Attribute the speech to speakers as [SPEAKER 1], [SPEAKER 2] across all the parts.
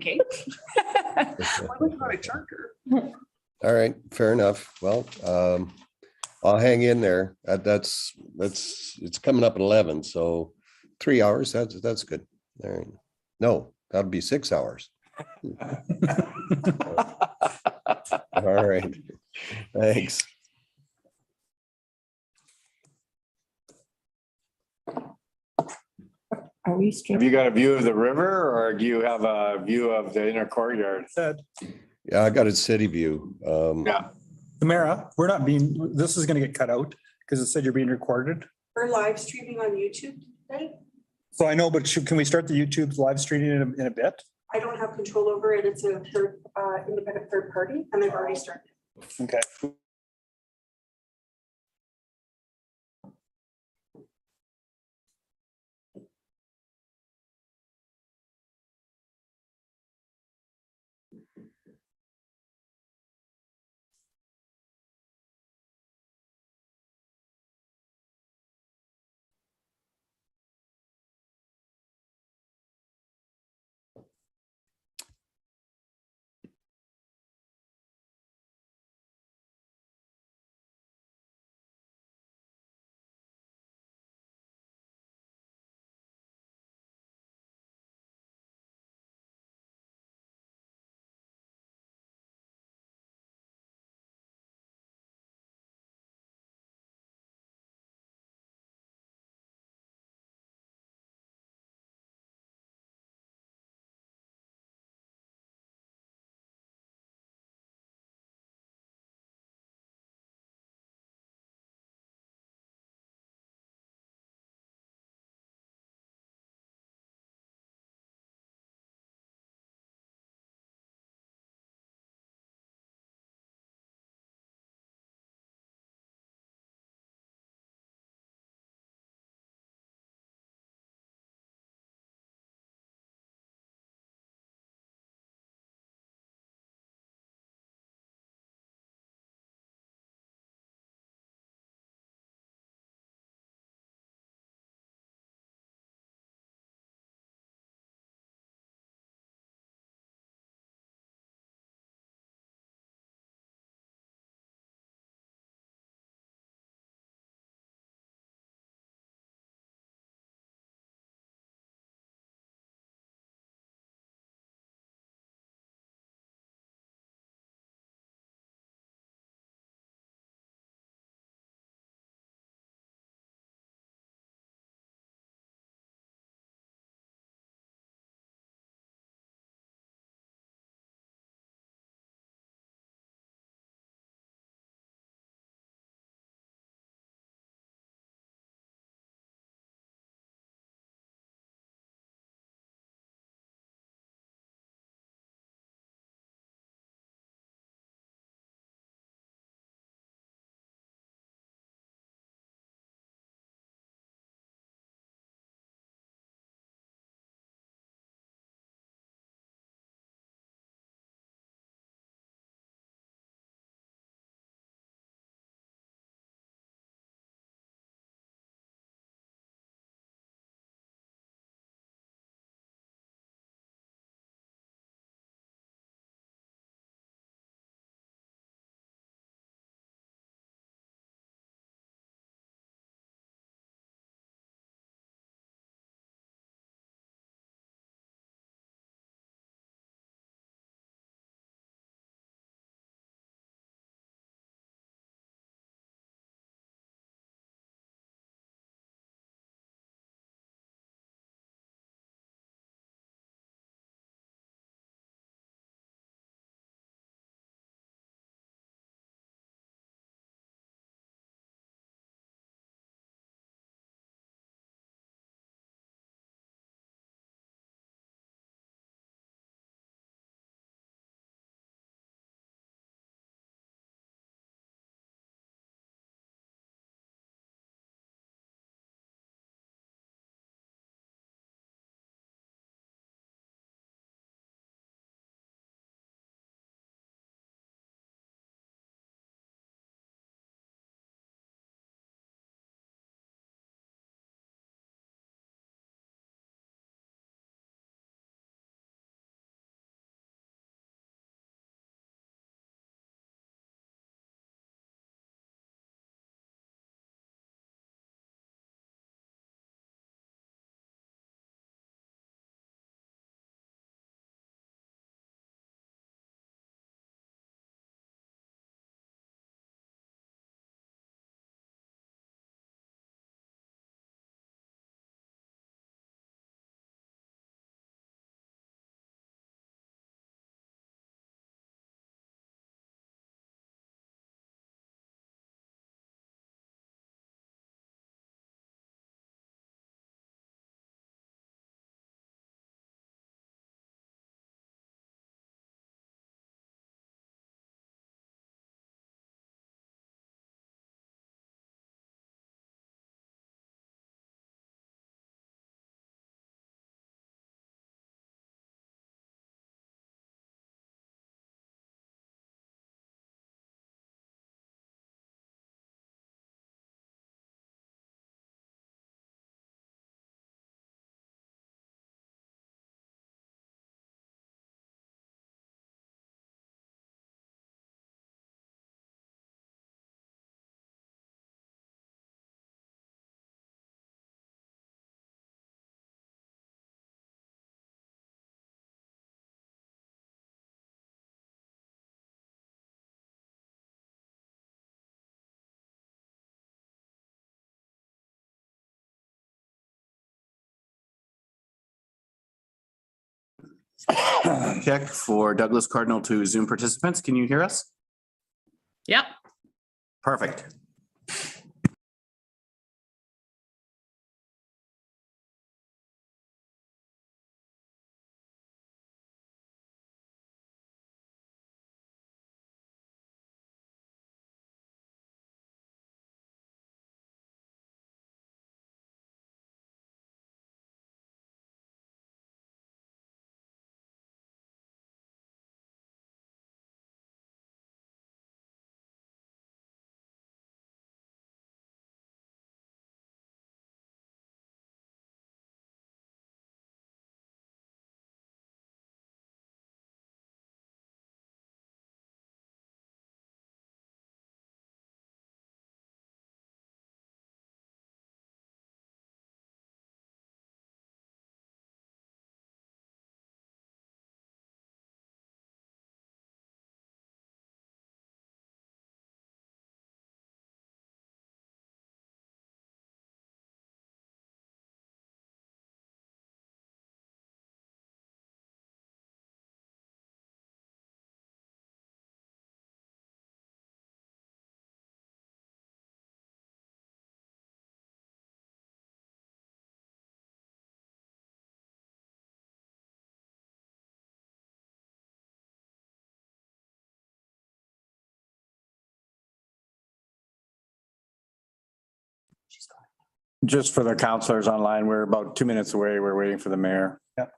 [SPEAKER 1] okay. We're looking at a charter.
[SPEAKER 2] All right, fair enough. Well, I'll hang in there. That's it's coming up at 11, so 3 hours. That's good. All right. No, that'd be 6 hours. All right. Thanks.
[SPEAKER 3] Are we
[SPEAKER 4] Have
[SPEAKER 3] strict?
[SPEAKER 4] you got a view of the river or do you have a view of the inner courtyard?
[SPEAKER 2] Yeah, I got a city view.
[SPEAKER 4] Yeah.
[SPEAKER 5] Tamara, we're not being, this is gonna get cut out because it said you're being recorded.
[SPEAKER 6] We're live streaming on YouTube today.
[SPEAKER 5] So I know, but can we start the YouTube live streaming in a bit?
[SPEAKER 6] I don't have control over it. It's a third, independent third party, and they've already started.
[SPEAKER 5] Okay.
[SPEAKER 1] Check for Douglas Cardinal to Zoom participants. Can you hear us?
[SPEAKER 3] Yep.
[SPEAKER 1] Perfect.
[SPEAKER 4] Just for the counselors online, we're about 2 minutes away. We're waiting for the mayor.
[SPEAKER 5] Yep.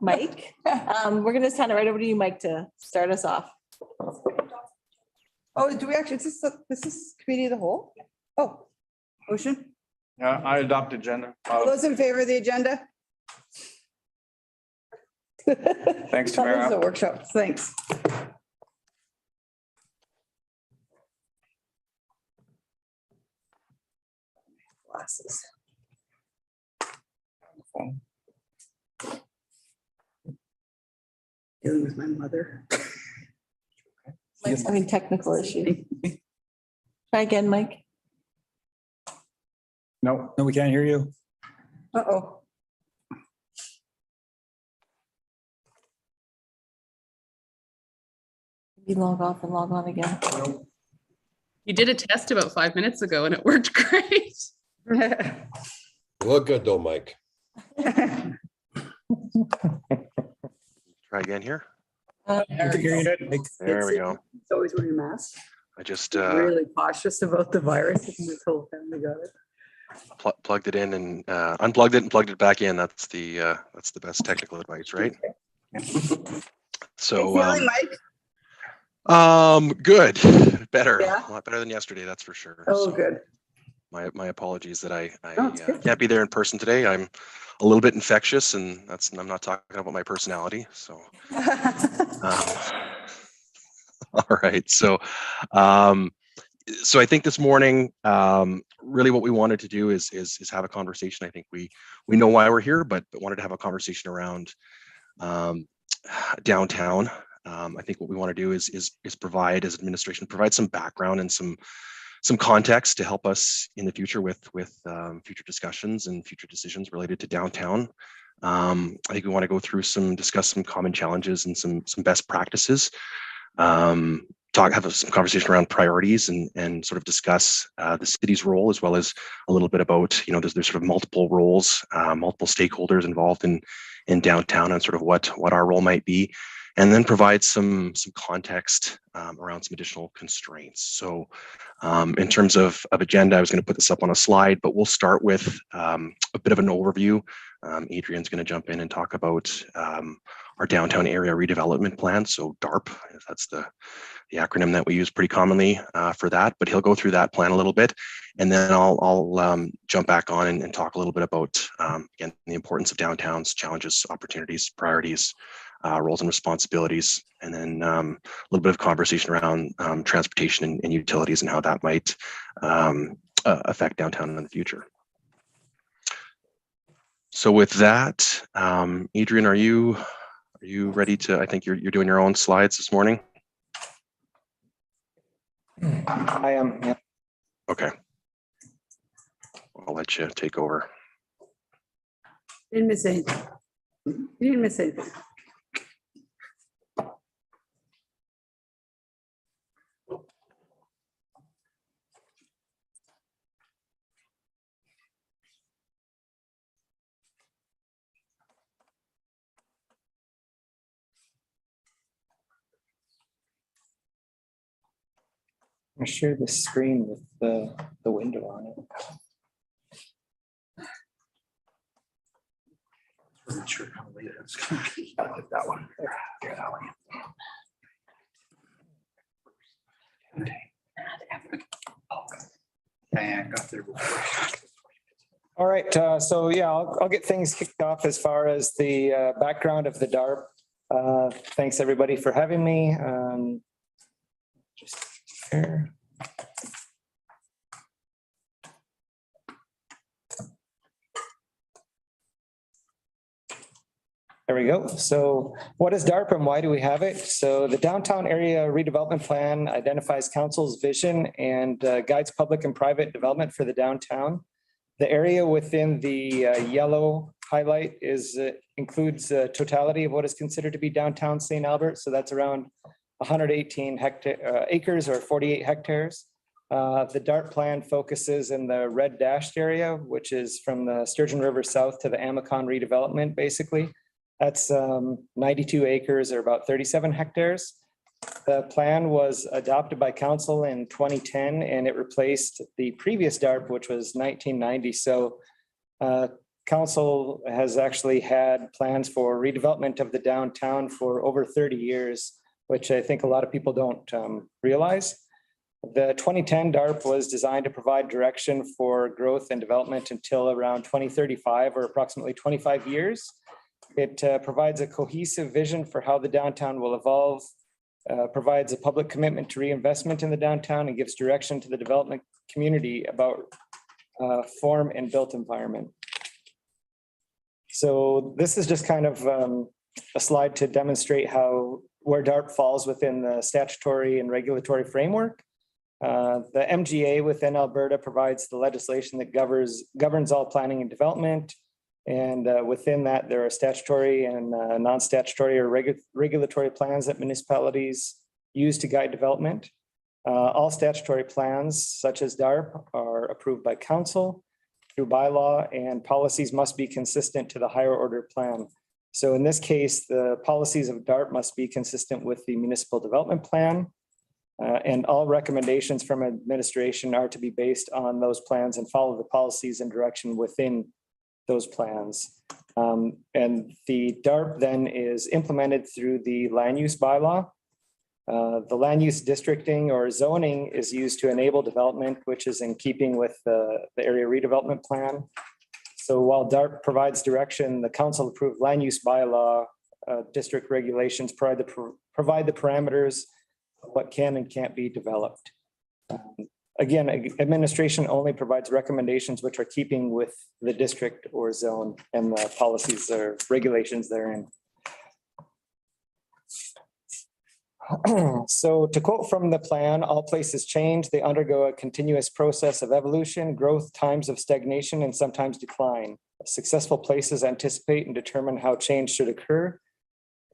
[SPEAKER 3] Mike, we're gonna send it right over to you, Mike, to start us off.
[SPEAKER 7] Oh, do we actually, this is committee of the whole? Oh, motion.
[SPEAKER 4] Yeah, I adopt agenda.
[SPEAKER 7] All those in favor of the agenda?
[SPEAKER 4] Thanks,
[SPEAKER 7] That was
[SPEAKER 4] Tamara.
[SPEAKER 7] a workshop, thanks. Glasses. Dealing with my mother.
[SPEAKER 3] Mike's having technical issues. Try again, Mike.
[SPEAKER 4] No,
[SPEAKER 5] No, we can't hear you.
[SPEAKER 7] Uh-oh.
[SPEAKER 3] You log off and log on again.
[SPEAKER 8] You did a test about 5 minutes ago and it worked great.
[SPEAKER 2] Look good though, Mike.
[SPEAKER 9] Try again here.
[SPEAKER 5] We can hear you, Mike.
[SPEAKER 9] There we go.
[SPEAKER 7] It's always wearing a mask.
[SPEAKER 9] I just
[SPEAKER 7] Really cautious about the virus. And this whole family got it.
[SPEAKER 9] plugged it in and unplugged it and plugged it back in. That's the best technical advice, right? So
[SPEAKER 7] Feeling, Mike?
[SPEAKER 9] good, better,
[SPEAKER 7] Yeah?
[SPEAKER 9] a lot better than yesterday, that's for sure.
[SPEAKER 7] Oh,
[SPEAKER 9] So
[SPEAKER 7] good.
[SPEAKER 9] my apologies that I
[SPEAKER 7] No, it's good.
[SPEAKER 9] can't be there in person today. I'm a little bit infectious, and I'm not talking about my personality. So all right, so I think this morning, really what we wanted to do is have a conversation. I think we know why we're here, but wanted to have a conversation around downtown. I think what we want to do is provide, as administration, provide some background and some some context to help us in the future with future discussions and future decisions related to downtown. I think we want to go through discuss some common challenges and some best practices. Have some conversation around priorities and sort of discuss the city's role, as well as a little bit about, there's sort of multiple roles, multiple stakeholders involved in downtown, and sort of what our role might be, and then provide some context around some additional constraints. So in terms of agenda, I was going to put this up on a slide, but we'll start with a bit of an overview. Adrian's going to jump in and talk about our downtown area redevelopment plan. So DARP, that's the acronym that we use pretty commonly for that, but he'll go through that plan a little bit. And then I'll jump back on and talk a little bit about, again, the importance of downtowns, challenges, opportunities, priorities, roles and responsibilities, and then a little bit of conversation around transportation and utilities and how that might affect downtown in the future. So with that, Adrian, are you ready to? I think you're doing your own slides this morning.
[SPEAKER 10] I am. Yeah.
[SPEAKER 9] Okay. I'll let you take over.
[SPEAKER 7] Didn't miss anything. You didn't miss anything.
[SPEAKER 10] I'm gonna share the screen with the window on it.
[SPEAKER 1] Wasn't sure how late it was gonna be. I like that one. Yeah, that one. And got there before.
[SPEAKER 10] All right, so yeah, I'll get things kicked off as far as the background of the DARP. Thanks everybody for having me. Just here. There we go. So what is DARP and why do we have it? So the Downtown Area Redevelopment Plan identifies council's vision and guides public and private development for the downtown. The area within the yellow highlight includes the totality of what is considered to be downtown St. Albert. So that's around 118 acres or 48 hectares. The DART plan focuses in the red dashed area, which is from the Sturgeon River South to the Amacon redevelopment, basically. That's 92 acres or about 37 hectares. The plan was adopted by council in 2010 and it replaced the previous DARP, which was 1990. So council has actually had plans for redevelopment of the downtown for over 30 years, which I think a lot of people don't realize. The 2010 DARP was designed to provide direction for growth and development until around 2035 or approximately 25 years. It provides a cohesive vision for how the downtown will evolve, provides a public commitment to reinvestment in the downtown, and gives direction to the development community about form and built environment. So this is just kind of a slide to demonstrate where DARP falls within the statutory and regulatory framework. The MGA within Alberta provides the legislation that governs all planning and development. And within that, there are statutory and non-statutory or regulatory plans that municipalities use to guide development. All statutory plans, such as DARP, are approved by council through bylaw, and policies must be consistent to the higher order plan. So in this case, the policies of DARP must be consistent with the municipal development plan. And all recommendations from administration are to be based on those plans and follow the policies and direction within those plans. And the DARP then is implemented through the land use bylaw. The land use districting or zoning is used to enable development, which is in keeping with the area redevelopment plan. So while DARP provides direction, the council approved land use bylaw district regulations provide the parameters of what can and can't be developed. Again, administration only provides recommendations which are keeping with the district or zone and the policies or regulations therein. So to quote from the plan, all places change. They undergo a continuous process of evolution, growth, times of stagnation, and sometimes decline. Successful places anticipate and determine how change should occur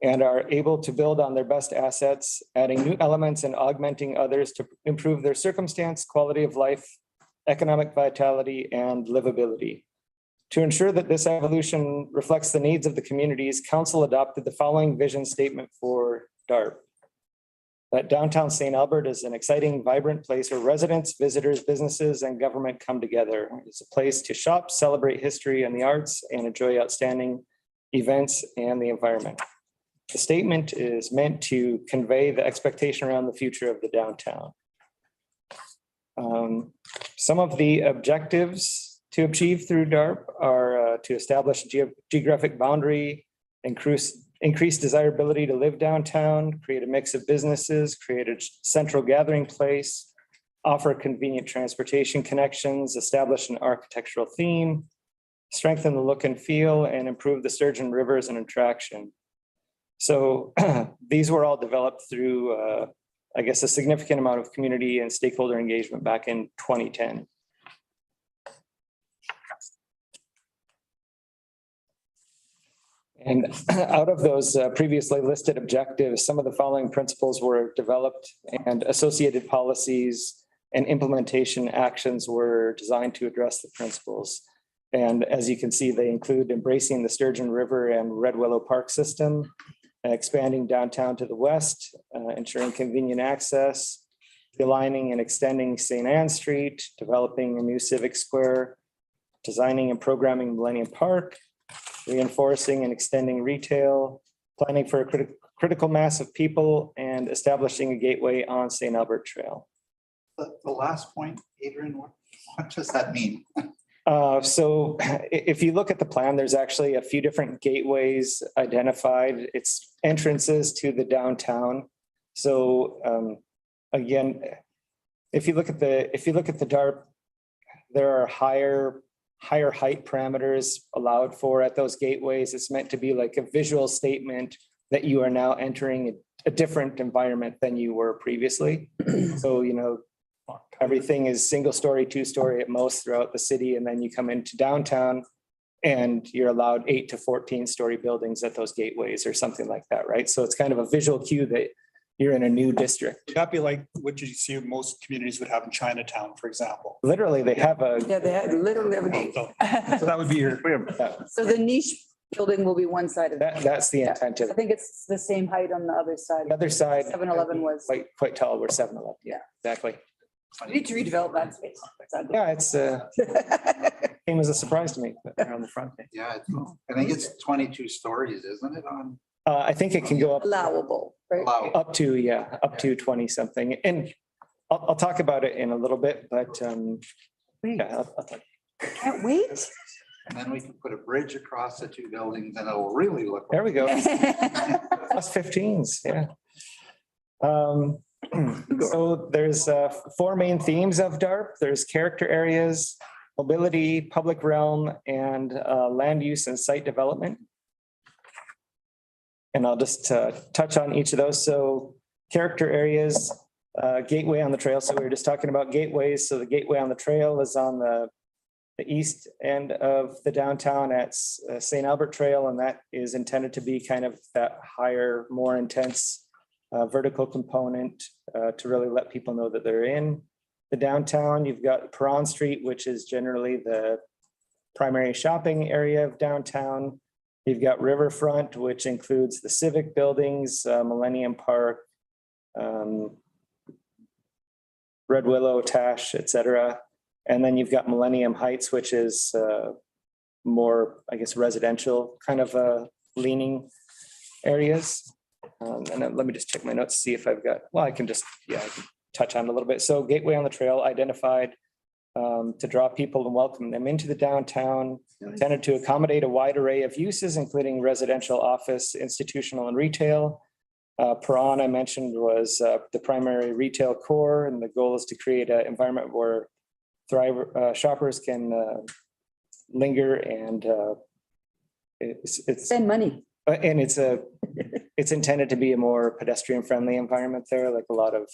[SPEAKER 10] and are able to build on their best assets, adding new elements and augmenting others to improve their circumstance, quality of life, economic vitality, and livability. To ensure that this evolution reflects the needs of the communities, council adopted the following vision statement for DARP. That downtown St. Albert is an exciting, vibrant place where residents, visitors, businesses, and government come together. It's a place to shop, celebrate history and the arts, and enjoy outstanding events and the environment. The statement is meant to convey the expectation around the future of the downtown. Some of the objectives to achieve through DARP are to establish geographic boundary, increase desirability to live downtown, create a mix of businesses, create a central gathering place, offer convenient transportation connections, establish an architectural theme, strengthen the look and feel, and improve the Sturgeon River as an attraction. So these were all developed through, I guess, a significant amount of community and stakeholder engagement back in 2010. And out of those previously listed objectives, some of the following principles were developed and associated policies and implementation actions were designed to address the principles. And as you can see, they include embracing the Sturgeon River and Red Willow Park system, expanding downtown to the west, ensuring convenient access, aligning and extending St. Anne Street, developing a new civic square, designing and programming Millennium Park, reinforcing and extending retail, planning for a critical mass of people, and establishing a gateway on St. Albert Trail.
[SPEAKER 1] The last point, Adrian, what does that mean?
[SPEAKER 10] So if you look at the plan, there's actually a few different gateways identified. It's entrances to the downtown. So again, if you look at the DARP, there are higher height parameters allowed for at those gateways. It's meant to be like a visual statement that you are now entering a different environment than you were previously. So, you know, everything is single story, 2-story at most throughout the city. And then you come into downtown and you're allowed 8 to 14-story buildings at those gateways or something like that, right? So it's kind of a visual cue that you're in a new district.
[SPEAKER 5] Would that be like what you see most communities would have in Chinatown, for example?
[SPEAKER 10] Literally, they have a,
[SPEAKER 7] Yeah, they had literally everything.
[SPEAKER 5] So that would be your,
[SPEAKER 7] So the niche building will be one side of it.
[SPEAKER 10] that's the intent of
[SPEAKER 7] I
[SPEAKER 10] it.
[SPEAKER 7] think it's the same height on the other side.
[SPEAKER 10] The other side.
[SPEAKER 7] 7-Eleven was.
[SPEAKER 10] Quite tall, where 7-Eleven, yeah, exactly.
[SPEAKER 7] We need to redevelop that space.
[SPEAKER 10] Yeah, it's came as a surprise to me, but they're on the front.
[SPEAKER 1] Yeah, I think it's 22 stories, isn't it, on?
[SPEAKER 10] I think it can go up.
[SPEAKER 7] Allowable, right?
[SPEAKER 1] Allow?
[SPEAKER 10] Up to, yeah, up to 20 something. And I'll talk about it in a little bit, but yeah, I'll talk.
[SPEAKER 7] Can't wait.
[SPEAKER 1] And then we can put a bridge across the two buildings and it'll really look.
[SPEAKER 10] There we go. Plus 15s, yeah. So there's 4 main themes of DARP. There's character areas, mobility, public realm, and land use and site development. And I'll just touch on each of those. So character areas, gateway on the trail. So we were just talking about gateways. So the gateway on the trail is on the east end of the downtown at St. Albert Trail. And that is intended to be kind of that higher, more intense vertical component to really let people know that they're in the downtown. You've got Perron Street, which is generally the primary shopping area of downtown. You've got Riverfront, which includes the civic buildings, Millennium Park, Red Willow, Tash, et cetera. And then you've got Millennium Heights, which is more, I guess, residential kind of leaning areas. And then let me just check my notes, to see if I've got, well, I can just, yeah, I can touch on it a little bit. So Gateway on the Trail identified to draw people and welcome them into the downtown, intended to accommodate a wide array of uses, including residential, office, institutional, and retail. Perron, I mentioned, was the primary retail core, and the goal is to create an environment where shoppers can linger and it's
[SPEAKER 7] Spend money.
[SPEAKER 10] and it's a it's intended to be a more pedestrian friendly environment there, like a lot of,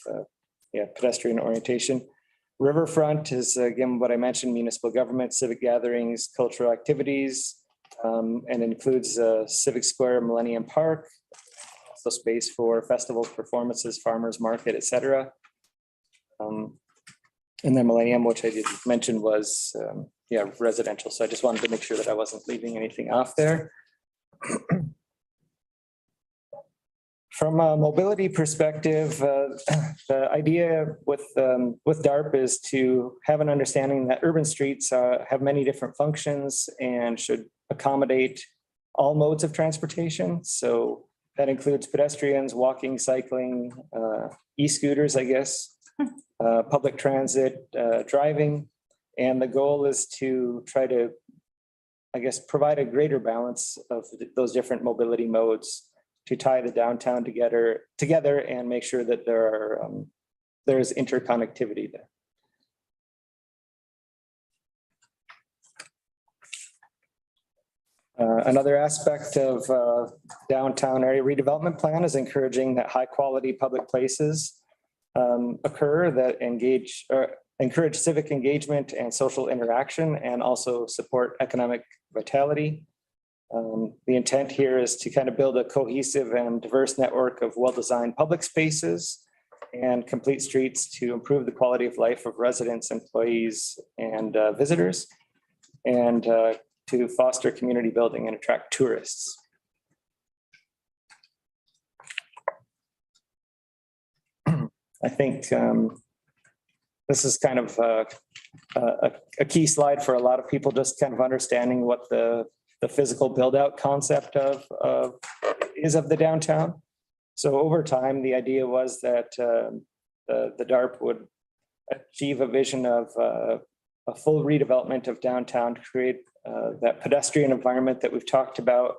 [SPEAKER 10] pedestrian orientation. Riverfront is again, what I mentioned, municipal government, civic gatherings, cultural activities, and includes Civic Square, Millennium Park, also space for festivals, performances, farmers market, etc. And then Millennium, which I did mention, was residential. So I just wanted to make sure that I wasn't leaving anything off there. From a mobility perspective, the idea with DARP is to have an understanding that urban streets have many different functions and should accommodate all modes of transportation. So that includes pedestrians, walking, cycling, e-scooters, I guess, public transit, driving. And the goal is to try to, I guess, provide a greater balance of those different mobility modes to tie the downtown together and make sure that there's interconnectivity there. Another aspect of downtown area redevelopment plan is encouraging that high quality public places occur that encourage civic engagement and social interaction and also support economic vitality. The intent here is to kind of build a cohesive and diverse network of well-designed public spaces and complete streets to improve the quality of life of residents, employees, and visitors, and to foster community building and attract tourists. I think this is kind of a key slide for a lot of people, just kind of understanding what the physical build out concept of the downtown. So over time, the idea was that the DARP would achieve a vision of a full redevelopment of downtown to create that pedestrian environment that we've talked about.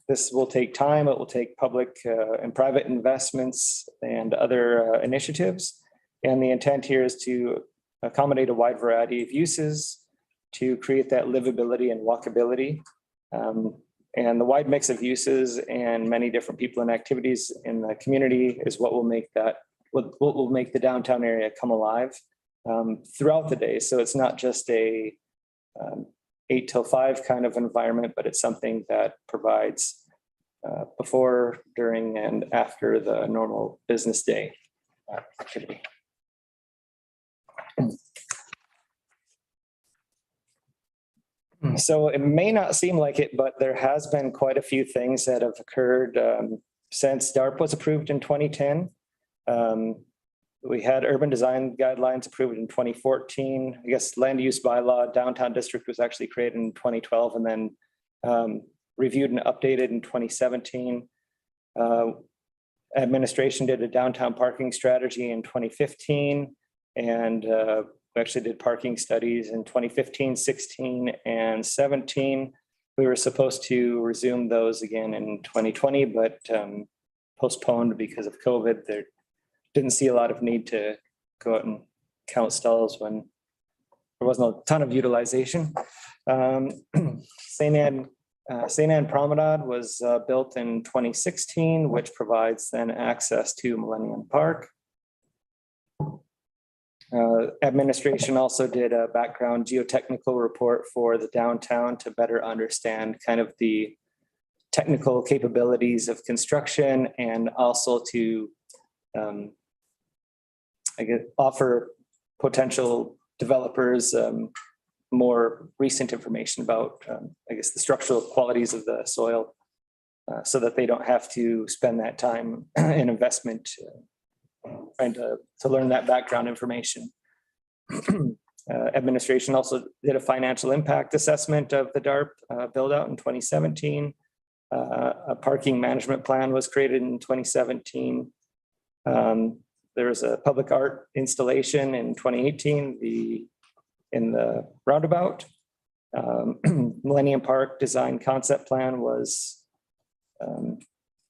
[SPEAKER 10] This will take time. It will take public and private investments and other initiatives. And the intent here is to accommodate a wide variety of uses to create that livability and walkability. And the wide mix of uses and many different people and activities in the community is what will make the downtown area come alive throughout the day. So it's not just a 8 till 5 kind of environment, but it's something that provides before, during, and after the normal business day activity. So it may not seem like it, but there has been quite a few things that have occurred since DARP was approved in 2010. We had urban design guidelines approved in 2014. I guess land use bylaw downtown district was actually created in 2012 and then reviewed and updated in 2017. Administration did a downtown parking strategy in 2015 and we actually did parking studies in 2015, 16, and 17. We were supposed to resume those again in 2020, but postponed because of COVID. There didn't see a lot of need to go out and count stalls when there wasn't a ton of utilization. St. Anne Promenade was built in 2016, which provides then access to Millennium Park. Administration also did a background geotechnical report for the downtown to better understand kind of the technical capabilities of construction and also to offer potential developers more recent information about the structural qualities of the soil so that they don't have to spend that time in investment trying to learn that background information. Administration also did a financial impact assessment of the DARP build out in 2017. A parking management plan was created in 2017. There was a public art installation in 2018 in the roundabout. Millennium Park design concept plan was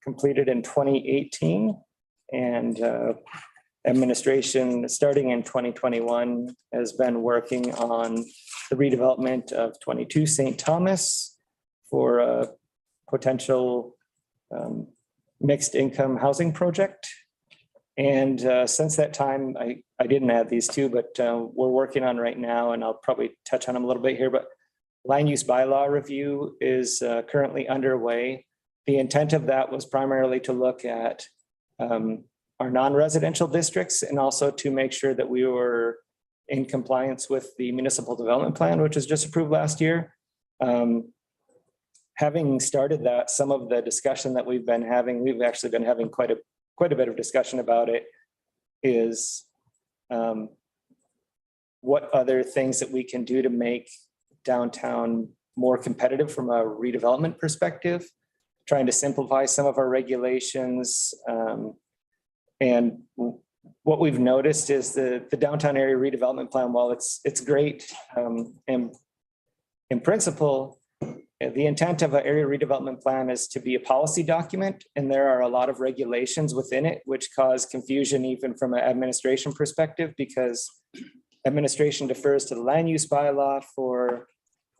[SPEAKER 10] completed in 2018. And administration starting in 2021 has been working on the redevelopment of 22 St. Thomas for a potential mixed income housing project. And since that time, I didn't add these two, but we're working on right now, and I'll probably touch on them a little bit here, but land use bylaw review is currently underway. The intent of that was primarily to look at our non-residential districts and also to make sure that we were in compliance with the municipal development plan, which was just approved last year. Having started that, some of the discussion that we've actually been having quite a bit of discussion about it, is what other things that we can do to make downtown more competitive from a redevelopment perspective, trying to simplify some of our regulations. And what we've noticed is the downtown area redevelopment plan, while it's great in principle, the intent of an area redevelopment plan is to be a policy document, and there are a lot of regulations within it which cause confusion even from an administration perspective, because administration defers to the land use bylaw for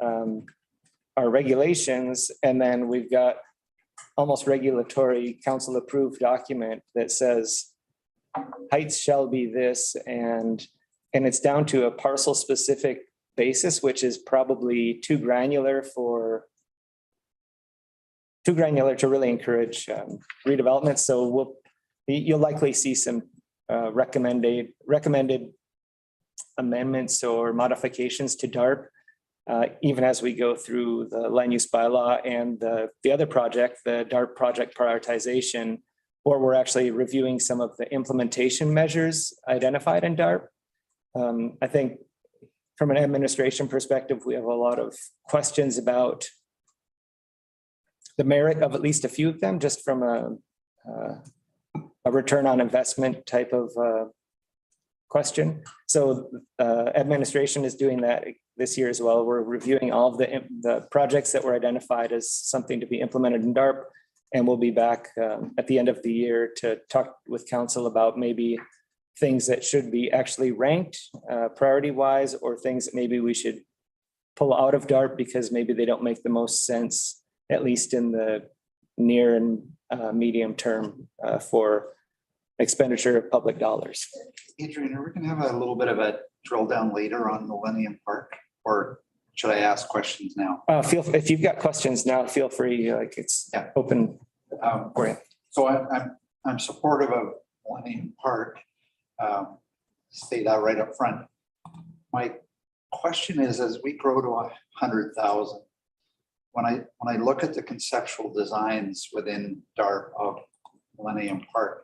[SPEAKER 10] our regulations, and then we've got almost regulatory council approved document that says heights shall be this, and it's down to a parcel specific basis, which is probably too granular to really encourage redevelopment. So you'll likely see some recommended amendments or modifications to DARP, even as we go through the land use bylaw and the other project, the DARP project prioritization, or we're actually reviewing some of the implementation measures identified in DARP. I think from an administration perspective, we have a lot of questions about the merit of at least a few of them, just from a return on investment type of question. So administration is doing that this year as well. We're reviewing all of the projects that were identified as something to be implemented in DARP, and we'll be back at the end of the year to talk with council about maybe things that should be actually ranked priority wise, or things that maybe we should pull out of DARP because maybe they don't make the most sense, at least in the near and medium term for expenditure of public dollars.
[SPEAKER 1] Adrian, are we going to have a little bit of a drill down later on Millennium Park, or should I ask questions now?
[SPEAKER 10] If you've got questions now, feel free, like it's open for you.
[SPEAKER 1] So I'm supportive of Millennium Park. Say that right up front. My question is, as we grow to 100,000, when I look at the conceptual designs within DARP of Millennium Park,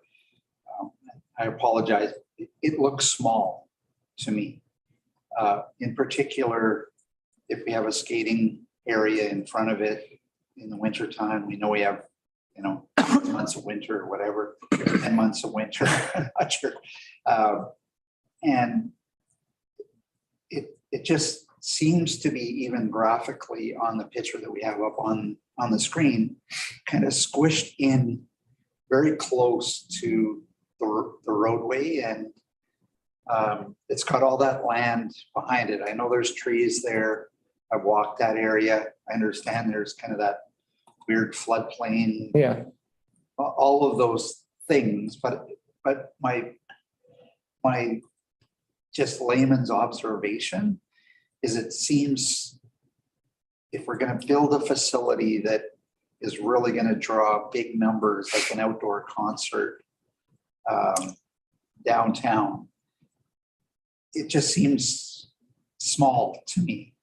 [SPEAKER 1] I apologize, it looks small to me. In particular, if we have a skating area in front of it in the winter time, we know we have 6 months of winter or whatever, 10 months of winter, I'm not sure. And it just seems to be, even graphically on the picture that we have up on the screen, kind of squished in very close to the roadway, and it's got all that land behind it. I know there's trees there. I've walked that area. I understand there's kind of that weird floodplain.
[SPEAKER 10] Yeah.
[SPEAKER 1] All of those things, but my just layman's observation is, it seems if we're going to build a facility that is really going to draw big numbers, like an outdoor concert downtown, it just seems small to me.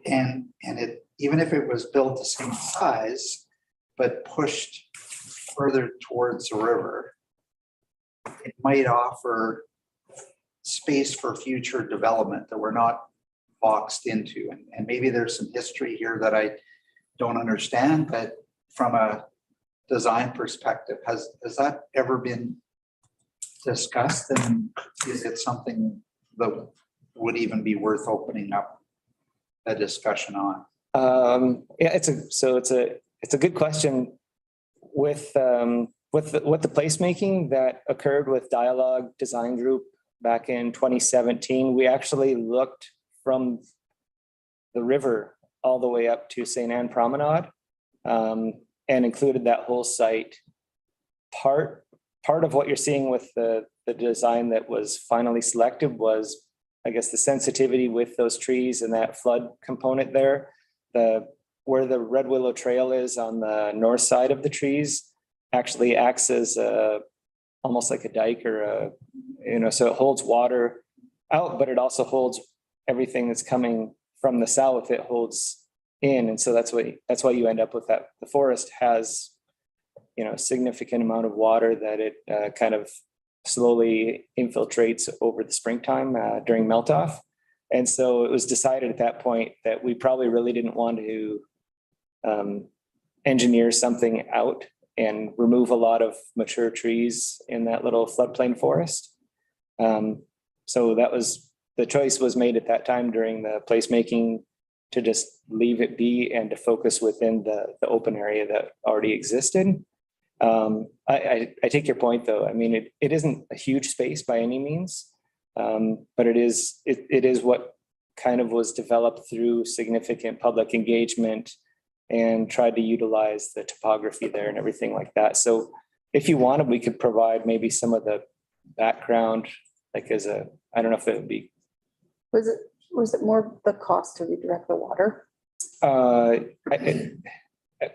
[SPEAKER 1] And it, even if it was built the same size but pushed further towards the river, it might offer space for future development that we're not boxed into. And maybe there's some history here that I don't understand, but from a design perspective, has that ever been discussed? And is it something that would even be worth opening up a discussion on?
[SPEAKER 10] Yeah, it's a good question. With the placemaking that occurred with Dialogue Design Group back in 2017, we actually looked from the river all the way up to St. Anne Promenade. and included that whole site. Part of what you're seeing with the design that was finally selected was, I guess, the sensitivity with those trees and that flood component there. Where the Red Willow Trail is on the north side of the trees actually acts as almost like a dike or so it holds water out, but it also holds everything that's coming from the south, it holds in. And so that's why you end up with that. The forest has, a significant amount of water that it kind of slowly infiltrates over the springtime during melt off. And so it was decided at that point that we probably really didn't want to engineer something out and remove a lot of mature trees in that little floodplain forest. So the choice was made at that time during the placemaking to just leave it be and to focus within the open area that already existed. I take your point though. I mean, it isn't a huge space by any means, but it is what kind of was developed through significant public engagement and tried to utilize the topography there and everything like that. So if you wanted, we could provide maybe some of the background, like I don't know if it would be.
[SPEAKER 7] Was it more the cost to redirect the water?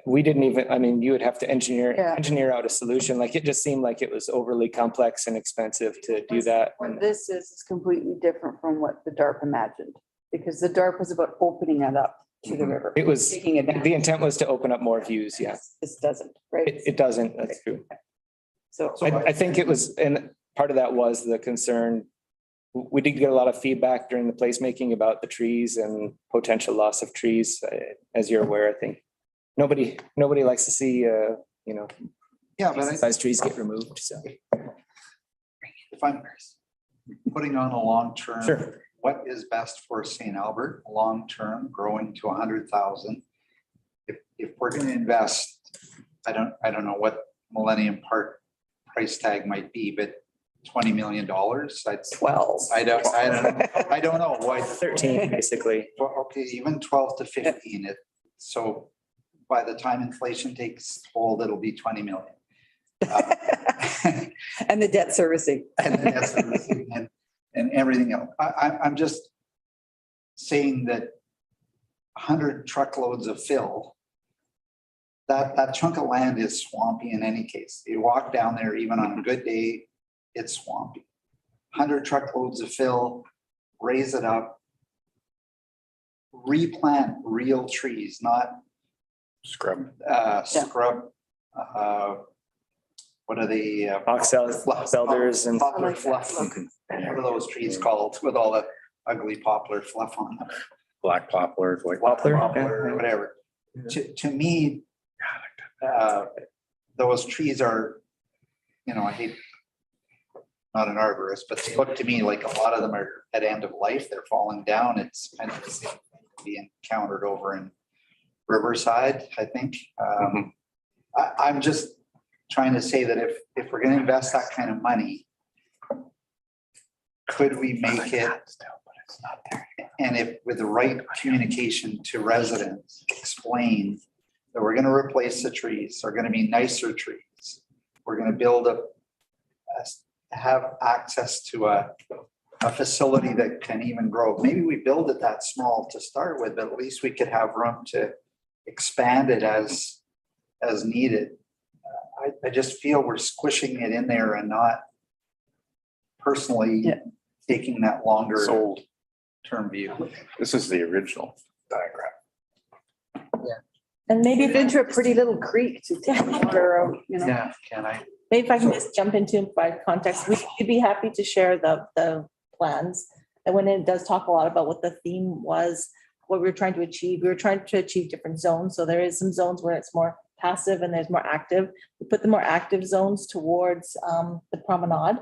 [SPEAKER 10] We didn't even, you would have to
[SPEAKER 7] Yeah.
[SPEAKER 10] engineer out a solution. Like it just seemed like it was overly complex and expensive to do that.
[SPEAKER 7] What this is completely different from what the DARP imagined, because the DARP was about opening it up to the river.
[SPEAKER 10] It was,
[SPEAKER 7] Taking it down.
[SPEAKER 10] the intent was to open up more views. Yeah,
[SPEAKER 7] This doesn't, right?
[SPEAKER 10] it doesn't. That's true.
[SPEAKER 7] So
[SPEAKER 10] I think it was, and part of that was the concern. We did get a lot of feedback during the placemaking about the trees and potential loss of trees. As you're aware, I think nobody likes to see,
[SPEAKER 1] Yeah, but
[SPEAKER 10] size trees get removed. So
[SPEAKER 1] if I'm putting on a long-term.
[SPEAKER 10] sure.
[SPEAKER 1] What is best for St. Albert, long-term, growing to 100,000? If we're going to invest, I don't know what Millennium Park price tag might be, but $20 million.
[SPEAKER 7] 12.
[SPEAKER 1] I don't know why.
[SPEAKER 10] 13 basically.
[SPEAKER 1] Well, okay, even 12 to 15. So by the time inflation takes hold, it'll be 20 million.
[SPEAKER 7] And the debt servicing.
[SPEAKER 1] And everything else. I'm just saying that 100 truckloads of fill, that chunk of land is swampy in any case. You walk down there, even on a good day, it's swampy. 100 truckloads of fill, raise it up, replant real trees, not
[SPEAKER 4] Scrub.
[SPEAKER 1] scrub. What are they?
[SPEAKER 10] Belders and
[SPEAKER 1] Poplar fluff. What are those trees called with all the ugly poplar fluff on them?
[SPEAKER 4] Black poplars, white
[SPEAKER 10] poplar.
[SPEAKER 1] Poplar, whatever. To me, those trees are, I hate, not an arborist, but they look to me like a lot of them are at end of life. They're falling down. It's kind of the same thing being encountered over in Riverside, I think. I'm just trying to say that if we're going to invest that kind of money, could we make it, and if with the right communication to residents, explain that we're going to replace the trees, they're going to be nicer trees. We're going to build have access to a facility that can even grow. Maybe we build it that small to start with, but at least we could have room to expand it as needed. I just feel we're squishing it in there and not personally taking that longer
[SPEAKER 4] Sold.
[SPEAKER 1] term view.
[SPEAKER 4] This is the original diagram.
[SPEAKER 7] And maybe into a pretty little creek to take water out,
[SPEAKER 1] Yeah, can I?
[SPEAKER 3] Maybe if I can just jump into by context, we'd be happy to share the plans. And when it does talk a lot about what the theme was, what we were trying to achieve, we were trying to achieve different zones. So there is some zones where it's more passive and there's more active. We put the more active zones towards the promenade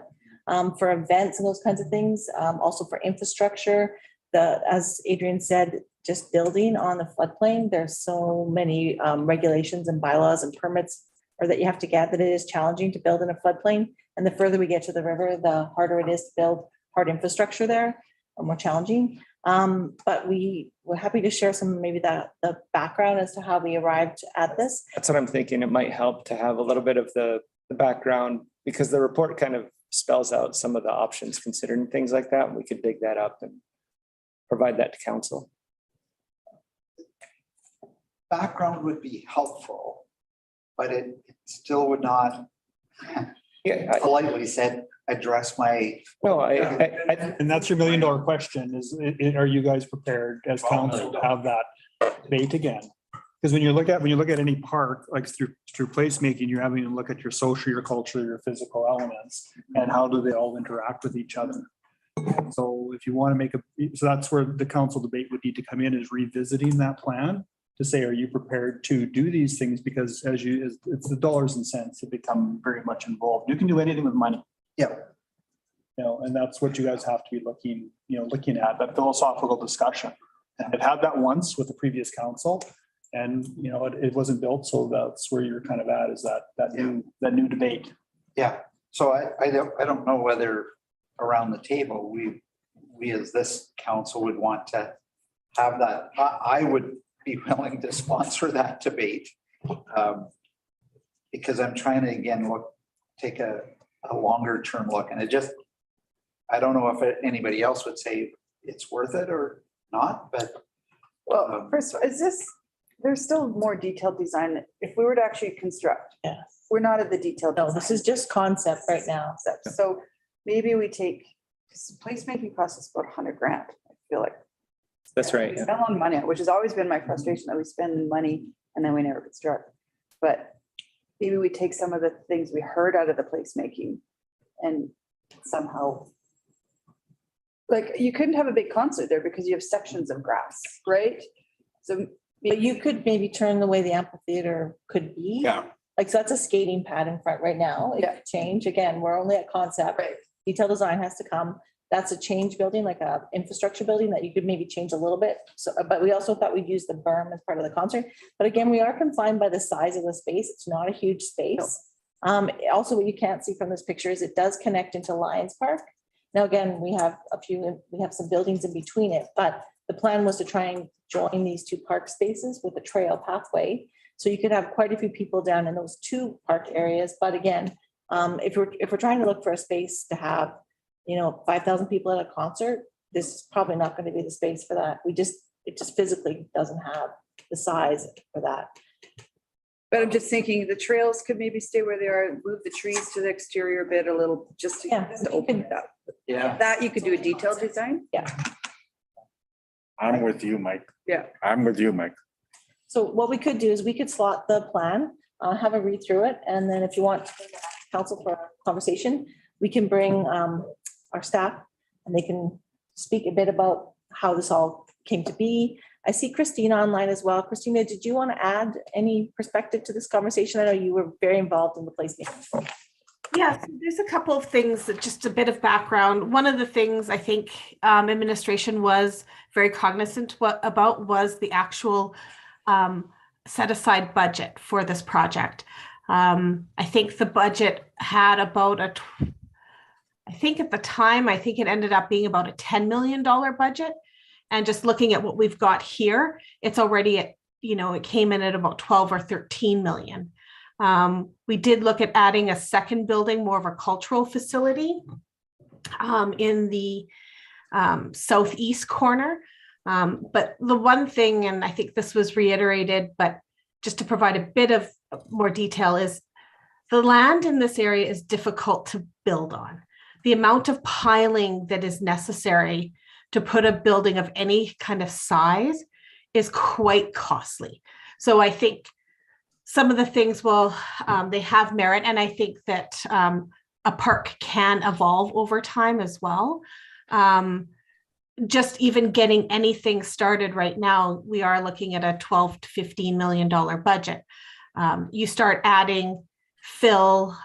[SPEAKER 3] for events and those kinds of things. Also for infrastructure, as Adrian said, just building on the floodplain, there's so many regulations and bylaws and permits or that you have to get that it is challenging to build in a floodplain. And the further we get to the river, the harder it is to build hard infrastructure there, or more challenging. But we're happy to share some, maybe the background as to how we arrived at this.
[SPEAKER 10] That's what I'm thinking. It might help to have a little bit of the background, because the report kind of spells out some of the options considered and things like that. We could dig that up and provide that to council.
[SPEAKER 1] Background would be helpful, but it still would not,
[SPEAKER 10] Yeah,
[SPEAKER 1] politely said, address my,
[SPEAKER 10] no,
[SPEAKER 5] And that's your $1 million question is, are you guys prepared as council to have that debate again? Because when you look at any park, like through placemaking, you're having to look at your social, your culture, your physical elements, and how do they all interact with each other? So if you want to make so that's where the council debate would need to come in, is revisiting that plan to say, are you prepared to do these things? Because it's the dollars and cents that become very much involved. You can do anything with money.
[SPEAKER 1] yeah,
[SPEAKER 5] And that's what you guys have to be looking at, that philosophical discussion. And I've had that once with the previous council, and, it wasn't built. So that's where you're kind of at, is that new debate.
[SPEAKER 1] yeah. So I don't know whether around the table, we as this council would want to have that. I would be willing to sponsor that debate, because I'm trying to, again, take a longer term look, and I don't know if anybody else would say it's worth it or not, but
[SPEAKER 7] Well, first, there's still more detailed design. If we were to actually construct,
[SPEAKER 3] Yeah.
[SPEAKER 7] we're not at the detailed.
[SPEAKER 3] No, this is just concept right now.
[SPEAKER 7] concept. So maybe we take, placemaking costs us about $100,000. I feel like.
[SPEAKER 10] that's right.
[SPEAKER 7] We
[SPEAKER 10] Yeah.
[SPEAKER 7] spend a lot of money, which has always been my frustration, that we spend money and then we never construct. But maybe we take some of the things we heard out of the placemaking and somehow, like, you couldn't have a big concert there because you have sections of grass, right? So
[SPEAKER 3] But you could maybe turn the way the amphitheater could be.
[SPEAKER 5] Yeah.
[SPEAKER 3] Like, so that's a skating pad in front right now. It
[SPEAKER 7] Yeah.
[SPEAKER 3] could change. Again, we're only at concept.
[SPEAKER 7] Right.
[SPEAKER 3] Detailed design has to come. That's a change building, like a infrastructure building that you could maybe change a little bit. So, but we also thought we'd use the berm as part of the concert. But again, we are confined by the size of the space. It's not a huge space. Also, what you can't see from this picture is it does connect into Lions Park. Now, again, we have some buildings in between it, but the plan was to try and join these two park spaces with a trail pathway. So you could have quite a few people down in those two park areas. But again, if we're trying to look for a space to have, 5,000 people at a concert, this is probably not going to be the space for that. It just physically doesn't have the size for that.
[SPEAKER 7] But I'm just thinking the trails could maybe stay where they are, move the trees to the exterior a bit, a little, just to
[SPEAKER 3] Yeah,
[SPEAKER 7] to open it up.
[SPEAKER 1] yeah.
[SPEAKER 7] That you could do a detailed design.
[SPEAKER 4] I'm with you, Mike.
[SPEAKER 7] Yeah.
[SPEAKER 4] I'm with you, Mike.
[SPEAKER 3] So what we could do is we could slot the plan, have a read through it, and then if you want council for a conversation, we can bring our staff and they can speak a bit about how this all came to be. I see Christina online as well. Christina, did you want to add any perspective to this conversation? I know you were very involved in the placemaking.
[SPEAKER 11] Yeah, so there's a couple of things that just a bit of background. One of the things I think administration was very cognizant about was the actual set aside budget for this project. I think the budget had about I think at the time, I think it ended up being about a $10 million budget. And just looking at what we've got here, it's already at, it came in at about 12 or 13 million. We did look at adding a second building, more of a cultural facility in the southeast corner. But the one thing, and I think this was reiterated, but just to provide a bit of more detail, is the land in this area is difficult to build on. The amount of piling that is necessary to put a building of any kind of size is quite costly. So I think some of the things they have merit, and I think that a park can evolve over time as well. Just even getting anything started right now, we are looking at a $12 to $15 million budget. You start adding fill,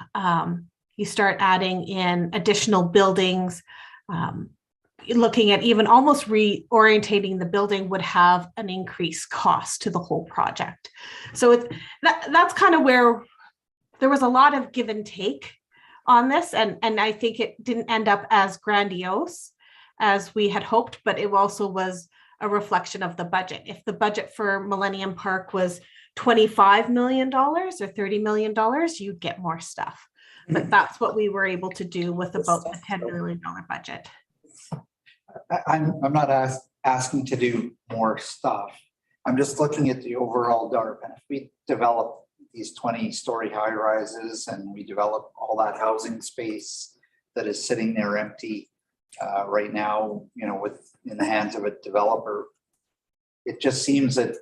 [SPEAKER 11] you start adding in additional buildings, looking at even almost reorientating the building would have an increased cost to the whole project. So that's kind of where there was a lot of give and take on this. And I think it didn't end up as grandiose as we had hoped, but it also was a reflection of the budget. If the budget for Millennium Park was $25 million or $30 million, you'd get more stuff. But that's what we were able to do with about a $10 million budget.
[SPEAKER 1] I'm not asking to do more stuff. I'm just looking at the overall DARP, and if we develop these 20-story high rises and we develop all that housing space that is sitting there empty right now, you know, in the hands of a developer, it just seems that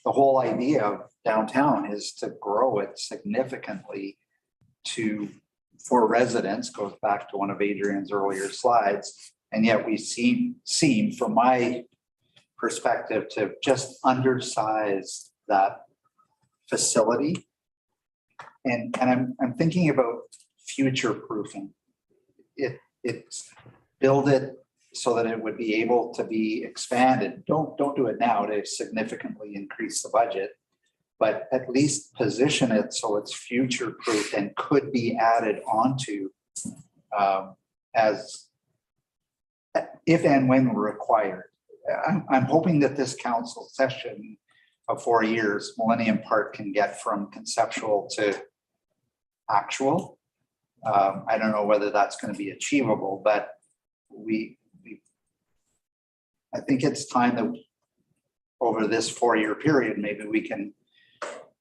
[SPEAKER 1] the whole idea of downtown is to grow it significantly for residents, goes back to one of Adrian's earlier slides. And yet we seem from my perspective to just undersize that facility. And I'm thinking about future proofing. It's build it so that it would be able to be expanded. Don't do it now to significantly increase the budget, but at least position it so it's future proof and could be added onto as if and when required. I'm hoping that this council session of 4 years, Millennium Park can get from conceptual to actual. I don't know whether that's going to be achievable, but I think it's time that over this 4-year period, maybe we can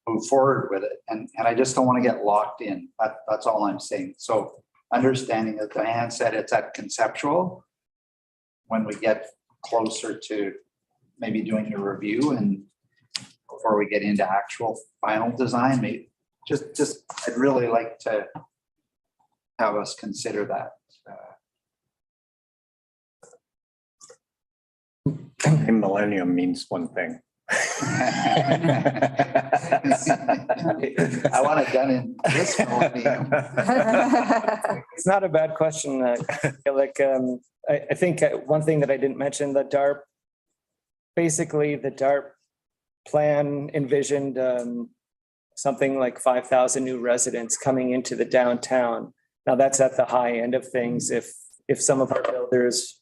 [SPEAKER 1] move forward with it. And I just don't want to get locked in. That's all I'm saying. So understanding that Diane said it's at conceptual, when we get closer to maybe doing a review and before we get into actual final design, maybe just I'd really like to have us consider that.
[SPEAKER 4] Millennium means one thing.
[SPEAKER 1] I want it done in this millennium.
[SPEAKER 10] It's not a bad question. I think one thing that I didn't mention, the DARP, basically the DARP plan envisioned something like 5,000 new residents coming into the downtown. Now that's at the high end of things. If some of our builders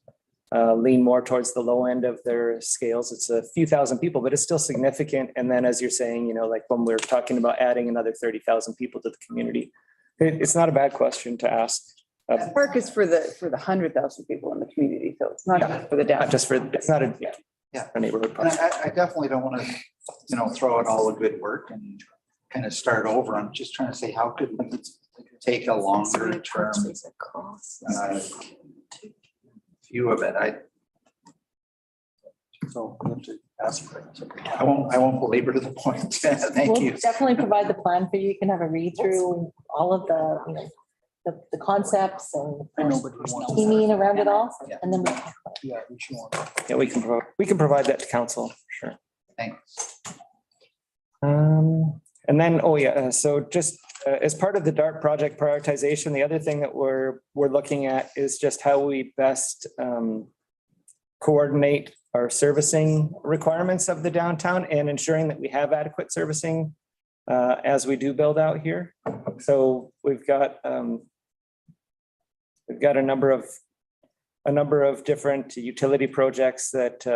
[SPEAKER 10] lean more towards the low end of their scales, it's a few thousand people, but it's still significant. And then as you're saying, you know, like when we're talking about adding another 30,000 people to the community, it's not a bad question to ask.
[SPEAKER 7] Park is for the 100,000 people in the community, so it's not just for the downtown.
[SPEAKER 10] Not just for, it's not a,
[SPEAKER 1] Yeah.
[SPEAKER 10] a neighborhood
[SPEAKER 1] And
[SPEAKER 10] park.
[SPEAKER 1] I definitely don't want to, you know, throw out all the good work and kind of start over. I'm just trying to say, how could we take a longer term view of it? So we'll have to ask for it. I won't belabor to the point. Thank
[SPEAKER 3] We'll
[SPEAKER 1] you.
[SPEAKER 3] definitely provide the plan for you. You can have a read through all of the, you know, the concepts and teaming around it all.
[SPEAKER 1] Yeah.
[SPEAKER 3] And then we
[SPEAKER 10] Yeah, we can provide that to council, sure.
[SPEAKER 1] Thanks.
[SPEAKER 10] And then, so just as part of the DART project prioritization, the other thing that we're looking at is just how we best coordinate our servicing requirements of the downtown and ensuring that we have adequate servicing as we do build out here. So we've got a number of different utility projects that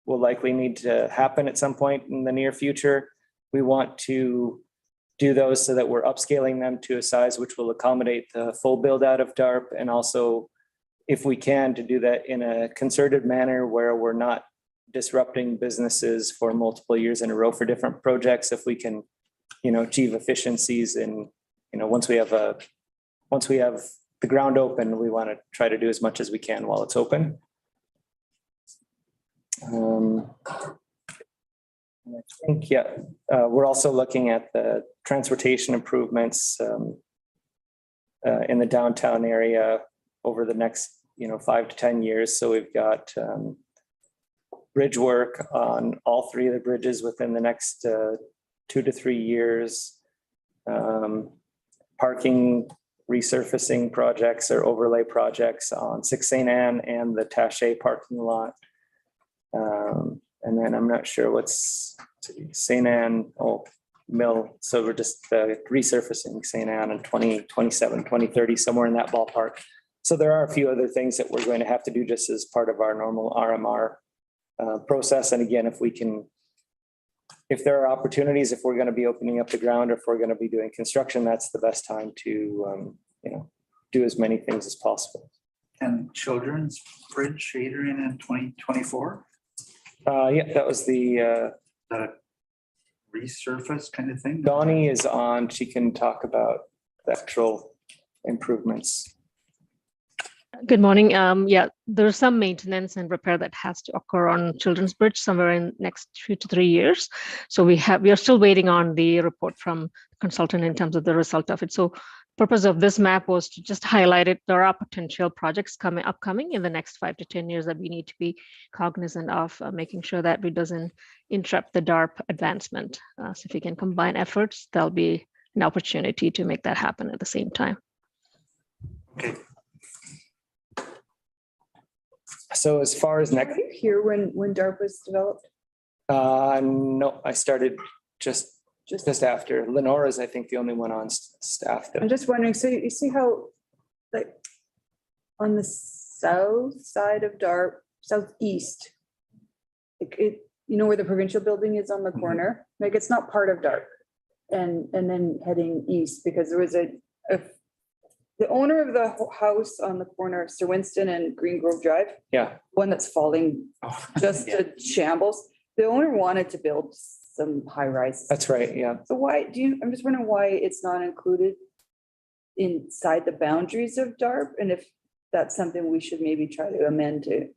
[SPEAKER 10] will likely need to happen at some point in the near future. We want to do those so that we're upscaling them to a size which will accommodate the full build out of DARP, and also, if we can, to do that in a concerted manner where we're not disrupting businesses for multiple years in a row for different projects. If we can, you know, achieve efficiencies, and, you know, once we have the ground open, we want to try to do as much as we can while it's open. I think, we're also looking at the transportation improvements in the downtown area over the next, 5 to 10 years. So we've got bridge work on all 3 of the bridges within the next 2 to 3 years. Parking resurfacing projects or overlay projects on 6 St. Anne and the Taché parking lot. And then I'm not sure what's St. Anne, Mill. So we're just resurfacing St. Anne in 2027, 2030, somewhere in that ballpark. So there are a few other things that we're going to have to do just as part of our normal RMR process. And again, if there are opportunities, if we're going to be opening up the ground, or if we're going to be doing construction, that's the best time to, do as many things as possible.
[SPEAKER 1] And children's bridge catering in 2024,
[SPEAKER 10] Yeah, that was the,
[SPEAKER 1] the resurface kind of thing?
[SPEAKER 10] Donnie is on. She can talk about the actual improvements.
[SPEAKER 12] Good morning. Yeah, there's some maintenance and repair that has to occur on Children's Bridge somewhere in next 2 to 3 years. So we are still waiting on the report from the consultant in terms of the result of it. So purpose of this map was to just highlight it. There are potential projects upcoming in the next 5 to 10 years that we need to be cognizant of, making sure that it doesn't interrupt the DARP advancement. So if we can combine efforts, there'll be an opportunity to make that happen at the same time.
[SPEAKER 1] Okay.
[SPEAKER 10] So as far as next,
[SPEAKER 7] Were you here when DARP was developed?
[SPEAKER 10] no, I started just after. Lenora's, I think, the only one on staff.
[SPEAKER 7] I'm just wondering, so you see how, like, on the south side of DARP, southeast, where the provincial building is on the corner, like, it's not part of DARP. And then heading east, because there was the owner of the house on the corner of Sir Winston and Green Grove Drive,
[SPEAKER 10] Yeah,
[SPEAKER 7] one that's falling just
[SPEAKER 1] Yeah.
[SPEAKER 7] to shambles. The owner wanted to build some high rises.
[SPEAKER 10] that's right. Yeah.
[SPEAKER 7] So I'm just wondering why it's not included inside the boundaries of DARP, and if that's something we should maybe try to amend to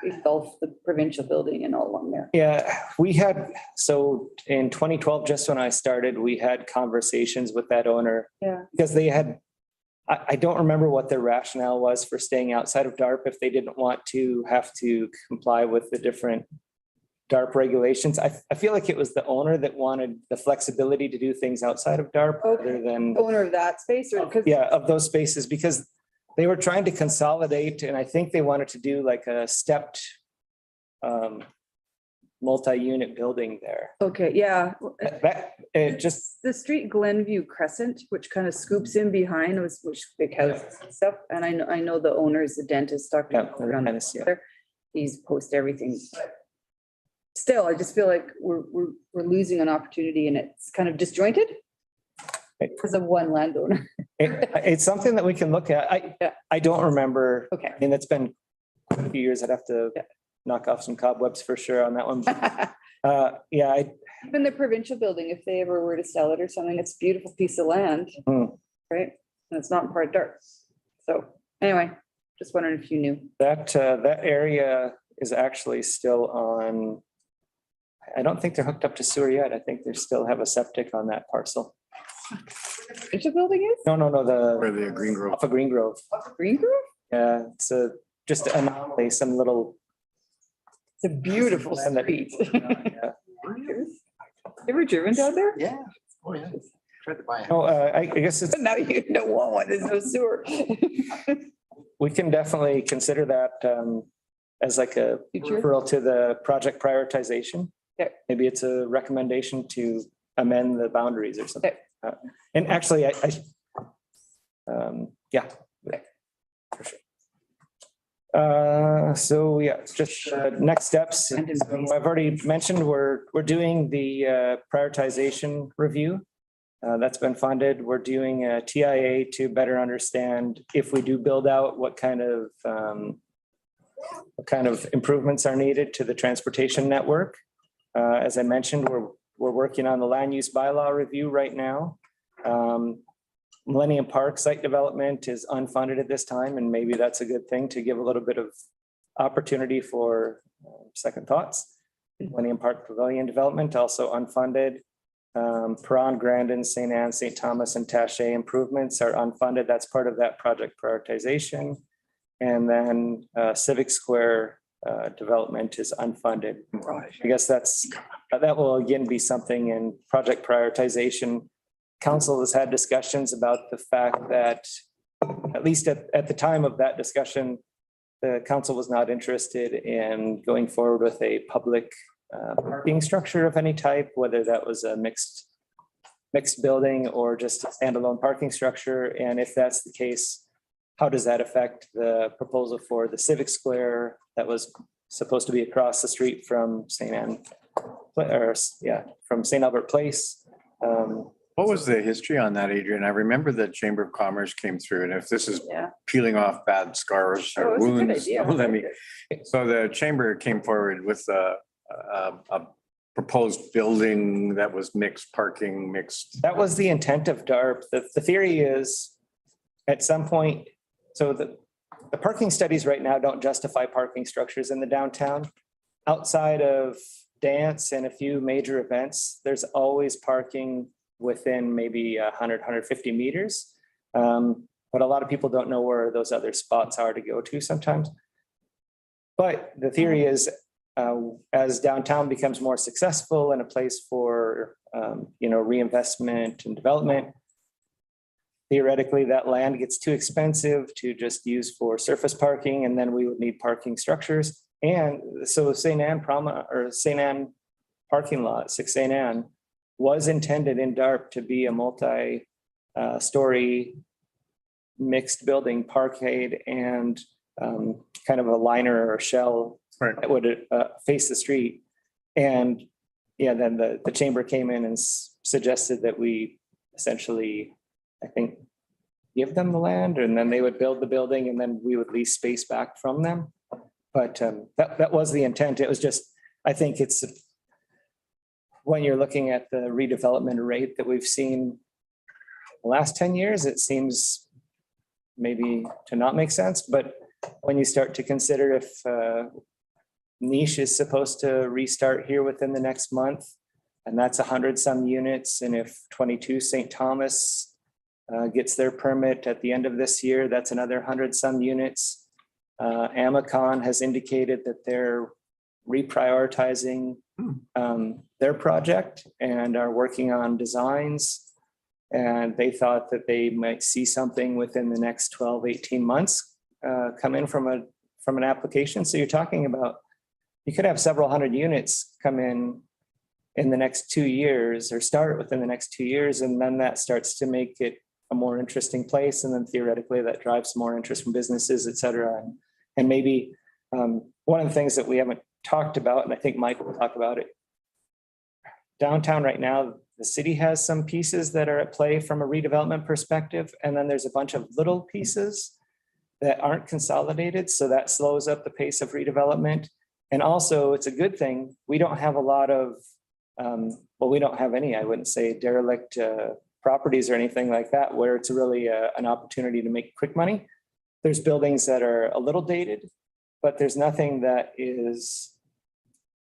[SPEAKER 7] engulf the provincial building and all along there.
[SPEAKER 10] Yeah, so in 2012, just when I started, we had conversations with that owner
[SPEAKER 7] Yeah.
[SPEAKER 10] because they had, I don't remember what their rationale was for staying outside of DARP, if they didn't want to have to comply with the different DARP regulations. I feel like it was the owner that wanted the flexibility to do things outside of DARP rather than,
[SPEAKER 7] Owner of that space, or because
[SPEAKER 10] yeah, of those spaces, because they were trying to consolidate, and I think they wanted to do like a stepped multi-unit building there.
[SPEAKER 7] okay, yeah.
[SPEAKER 10] It just,
[SPEAKER 7] The street Glenview Crescent, which kind of scoops in behind, which big houses and stuff, and I know the owner is the dentist, Dr.
[SPEAKER 10] Yeah,
[SPEAKER 7] around
[SPEAKER 10] dentist, yeah.
[SPEAKER 7] there. He's post everything. But still, I just feel like we're losing an opportunity, and it's kind of disjointed because of one landowner.
[SPEAKER 10] it's something that we can look at.
[SPEAKER 7] Yeah.
[SPEAKER 10] I don't remember.
[SPEAKER 7] Okay.
[SPEAKER 10] I mean, it's been quite a few years. I'd have to
[SPEAKER 7] Yeah.
[SPEAKER 10] knock off some cobwebs for sure on that one. Yeah,
[SPEAKER 7] Even the provincial building, if they ever were to sell it or something, it's a beautiful piece of land,
[SPEAKER 10] Hmm.
[SPEAKER 7] right? And it's not part of DARP. So anyway, just wondering if you knew.
[SPEAKER 10] that area is actually still on. I don't think they're hooked up to sewer yet. I think they still have a septic on that parcel.
[SPEAKER 7] Provincial building is?
[SPEAKER 10] No,
[SPEAKER 4] Where the Green Grove.
[SPEAKER 10] off of Green Grove.
[SPEAKER 7] Green Grove?
[SPEAKER 10] Yeah, it's just an anomaly, some little.
[SPEAKER 7] It's a beautiful
[SPEAKER 10] land that-
[SPEAKER 7] street.
[SPEAKER 10] Yeah.
[SPEAKER 7] Ever driven down there?
[SPEAKER 1] Yeah. Oh, yeah. Tried to buy it.
[SPEAKER 10] No, I guess it's,
[SPEAKER 7] Now you don't want one, there's no sewer.
[SPEAKER 10] we can definitely consider that as like a
[SPEAKER 7] Future?
[SPEAKER 10] referral to the project prioritization.
[SPEAKER 7] Okay.
[SPEAKER 10] Maybe it's a recommendation to amend the boundaries or something.
[SPEAKER 7] Okay.
[SPEAKER 10] And actually, yeah. For sure. So yeah, just next steps. So I've already mentioned, we're doing the prioritization review. That's been funded. We're doing a TIA to better understand if we do build out, what kind of improvements are needed to the transportation network. As I mentioned, we're working on the land use bylaw review right now. Millennium Park site development is unfunded at this time, and maybe that's a good thing to give a little bit of opportunity for second thoughts. Millennium Park Pavilion development also unfunded. Perron, Grandin, St. Anne, St. Thomas, and Taché improvements are unfunded. That's part of that project prioritization. And then Civic Square development is unfunded. I guess that will again be something in project prioritization. Council has had discussions about the fact that, at least at the time of that discussion, the council was not interested in going forward with a public parking structure of any type, whether that was a mixed building or just a standalone parking structure. And if that's the case, how does that affect the proposal for the Civic Square that was supposed to be across the street from St. Anne? Or, yeah, from St. Albert Place.
[SPEAKER 4] What was the history on that, Adrian? I remember the Chamber of Commerce came through, and if this is
[SPEAKER 7] Yeah.
[SPEAKER 4] peeling off bad scars
[SPEAKER 7] Oh,
[SPEAKER 4] or
[SPEAKER 7] it's a good
[SPEAKER 4] wounds,
[SPEAKER 7] idea.
[SPEAKER 4] let me. So the chamber came forward with a proposed building that was mixed parking, mixed.
[SPEAKER 10] That was the intent of DARP. The theory is at some point, so the parking studies right now don't justify parking structures in the downtown. Outside of dance and a few major events, there's always parking within maybe 100, 150 meters. But a lot of people don't know where those other spots are to go to sometimes. But the theory is as downtown becomes more successful and a place for reinvestment and development, theoretically that land gets too expensive to just use for surface parking, and then we would need parking structures. And so St. Anne parking lot, 6 St. Anne, was intended in DARP to be a multi-story mixed building, parkade and kind of a liner or shell that would face the street. And yeah, then the chamber came in and suggested that we essentially, I think, give them the land and then they would build the building and then we would lease space back from them. But that was the intent. It was just, I think it's when you're looking at the redevelopment rate that we've seen the last 10 years, it seems maybe to not make sense. But when you start to consider if Niche is supposed to restart here within the next month, and that's 100-some units, and if 22 St. Thomas gets their permit at the end of this year, that's another 100-some units. Amacon has indicated that they're reprioritizing their project and are working on designs. And they thought that they might see something within the next 12, 18 months come in from an application. So you're talking about, you could have several hundred units come in the next 2 years or start within the next 2 years. And then that starts to make it a more interesting place. And then theoretically that drives more interest from businesses, et cetera. And maybe one of the things that we haven't talked about, and I think Mike will talk about it, downtown right now, the city has some pieces that are at play from a redevelopment perspective. And then there's a bunch of little pieces that aren't consolidated. So that slows up the pace of redevelopment. And also it's a good thing. We don't have a lot of, we don't have any, I wouldn't say derelict properties or anything like that, where it's really an opportunity to make quick money. There's buildings that are a little dated, but there's nothing that is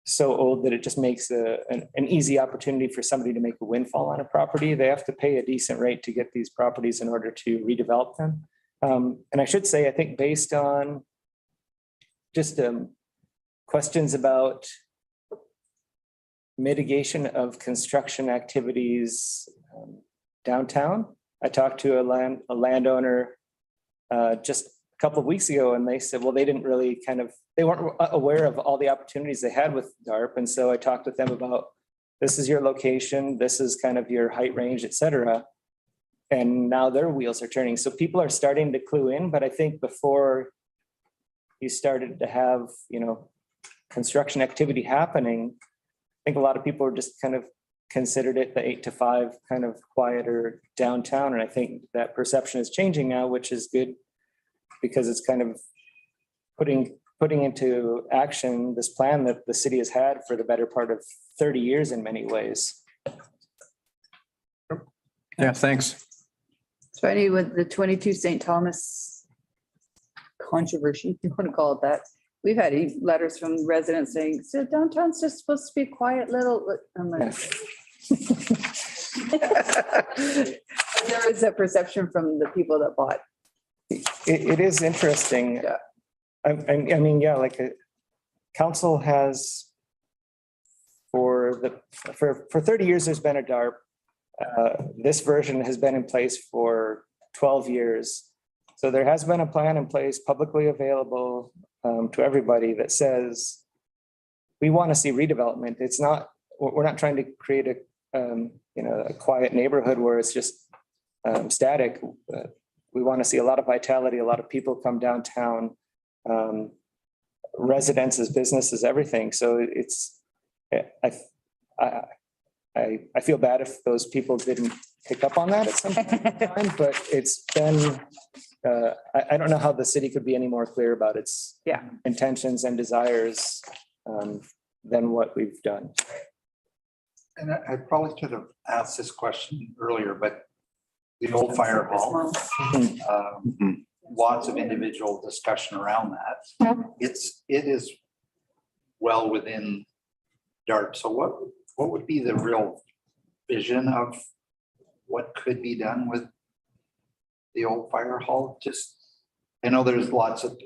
[SPEAKER 10] so old that it just makes an easy opportunity for somebody to make a windfall on a property. They have to pay a decent rate to get these properties in order to redevelop them. And I should say, I think based on just questions about mitigation of construction activities downtown, I talked to a landowner just a couple of weeks ago, and they said, well, they didn't really they weren't aware of all the opportunities they had with DARP. And so I talked with them about, this is your location, this is kind of your height range, et cetera. And now their wheels are turning. So people are starting to clue in, but I think before you started to have, construction activity happening, I think a lot of people are just kind of considered it the 8 to 5 kind of quieter downtown. And I think that perception is changing now, which is good because it's kind of putting into action this plan that the city has had for the better part of 30 years in many ways.
[SPEAKER 4] Yeah, thanks.
[SPEAKER 7] So any with the 22 St. Thomas controversy, if you want to call it that, we've had letters from residents saying, so downtown's just supposed to be a quiet little, I'm like, there is a perception from the people that bought.
[SPEAKER 10] It is interesting.
[SPEAKER 7] Yeah.
[SPEAKER 10] I mean, yeah, like council has for 30 years, there's been a DARP. This version has been in place for 12 years. So there has been a plan in place publicly available to everybody that says we want to see redevelopment. It's not, we're not trying to create a quiet neighborhood where it's just static. we want to see a lot of vitality, a lot of people come downtown. Residences, businesses, everything. So it's, I feel bad if those people didn't pick up on that at some point in time, but it's been, I don't know how the city could be any more clear about its intentions and desires than what we've done.
[SPEAKER 1] And I probably could have asked this question earlier, but the old fire hall, lots of individual discussion around that. It is well within DART. So what would be the real vision of what could be done with the old fire hall? Just, I know there's lots of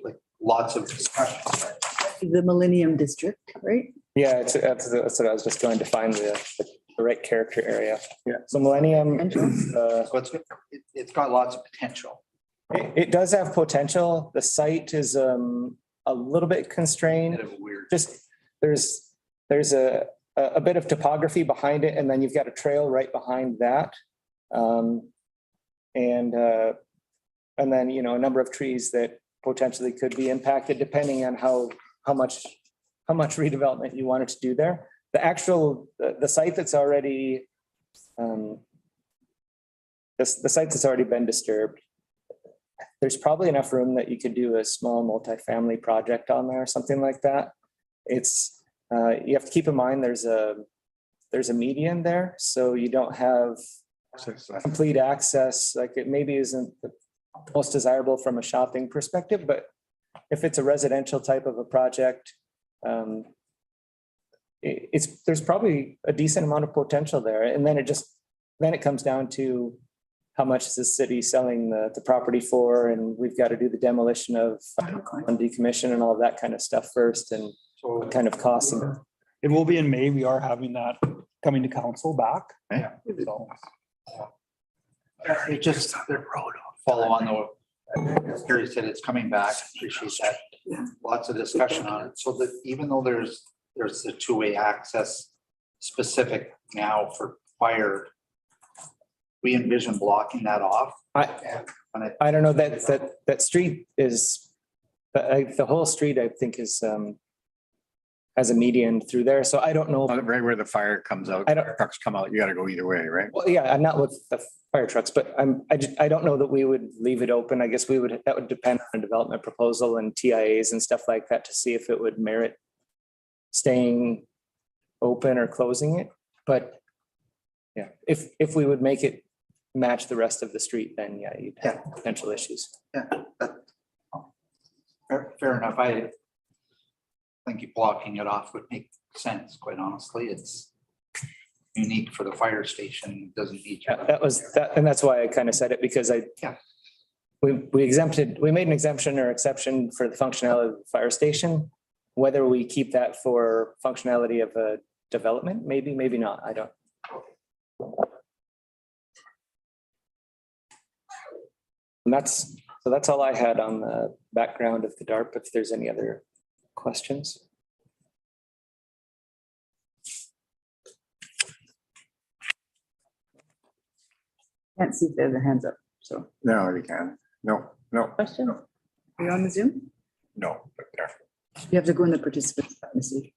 [SPEAKER 1] discussion.
[SPEAKER 7] The Millennium District, right?
[SPEAKER 10] Yeah, that's what I was just going to find the right character area. Yeah. So Millennium,
[SPEAKER 1] So it's got lots of potential.
[SPEAKER 10] it does have potential. The site is a little bit constrained.
[SPEAKER 1] Bit of a weird.
[SPEAKER 10] Just there's a bit of topography behind it, and then you've got a trail right behind that. And then, you know, a number of trees that potentially could be impacted depending on how much redevelopment you wanted to do there. The actual, the site that's already, the site that's already been disturbed, there's probably enough room that you could do a small multifamily project on there, something like that. It's, you have to keep in mind, there's a median there, so you don't have complete access. Like, it maybe isn't the most desirable from a shopping perspective, but if it's a residential type of a project, there's probably a decent amount of potential there. And then it comes down to how much is the city selling the property for, and we've got to do the demolition of and decommission and all of that kind of stuff first, and
[SPEAKER 5] So
[SPEAKER 10] what kind of costs.
[SPEAKER 5] it will be in May. We are having that coming to council back.
[SPEAKER 1] Yeah.
[SPEAKER 5] So,
[SPEAKER 1] It just follow on the, Gary said it's coming back. Appreciate that. Lots of discussion on it. So that even though there's the two-way access specific now for fire, we envision blocking that off.
[SPEAKER 10] I don't know, that street is, the whole street, I think, is has a median through there. So I don't know.
[SPEAKER 4] Right where the fire comes out, trucks come out, you gotta go either way, right?
[SPEAKER 10] Well, yeah, I'm not with the fire trucks, but I don't know that we would leave it open. I guess that would depend on a development proposal and TIAs and stuff like that to see if it would merit staying open or closing it. But yeah, if we would make it match the rest of the street, then yeah, you'd have potential issues.
[SPEAKER 1] Yeah. Fair enough. I think blocking it off would make sense, quite honestly. It's unique for the fire station. It doesn't need.
[SPEAKER 10] That was that, and that's why I kind of said it, because we made an exemption or exception for the functionality of the fire station. Whether we keep that for functionality of a development, maybe not. I don't. And that's all I had on the background of the DARP. If there's any other questions.
[SPEAKER 7] Can't see if they have their hands up, so.
[SPEAKER 4] No, you can. No.
[SPEAKER 3] Question?
[SPEAKER 7] Are you on the Zoom?
[SPEAKER 4] No, but there.
[SPEAKER 7] You have to go in the participants. Missy.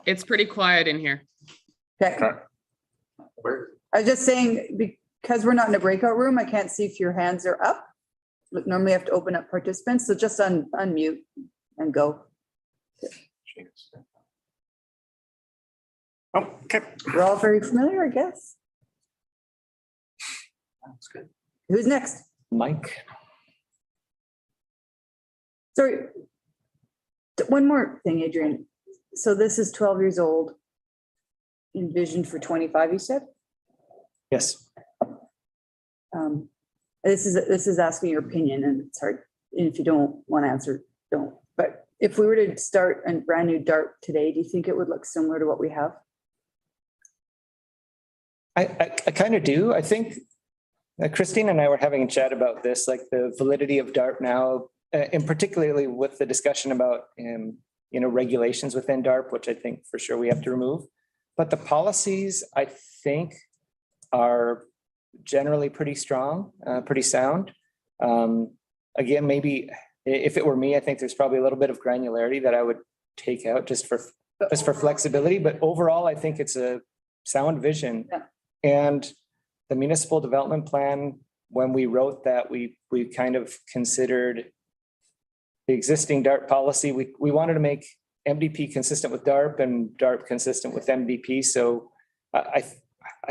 [SPEAKER 8] It's pretty quiet in here.
[SPEAKER 7] Okay. I was just saying, because we're not in a breakout room, I can't see if your hands are up. Look, normally I have to open up participants, so just unmute and go.
[SPEAKER 4] Oh, okay.
[SPEAKER 7] We're all very familiar, I guess.
[SPEAKER 1] That's good.
[SPEAKER 7] Who's next?
[SPEAKER 10] Mike.
[SPEAKER 7] Sorry. One more thing, Adrian. So this is 12 years old. Envisioned for 25, you said?
[SPEAKER 10] Yes.
[SPEAKER 7] This is asking your opinion, and it's hard. And if you don't want to answer, don't. But if we were to start a brand new DART today, do you think it would look similar to what we have?
[SPEAKER 10] I kind of do. I think Christine and I were having a chat about this, like the validity of DART now, and particularly with the discussion about regulations within DART, which I think for sure we have to remove. But the policies, I think, are generally pretty strong, pretty sound. Again, maybe if it were me, I think there's probably a little bit of granularity that I would take out just for flexibility, but overall, I think it's a sound vision.
[SPEAKER 7] Yeah.
[SPEAKER 10] And the municipal development plan, when we wrote that, we kind of considered the existing DART policy. We wanted to make MDP consistent with DARP and DARP consistent with MDP. So I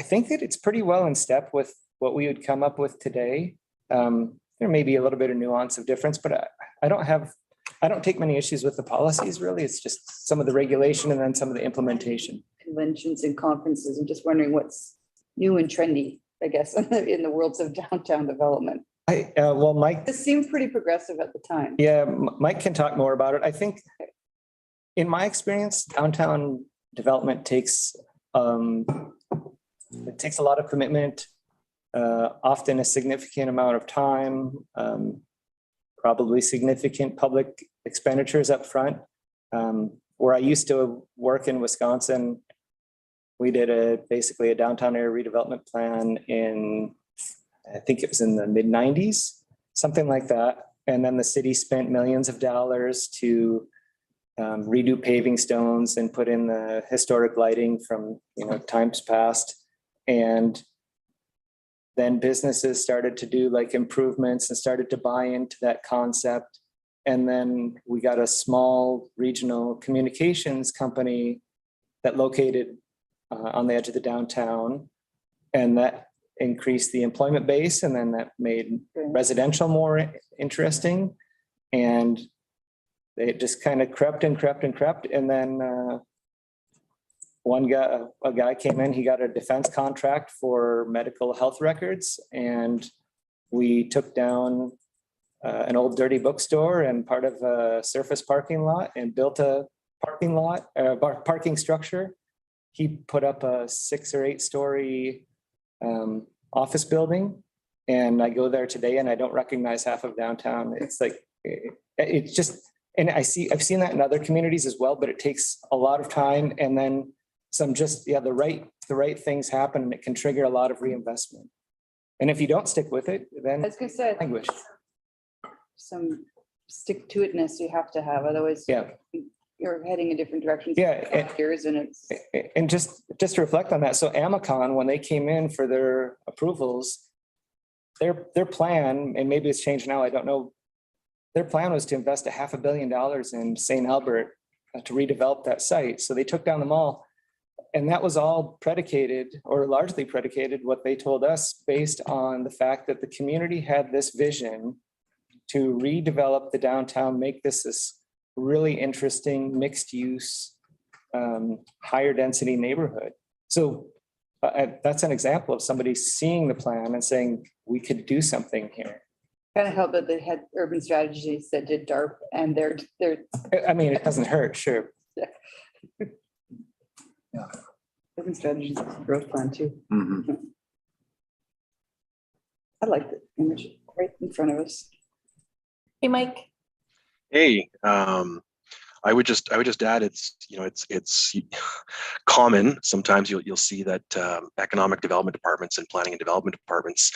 [SPEAKER 10] think that it's pretty well in step with what we would come up with today. There may be a little bit of nuance of difference, but I don't take many issues with the policies really. It's just some of the regulation and then some of the implementation.
[SPEAKER 7] Conventions and conferences. I'm just wondering what's new and trendy, I guess, in the worlds of downtown development.
[SPEAKER 10] Well, Mike,
[SPEAKER 7] This seemed pretty progressive at the time.
[SPEAKER 10] yeah, Mike can talk more about it. I think in my experience, downtown development takes it takes a lot of commitment, often a significant amount of time, probably significant public expenditures up front. Where I used to work in Wisconsin, we did basically a downtown area redevelopment plan in, I think it was in the mid-90s, something like that. And then the city spent millions of dollars to redo paving stones and put in the historic lighting from times past. And then businesses started to do like improvements and started to buy into that concept. And then we got a small regional communications company that located on the edge of the downtown, and that increased the employment base, and then that made residential more interesting. And it just kind of crept and crept and crept. And then a guy came in, he got a defense contract for medical health records, and we took down an old dirty bookstore and part of a surface parking lot and built a parking structure. He put up a 6 or 8 story office building, and I go there today and I don't recognize half of downtown. It's like, it's just, and I've seen that in other communities as well, but it takes a lot of time, and then some the right things happen, and it can trigger a lot of reinvestment. And if you don't stick with it, then
[SPEAKER 7] I was gonna say,
[SPEAKER 10] languish.
[SPEAKER 7] some stick to itness you have to have, otherwise
[SPEAKER 10] Yeah.
[SPEAKER 7] you're heading in different directions.
[SPEAKER 10] Yeah,
[SPEAKER 7] Years and it's.
[SPEAKER 10] And just to reflect on that, so Amacon, when they came in for their approvals, their plan, and maybe it's changed now, I don't know, their plan was to invest $500 million in St. Albert to redevelop that site. So they took down the mall, and that was all predicated, or largely predicated, what they told us, based on the fact that the community had this vision to redevelop the downtown, make this really interesting mixed use, higher density neighborhood. So that's an example of somebody seeing the plan and saying, we could do something here.
[SPEAKER 7] Kind of helped that they had urban strategies that did DARP, and they're.
[SPEAKER 10] I mean, it doesn't hurt, sure.
[SPEAKER 7] Urban strategies is a growth plan too.
[SPEAKER 4] Mhm.
[SPEAKER 7] I like the image right in front of us.
[SPEAKER 3] Hey, Mike.
[SPEAKER 9] Hey, I would just add, it's common. Sometimes you'll see that economic development departments and planning and development departments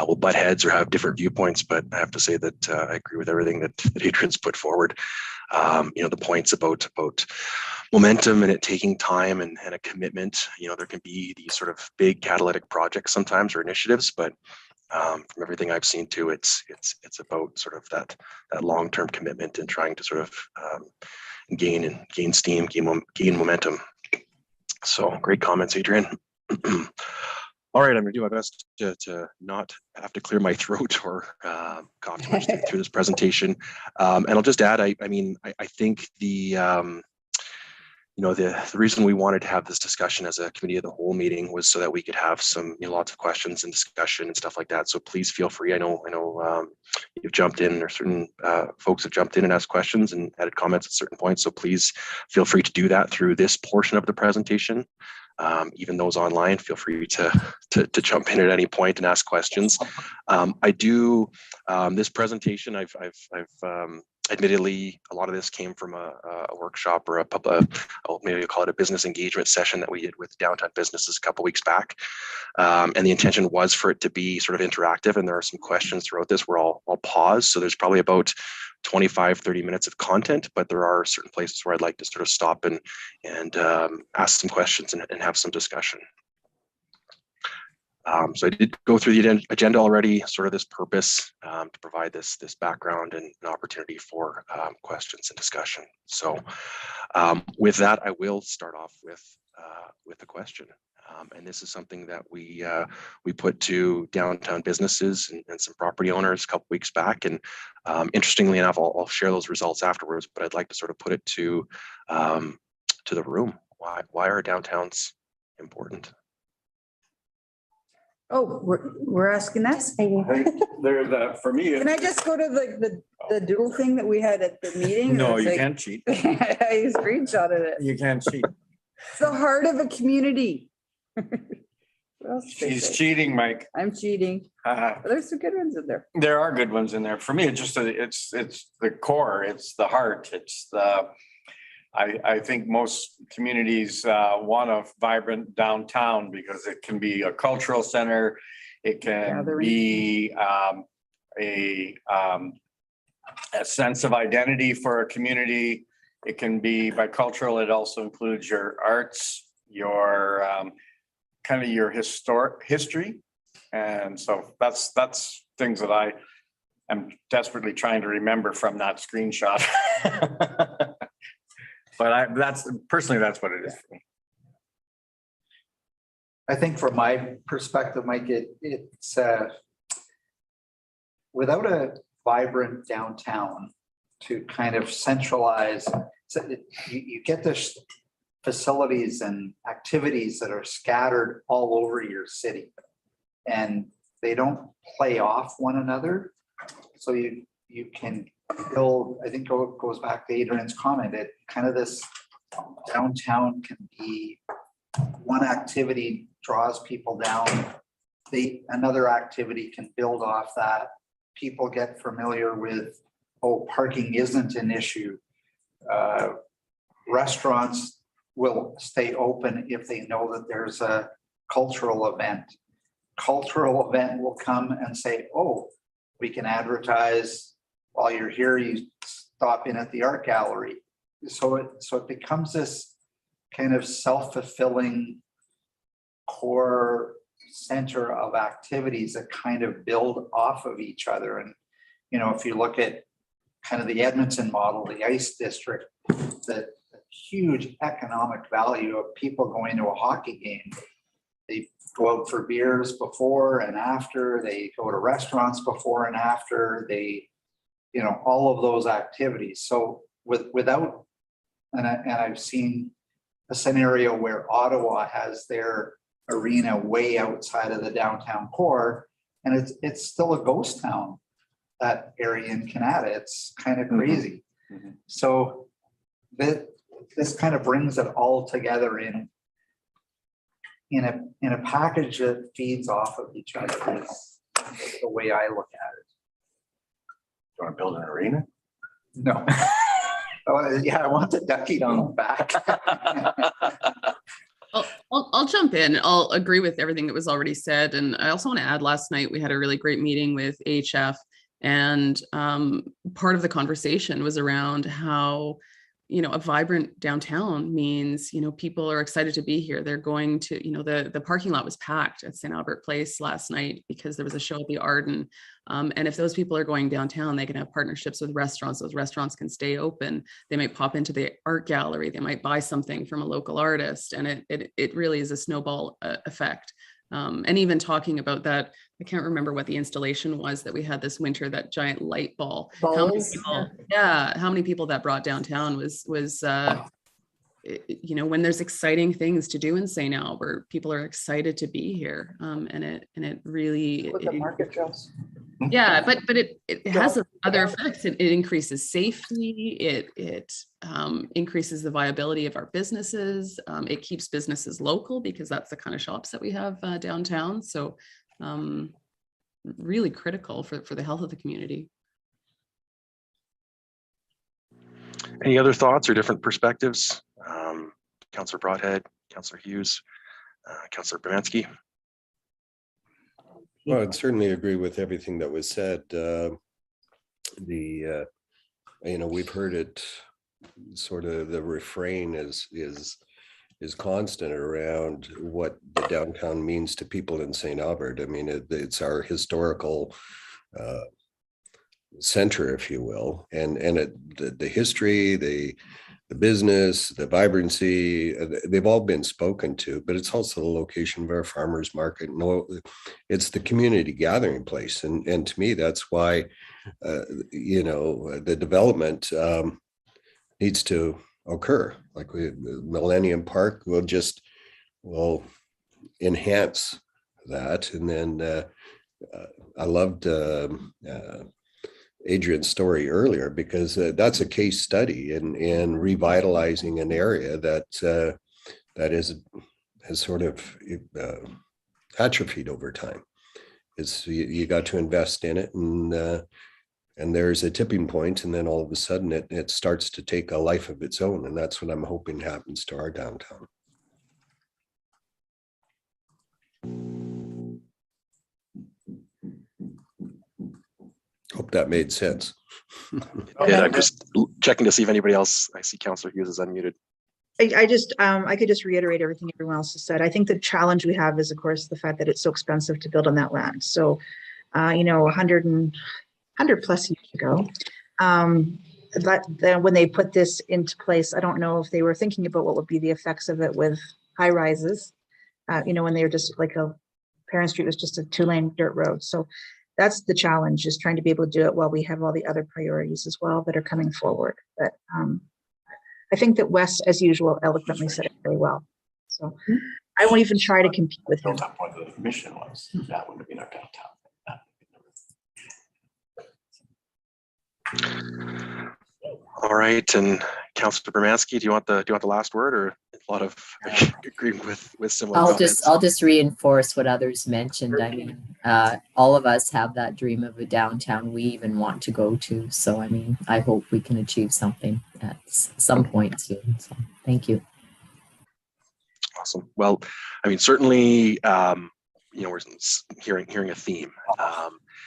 [SPEAKER 9] will butt heads or have different viewpoints. But I have to say that I agree with everything that Adrian's put forward. The points about momentum and it taking time and a commitment. There can be these sort of big catalytic projects sometimes or initiatives, but from everything I've seen too, it's about sort of that long-term commitment and trying to sort of gain steam, gain momentum. So great comments, Adrian. All right, I'm gonna do my best to not have to clear my throat or cough too much through this presentation. And I'll just add, I think the reason we wanted to have this discussion as a committee of the whole meeting was so that we could have some lots of questions and discussion and stuff like that. So please feel free. I know you've jumped in, or certain folks have jumped in and asked questions and added comments at certain points. So please feel free to do that through this portion of the presentation. Even those online, feel free to jump in at any point and ask questions. I do this presentation. I've Admittedly, a lot of this came from a workshop or maybe call it a business engagement session that we did with downtown businesses a couple weeks back. And the intention was for it to be sort of interactive, and there are some questions throughout this where I'll pause. So there's probably about 25-30 minutes of content, but there are certain places where I'd like to sort of stop and ask some questions and have some discussion. So I did go through the agenda already, sort of this purpose to provide this background and an opportunity for questions and discussion. So with that, I will start off with a question. And this is something that we put to downtown businesses and some property owners a couple weeks back. And interestingly enough, I'll share those results afterwards, but I'd like to sort of put it to the room. Why are downtowns important?
[SPEAKER 7] Oh, we're asking that?
[SPEAKER 4] For me.
[SPEAKER 7] Can I just go to the doodle thing that we had at the meeting?
[SPEAKER 4] No,
[SPEAKER 7] It's
[SPEAKER 4] you
[SPEAKER 7] like-
[SPEAKER 4] can't cheat.
[SPEAKER 7] I screenshotted it.
[SPEAKER 4] You can't cheat.
[SPEAKER 7] It's the heart of a community. What else did they
[SPEAKER 4] She's
[SPEAKER 7] say?
[SPEAKER 4] cheating, Mike.
[SPEAKER 7] I'm cheating. There's some good ones in there.
[SPEAKER 4] There are good ones in there. For me, it's the core, it's the heart, it's the, I think most communities want a vibrant downtown because it can be a cultural center. It can
[SPEAKER 7] Gathering.
[SPEAKER 4] be a sense of identity for a community. It can be bicultural. It also includes your arts, your kind of your history. And so that's things that I am desperately trying to remember from that screenshot. But that's what it is for me.
[SPEAKER 1] I think from my perspective, Mike, it's without a vibrant downtown to kind of centralize, so you get this facilities and activities that are scattered all over your city, and they don't play off one another. So you can build, I think it goes back to Adrian's comment, it kind of this downtown can be one activity draws people down. Another activity can build off that. People get familiar with, oh, parking isn't an issue. Restaurants will stay open if they know that there's a cultural event. Cultural event will come and say, oh, we can advertise while you're here, you stop in at the art gallery. So it becomes this kind of self-fulfilling core center of activities that kind of build off of each other. And, if you look at kind of the Edmonton model, the ice district, the huge economic value of people going to a hockey game. They go out for beers before and after, they go to restaurants before and after, they, all of those activities. So without, and I've seen a scenario where Ottawa has their arena way outside of the downtown core, and it's still a ghost town, that area in Canada. It's kind of crazy.
[SPEAKER 4] Mm-hmm.
[SPEAKER 1] So this kind of brings it all together in a package that feeds off of each other, is the way I look at it.
[SPEAKER 4] You want to build an arena?
[SPEAKER 1] No. Oh, yeah, I want the ducky on the back.
[SPEAKER 8] I'll jump in. I'll agree with everything that was already said. And I also want to add, last night we had a really great meeting with HF, and part of the conversation was around how, a vibrant downtown means, people are excited to be here. They're going to, the parking lot was packed at St. Albert Place last night because there was a show at the Arden. And if those people are going downtown, they can have partnerships with restaurants. Those restaurants can stay open. They might pop into the art gallery. They might buy something from a local artist. And it really is a snowball effect. And even talking about that, I can't remember what the installation was that we had this winter, that giant light ball. How many people that brought downtown was when there's exciting things to do in St. Albert, people are excited to be here. And it really,
[SPEAKER 7] With the market draws.
[SPEAKER 8] yeah, but it has other effects. It increases safety. It increases the viability of our businesses. It keeps businesses local because that's the kind of shops that we have downtown. So really critical for the health of the community.
[SPEAKER 9] Any other thoughts or different perspectives? Councillor Broadhead, Councillor Hughes, Councillor Bermansky.
[SPEAKER 2] Well, I'd certainly agree with everything that was said. We've heard it sort of, the refrain is constant around what the downtown means to people in St. Albert. I mean, it's our historical center, if you will, and the history, the business, the vibrancy, they've all been spoken to, but it's also the location of our farmers market. No, it's the community gathering place. And to me, that's why, the development needs to occur. Like Millennium Park will enhance that. And then I loved Adrian's story earlier, because that's a case study in revitalizing an area that has sort of atrophied over time. You got to invest in it, and there's a tipping point, and then all of a sudden it starts to take a life of its own, and that's what I'm hoping happens to our downtown. Hope that made sense.
[SPEAKER 9] Yeah, I'm just checking to see if anybody else. I see Councillor Hughes is unmuted.
[SPEAKER 13] I could just reiterate everything everyone else has said. I think the challenge we have is, of course, the fact that it's so expensive to build on that land. So, 100 plus years ago, but then when they put this into place, I don't know if they were thinking about what would be the effects of it with high rises. When they were just like Parent Street was just a 2-lane dirt road. So that's the challenge, is trying to be able to do it while we have all the other priorities as well that are coming forward. But I think that Wes, as usual, eloquently said it very well. So I won't even try to compete with him.
[SPEAKER 14] That point of the mission was that would have been our downtown.
[SPEAKER 9] All right, and Councillor Bermansky, do you want the last word, or a lot of agreeing with similar comments?
[SPEAKER 15] I'll just reinforce what others mentioned. I mean, all of us have that dream of a downtown we even want to go to. So I mean, I hope we can achieve something at some point soon. So thank you.
[SPEAKER 9] Awesome. Well, I mean, certainly, we're hearing a theme.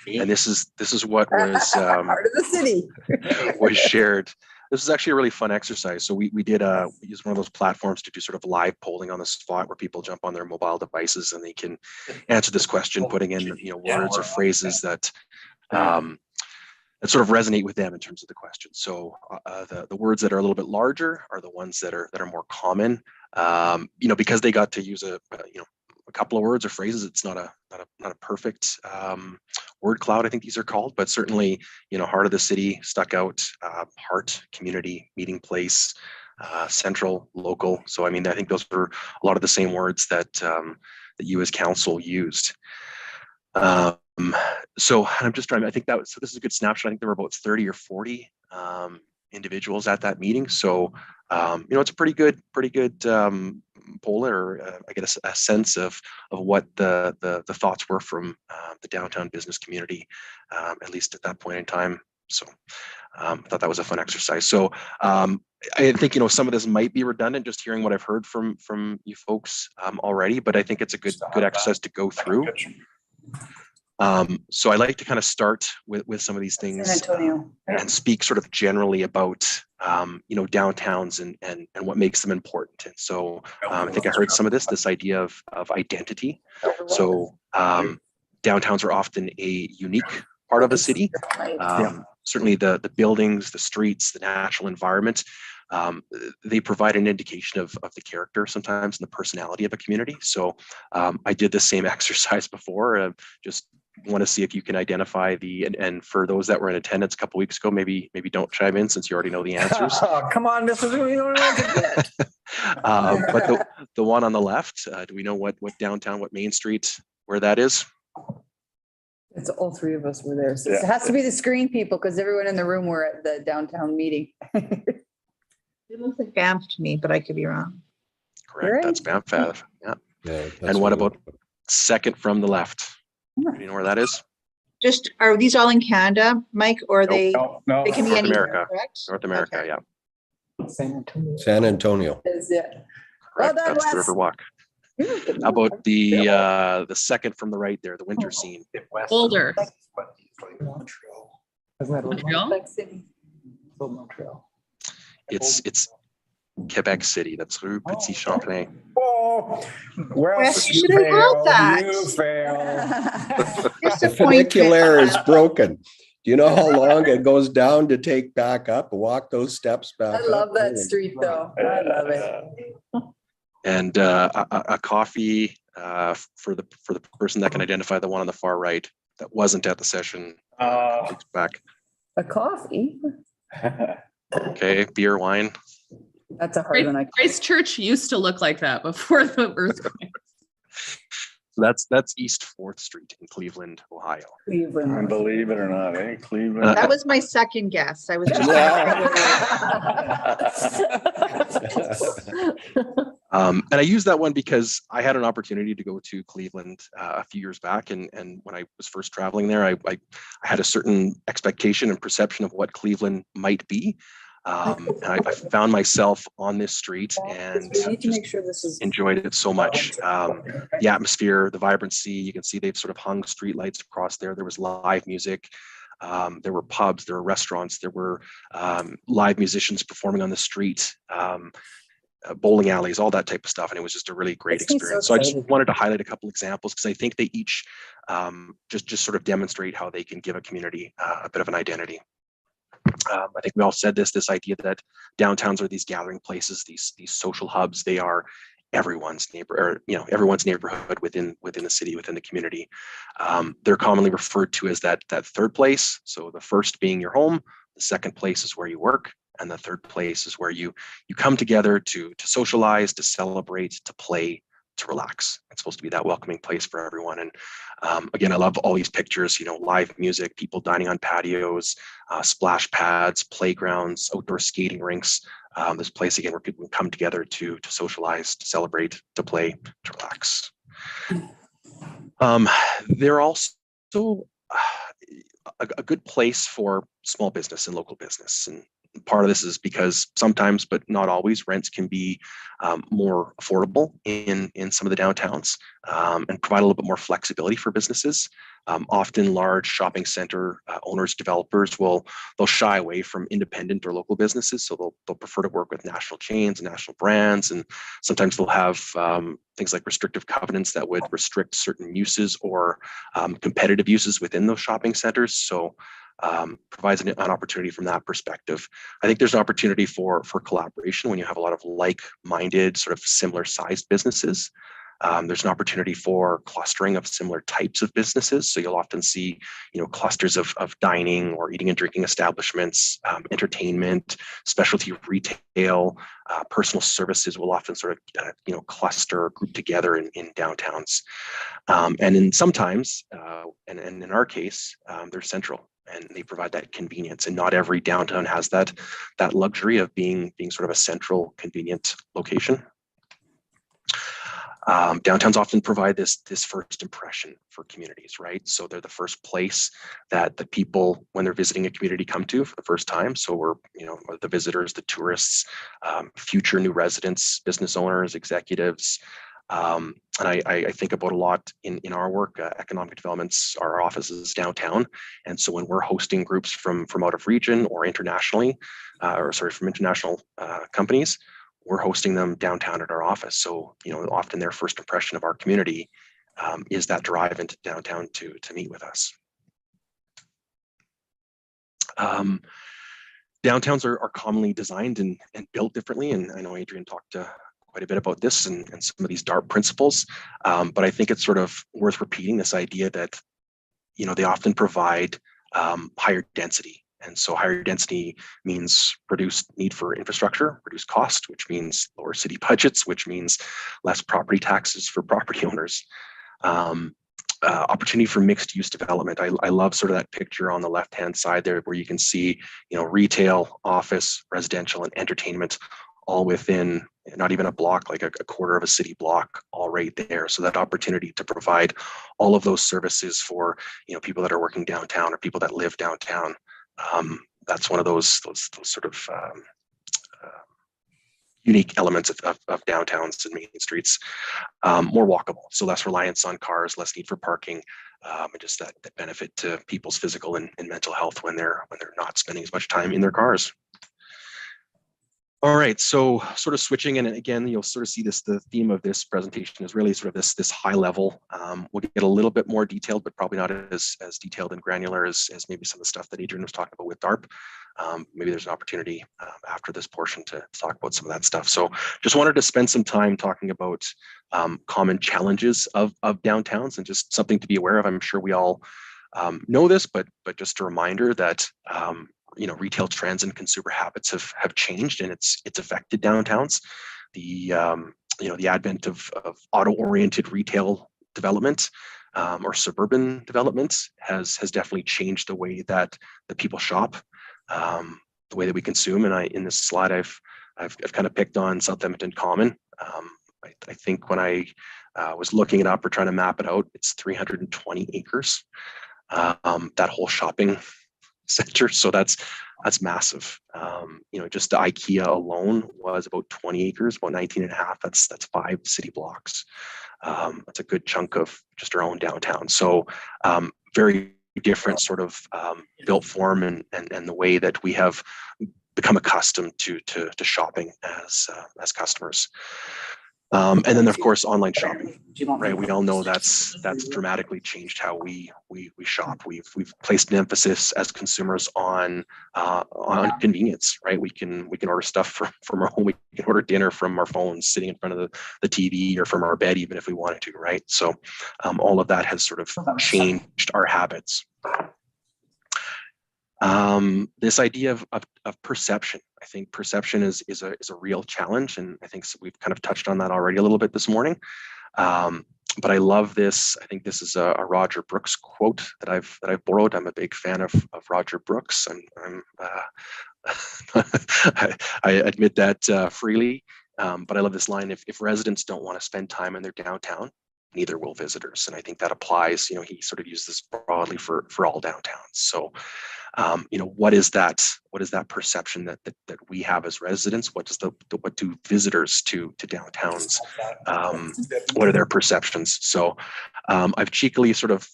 [SPEAKER 9] And this is what was
[SPEAKER 7] Part of the city.
[SPEAKER 9] was shared. This was actually a really fun exercise. So we used one of those platforms to do sort of live polling on the spot, where people jump on their mobile devices and they can answer this question, putting in words or phrases that sort of resonate with them in terms of the question. So the words that are a little bit larger are the ones that are more common. Because they got to use a couple of words or phrases. It's not a perfect word cloud, I think these are called, but certainly, heart of the city stuck out, heart, community, meeting place, central, local. So, I mean, I think those are a lot of the same words that you as council used. So I'm just trying, I think so this is a good snapshot. I think there were about 30 or 40 individuals at that meeting. So, it's a pretty good poll, or I get a sense of what the thoughts were from the downtown business community, at least at that point in time. So I thought that was a fun exercise. So I think, some of this might be redundant, just hearing what I've heard from you folks already, but I think it's a good exercise to go through. So I like to kind of start with some of these things and speak sort of generally about, downtowns and what makes them important. And so I think I heard some of this idea of identity. So downtowns are often a unique part of a city. Certainly the buildings, the streets, the natural environment, they provide an indication of the character sometimes and the personality of a community. So I did the same exercise before, just want to see if you can identify and for those that were in attendance a couple weeks ago, maybe don't chime in since you already know the answers.
[SPEAKER 7] Oh, come on, this is
[SPEAKER 9] but the one on the left, do we know what downtown, what Main Street, where that is?
[SPEAKER 7] It's all three of us were there. So it has to be the screen people, because everyone in the room were at the downtown meeting.
[SPEAKER 13] It looks like Banff to me, but I could be wrong.
[SPEAKER 9] Correct. That's Banff. Yeah. And what about second from the left? Do you know where that is?
[SPEAKER 13] Are these all in Canada, Mike, or are they?
[SPEAKER 9] No,
[SPEAKER 13] They can be
[SPEAKER 9] North
[SPEAKER 13] anywhere,
[SPEAKER 9] America.
[SPEAKER 13] correct?
[SPEAKER 9] North America,
[SPEAKER 13] Okay.
[SPEAKER 9] yeah.
[SPEAKER 2] San Antonio.
[SPEAKER 7] Is it? Well
[SPEAKER 9] Correct,
[SPEAKER 7] done,
[SPEAKER 9] that's the
[SPEAKER 7] Wes.
[SPEAKER 9] Riverwalk. How about the second from the right there, the winter scene?
[SPEAKER 8] Boulder.
[SPEAKER 5] Montreal.
[SPEAKER 10] Isn't that
[SPEAKER 8] Montreal?
[SPEAKER 7] Quebec City.
[SPEAKER 5] Montreal.
[SPEAKER 9] It's Quebec City. That's Rue Petit Champlain.
[SPEAKER 14] Oh,
[SPEAKER 13] Wes, you should have held that.
[SPEAKER 14] You fail.
[SPEAKER 2] The
[SPEAKER 13] Disappointment.
[SPEAKER 2] funicular is broken. Do you know how long it goes down to take back up, walk those steps back
[SPEAKER 7] I
[SPEAKER 2] up?
[SPEAKER 7] love that street though. I love it.
[SPEAKER 9] And a coffee for the person that can identify the one on the far right that wasn't at the session. Back.
[SPEAKER 7] A coffee?
[SPEAKER 9] Okay, beer, wine.
[SPEAKER 7] That's a hard one.
[SPEAKER 8] Christchurch used to look like that before the earthquake.
[SPEAKER 9] That's East 4th Street in Cleveland, Ohio.
[SPEAKER 7] Cleveland.
[SPEAKER 4] Believe it or not, Cleveland.
[SPEAKER 13] That was my second guess. I was just.
[SPEAKER 9] And I use that one because I had an opportunity to go to Cleveland a few years back, and when I was first traveling there, I had a certain expectation and perception of what Cleveland might be. And I found myself on this street and
[SPEAKER 7] We need to
[SPEAKER 9] just
[SPEAKER 7] make sure this is.
[SPEAKER 9] enjoyed it so much. The atmosphere, the vibrancy, you can see they've sort of hung street lights across there. There was live music. There were pubs, there were restaurants, there were live musicians performing on the street, bowling alleys, all that type of stuff. And it was just a really great
[SPEAKER 7] Makes me so
[SPEAKER 9] experience. So I just
[SPEAKER 7] excited.
[SPEAKER 9] wanted to highlight a couple examples because I think they each just sort of demonstrate how they can give a community a bit of an identity. I think we all said this idea that downtowns are these gathering places, these social hubs. They are everyone's everyone's neighborhood within the city, within the community. They're commonly referred to as that third place. So the first being your home, the second place is where you work, and the third place is where you come together to socialize, to celebrate, to play, to relax. It's supposed to be that welcoming place for everyone. And again, I love all these pictures, live music, people dining on patios, splash pads, playgrounds, outdoor skating rinks. This place again where people come together to socialize, to celebrate, to play, to relax. They're also a good place for small business and local business. And part of this is because sometimes, but not always, rents can be more affordable in some of the downtowns and provide a little bit more flexibility for businesses. Often large shopping center owners, developers they'll shy away from independent or local businesses. So they'll prefer to work with national chains, national brands, and sometimes they'll have things like restrictive covenants that would restrict certain uses or competitive uses within those shopping centers. So provides an opportunity from that perspective. I think there's an opportunity for collaboration when you have a lot of like-minded, sort of similar-sized businesses. There's an opportunity for clustering of similar types of businesses. So you'll often see, clusters of dining or eating and drinking establishments, entertainment, specialty retail, personal services will often sort of, cluster or group together in downtowns. And in sometimes, and in our case, they're central. And they provide that convenience, and not every downtown has that luxury of being sort of a central, convenient location. Downtowns often provide this first impression for communities, right? So they're the first place that the people, when they're visiting a community, come to for the first time. So we're, the visitors, the tourists, future new residents, business owners, executives. And I think about a lot in our work, economic developments, our offices downtown. And so when we're hosting groups from out of region or internationally, from international companies, we're hosting them downtown at our office. So, often their first impression of our community is that drive into downtown to meet with us. Downtowns are commonly designed and built differently. And I know Adrian talked quite a bit about this and some of these DART principles, but I think it's sort of worth repeating this idea that, they often provide higher density. And so higher density means reduced need for infrastructure, reduced cost, which means lower city budgets, which means less property taxes for property owners. Opportunity for mixed use development. I love sort of that picture on the left-hand side there where you can see, retail, office, residential, and entertainment all within not even a block, like a quarter of a city block, all right there. So that opportunity to provide all of those services for, people that are working downtown or people that live downtown. That's one of those sort of unique elements of downtowns and main streets, more walkable, so less reliance on cars, less need for parking, and just that benefit to people's physical and mental health when they're not spending as much time in their cars. All right, so sort of switching, and again, you'll sort of see this, the theme of this presentation is really sort of this high level. We'll get a little bit more detailed, but probably not as detailed and granular as maybe some of the stuff that Adrian was talking about with DARP. Maybe there's an opportunity after this portion to talk about some of that stuff. So just wanted to spend some time talking about common challenges of downtowns and just something to be aware of. I'm sure we all know this, but just a reminder that retail trends and consumer habits have changed, and it's affected downtowns. The advent of auto-oriented retail development or suburban development has definitely changed the way that the people shop, the way that we consume. And in this slide, I've kind of picked on South Edmonton Common. I think when I was looking it up or trying to map it out, it's 320 acres. That whole shopping center, so that's massive. Just the IKEA alone was about 20 acres, about 19 and a half. That's 5 city blocks. That's a good chunk of just our own downtown. So very different sort of built form and the way that we have become accustomed to shopping as customers. And then of course, online shopping, right? We all know that's dramatically changed how we shop. We've placed an emphasis as consumers on convenience, right? We can order stuff from our home. We can order dinner from our phones, sitting in front of the TV, or from our bed, even if we wanted to, right? So all of that has sort of changed our habits. This idea of perception, I think perception is a real challenge, and I think we've kind of touched on that already a little bit this morning. But I love this. I think this is a Roger Brooks quote that I've borrowed. I'm a big fan of Roger Brooks, and I admit that freely. But I love this line: if residents don't want to spend time in their downtown, neither will visitors. And I think that applies. He sort of used this broadly for all downtowns. So what is that perception that we have as residents? What do visitors to downtowns, what are their perceptions? So I've cheekily sort of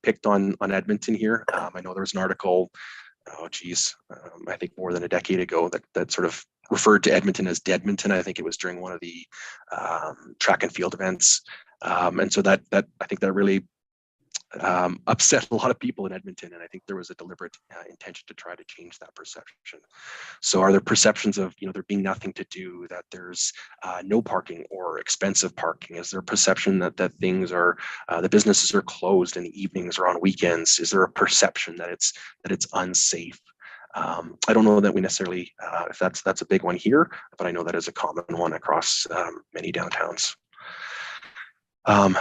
[SPEAKER 9] picked on Edmonton here. I know there was an article, I think more than a decade ago, that sort of referred to Edmonton as Deadmonton. I think it was during one of the track and field events. And so that I think that really upset a lot of people in Edmonton, and I think there was a deliberate intention to try to change that perception. So are there perceptions of there being nothing to do, that there's no parking or expensive parking? Is there a perception that things are the businesses are closed in the evenings or on weekends? Is there a perception that it's unsafe? I don't know that we necessarily if that's a big one here, but I know that is a common one across many downtowns.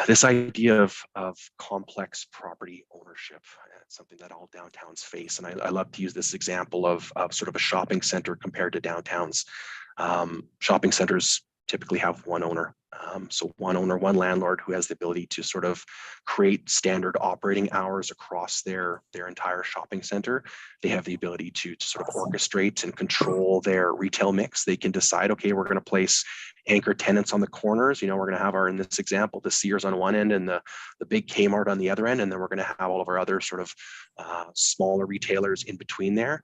[SPEAKER 9] This idea of complex property ownership, it's something that all downtowns face. And I love to use this example of sort of a shopping center compared to downtowns. Shopping centers typically have one owner. So one owner, one landlord, who has the ability to sort of create standard operating hours across their entire shopping center. They have the ability to sort of orchestrate and control their retail mix. They can decide, okay, we're going to place anchor tenants on the corners. We're going to have in this example, the Sears on one end and the big Kmart on the other end. And then we're going to have all of our other sort of smaller retailers in between there.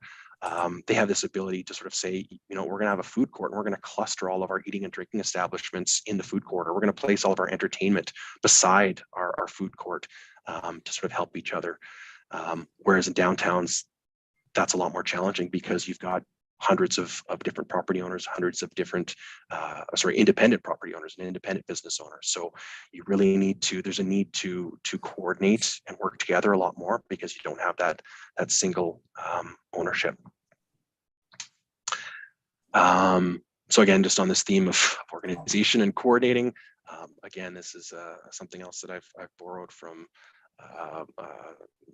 [SPEAKER 9] They have this ability to sort of say, we're going to have a food court, and we're going to cluster all of our eating and drinking establishments in the food court, or we're going to place all of our entertainment beside our food court to sort of help each other. Whereas in downtowns, that's a lot more challenging, because you've got hundreds of different property owners, hundreds of different, independent property owners and independent business owners. So you really there's a need to coordinate and work together a lot more, because you don't have that single ownership. So again, just on this theme of organization and coordinating, again, this is something else that I've borrowed from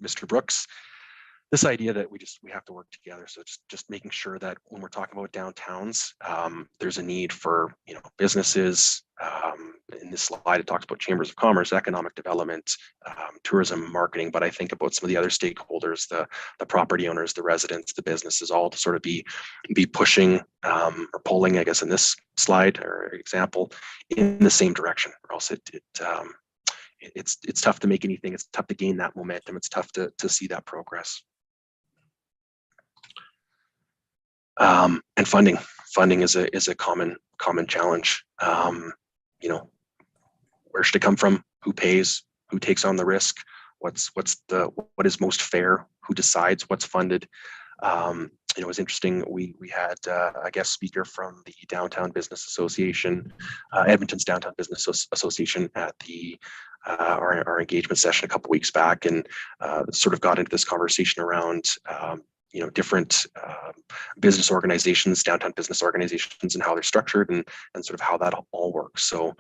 [SPEAKER 9] Mr. Brooks. this idea that we have to work together. So just making sure that when we're talking about downtowns, there's a need for, businesses. In this slide, it talks about chambers of commerce, economic development, tourism, marketing. But I think about some of the other stakeholders, the property owners, the residents, the businesses, all to sort of be pushing or pulling, I guess, in this slide or example, in the same direction, or else it's tough to make anything. It's tough to gain that momentum. It's tough to see that progress. And funding is a common challenge. Where should it come from? Who pays? Who takes on the risk? What is most fair? Who decides what's funded? It was interesting. We had a guest speaker from the Downtown Business Association, Edmonton's Downtown Business Association, at our engagement session a couple weeks back, and sort of got into this conversation around different business organizations, downtown business organizations, and how they're structured, and sort of how that all works. So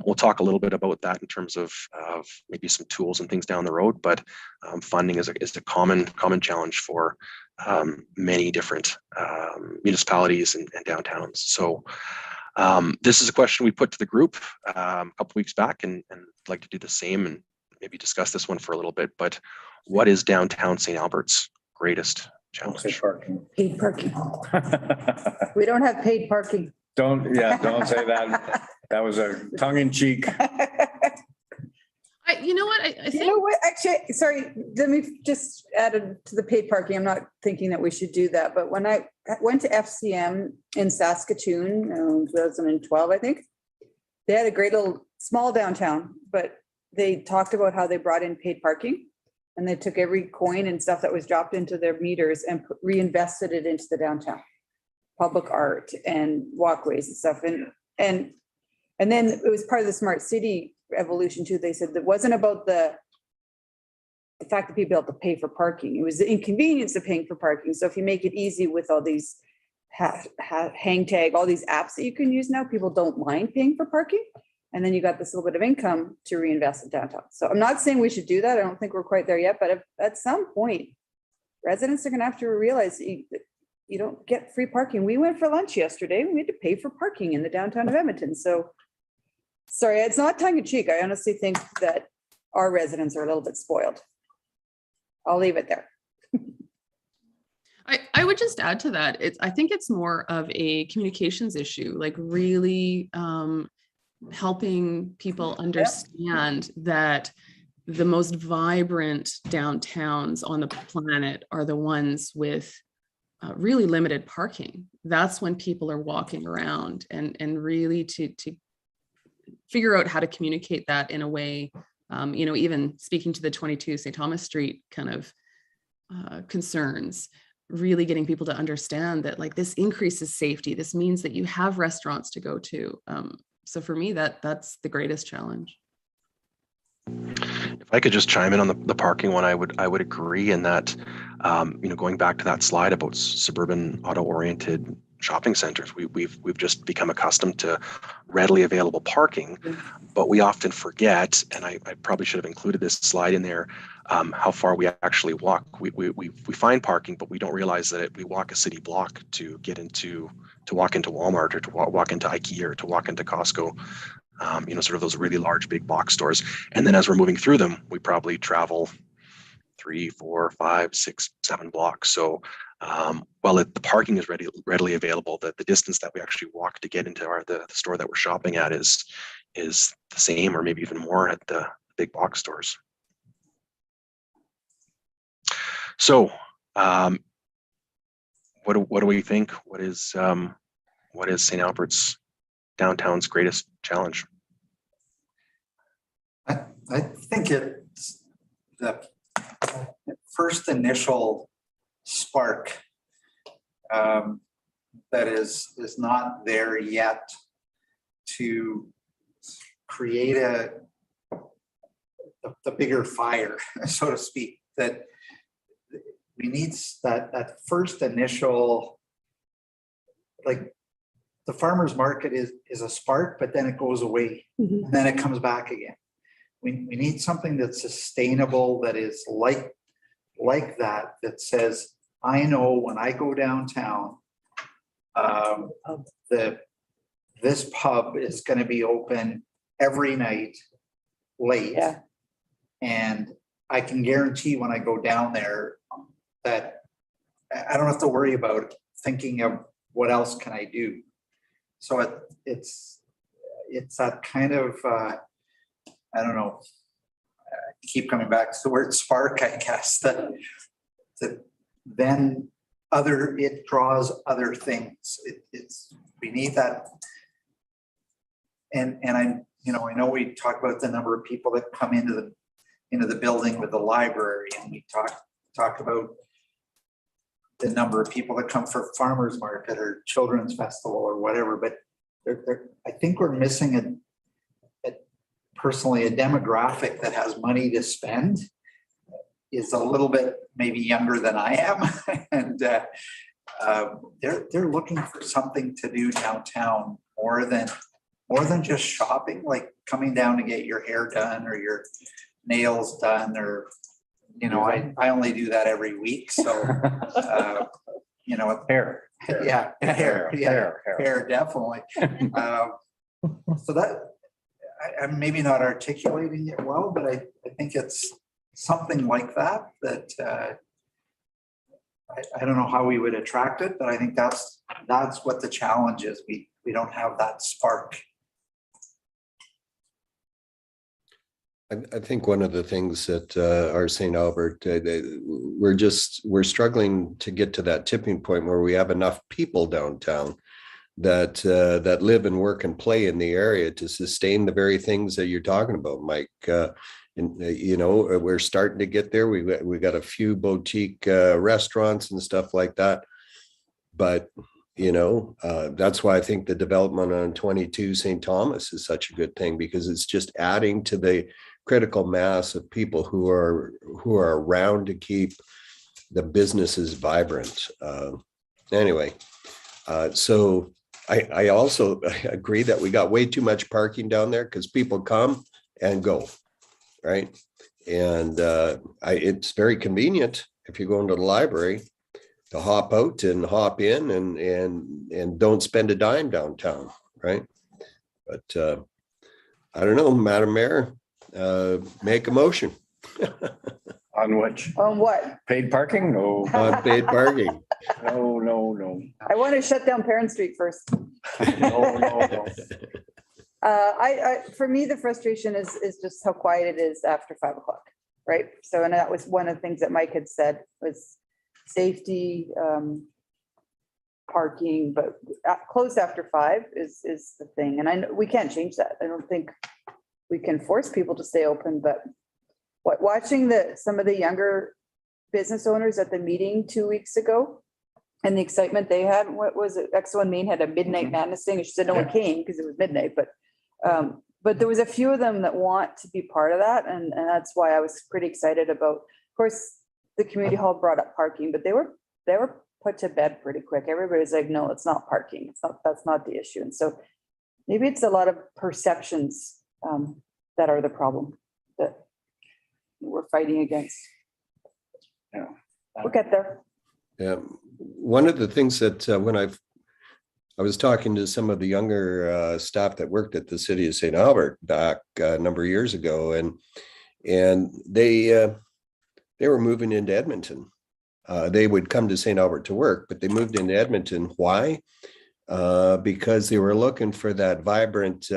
[SPEAKER 9] we'll talk a little bit about that in terms of maybe some tools and things down the road. But funding is a common challenge for many different municipalities and downtowns. So this is a question we put to the group a couple weeks back, and I'd like to do the same and maybe discuss this one for a little bit. But what is downtown St. Albert's greatest challenge?
[SPEAKER 7] Paid parking. We don't have paid parking.
[SPEAKER 4] Don't say that. That was a tongue in cheek.
[SPEAKER 8] You know what? I think.
[SPEAKER 7] You know what? Actually, sorry, let me just add to the paid parking. I'm not thinking that we should do that, but when I went to FCM in Saskatoon in 2012, I think, they had a great little small downtown, but they talked about how they brought in paid parking, and they took every coin and stuff that was dropped into their meters and reinvested it into the downtown, public art and walkways and stuff. And then it was part of the smart city evolution too. They said that wasn't about the fact that people have to pay for parking. It was the inconvenience of paying for parking. So if you make it easy with all these hang tag, all these apps that you can use now, people don't mind paying for parking. And then you got this little bit of income to reinvest in downtown. So I'm not saying we should do that. I don't think we're quite there yet, but at some point, residents are going to have to realize you don't get free parking. We went for lunch yesterday and we had to pay for parking in the downtown of Edmonton. So sorry, it's not tongue in cheek. I honestly think that our residents are a little bit spoiled. I'll leave it there.
[SPEAKER 8] I would just add to that. I think it's more of a communications issue, like really helping people understand that the most vibrant downtowns on the planet are the ones with really limited parking. That's when people are walking around, and really to figure out how to communicate that in a way, even speaking to the 22 St. Thomas Street kind of concerns, really getting people to understand that like this increases safety. This means that you have restaurants to go to. So for me, that's the greatest challenge.
[SPEAKER 9] If I could just chime in on the parking one, I would agree in that, going back to that slide about suburban auto-oriented shopping centers, we've just become accustomed to readily available parking, but we often forget, and I probably should have included this slide in there, how far we actually walk. We find parking, but we don't realize that we walk a city block to walk into Walmart, or to walk into IKEA, or to walk into Costco. Sort of those really large big box stores. And then as we're moving through them, we probably travel 3, 4, 5, 6, 7 blocks. So while the parking is readily available, the distance that we actually walk to get into the store that we're shopping at is the same, or maybe even more at the big box stores. So what do we think? What is St. Albert's downtown's greatest challenge?
[SPEAKER 1] I think it's the first initial spark that is not there yet to create the bigger fire, so to speak, that we need that first initial, like, the farmer's market is a spark, but then it goes away, and then it comes back again. We need something that's sustainable, that is like like that, that says, I know when I go downtown, this pub is gonna be open every night late.
[SPEAKER 7] Yeah.
[SPEAKER 1] And I can guarantee when I go down there that I don't have to worry about thinking of what else can I do. So it's that kind of, I don't know, keep coming back to the word spark, I guess, that then it draws other things. We need that. And I know we talk about the number of people that come into the building with the library, and we talk about the number of people that come for farmers market or children's festival or whatever, but I think we're missing personally a demographic that has money to spend, is a little bit maybe younger than I am. And they're looking for something to do downtown more than just shopping, like coming down to get your hair done or your nails done, or I only do that every week, so
[SPEAKER 4] Hair.
[SPEAKER 1] yeah, hair, definitely. So that I'm maybe not articulating it well, but I think it's something like that I don't know how we would attract it, but I think that's what the challenge is. We don't have that spark.
[SPEAKER 2] I think one of the things that our St. Albert, we're struggling to get to that tipping point where we have enough people downtown that live and work and play in the area to sustain the very things that you're talking about, Mike. We're starting to get there. We got a few boutique restaurants and stuff like that, but that's why I think the development on 22 St. Thomas is such a good thing, because it's just adding to the critical mass of people who are around to keep the businesses vibrant. Anyway, so I also agree that we got way too much parking down there, because people come and go, right? And it's very convenient if you go into the library to hop out and hop in and don't spend a dime downtown, right? But I don't know, Madam Mayor, make a motion.
[SPEAKER 4] On which?
[SPEAKER 7] On what?
[SPEAKER 4] Paid parking? No.
[SPEAKER 2] On paid parking.
[SPEAKER 4] No.
[SPEAKER 7] I want to shut down Parent Street first.
[SPEAKER 4] No.
[SPEAKER 7] For me, the frustration is just how quiet it is after 5 o'clock, right? So, and that was one of the things that Mike had said was safety, parking, but closed after 5 is the thing. And I know we can't change that. I don't think we can force people to stay open, but watching some of the younger business owners at the meeting 2 weeks ago and the excitement they had, what was it? Exo Maine had a midnight madness thing. She said no one came because it was midnight, but there was a few of them that want to be part of that. And that's why I was pretty excited about, of course, the community hall brought up parking, but they were put to bed pretty quick. Everybody's like, no, it's not parking. That's not the issue. And so maybe it's a lot of perceptions that are the problem that we're fighting against.
[SPEAKER 4] Yeah.
[SPEAKER 7] We'll get there.
[SPEAKER 2] Yeah, one of the things that when I was talking to some of the younger staff that worked at the city of St. Albert back a number of years ago, and they were moving into Edmonton. They would come to St. Albert to work, but they moved into Edmonton. Why? Because they were looking for that vibrant,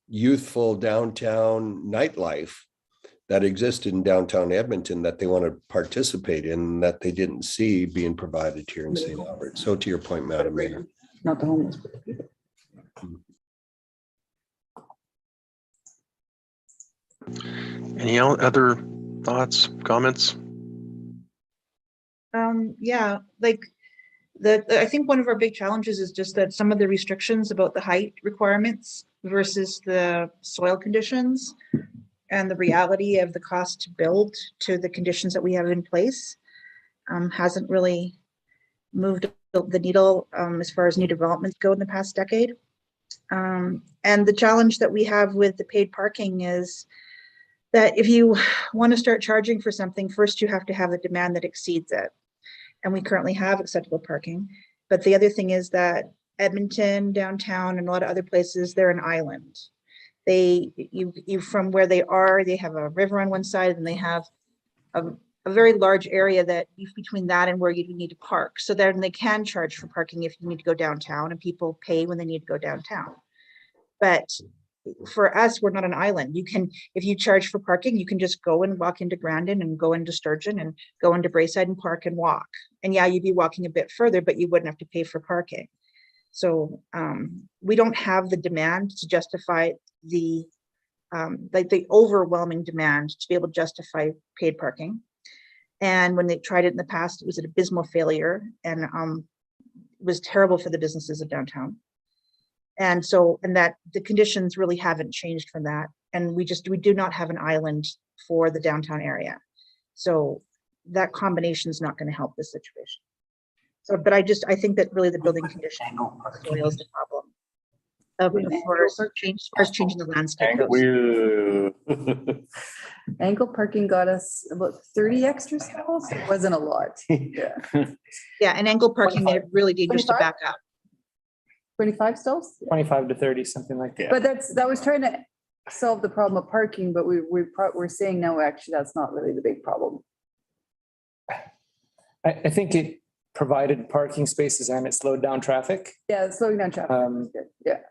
[SPEAKER 2] youthful downtown nightlife that existed in downtown Edmonton that they want to participate in, that they didn't see being provided here in St. Albert. So to your point, Madam Mayor.
[SPEAKER 7] Not the homeless, but the people.
[SPEAKER 9] Any other thoughts, comments?
[SPEAKER 13] Yeah, like I think one of our big challenges is just that some of the restrictions about the height requirements versus the soil conditions and the reality of the cost to build to the conditions that we have in place hasn't really moved the needle as far as new developments go in the past decade. And the challenge that we have with the paid parking is that if you want to start charging for something, first you have to have a demand that exceeds it. And we currently have acceptable parking. But the other thing is that Edmonton, downtown, and a lot of other places, they're an island. You from where they are, they have a river on one side, and they have a very large area that between that and where you need to park. So then they can charge for parking if you need to go downtown, and people pay when they need to go downtown. But for us, we're not an island. You can, if you charge for parking, you can just go and walk into Grandin and go into Sturgeon and go into Braeside and park and walk. And yeah, you'd be walking a bit further, but you wouldn't have to pay for parking. So we don't have the demand to justify the overwhelming demand to be able to justify paid parking. And when they tried it in the past, it was an abysmal failure, and it was terrible for the businesses of downtown. And so, and that the conditions really haven't changed from that. And we do not have an island for the downtown area. So that combination is not going to help this situation. So, but I think that really the building condition soil is the problem. Changing the landscape.
[SPEAKER 7] Angle parking got us about 30 extra stalls. It wasn't a lot. Yeah.
[SPEAKER 13] Yeah, and angle parking made it really dangerous to back up.
[SPEAKER 7] 25 stalls?
[SPEAKER 10] 25 to 30, something like that.
[SPEAKER 7] But that was trying to solve the problem of parking, but we're saying no, actually, that's not really the big problem.
[SPEAKER 10] I think it provided parking spaces and it slowed down traffic.
[SPEAKER 7] Yeah, slowing down traffic. Yeah.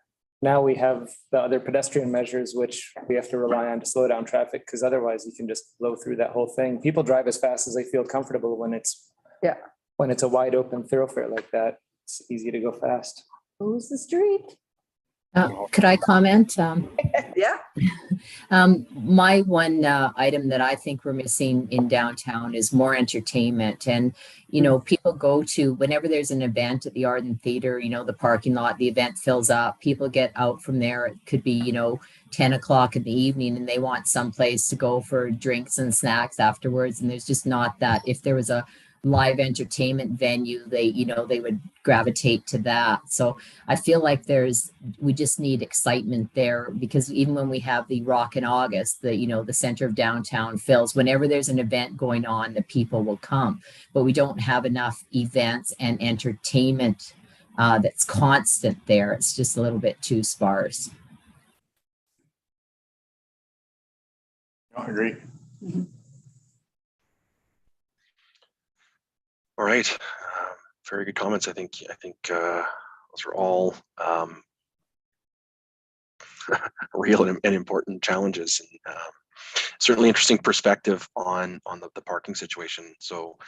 [SPEAKER 10] Now we have the other pedestrian measures, which we have to rely on to slow down traffic, because otherwise you can just blow through that whole thing. People drive as fast as they feel comfortable when it's a wide open thoroughfare like that. It's easy to go fast.
[SPEAKER 7] Who's the street?
[SPEAKER 15] Could I comment?
[SPEAKER 7] Yeah.
[SPEAKER 15] My one item that I think we're missing in downtown is more entertainment. And, you know, people go to, whenever there's an event at the Arden Theater, you know, the parking lot, the event fills up, people get out from there. It could be, 10 o'clock in the evening, and they want someplace to go for drinks and snacks afterwards. And there's just not that. If there was a live entertainment venue, they would gravitate to that. So I feel like we just need excitement there, because even when we have the Rock in August, the center of downtown fills. Whenever there's an event going on, the people will come, but we don't have enough events and entertainment that's constant there. It's just a little bit too sparse.
[SPEAKER 4] I agree.
[SPEAKER 7] Mm-hmm.
[SPEAKER 9] All right, very good comments. I think those are all real and important challenges, and certainly interesting perspective on the parking situation. So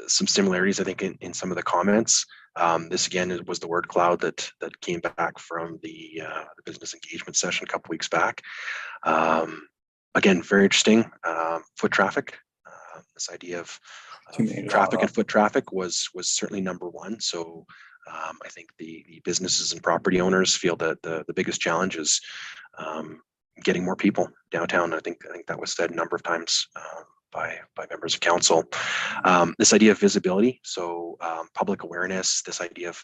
[SPEAKER 9] some similarities, I think, in some of the comments. This again was the word cloud that came back from the business engagement session a couple weeks back. Again, very interesting. Foot traffic. This idea of traffic and foot traffic was certainly number one. So I think the businesses and property owners feel that the biggest challenge is getting more people downtown. I think that was said a number of times by members of council. This idea of visibility, so public awareness, this idea of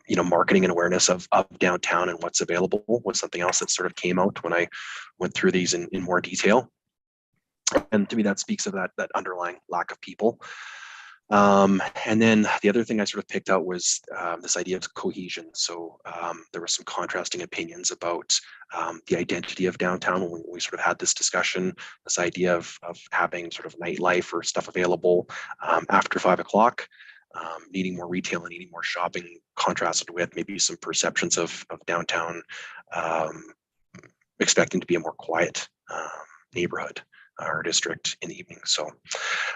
[SPEAKER 9] marketing and awareness of downtown and what's available was something else that sort of came out when I went through these in more detail. And to me, that speaks of that underlying lack of people. And then the other thing I sort of picked out was this idea of cohesion. So there were some contrasting opinions about the identity of downtown when we sort of had this discussion, this idea of having sort of nightlife or stuff available after 5 o'clock, needing more retail and needing more shopping, contrasted with maybe some perceptions of downtown expecting to be a more quiet neighborhood or district in the evening. So,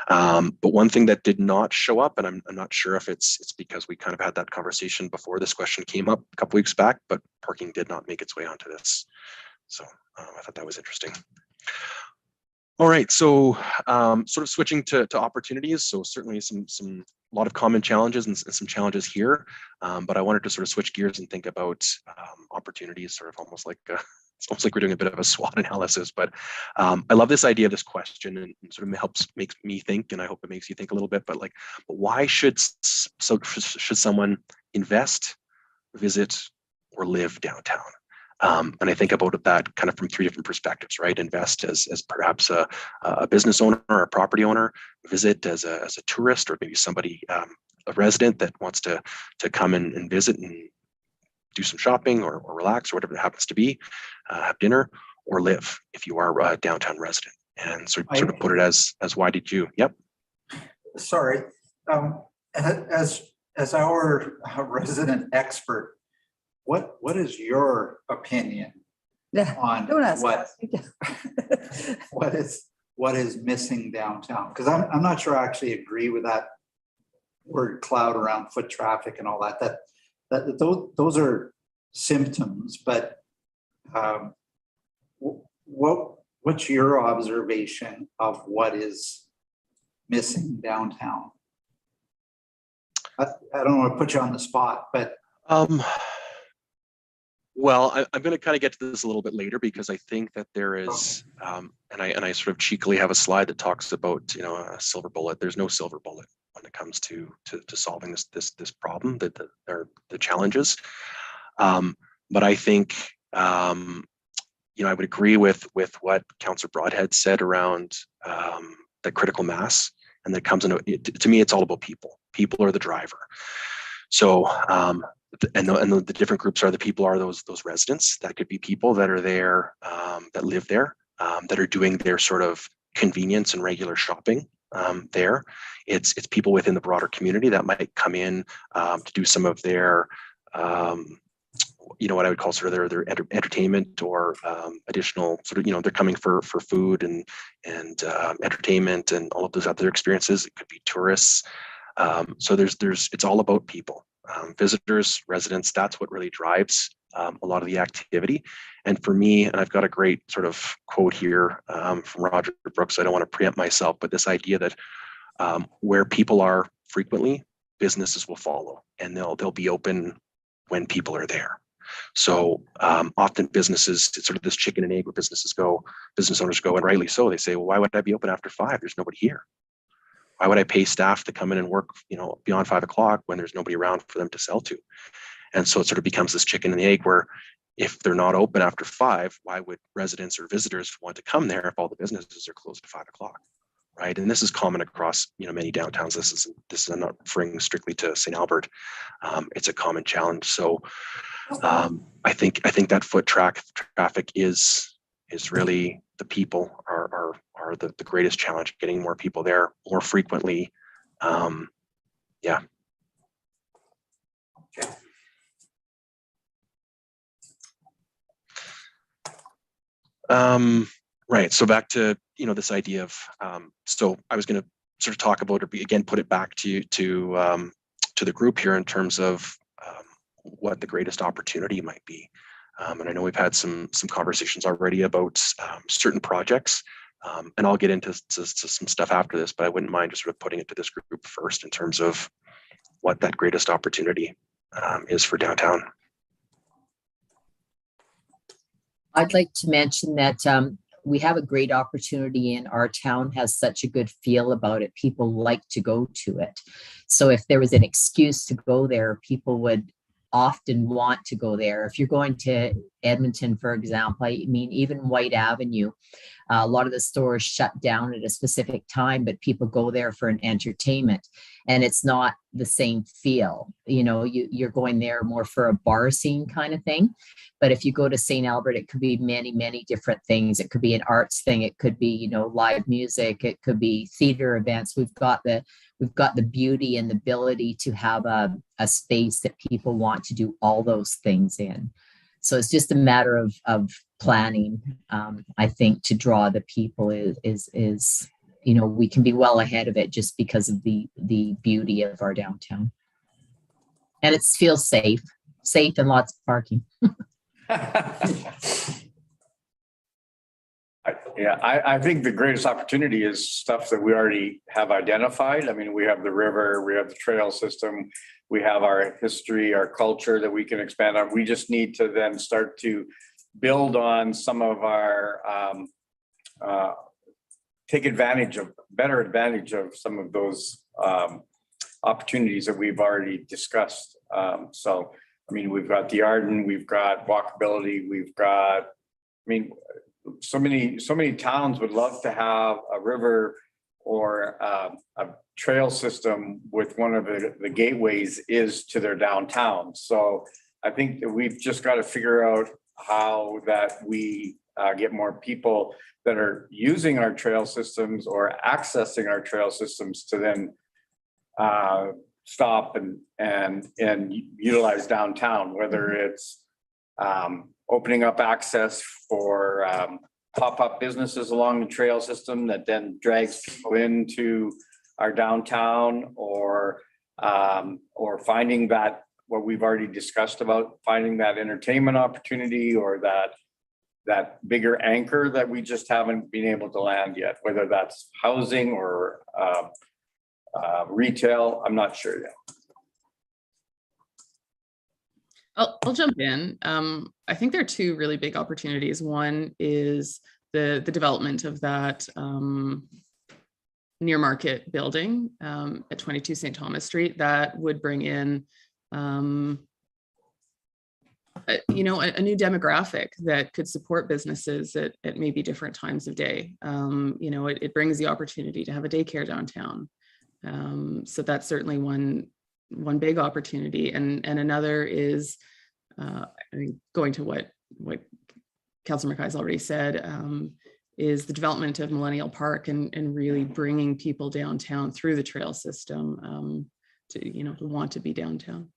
[SPEAKER 9] but one thing that did not show up, and I'm not sure if it's because we kind of had that conversation before this question came up a couple weeks back, but parking did not make its way onto this. So I thought that was interesting. All right, so sort of switching to opportunities. So certainly a lot of common challenges and some challenges here, but I wanted to sort of switch gears and think about opportunities, sort of almost like it's almost like we're doing a bit of a SWOT analysis. But I love this idea of this question, and sort of makes me think, and I hope it makes you think a little bit. But why should someone invest, visit, or live downtown? And I think about that kind of from three different perspectives, right? Invest as perhaps a business owner or a property owner, visit as a tourist, or maybe somebody, a resident that wants to come and visit and do some shopping or relax or whatever it happens to be, have dinner, or live if you are a downtown resident. And sort of put it as why did you? Yep.
[SPEAKER 1] Sorry, as our resident expert, what is your opinion on
[SPEAKER 7] Don't ask
[SPEAKER 1] what
[SPEAKER 7] us.
[SPEAKER 1] what is missing downtown? Because I'm not sure I actually agree with that word cloud around foot traffic and all that. Those are symptoms, but what's your observation of what is missing downtown? I don't want to put you on the spot, but
[SPEAKER 9] well, I'm going to kind of get to this a little bit later, because I think that there is, and I sort of cheekily have a slide that talks about, you know, a silver bullet. There's no silver bullet when it comes to solving this problem, that the challenges. But I think, you know, I would agree with what Councillor Broadhead said around the critical mass, and that comes into it. To me, it's all about people. People are the driver. So, and the different groups are the people are those residents. That could be people that are there, that live there, that are doing their sort of convenience and regular shopping there. It's people within the broader community that might come in to do some of their, you know, what I would call sort of their entertainment or additional sort of, you know, they're coming for food and entertainment and all of those other experiences. It could be tourists. So it's all about people. Visitors, residents, that's what really drives a lot of the activity. And for me, and I've got a great sort of quote here from Roger Brooks, I don't want to preempt myself, but this idea that where people are frequently, businesses will follow, and they'll be open when people are there. So often businesses, it's sort of this chicken and egg where business owners go, and rightly so, they say, well, why would I be open after 5? There's nobody here. Why would I pay staff to come in and work, you know, beyond 5 o'clock when there's nobody around for them to sell to? And so it sort of becomes this chicken and the egg where if they're not open after 5, why would residents or visitors want to come there if all the businesses are closed at 5 o'clock? Right. And this is common across, you know, many downtowns. This is I'm not referring strictly to St. Albert. It's a common challenge. So I think that foot traffic is really the people are the greatest challenge, getting more people there more frequently. Yeah. Right. So back to, you know, this idea of, so I was going to sort of talk about, or again, put it back to the group here in terms of what the greatest opportunity might be. And I know we've had some conversations already about certain projects, and I'll get into some stuff after this, but I wouldn't mind just sort of putting it to this group first in terms of what that greatest opportunity is for downtown.
[SPEAKER 15] I'd like to mention that we have a great opportunity, and our town has such a good feel about it. People like to go to it. So if there was an excuse to go there, people would often want to go there. If you're going to Edmonton, for example, I mean, even White Avenue, a lot of the stores shut down at a specific time, but people go there for an entertainment, and it's not the same feel. You know, you're going there more for a bar scene kind of thing. But if you go to St. Albert, it could be many, many different things. It could be an arts thing. It could be, you know, live music. It could be theater events. We've got the beauty and the ability to have a space that people want to do all those things in. So it's just a matter of planning. I think to draw the people is, you know, we can be well ahead of it just because of the beauty of our downtown. And it feels safe and lots of parking.
[SPEAKER 4] Yeah, I think the greatest opportunity is stuff that we already have identified. I mean, we have the river, we have the trail system, we have our history, our culture that we can expand on. We just need to then start to build on some of our, better advantage of some of those opportunities that we've already discussed. So I mean, we've got the Arden, we've got walkability, we've got, I mean, so many towns would love to have a river or a trail system with one of the gateways is to their downtown. So I think that we've just got to figure out how that we get more people that are using our trail systems or accessing our trail systems to then stop and utilize downtown, whether it's opening up access for pop-up businesses along the trail system that then drags people into our downtown, or finding that, what we've already discussed about finding that entertainment opportunity or that bigger anchor that we just haven't been able to land yet, whether that's housing or retail, I'm not sure yet.
[SPEAKER 8] I'll jump in. I think there are two really big opportunities. One is the development of that near market building at 22 St. Thomas Street that would bring in you know, a new demographic that could support businesses at maybe different times of day. You know, it brings the opportunity to have a daycare downtown. So that's certainly one big opportunity. And another is, I mean, going to what Councillor McKay's already said, is the development of Millennium Park and really bringing people downtown through the trail system to, you know, to want to be downtown.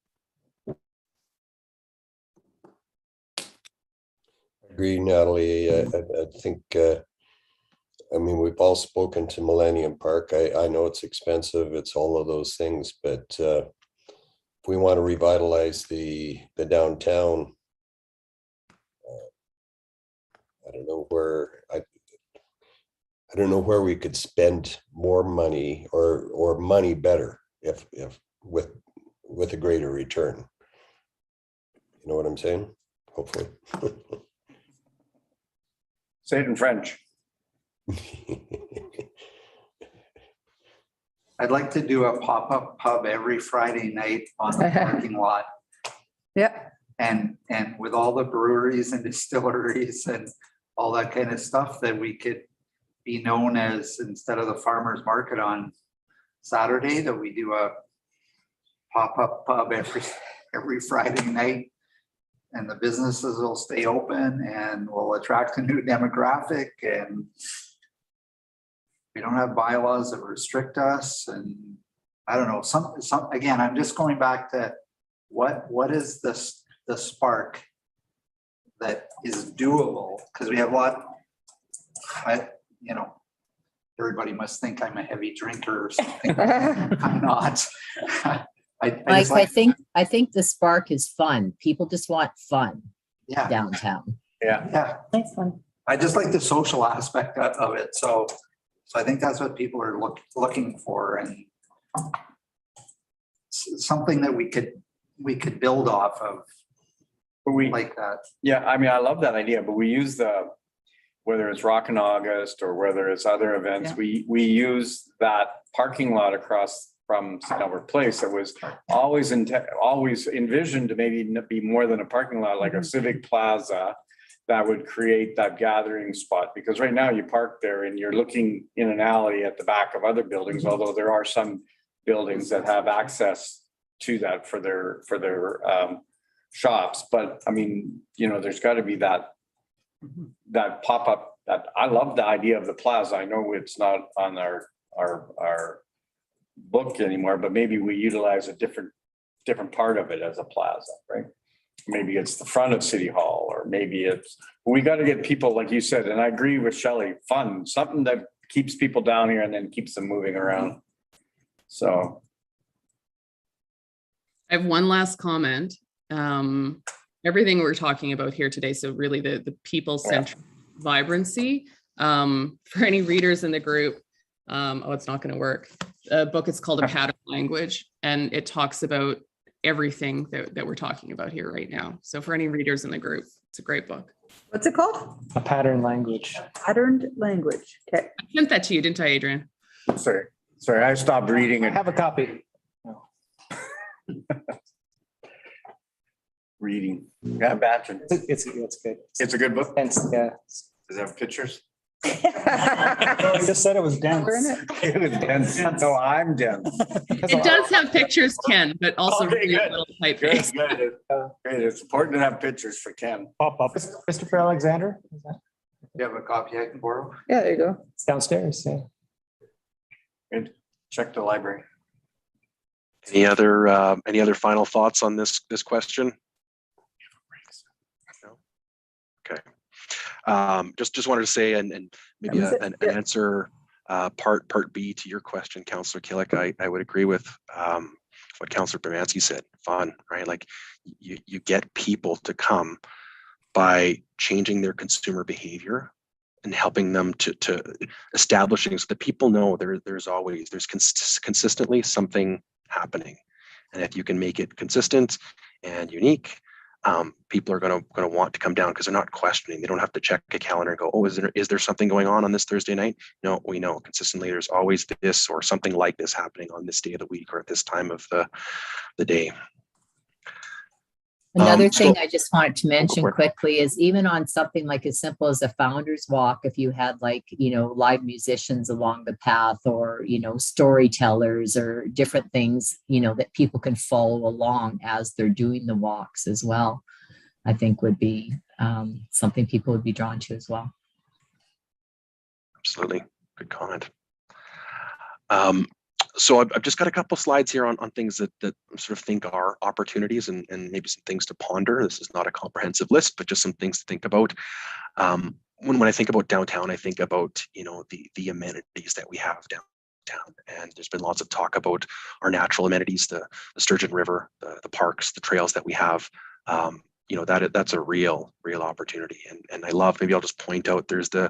[SPEAKER 2] Agree, Natalie. I think, I mean, we've all spoken to Millennium Park. I know it's expensive. It's all of those things, but if we want to revitalize the downtown, I don't know where I don't know where we could spend more money or money better if with a greater return. You know what I'm saying? Hopefully.
[SPEAKER 4] Say it in French.
[SPEAKER 1] I'd like to do a pop-up pub every Friday night on the parking lot.
[SPEAKER 7] Yeah.
[SPEAKER 1] And with all the breweries and distilleries and all that kind of stuff, that we could be known as, instead of the farmer's market on Saturday, that we do a pop-up pub every Friday night. And the businesses will stay open and will attract a new demographic, and we don't have bylaws that restrict us. And I don't know, some again, I'm just going back to what is the spark that is doable, because we have a lot. You know, everybody must think I'm a heavy drinker or something. I'm not.
[SPEAKER 15] Mike, I think the spark is fun. People just want fun.
[SPEAKER 1] Yeah.
[SPEAKER 15] Downtown.
[SPEAKER 1] Yeah.
[SPEAKER 3] Thanks, fun.
[SPEAKER 1] I just like the social aspect of it. So I think that's what people are looking for, and something that we could build off of.
[SPEAKER 4] But we
[SPEAKER 1] like that.
[SPEAKER 4] Yeah, I mean, I love that idea, but we use whether it's Rock in August or whether it's other events, we use that parking lot across from St. Albert Place that was always envisioned to maybe be more than a parking lot, like a civic plaza that would create that gathering spot. Because right now you park there and you're looking in an alley at the back of other buildings, although there are some buildings that have access to that for their shops. But I mean, you know, there's got to be that pop-up. That I love the idea of the plaza. I know it's not on our book anymore, but maybe we utilize a different part of it as a plaza, right? Maybe it's the front of City Hall, or maybe we got to get people, like you said, and I agree with Shelley, fun, something that keeps people down here and then keeps them moving around. So
[SPEAKER 8] I have one last comment. Everything we're talking about here today, so really the people-centric vibrancy, for any readers in the group, it's not going to work. The book is called A Pattern Language, and it talks about everything that we're talking about here right now. So for any readers in the group, it's a great book.
[SPEAKER 7] What's it called?
[SPEAKER 10] A pattern language.
[SPEAKER 7] Patterned language. Okay.
[SPEAKER 8] I sent that to you, didn't I, Adrian?
[SPEAKER 4] sorry, I stopped reading
[SPEAKER 10] I
[SPEAKER 4] it.
[SPEAKER 10] have a copy.
[SPEAKER 4] reading. Yeah, imagine.
[SPEAKER 10] It's good.
[SPEAKER 4] It's a good book.
[SPEAKER 10] And yeah,
[SPEAKER 4] Does it have pictures?
[SPEAKER 5] I just said it was dense.
[SPEAKER 4] It was dense. No, I'm dense.
[SPEAKER 8] It does have pictures, Ken, but also
[SPEAKER 4] Okay,
[SPEAKER 8] really
[SPEAKER 4] good.
[SPEAKER 8] little
[SPEAKER 4] Good,
[SPEAKER 8] typeface.
[SPEAKER 4] good. Great. It's important to have pictures for Ken.
[SPEAKER 5] Pop up.
[SPEAKER 10] Christopher Alexander, is that-
[SPEAKER 1] You have a copy I can borrow?
[SPEAKER 7] Yeah, there you go.
[SPEAKER 10] it's downstairs, yeah.
[SPEAKER 4] Good. Check the library.
[SPEAKER 9] Any other final thoughts on this question? No? Okay. Just wanted to say, and maybe
[SPEAKER 7] That was
[SPEAKER 9] an
[SPEAKER 7] it. Yeah.
[SPEAKER 9] answer, part B to your question, Councillor Killick. I would agree with what Councillor Bermansky said. Fun, right? Like you get people to come by changing their consumer behavior and helping them to establishing so that people know there's consistently something happening. And if you can make it consistent and unique, people are going to want to come down because they're not questioning. They don't have to check a calendar and go, oh, is there something going on this Thursday night? No, we know consistently there's always this or something like this happening on this day of the week or at this time of the day.
[SPEAKER 15] Another
[SPEAKER 9] so-
[SPEAKER 15] thing I just wanted to mention
[SPEAKER 9] for it.
[SPEAKER 15] quickly is even on something like as simple as a founder's walk, if you had like, live musicians along the path or, storytellers or different things, that people can follow along as they're doing the walks as well, I think would be something people would be drawn to as well.
[SPEAKER 9] Absolutely. Good comment. So I've just got a couple slides here on things that I sort of think are opportunities and maybe some things to ponder. This is not a comprehensive list, but just some things to think about. When I think about downtown, I think about, the amenities that we have downtown. And there's been lots of talk about our natural amenities, the Sturgeon River, the parks, the trails that we have. That's a real opportunity. And I love, maybe I'll just point out, there's the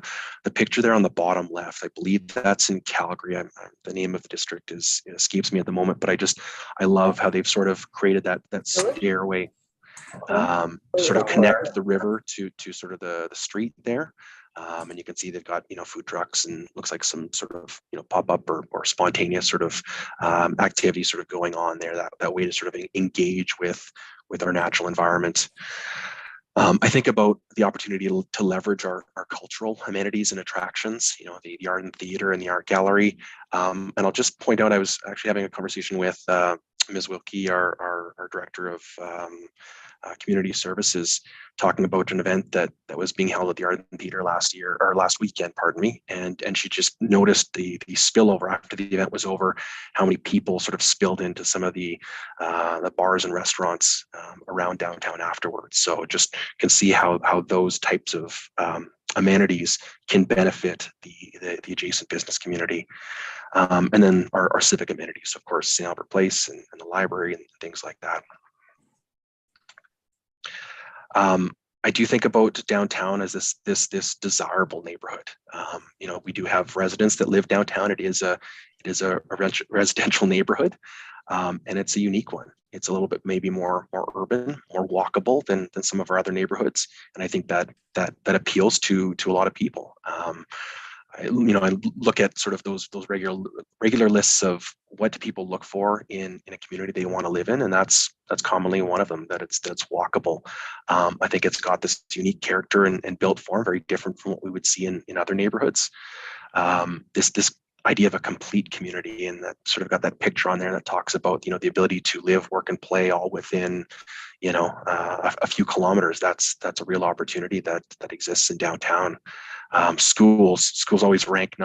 [SPEAKER 9] picture there on the bottom left. I believe that's in Calgary. The name of the district escapes me at the moment, but I love how they've sort of created that stairway to sort of connect the river to sort of the street there. And you can see they've got, food trucks and looks like some sort of, pop-up or spontaneous sort of activity sort of going on there, that way to sort of engage with our natural environment. I think about the opportunity to leverage our cultural amenities and attractions, the art and theater and the art gallery. And I'll just point out, I was actually having a conversation with Ms. Wilkie, our director of community services, talking about an event that was being held at the Art and Theater last weekend, and she just noticed the spillover after the event was over, how many people sort of spilled into some of the bars and restaurants around downtown afterwards. So just can see how those types of amenities can benefit the adjacent business community. And then our civic amenities, of course, St. Albert Place and the library and things like that. I do think about downtown as this desirable neighborhood. We do have residents that live downtown. It is a residential neighborhood, and it's a unique one. It's a little bit maybe more urban, more walkable than some of our other neighborhoods, and I think that appeals to a lot of people. I look at sort of those regular lists of what do people look for in a community they want to live in, and that's commonly one of them, that's walkable. I think it's got this unique character and built form, very different from what we would see in other neighborhoods. This idea of a complete community, and that sort of got that picture on there that talks about the ability to live, work, and play all within a few kilometers. That's a real opportunity that exists in downtown. Schools always rank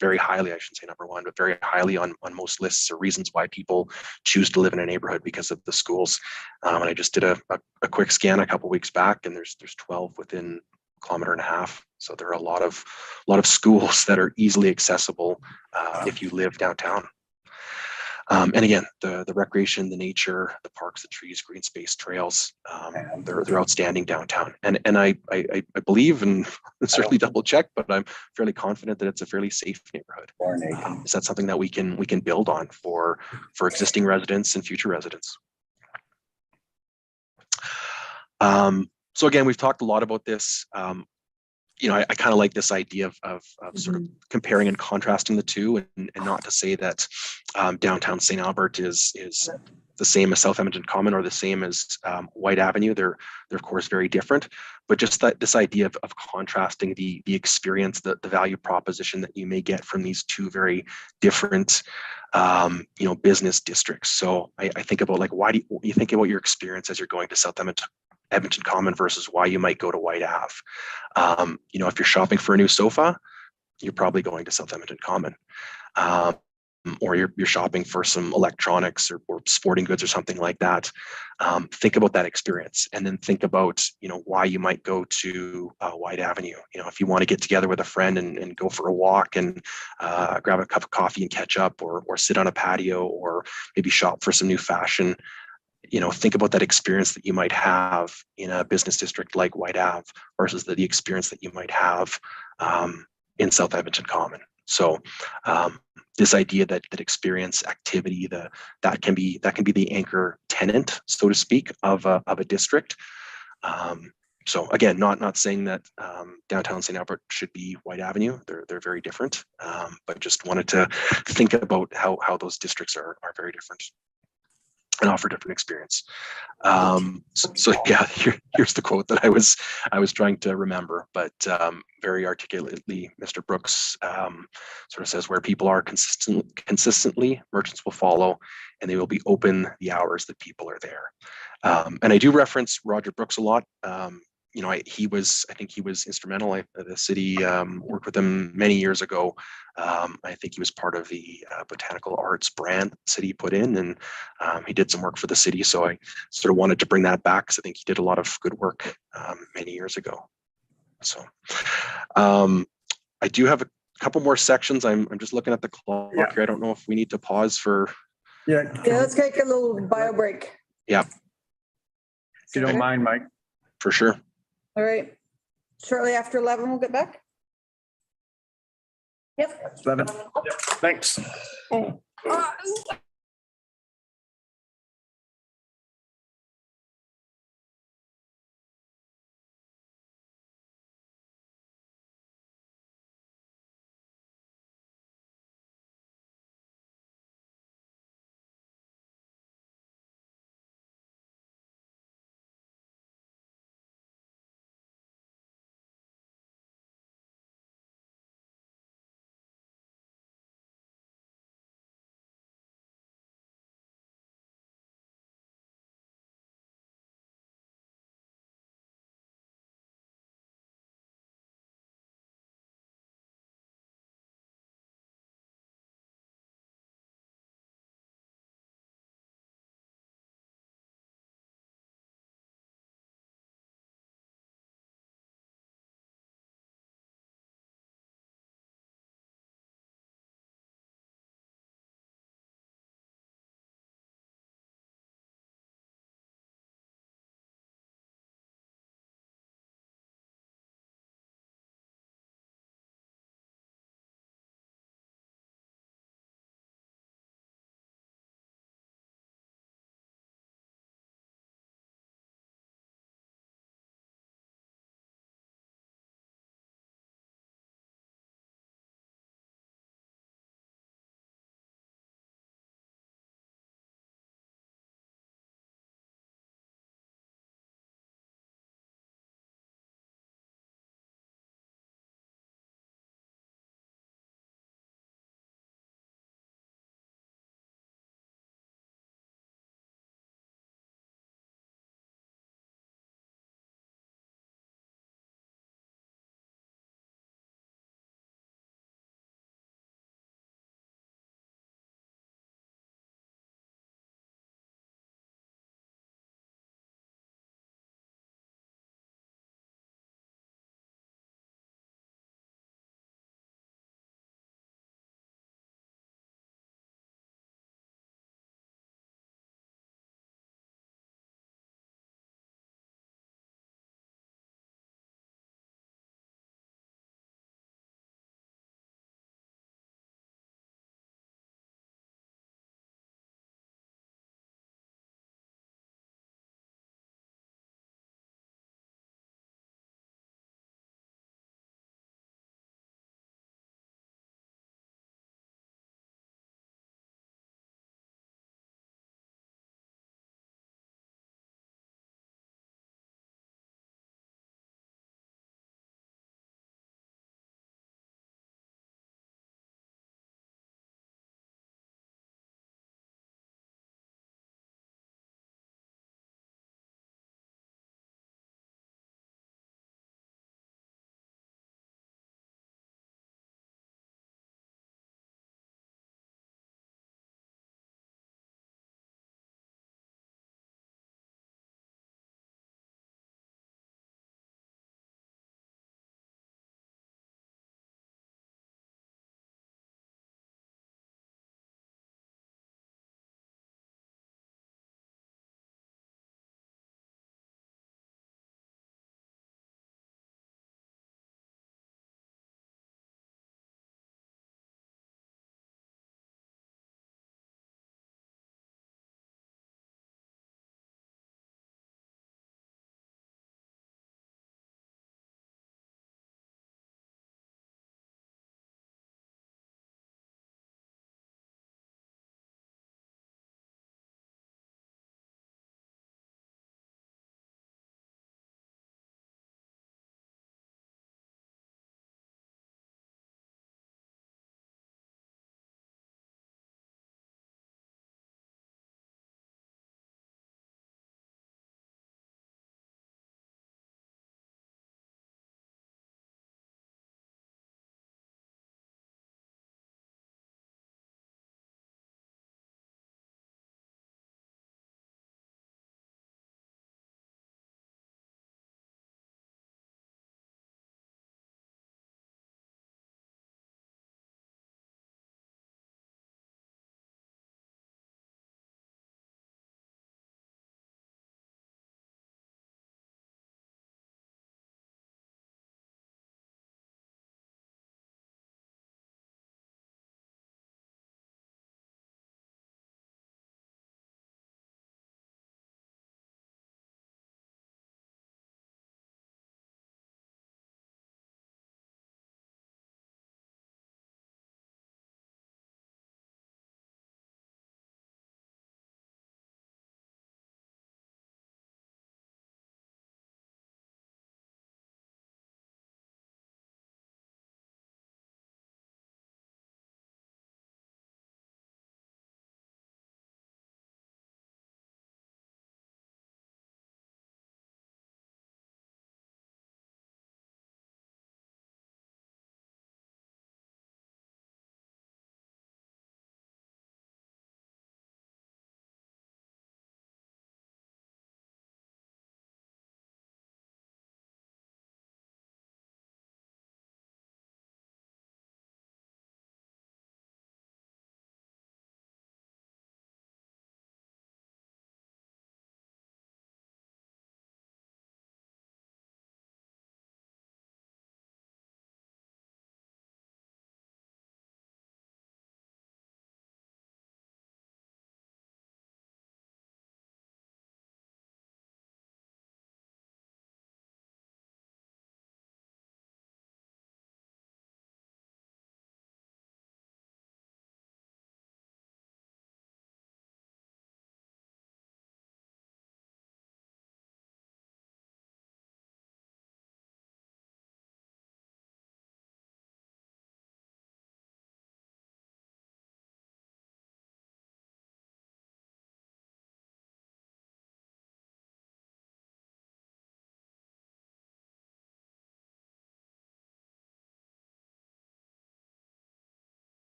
[SPEAKER 9] very highly, I shouldn't say number one, but very highly on most lists or reasons why people choose to live in a neighborhood, because of the schools. And I just did a quick scan a couple weeks back, and there's 12 within a kilometer and a half. So there are a lot of schools that are easily accessible if you live downtown. And again, the recreation, the nature, the parks, the trees, green space, trails, they're outstanding downtown. And I believe, and certainly double check, but I'm fairly confident that it's a fairly safe neighborhood. Is that something that we can build on for existing residents and future residents? So again, we've talked a lot about this. I kind of like this idea of sort of comparing and contrasting the two, and not to say that downtown St. Albert is the same as South Edmonton Common or the same as White Avenue. They're of course very different, but just that this idea of contrasting the experience, the value proposition that you may get from these two very different business districts. So I think about like, why do you think about your experience as you're going to South Edmonton Common versus why you might go to White Ave. If you're shopping for a new sofa, you're probably going to South Edmonton Common. Or you're shopping for some electronics or sporting goods or something like that. Think about that experience, and then think about why you might go to White Avenue. If you want to get together with a friend and go for a walk and grab a cup of coffee and catch up, or sit on a patio, or maybe shop for some new fashion. Think about that experience that you might have in a business district like White Ave versus the experience that you might have in South Edmonton Common. So this idea that experience, activity, that can be the anchor tenant, so to speak, of a district. So again, not saying that downtown St. Albert should be White Avenue. They're very different, but just wanted to think about how those districts are very different and offer different experience. So yeah, here's the quote that I was trying to remember, but very articulately, Mr. Brooks sort of says, where people are consistently, merchants will follow, and they will be open the hours that people are there. And I do reference Roger Brooks a lot. I think he was instrumental. The city worked with him many years ago. I think he was part of the botanical arts brand the city put in, and he did some work for the city. So I sort of wanted to bring that back because I think he did a lot of good work many years ago. So I do have a couple more sections. I'm just looking at the clock here. I don't know if we need to pause for.
[SPEAKER 16] Yeah, let's take a little bio break.
[SPEAKER 9] Yeah.
[SPEAKER 4] If you don't mind, Mike.
[SPEAKER 9] For sure.
[SPEAKER 16] All right. Shortly after 11, we'll get back. Yep.
[SPEAKER 4] 11. Yep. Thanks.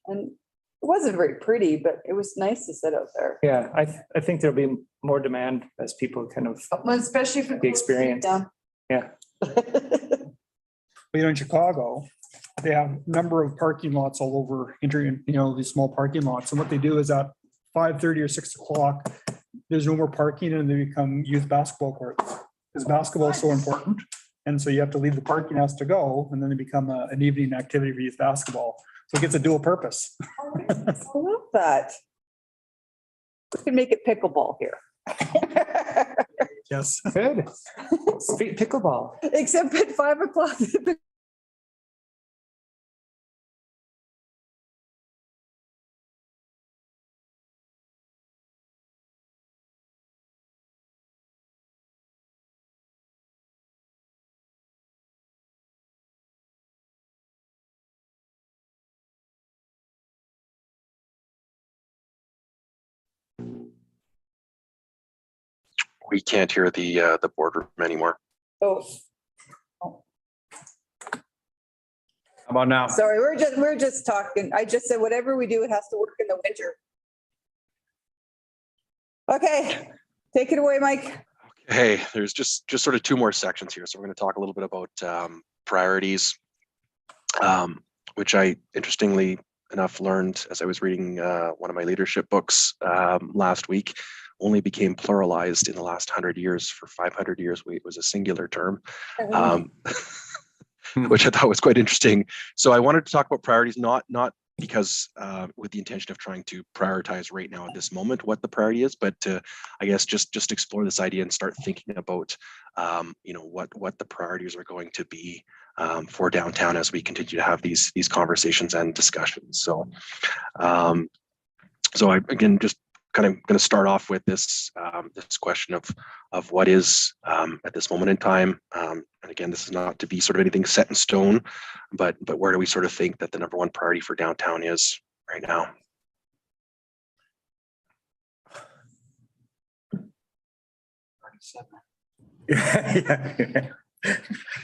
[SPEAKER 7] And it wasn't very pretty, but it was nice to sit out there.
[SPEAKER 10] Yeah, I think there'll be more demand as people kind of,
[SPEAKER 7] Well, especially for
[SPEAKER 10] The experience. yeah.
[SPEAKER 5] You know, in Chicago, they have a number of parking lots all over, these small parking lots. And what they do is at 5:30 or 6 o'clock, there's no more parking and they become youth basketball courts. Because basketball is so important. And so you have to leave the parking house to go, and then they become an evening activity for youth basketball. So it gets a dual purpose.
[SPEAKER 7] I love that. We can make it pickleball here.
[SPEAKER 5] Yes.
[SPEAKER 10] Good. Street pickleball.
[SPEAKER 7] Except at 5 o'clock.
[SPEAKER 9] We can't hear the boardroom anymore.
[SPEAKER 7] Oh,
[SPEAKER 4] How about now?
[SPEAKER 7] sorry, we're just talking. I just said, whatever we do, it has to work in the winter. Okay, take it away, Mike.
[SPEAKER 9] Hey, there's just sort of two more sections here. So we're going to talk a little bit about priorities, which I interestingly enough learned as I was reading one of my leadership books last week, only became pluralized in the last 100 years. For 500 years, it was a singular term, which I thought was quite interesting. So I wanted to talk about priorities, not because with the intention of trying to prioritize right now at this moment what the priority is, but to, I guess, just explore this idea and start thinking about, what the priorities are going to be for downtown as we continue to have these conversations and discussions. So, I again just kind of going to start off with this this question of what is at this moment in time, and again, this is not to be sort of anything set in stone, but where do we sort of think that the number one priority for downtown is right now?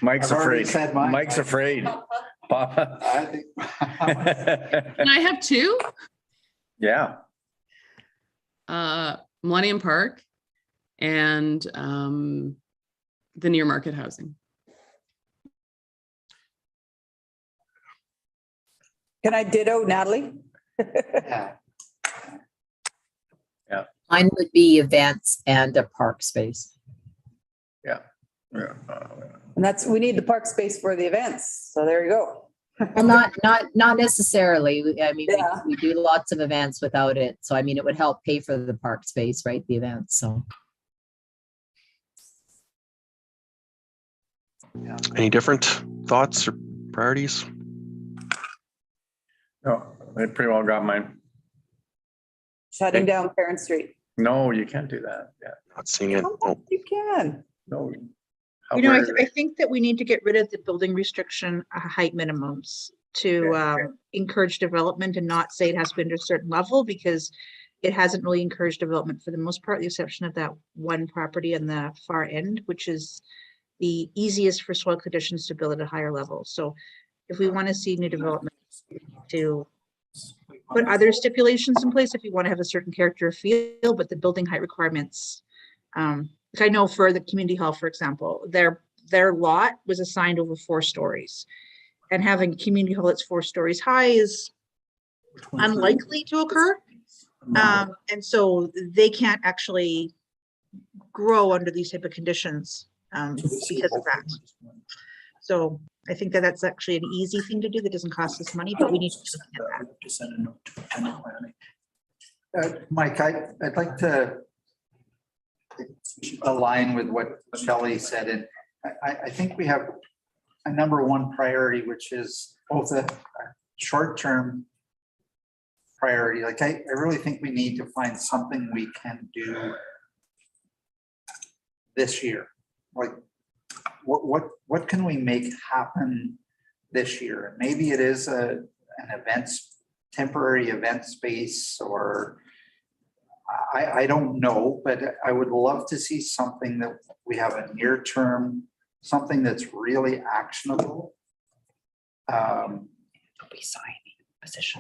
[SPEAKER 4] Mike's
[SPEAKER 1] I've already
[SPEAKER 4] afraid.
[SPEAKER 1] said mine.
[SPEAKER 4] Mike's afraid. Papa.
[SPEAKER 1] I think.
[SPEAKER 8] Can I have two?
[SPEAKER 4] Yeah.
[SPEAKER 8] Millennium Park and the near market housing.
[SPEAKER 7] Can I ditto Natalie?
[SPEAKER 1] Yeah.
[SPEAKER 15] Mine would be events and a park space.
[SPEAKER 4] Yeah.
[SPEAKER 7] And we need the park space for the events. So there you go.
[SPEAKER 15] Well, not necessarily. I mean,
[SPEAKER 7] Yeah.
[SPEAKER 15] we do lots of events without it. So, I mean, it would help pay for the park space, right? The events, so.
[SPEAKER 9] Any different thoughts or priorities?
[SPEAKER 4] No, I pretty well got mine.
[SPEAKER 7] Shutting down Parent Street.
[SPEAKER 4] No, you can't do that. Yeah.
[SPEAKER 9] Not seeing it.
[SPEAKER 7] Oh, you can.
[SPEAKER 4] No.
[SPEAKER 13] I think that we need to get rid of the building restriction height minimums to encourage development and not say it has to be under a certain level, because it hasn't really encouraged development for the most part, the exception of that one property in the far end, which is the easiest for soil conditions to build at a higher level. So if we want to see new development, to put other stipulations in place, if you want to have a certain character or feel, but the building height requirements, like I know for the community hall, for example, their lot was assigned over 4 stories, and having a community hall that's 4 stories high is unlikely to occur. And so they can't actually grow under these type of conditions because of that. So I think that that's actually an easy thing to do that doesn't cost us money, but we need to look at that.
[SPEAKER 1] Mike, I'd like to align with what Shelley said, and I think we have a number one priority, which is both a short-term priority. Like I really think we need to find something we can do this year. Like what can we make happen this year? Maybe it is an temporary event space, or I don't know, but I would love to see something that we have a near term, something that's really actionable.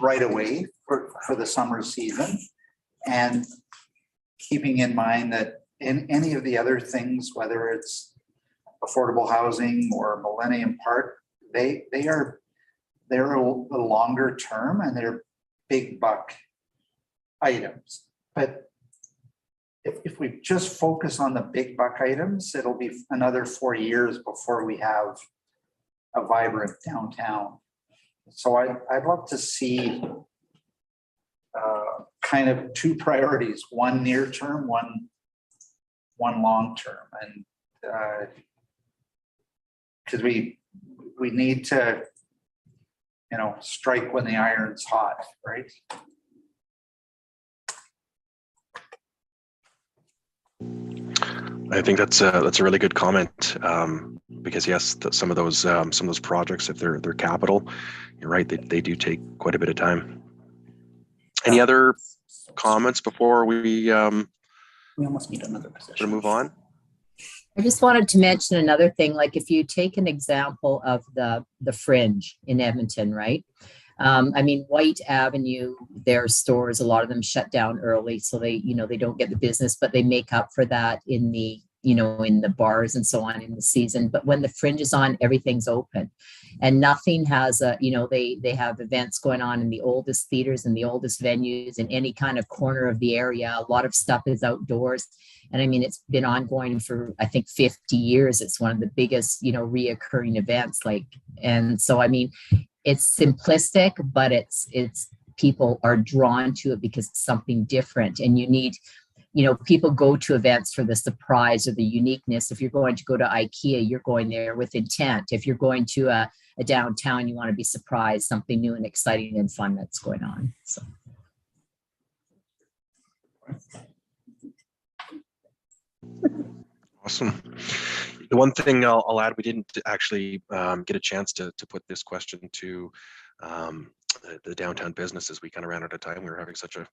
[SPEAKER 1] right away for the summer season. And keeping in mind that in any of the other things, whether it's affordable housing or Millennium Park, they're a longer term and they're big buck items. But if we just focus on the big buck items, it'll be another 4 years before we have a vibrant downtown. So I'd love to see kind of two priorities, one near term, one long term. And because we need to, strike when the iron's hot, right?
[SPEAKER 9] I think that's a really good comment, because yes, some of those projects, if they're capital, you're right, they do take quite a bit of time. Any other comments before we
[SPEAKER 14] almost need another position.
[SPEAKER 9] move on?
[SPEAKER 15] I just wanted to mention another thing, like if you take an example of the Fringe in Edmonton, right? I mean, White Avenue, their stores, a lot of them shut down early, so they don't get the business, but they make up for that in the, in the bars and so on in the season. But when the Fringe is on, everything's open, and nothing has they have events going on in the oldest theaters and the oldest venues in any kind of corner of the area. A lot of stuff is outdoors. And I mean, it's been ongoing for, I think, 50 years. It's one of the biggest, reoccurring events. And so, I mean, it's simplistic, but it's people are drawn to it because it's something different. And you need, people go to events for the surprise or the uniqueness. If you're going to go to IKEA, you're going there with intent. If you're going to a downtown, you want to be surprised, something new and exciting and fun that's going on. So.
[SPEAKER 9] Awesome. The one thing I'll add, we didn't actually get a chance to put this question to the downtown businesses. We kind of ran out of time. We were having such a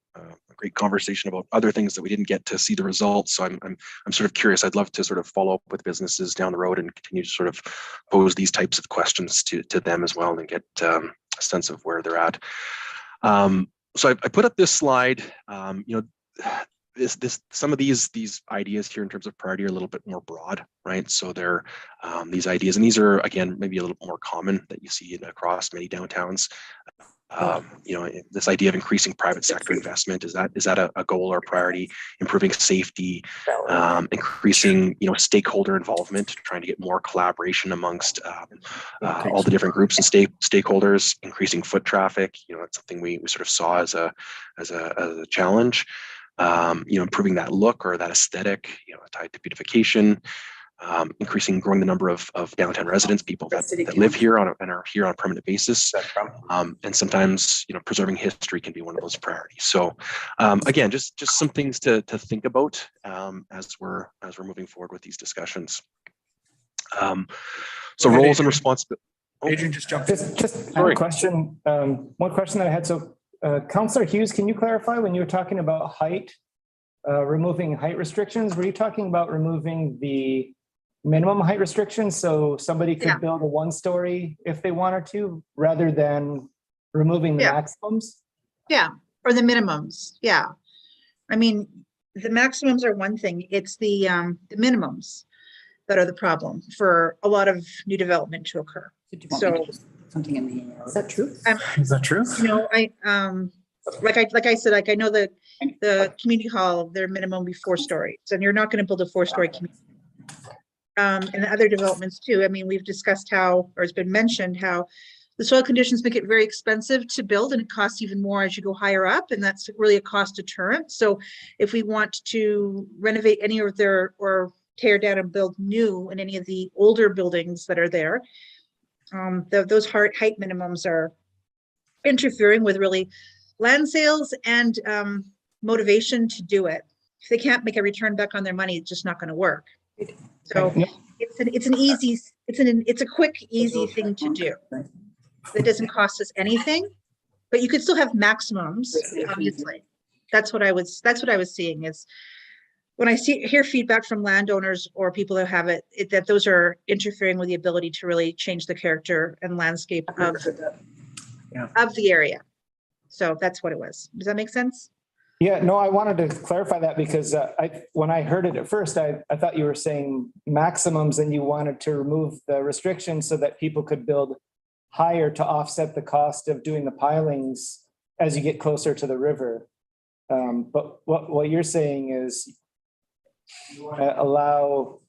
[SPEAKER 9] great conversation about other things that we didn't get to see the results. So I'm sort of curious. I'd love to sort of follow up with businesses down the road and continue to sort of pose these types of questions to them as well and get a sense of where they're at. So I put up this slide. Some of these ideas here in terms of priority are a little bit more broad, right? So they're these ideas, and these are again maybe a little more common that you see across many downtowns. This idea of increasing private sector investment, is that a goal or priority? Improving safety, increasing stakeholder involvement, trying to get more collaboration amongst all the different groups and stakeholders, increasing foot traffic. That's something we sort of saw as a challenge. Improving that look or that aesthetic, tied to beautification, growing the number of downtown residents, people that live here and are here on a permanent basis. And sometimes, preserving history can be one of those priorities. So again, just some things to think about as we're moving forward with these discussions. So roles and responsibilities.
[SPEAKER 5] Adrian, just jump in.
[SPEAKER 10] Just one question. One question that I had. So Councillor Hughes, can you clarify when you were talking about height, removing height restrictions, were you talking about removing the minimum height restrictions so somebody could build a one-story if they wanted to, rather than removing the maximums?
[SPEAKER 13] Yeah, or the minimums. Yeah. I mean, the maximums are one thing. It's the minimums that are the problem for a lot of new development to occur. So
[SPEAKER 14] something in the
[SPEAKER 13] is that true?
[SPEAKER 5] Is that true?
[SPEAKER 13] Like I said, I know the community hall, their minimum be 4 stories, and you're not going to build a 4-story community. And other developments too. I mean, we've discussed how, or it's been mentioned how the soil conditions make it very expensive to build, and it costs even more as you go higher up, and that's really a cost deterrent. So if we want to renovate any of their, or tear down and build new in any of the older buildings that are there, those height minimums are interfering with really land sales and motivation to do it. If they can't make a return back on their money, it's just not going to work. So it's a quick, easy thing to do. That doesn't cost us anything, but you could still have maximums. Obviously, that's what I was seeing is when I hear feedback from landowners or people who have it, that those are interfering with the ability to really change the character and landscape of the area. So that's what it was. Does that make sense?
[SPEAKER 10] Yeah, no, I wanted to clarify that because when I heard it at first, I thought you were saying maximums and you wanted to remove the restrictions so that people could build higher to offset the cost of doing the pilings as you get closer to the river. But what you're saying is you want to allow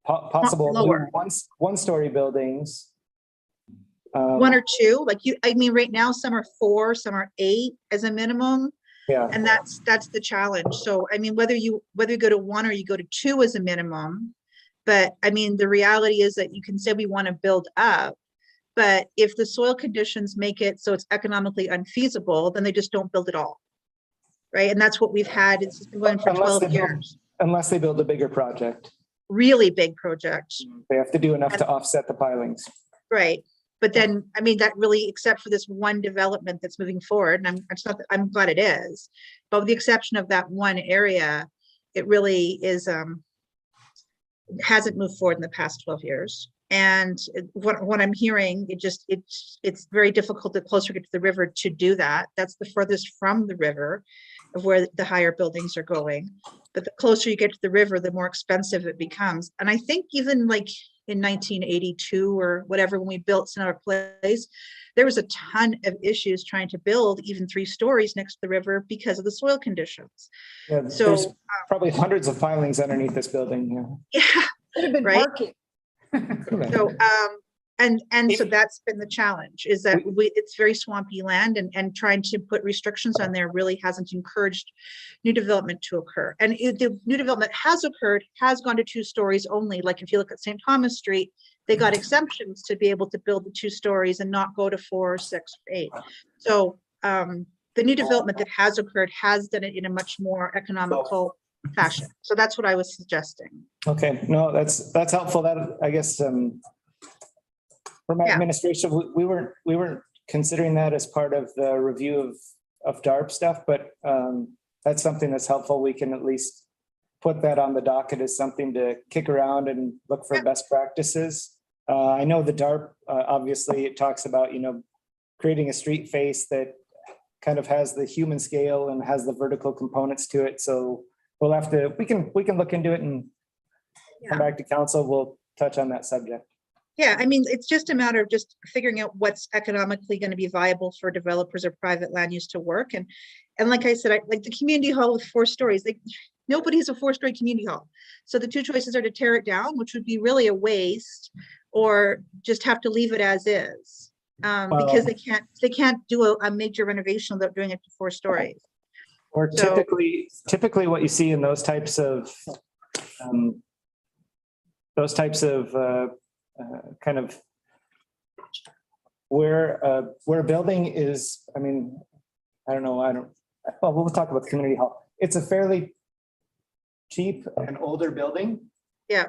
[SPEAKER 10] possible
[SPEAKER 13] Lower.
[SPEAKER 10] one-story buildings.
[SPEAKER 13] One or two, like I mean, right now, some are 4, some are 8 as a minimum.
[SPEAKER 10] Yeah.
[SPEAKER 13] And that's the challenge. So, I mean, whether you go to 1 or you go to 2 as a minimum, but I mean, the reality is that you can say we want to build up, but if the soil conditions make it so it's economically unfeasible, then they just don't build at all. Right. And that's what we've had. It's been going for 12 years.
[SPEAKER 10] Unless they build a bigger project.
[SPEAKER 13] Really big project.
[SPEAKER 10] They have to do enough to offset the pilings.
[SPEAKER 13] Right. But then, I mean, that really, except for this one development that's moving forward, and I'm glad it is, but with the exception of that one area, it really is, hasn't moved forward in the past 12 years. And what I'm hearing, it's very difficult the closer you get to the river to do that. That's the furthest from the river of where the higher buildings are going. But the closer you get to the river, the more expensive it becomes. And I think even like in 1982 or whatever, when we built Center Place, there was a ton of issues trying to build even 3 stories next to the river because of the soil conditions.
[SPEAKER 10] Yeah,
[SPEAKER 13] So
[SPEAKER 10] there's probably hundreds of pilings underneath this building.
[SPEAKER 13] Yeah,
[SPEAKER 16] Could have been
[SPEAKER 13] right.
[SPEAKER 16] parking.
[SPEAKER 13] So and so that's been the challenge, is that it's very swampy land, and trying to put restrictions on there really hasn't encouraged new development to occur. And the new development has occurred, has gone to 2 stories only. Like if you look at St. Thomas Street, they got exemptions to be able to build the 2 stories and not go to 4, 6, or 8. So the new development that has occurred has done it in a much more economical fashion. So that's what I was suggesting.
[SPEAKER 10] Okay, no, that's helpful. That, I guess, for my administration, we weren't considering that as part of the review of DARP stuff, but that's something that's helpful. We can at least put that on the docket as something to kick around and look for best practices. I know the DARP, obviously it talks about, creating a street face that kind of has the human scale and has the vertical components to it. So we'll have to, we can look into it and come back to council. We'll touch on that subject.
[SPEAKER 13] Yeah, I mean, it's just a matter of just figuring out what's economically going to be viable for developers or private land use to work. And like I said, like the community hall with 4 stories, nobody has a 4-story community hall. So the 2 choices are to tear it down, which would be really a waste, or just have to leave it as is. Because they can't do a major renovation without doing it to 4 stories.
[SPEAKER 10] Or
[SPEAKER 13] So,
[SPEAKER 10] typically what you see in those types of kind of where a building is, I mean, well, we'll talk about the community hall. It's a fairly cheap and older building.
[SPEAKER 13] Yeah.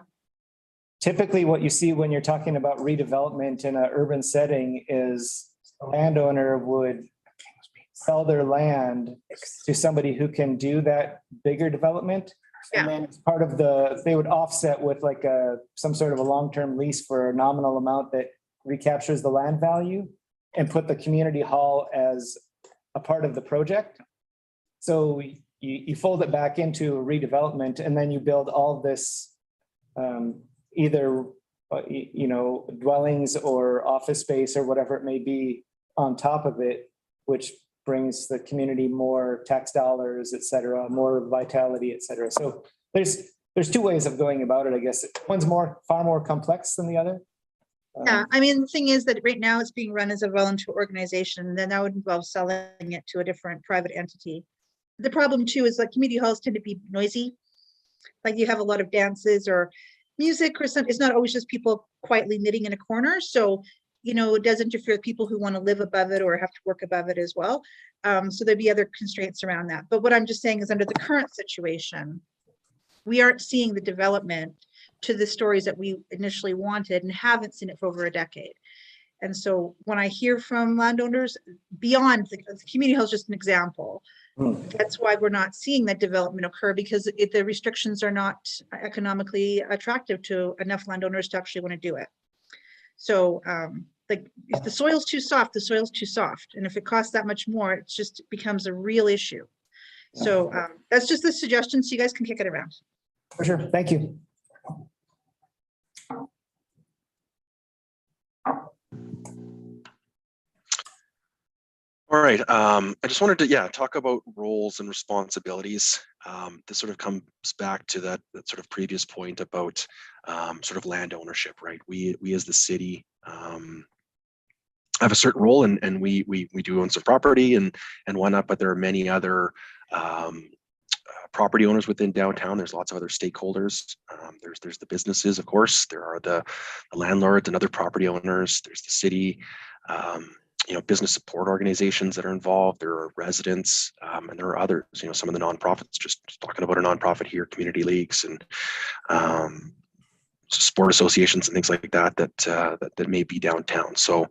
[SPEAKER 10] Typically what you see when you're talking about redevelopment in an urban setting is a landowner would sell their land to somebody who can do that bigger development.
[SPEAKER 13] Yeah.
[SPEAKER 10] And then as part of they would offset with like some sort of a long-term lease for a nominal amount that recaptures the land value and put the community hall as a part of the project. So you fold it back into a redevelopment, and then you build all this either dwellings or office space or whatever it may be on top of it, which brings the community more tax dollars, et cetera, more vitality, et cetera. So there's 2 ways of going about it, I guess. One's far more complex than the other.
[SPEAKER 13] yeah, I mean, the thing is that right now it's being run as a volunteer organization, then that would involve selling it to a different private entity. The problem too is like community halls tend to be noisy. Like you have a lot of dances or music or something. It's not always just people quietly knitting in a corner. So, it does interfere with people who want to live above it or have to work above it as well. So there'd be other constraints around that. But what I'm just saying is under the current situation, we aren't seeing the development to the stories that we initially wanted and haven't seen it for over a decade. And so when I hear from landowners beyond the community hall is just an example. That's why we're not seeing that development occur, because the restrictions are not economically attractive to enough landowners to actually want to do it. So, like, if the soil's too soft, the soil's too soft. And if it costs that much more, it just becomes a real issue. So that's just the suggestion, so you guys can kick it around.
[SPEAKER 10] For sure. Thank you.
[SPEAKER 9] All right, I just wanted to, talk about roles and responsibilities. This sort of comes back to that sort of previous point about sort of land ownership, right? We as the city have a certain role, and we do own some property and whatnot, but there are many other property owners within downtown. There's lots of other stakeholders. There's the businesses, of course. There are the landlords and other property owners. There's the city. Business support organizations that are involved. There are residents, and there are others. Some of the nonprofits. Just talking about a nonprofit here, community leagues and sport associations and things like that that may be downtown. So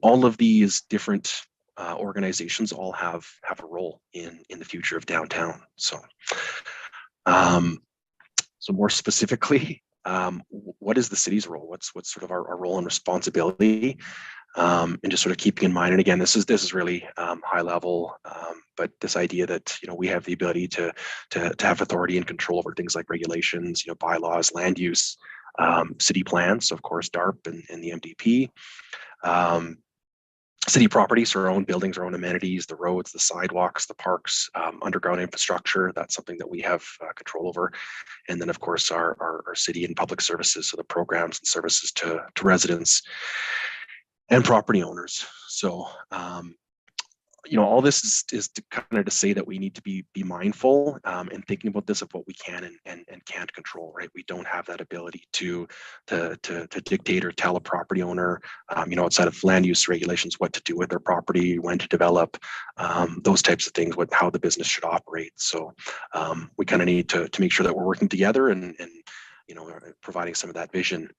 [SPEAKER 9] all of these different organizations all have a role in the future of downtown. So more specifically, what is the city's role? What's sort of our role and responsibility? And just sort of keeping in mind, and again, this is really high level, but this idea that we have the ability to have authority and control over things like regulations, bylaws, land use, city plans, of course, DARP and the MDP, city properties, our own buildings, our own amenities, the roads, the sidewalks, the parks, underground infrastructure. That's something that we have control over. And then, of course, our city and public services, so the programs and services to residents and property owners. So, all this is to kind of to say that we need to be mindful and thinking about this of what we can and can't control, right? We don't have that ability to dictate or tell a property owner, outside of land use regulations, what to do with their property, when to develop, those types of things, how the business should operate. So we kind of need to make sure that we're working together and providing some of that vision.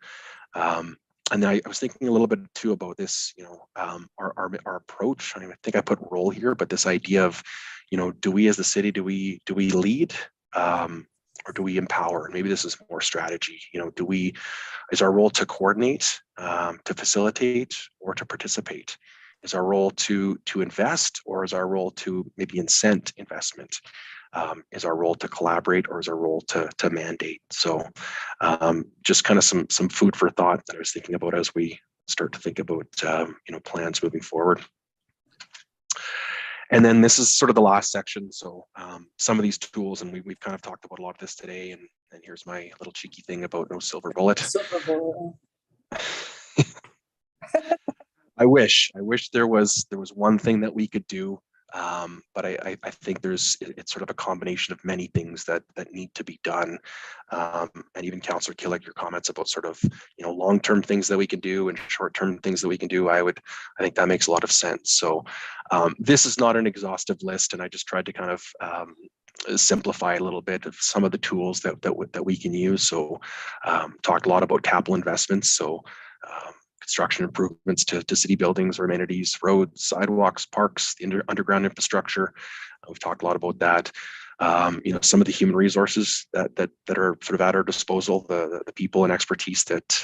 [SPEAKER 9] And then I was thinking a little bit too about this, our approach. I think I put role here, but this idea of, do we as the city, do we lead, or do we empower? And maybe this is more strategy. Is our role to coordinate, to facilitate, or to participate? Is our role to invest, or is our role to maybe incent investment? Is our role to collaborate, or is our role to mandate? So just kind of some food for thought that I was thinking about as we start to think about plans moving forward. And then this is sort of the last section. So some of these tools, and we've kind of talked about a lot of this today, and here's my little cheeky thing about no silver bullet.
[SPEAKER 16] Silver bullet.
[SPEAKER 9] I wish there was one thing that we could do. But I think it's sort of a combination of many things that need to be done. And even Councillor Killick, your comments about sort of, long-term things that we can do and short-term things that we can do, I think that makes a lot of sense. So this is not an exhaustive list, and I just tried to kind of simplify a little bit of some of the tools that we can use. So talked a lot about capital investments. So construction improvements to city buildings or amenities, roads, sidewalks, parks, the underground infrastructure. We've talked a lot about that. Some of the human resources that are sort of at our disposal, the people and expertise that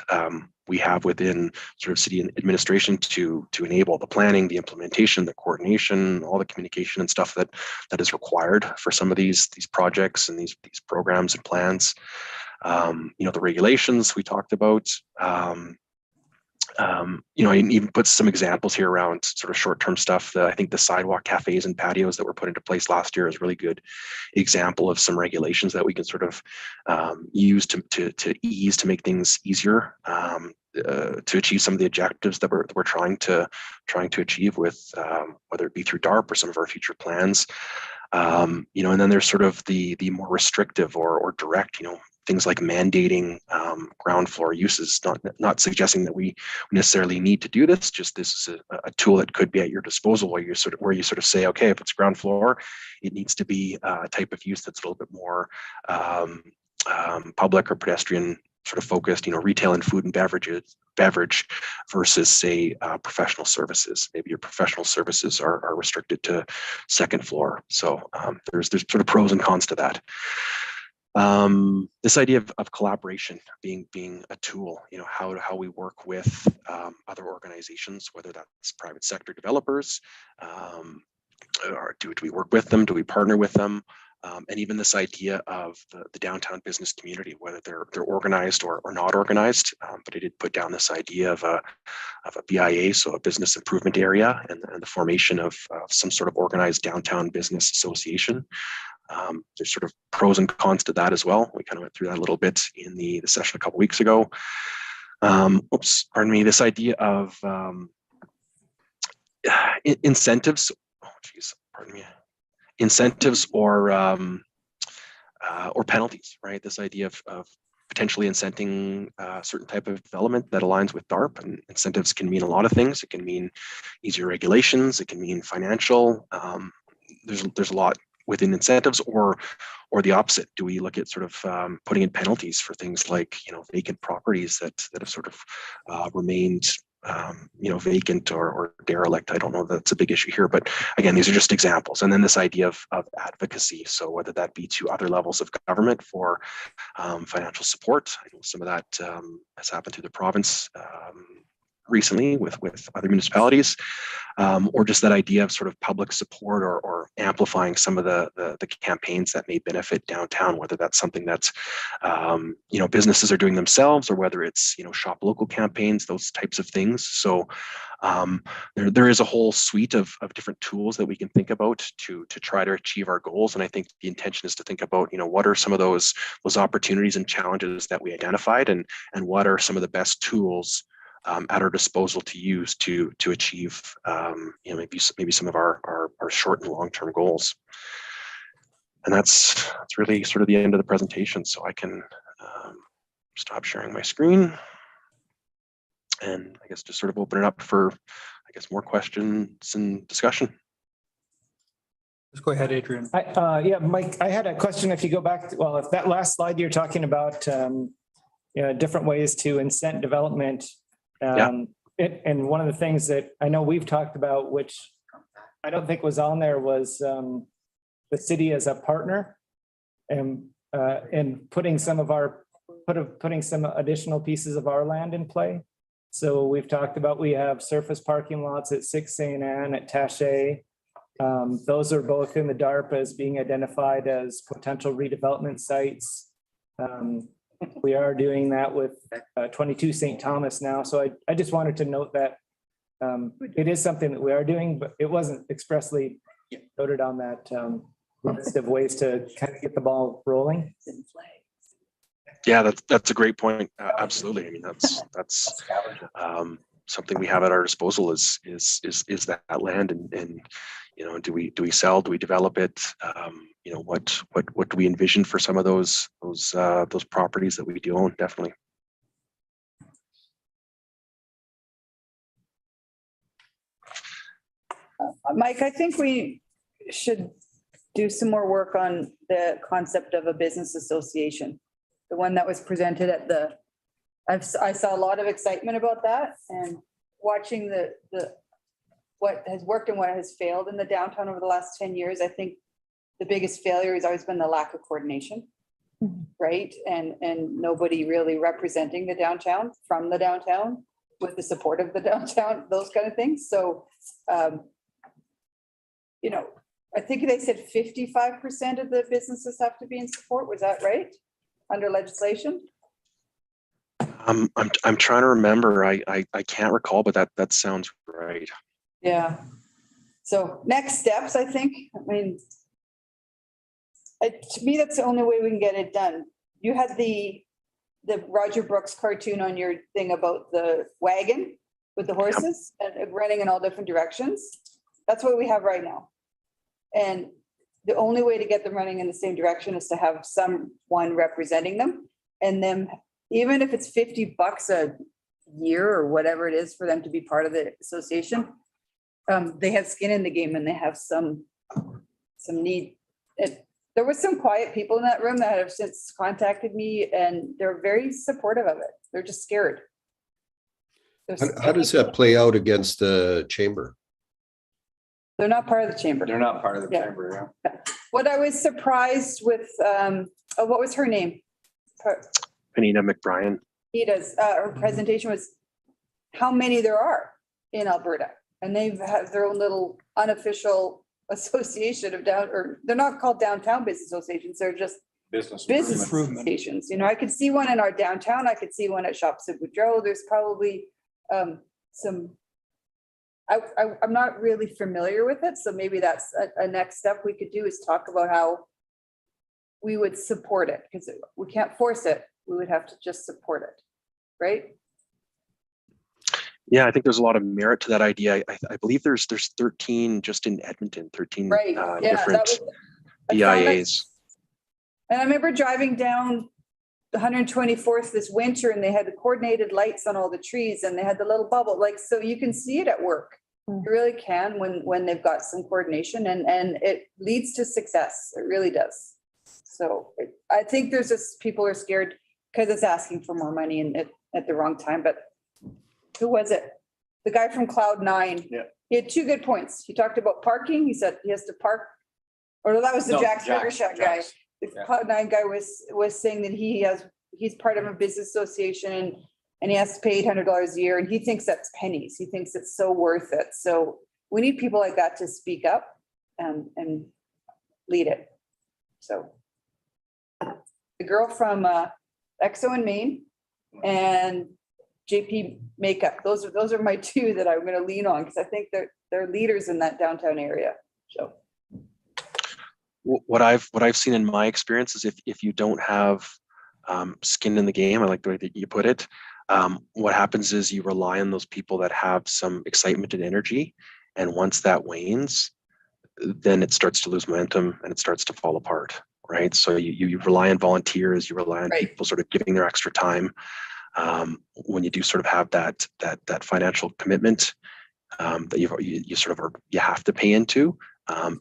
[SPEAKER 9] we have within sort of city administration to enable the planning, the implementation, the coordination, all the communication and stuff that is required for some of these projects and these programs and plans. The regulations we talked about. I even put some examples here around sort of short-term stuff. I think the sidewalk cafes and patios that were put into place last year is a really good example of some regulations that we can sort of use to make things easier to achieve some of the objectives that we're trying to achieve with whether it be through DARP or some of our future plans. And then there's sort of the more restrictive or direct, things like mandating ground floor uses, not suggesting that we necessarily need to do this. Just this is a tool that could be at your disposal where you sort of say, okay, if it's ground floor, it needs to be a type of use that's a little bit more public or pedestrian sort of focused, retail and food and beverage versus say professional services. Maybe your professional services are restricted to second floor. So there's sort of pros and cons to that. This idea of collaboration being a tool, how we work with other organizations, whether that's private sector developers, or do we work with them? Do we partner with them? And even this idea of the downtown business community, whether they're organized or not organized. But I did put down this idea of a BIA, so a business improvement area, and the formation of some sort of organized downtown business association. There's sort of pros and cons to that as well. We kind of went through that a little bit in the session a couple weeks ago. Pardon me. This idea of incentives. Oh, geez, pardon me. Incentives or penalties, right? This idea of potentially incenting a certain type of development that aligns with DARP, and incentives can mean a lot of things. It can mean easier regulations. It can mean financial. There's a lot within incentives, or the opposite. Do we look at sort of putting in penalties for things like vacant properties that have sort of remained vacant or derelict? I don't know that that's a big issue here, but again, these are just examples. And then this idea of advocacy. So whether that be to other levels of government for financial support. I know some of that has happened through the province recently with other municipalities, or just that idea of sort of public support or amplifying some of the campaigns that may benefit downtown, whether that's something that's businesses are doing themselves, or whether it's shop local campaigns, those types of things. So there is a whole suite of different tools that we can think about to try to achieve our goals. And I think the intention is to think about what are some of those opportunities and challenges that we identified, and what are some of the best tools at our disposal to use to achieve maybe some of our short and long-term goals. And that's really sort of the end of the presentation. So I can stop sharing my screen, and I guess just sort of open it up for more questions and discussion.
[SPEAKER 5] Just go ahead, Adrian.
[SPEAKER 10] Yeah, Mike, I had a question. If you go back to, if that last slide you're talking about different ways to incent development. And one of the things that I know we've talked about, which I don't think was on there, was the city as a partner, and putting some additional pieces of our land in play. So we've talked about, we have surface parking lots at 6 St. Anne, at Taché. Those are both in the DARP as being identified as potential redevelopment sites. We are doing that with 22 St. Thomas now. So I just wanted to note that it is something that we are doing, but it wasn't expressly noted on that list of ways to kind of get the ball rolling.
[SPEAKER 9] Yeah, that's a great point. Absolutely. I mean, that's something we have at our disposal is that land, and do we sell? Do we develop it? What do we envision for some of those properties that we do own? Definitely.
[SPEAKER 7] Mike, I think we should do some more work on the concept of a business association. The one that was presented at I saw a lot of excitement about that, and watching what has worked and what has failed in the downtown over the last 10 years. I think the biggest failure has always been the lack of coordination, right? And nobody really representing the downtown from the downtown with the support of the downtown, those kind of things. So, I think they said 55% of the businesses have to be in support. Was that right? Under legislation?
[SPEAKER 9] I'm trying to remember. I can't recall, but that sounds right.
[SPEAKER 7] Yeah. So next steps, I think. I mean, to me, that's the only way we can get it done. You had the Roger Brooks cartoon on your thing about the wagon with the horses and running in all different directions. That's what we have right now. And the only way to get them running in the same direction is to have someone representing them. And then even if it's $50 a year or whatever it is for them to be part of the association, they have skin in the game, and they have some need. There were some quiet people in that room that have since contacted me, and they're very supportive of it. They're just scared.
[SPEAKER 2] How does that play out against the chamber?
[SPEAKER 7] They're not part of the chamber.
[SPEAKER 4] They're not part of the
[SPEAKER 7] Yeah.
[SPEAKER 4] chamber, yeah.
[SPEAKER 7] What I was surprised with, what was her name?
[SPEAKER 9] Panina McBrien.
[SPEAKER 7] Rita's, her presentation was how many there are in Alberta. And they have their own little unofficial association of or they're not called downtown business associations, they're just
[SPEAKER 4] Business
[SPEAKER 7] business
[SPEAKER 4] improvement.
[SPEAKER 7] associations. You know, I could see one in our downtown, I could see one at Shops at Boudreaux. There's probably some, I'm not really familiar with it, so maybe that's a next step we could do, is talk about how we would support it, because we can't force it. We would have to just support it, right?
[SPEAKER 9] Yeah, I think there's a lot of merit to that idea. I believe there's 13 just in Edmonton, 13
[SPEAKER 7] Right. Yeah,
[SPEAKER 9] different
[SPEAKER 7] I found that-
[SPEAKER 9] DIAs.
[SPEAKER 7] And I remember driving down the 124th this winter, and they had the coordinated lights on all the trees, and they had the little bubble, like, so you can see it at work. You really can when they've got some coordination, and it leads to success. It really does. So I think there's just, people are scared because it's asking for more money and at the wrong time. But who was it? The guy from Cloud9.
[SPEAKER 4] Yeah.
[SPEAKER 7] He had 2 good points. He talked about parking. He said he has to park. Or no, that was the
[SPEAKER 4] No,
[SPEAKER 7] Jack's Burger Shack guy.
[SPEAKER 4] Jack's.
[SPEAKER 7] The
[SPEAKER 4] Yeah.
[SPEAKER 7] Cloud9 guy was saying that he's part of a business association and he has to pay $800 a year, and he thinks that's pennies. He thinks it's so worth it. So we need people like that to speak up and lead it. So the girl from EXO in Maine and JP Makeup, those are my 2 that I'm going to lean on, because I think they're leaders in that downtown area. So
[SPEAKER 9] What I've seen in my experience is if you don't have skin in the game, I like the way that you put it, what happens is you rely on those people that have some excitement and energy, and once that wanes, then it starts to lose momentum and it starts to fall apart, right? So you rely on volunteers, you rely on people sort of giving their extra time. When you do sort of have that financial commitment that you have to pay into,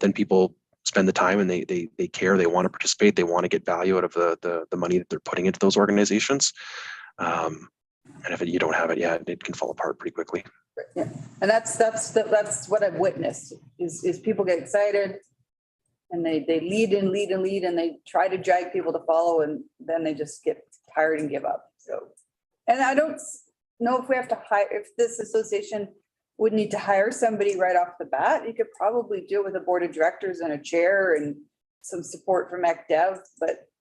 [SPEAKER 9] then people spend the time and they care, they want to participate, they want to get value out of the money that they're putting into those organizations. And if you don't have it yet, it can fall apart pretty quickly.
[SPEAKER 7] yeah, and that's what I've witnessed is people get excited and they lead and they try to drag people to follow, and then they just get tired and give up. So, and I don't know if we have to hire, if this association would need to hire somebody right off the bat. You could probably do it with a board of directors and a chair and some support from ECDev,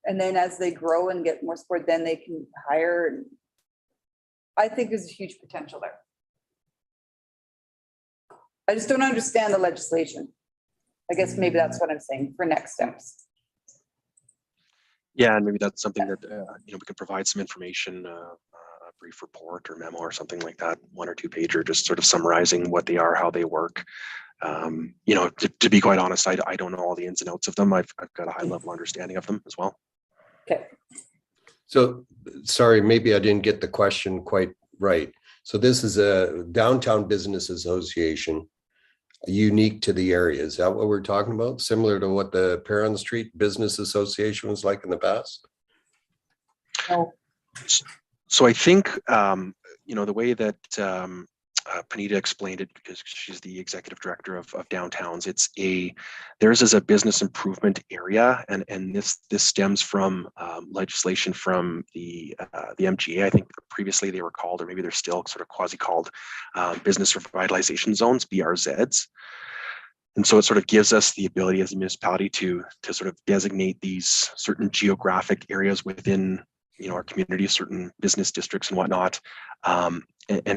[SPEAKER 7] and then as they grow and get more support, then they can hire. And I think there's a huge potential there. I just don't understand the legislation. I guess maybe that's what I'm saying for next steps.
[SPEAKER 9] Yeah, and maybe that's something that we can provide some information, a brief report or memo or something like that, 1 or 2 pager, just sort of summarizing what they are, how they work. To be quite honest, I don't know all the ins and outs of them. I've got a high level understanding of them as well.
[SPEAKER 7] Okay.
[SPEAKER 2] So, sorry, maybe I didn't get the question quite right. So this is a downtown business association unique to the area. Is that what we're talking about? Similar to what the Perron Street Business Association was like in the past?
[SPEAKER 7] No.
[SPEAKER 9] So I think, the way that Panita explained it, because she's the executive director of downtowns, theirs is a business improvement area, and this stems from legislation from the MGA. I think previously they were called, or maybe they're still sort of quasi called, business revitalization zones, BRZs. And so it sort of gives us the ability as a municipality to sort of designate these certain geographic areas within our community, certain business districts and whatnot, and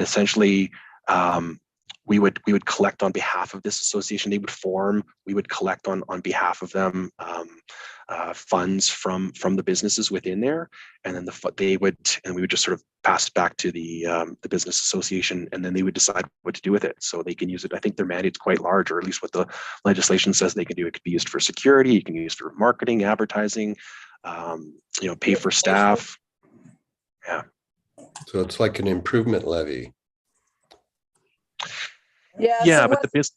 [SPEAKER 9] essentially we would collect on behalf of this association. They would form, we would collect on behalf of them funds from the businesses within there, and then we would just sort of pass it back to the business association, and then they would decide what to do with it. So they can use it. I think their mandate's quite large, or at least what the legislation says they can do. It could be used for security, you can use for marketing, advertising, pay for staff. Yeah.
[SPEAKER 2] So it's like an improvement levy.
[SPEAKER 7] Yeah. So
[SPEAKER 9] but the business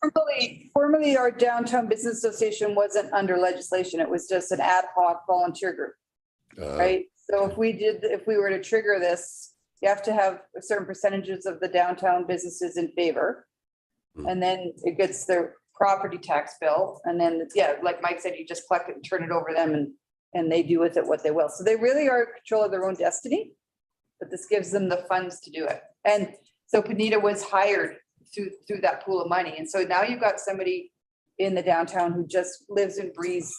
[SPEAKER 7] formerly our downtown business association wasn't under legislation. It was just an ad hoc volunteer group, right? So if we were to trigger this, you have to have certain percentages of the downtown businesses in favor, and then it gets their property tax bill. And then, yeah, like Mike said, you just collect it and turn it over them and they do with it what they will. So they really are in control of their own destiny, but this gives them the funds to do it. And so Panita was hired through that pool of money. And so now you've got somebody in the downtown who just lives and breathes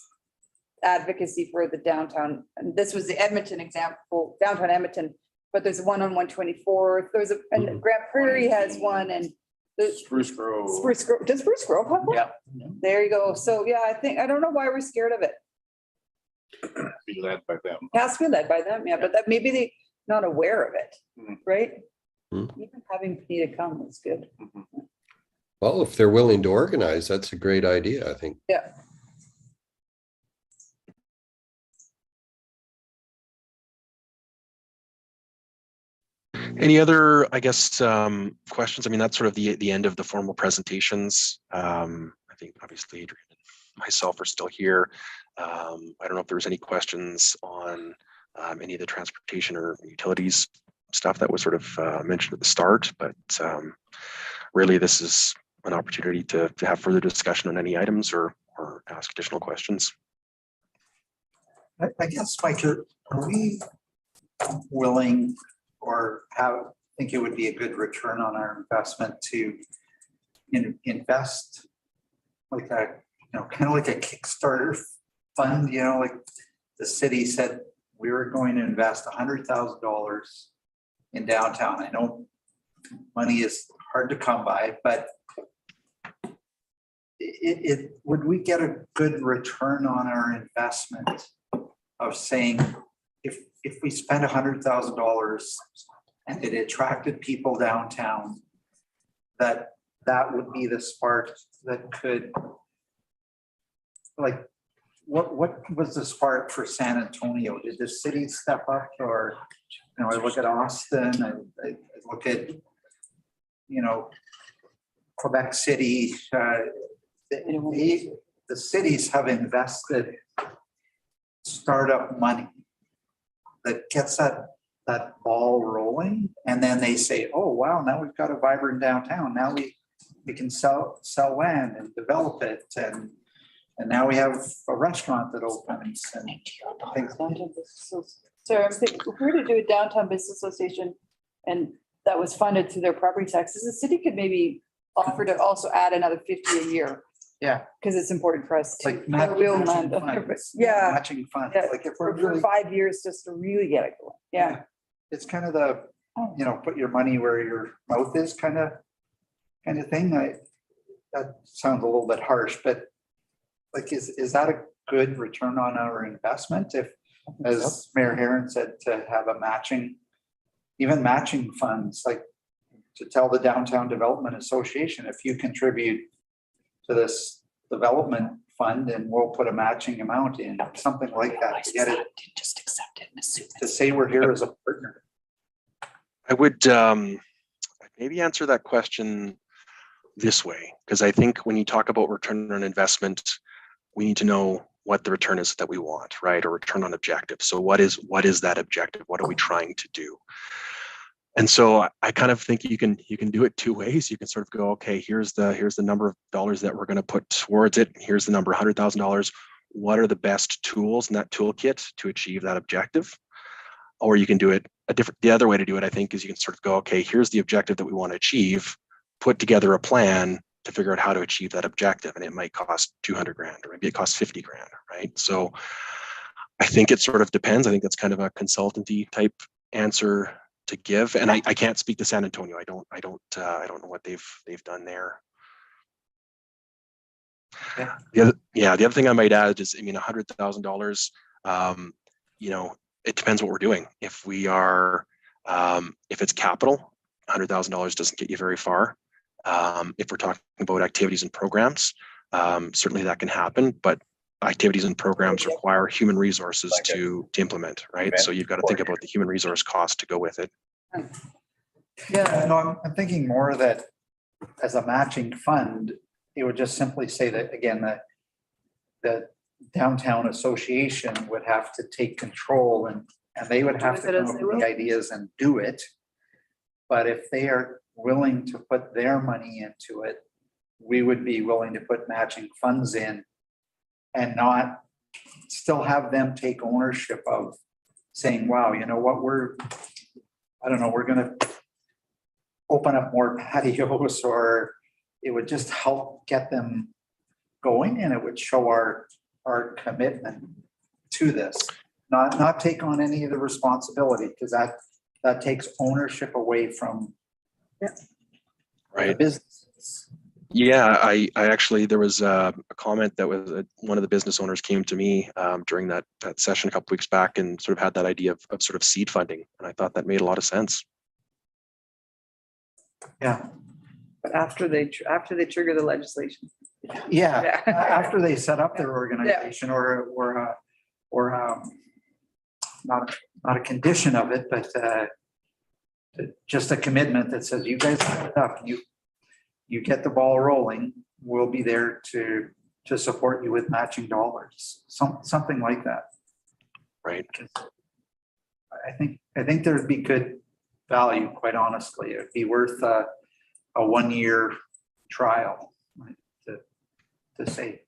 [SPEAKER 7] advocacy for the downtown. And this was the Edmonton example, downtown Edmonton, but there's one on 124. There's and Grand Prairie has one, and the
[SPEAKER 4] Spruce Grove.
[SPEAKER 7] Does Spruce Grove have one?
[SPEAKER 4] Yeah.
[SPEAKER 7] There you go. So yeah, I don't know why we're scared of it.
[SPEAKER 4] Be led by them.
[SPEAKER 7] It has to be led by them, yeah, but that maybe they not aware of it, right?
[SPEAKER 2] Mhm.
[SPEAKER 7] Even having Panita come is good.
[SPEAKER 2] Well, if they're willing to organize, that's a great idea, I think.
[SPEAKER 7] Yeah.
[SPEAKER 9] Any other, I guess, questions? I mean, that's sort of the end of the formal presentations. I think obviously Adrian and myself are still here. I don't know if there's any questions on any of the transportation or utilities stuff that was sort of mentioned at the start, but really this is an opportunity to have further discussion on any items or ask additional questions.
[SPEAKER 1] I guess, Mike, are we willing or think it would be a good return on our investment to invest like a, kind of like a Kickstarter fund, like the city said, we were going to invest $100,000 in downtown. I know money is hard to come by, but would we get a good return on our investment of saying, if we spend $100,000 and it attracted people downtown, that would be the spark that could, like, what was the spark for San Antonio? Did the city step up? Or, I look at Austin, I look at, Quebec City, the cities have invested startup money that gets that ball rolling, and then they say, oh wow, now we've got a vibrant downtown, now we can sell land and develop it, and now we have a restaurant that opens and things.
[SPEAKER 7] So I'm thinking, if we were to do a downtown business association and that was funded through their property taxes, the city could maybe offer to also add another 50 a year.
[SPEAKER 1] Yeah.
[SPEAKER 7] Because it's important for us to
[SPEAKER 1] Like
[SPEAKER 7] build land. Yeah.
[SPEAKER 1] Matching funds.
[SPEAKER 7] Yeah,
[SPEAKER 1] Like if we're
[SPEAKER 7] for
[SPEAKER 1] really,
[SPEAKER 7] 5 years just to really get it going. Yeah.
[SPEAKER 1] it's kind of the, put your money where your mouth is kind of thing. That sounds a little bit harsh, but like, is that a good return on our investment? If, as Mayor Herron said, to have a matching funds, like to tell the Downtown Development Association, if you contribute to this development fund and we'll put a matching amount in, something like that, to get it,
[SPEAKER 14] Just accept it.
[SPEAKER 1] to say we're here as a partner.
[SPEAKER 9] I would maybe answer that question this way, because I think when you talk about return on investment, we need to know what the return is that we want, right? Or return on objective. So what is that objective? What are we trying to do? And so I kind of think you can do it two ways. You can sort of go, okay, here's the number of dollars that we're going to put towards it. Here's the number, $100,000. What are the best tools in that toolkit to achieve that objective? Or you can do it the other way to do it, I think, is you can sort of go, okay, here's the objective that we want to achieve, put together a plan to figure out how to achieve that objective. And it might cost 200 grand, or maybe it costs 50 grand, right? So I think it sort of depends. I think that's kind of a consultancy type answer to give. And I can't speak to San Antonio. I don't know what they've done there. The other thing I might add is, $100,000, it depends what we're doing. If we are, if it's capital, $100,000 doesn't get you very far. If we're talking about activities and programs, certainly that can happen, but activities and programs require human resources to implement, right? So you've got to think about the human resource cost to go with it.
[SPEAKER 1] Yeah, no, I'm thinking more that as a matching fund, it would just simply say that, again, that the downtown association would have to take control and they would have to come up with the ideas and do it. But if they are willing to put their money into it, we would be willing to put matching funds in and not still have them take ownership of saying, wow, you know what, we're gonna open up more patios, or it would just help get them going, and it would show our commitment to this. Not take on any of the responsibility, because that takes ownership away from the
[SPEAKER 9] Right.
[SPEAKER 1] business.
[SPEAKER 9] Yeah, I actually, there was a comment that was one of the business owners came to me during that session a couple weeks back and sort of had that idea of sort of seed funding. And I thought that made a lot of sense.
[SPEAKER 1] Yeah.
[SPEAKER 7] But after they trigger the legislation.
[SPEAKER 1] Yeah, after they set up their organization or not a condition of it, but just a commitment that says, you guys set it up, you get the ball rolling, we'll be there to support you with matching dollars, something like that.
[SPEAKER 9] Right.
[SPEAKER 1] I think there'd be good value, quite honestly. It'd be worth a 1-year trial to say.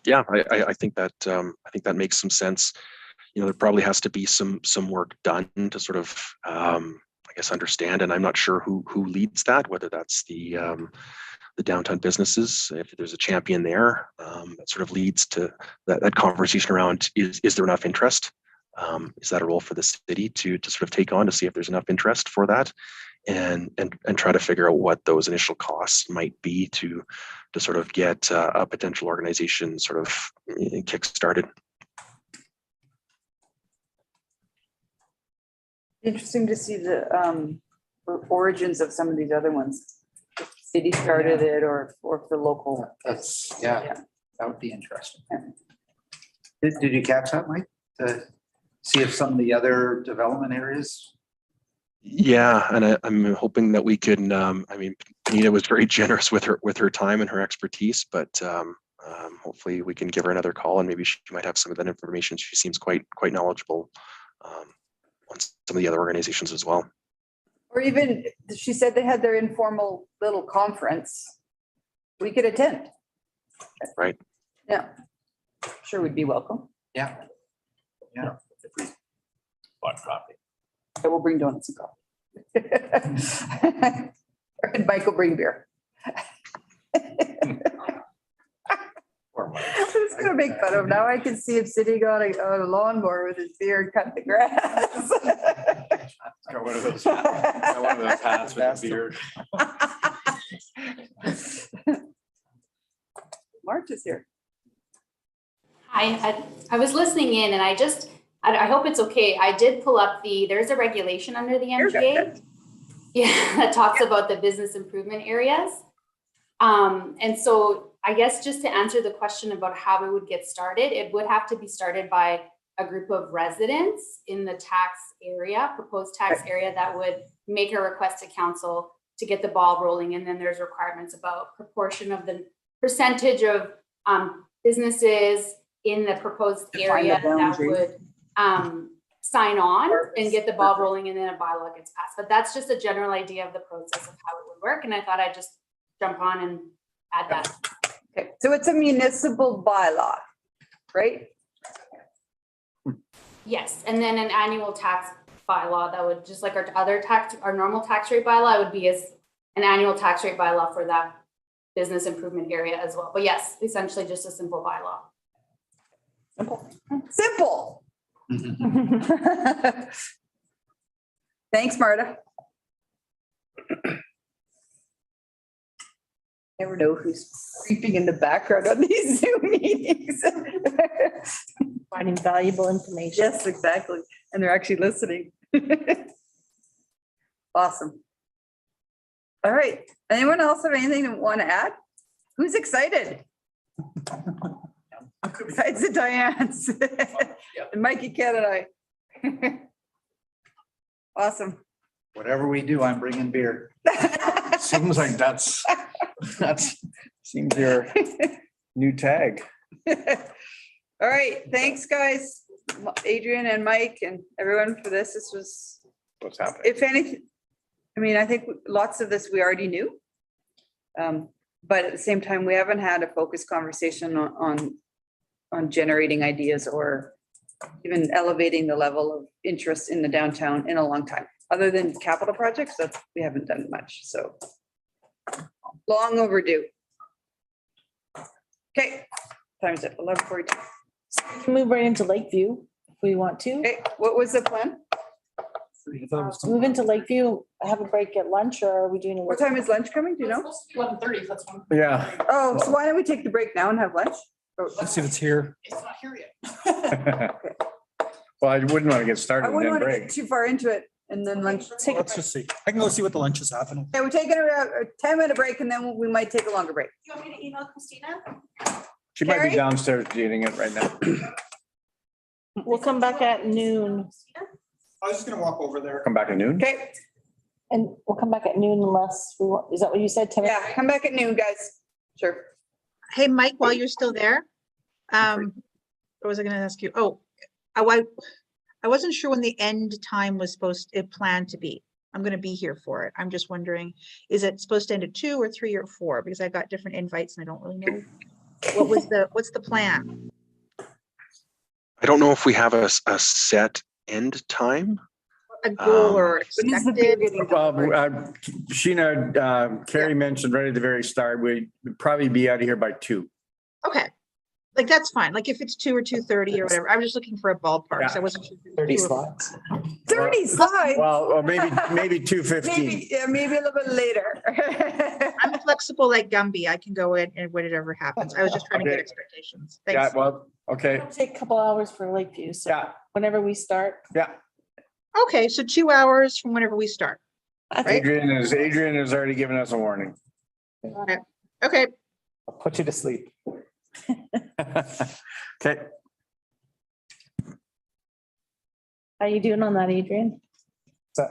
[SPEAKER 9] Yeah, I think that makes some sense. You know, there probably has to be some work done to sort of I guess understand, and I'm not sure who leads that, whether that's the downtown businesses, if there's a champion there that sort of leads to that conversation around is there enough interest? Is that a role for the city to sort of take on to see if there's enough interest for that, and try to figure out what those initial costs might be to sort of get a potential organization sort of kick-started.
[SPEAKER 7] Interesting to see the origins of some of these other ones. If the city started it, or if the local.
[SPEAKER 1] Yeah, that would be interesting. Did you catch that, Mike? To see if some of the other development areas.
[SPEAKER 9] Yeah, and I'm hoping that we can. I mean, Nina was very generous with her time and her expertise, but hopefully we can give her another call, and maybe she might have some of that information. She seems quite knowledgeable on some of the other organizations as well.
[SPEAKER 7] Or even, she said they had their informal little conference. We could attend.
[SPEAKER 9] Right.
[SPEAKER 7] Yeah. Sure, would be welcome.
[SPEAKER 1] Yeah. Yeah.
[SPEAKER 4] Coffee.
[SPEAKER 7] I will bring donuts and coffee. And Mike will bring beer. I was gonna make fun of him. Now I can see him sitting on a lawnmower with his beer and cut the grass.
[SPEAKER 4] Got one of those hats with a beard.
[SPEAKER 7] March is here.
[SPEAKER 17] Hi, I was listening in, and I hope it's okay. I did pull up there's a regulation under the MGA. Yeah, that talks about the business improvement areas. And so I guess just to answer the question about how it would get started, it would have to be started by a group of residents in the proposed tax area that would make a request to council to get the ball rolling. And then there's requirements about proportion of the percentage of businesses in the proposed area that would sign on and get the ball rolling, and then a bylaw gets passed. But that's just a general idea of the process of how it would work. And I thought I'd just jump on and add that.
[SPEAKER 7] Okay, so it's a municipal bylaw, right?
[SPEAKER 17] Yes, and then an annual tax bylaw that would, just like our normal tax rate bylaw, would be as an annual tax rate bylaw for that business improvement area as well. But yes, essentially just a simple bylaw.
[SPEAKER 7] Simple. Thanks, Marta. Never know who's creeping in the background on these Zoom meetings.
[SPEAKER 3] Finding valuable information.
[SPEAKER 7] Yes, exactly. And they're actually listening. Awesome. All right. Anyone else have anything to want to add? Who's excited? Besides the Dianes. And Mikey, Ken, and I. Awesome.
[SPEAKER 1] Whatever we do, I'm bringing beer.
[SPEAKER 4] Seems like that's seems your new tag.
[SPEAKER 7] All right, thanks, guys. Adrian and Mike and everyone for this. This was
[SPEAKER 4] what's happening.
[SPEAKER 7] if anything, I mean, I think lots of this we already knew. But at the same time, we haven't had a focused conversation on generating ideas or even elevating the level of interest in the downtown in a long time. Other than capital projects, we haven't done much, so. Long overdue. Okay, time's at 11:42.
[SPEAKER 3] We can move right into Lakeview if we want to.
[SPEAKER 7] Okay, what was the plan?
[SPEAKER 3] Move into Lakeview, have a break at lunch, or are we doing?
[SPEAKER 7] What time is lunch coming? Do you know?
[SPEAKER 11] 11:30, that's one.
[SPEAKER 4] Yeah.
[SPEAKER 7] Oh, so why don't we take the break now and have lunch?
[SPEAKER 5] Let's see if it's here.
[SPEAKER 11] It's not here yet.
[SPEAKER 4] Well, I wouldn't want to get
[SPEAKER 7] I
[SPEAKER 4] started and
[SPEAKER 7] wouldn't
[SPEAKER 4] then
[SPEAKER 7] want to
[SPEAKER 4] break.
[SPEAKER 7] get too far into it and then lunch.
[SPEAKER 5] Let's just see. I can go see what the lunch is happening.
[SPEAKER 7] Okay, we're taking a 10-minute break and then we might take a longer break.
[SPEAKER 11] You want me to email Christina?
[SPEAKER 4] She might
[SPEAKER 7] Carrie?
[SPEAKER 4] be downstairs eating it right now.
[SPEAKER 3] We'll come back at noon,
[SPEAKER 5] I was just gonna walk over there.
[SPEAKER 4] Come back at noon.
[SPEAKER 7] Okay,
[SPEAKER 3] and we'll come back at noon unless we want, is that what you said, Tim?
[SPEAKER 7] yeah, come back at noon, guys. Sure.
[SPEAKER 13] Hey, Mike, while you're still there, what was I gonna ask you? Oh, I wasn't sure when the end time was planned to be. I'm gonna be here for it. I'm just wondering, is it supposed to end at 2 or 3 or 4? Because I got different invites and I don't really know. What's the plan?
[SPEAKER 9] I don't know if we have a set end time.
[SPEAKER 13] A goal or
[SPEAKER 7] When is the beer
[SPEAKER 13] expected?
[SPEAKER 7] getting
[SPEAKER 4] Well,
[SPEAKER 7] done?
[SPEAKER 4] Sheena, Carrie mentioned right at the very start, we'd probably be out of here by 2.
[SPEAKER 13] Okay, like that's fine. Like if it's 2 or 2:30 or whatever. I was just looking for a ballpark. So I wasn't sure. if it was
[SPEAKER 10] 30
[SPEAKER 13] 2 or-
[SPEAKER 10] slides.
[SPEAKER 7] 30 slides.
[SPEAKER 4] Well, maybe 2:15.
[SPEAKER 7] Maybe a little bit later.
[SPEAKER 13] I'm flexible like Gumby. I can go in and whatever happens. I was just trying to get
[SPEAKER 4] Okay.
[SPEAKER 13] expectations.
[SPEAKER 4] Yeah,
[SPEAKER 13] Thanks.
[SPEAKER 4] well, okay,
[SPEAKER 3] It'll take a couple hours for Lakeview, so
[SPEAKER 4] yeah,
[SPEAKER 3] whenever we start.
[SPEAKER 4] yeah.
[SPEAKER 13] Okay, so 2 hours from whenever we start. Right?
[SPEAKER 4] Adrian has already given us a warning.
[SPEAKER 13] Okay,
[SPEAKER 10] I'll put you to sleep.
[SPEAKER 4] Okay.
[SPEAKER 3] How you doing on that, Adrian?
[SPEAKER 10] So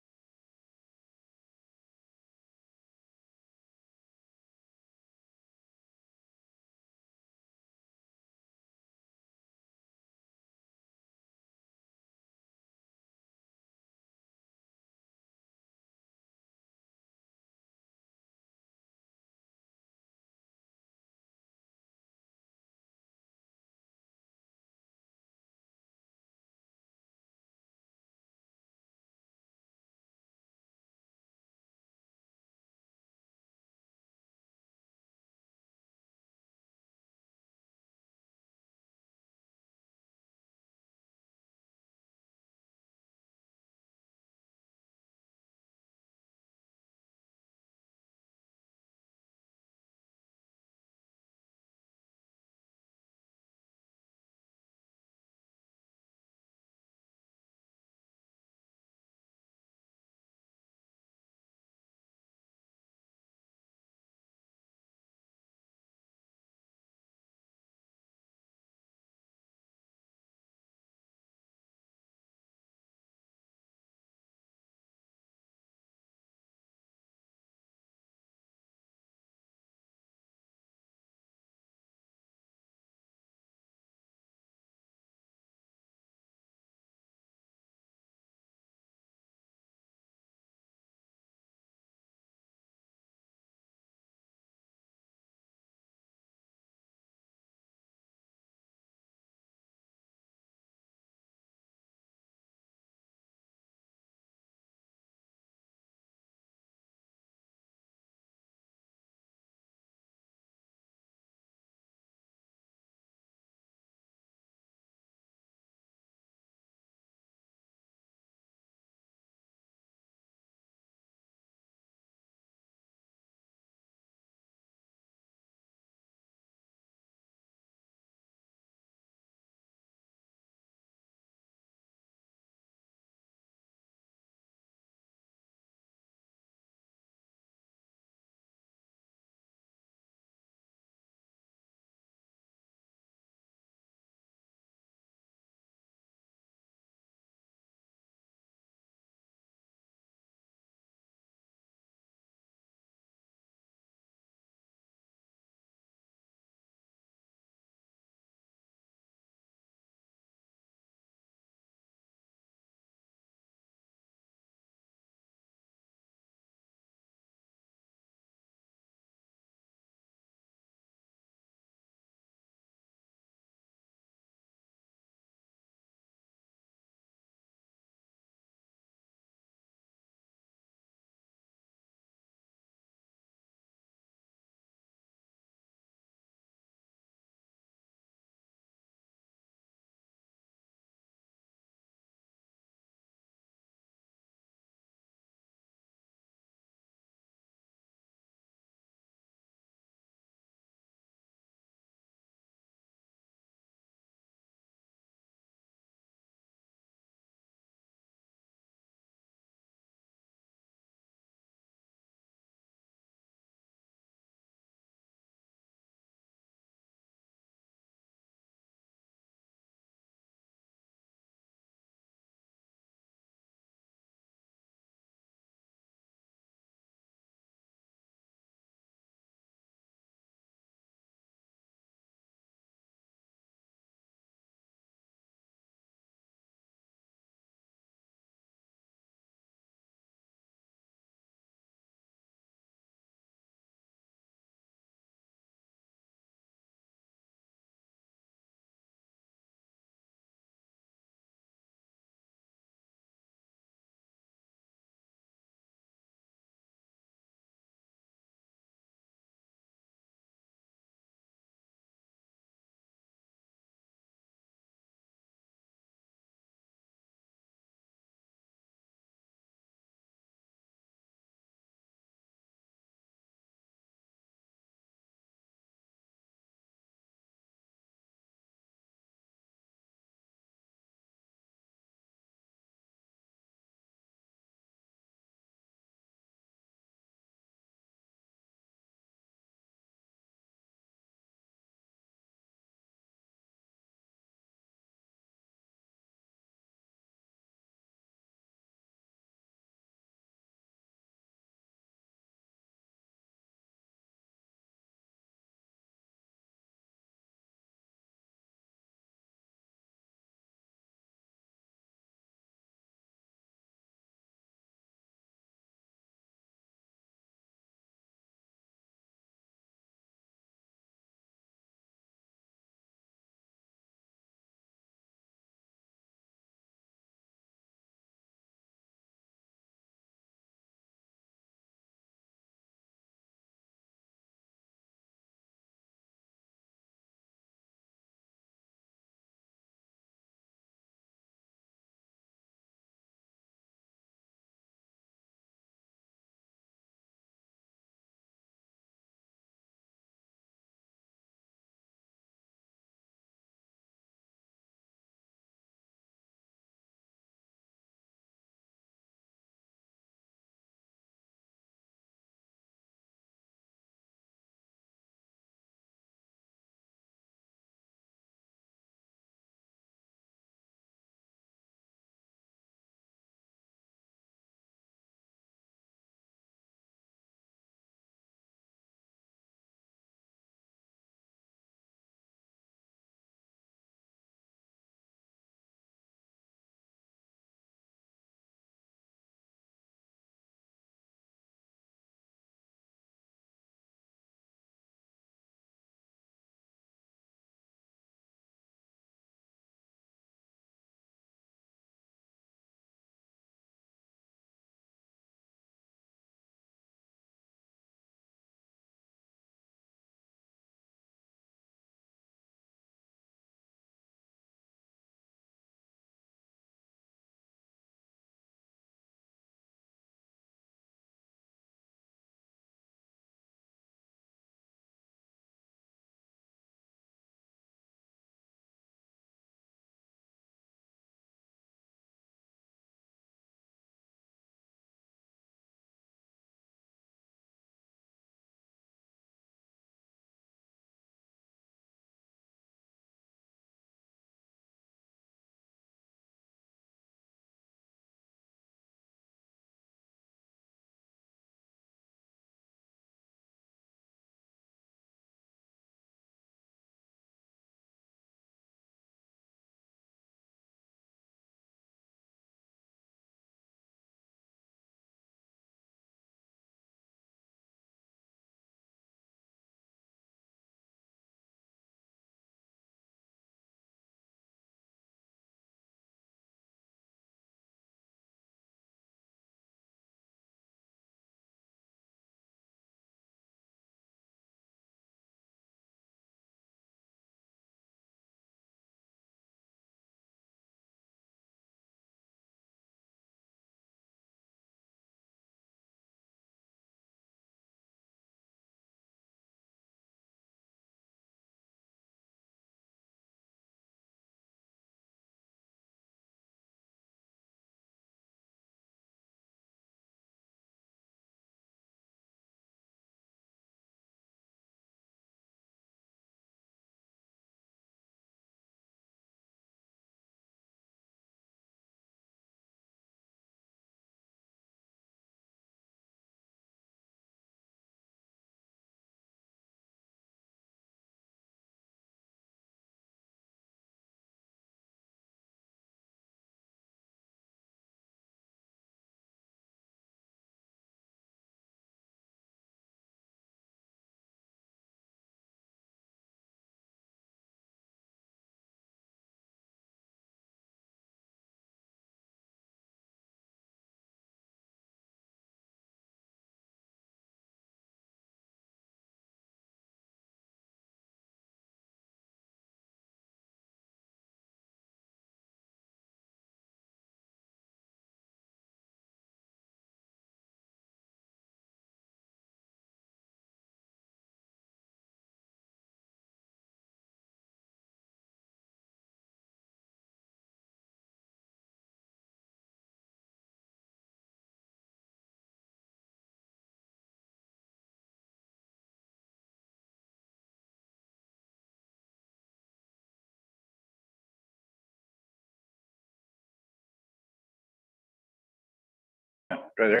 [SPEAKER 4] right there.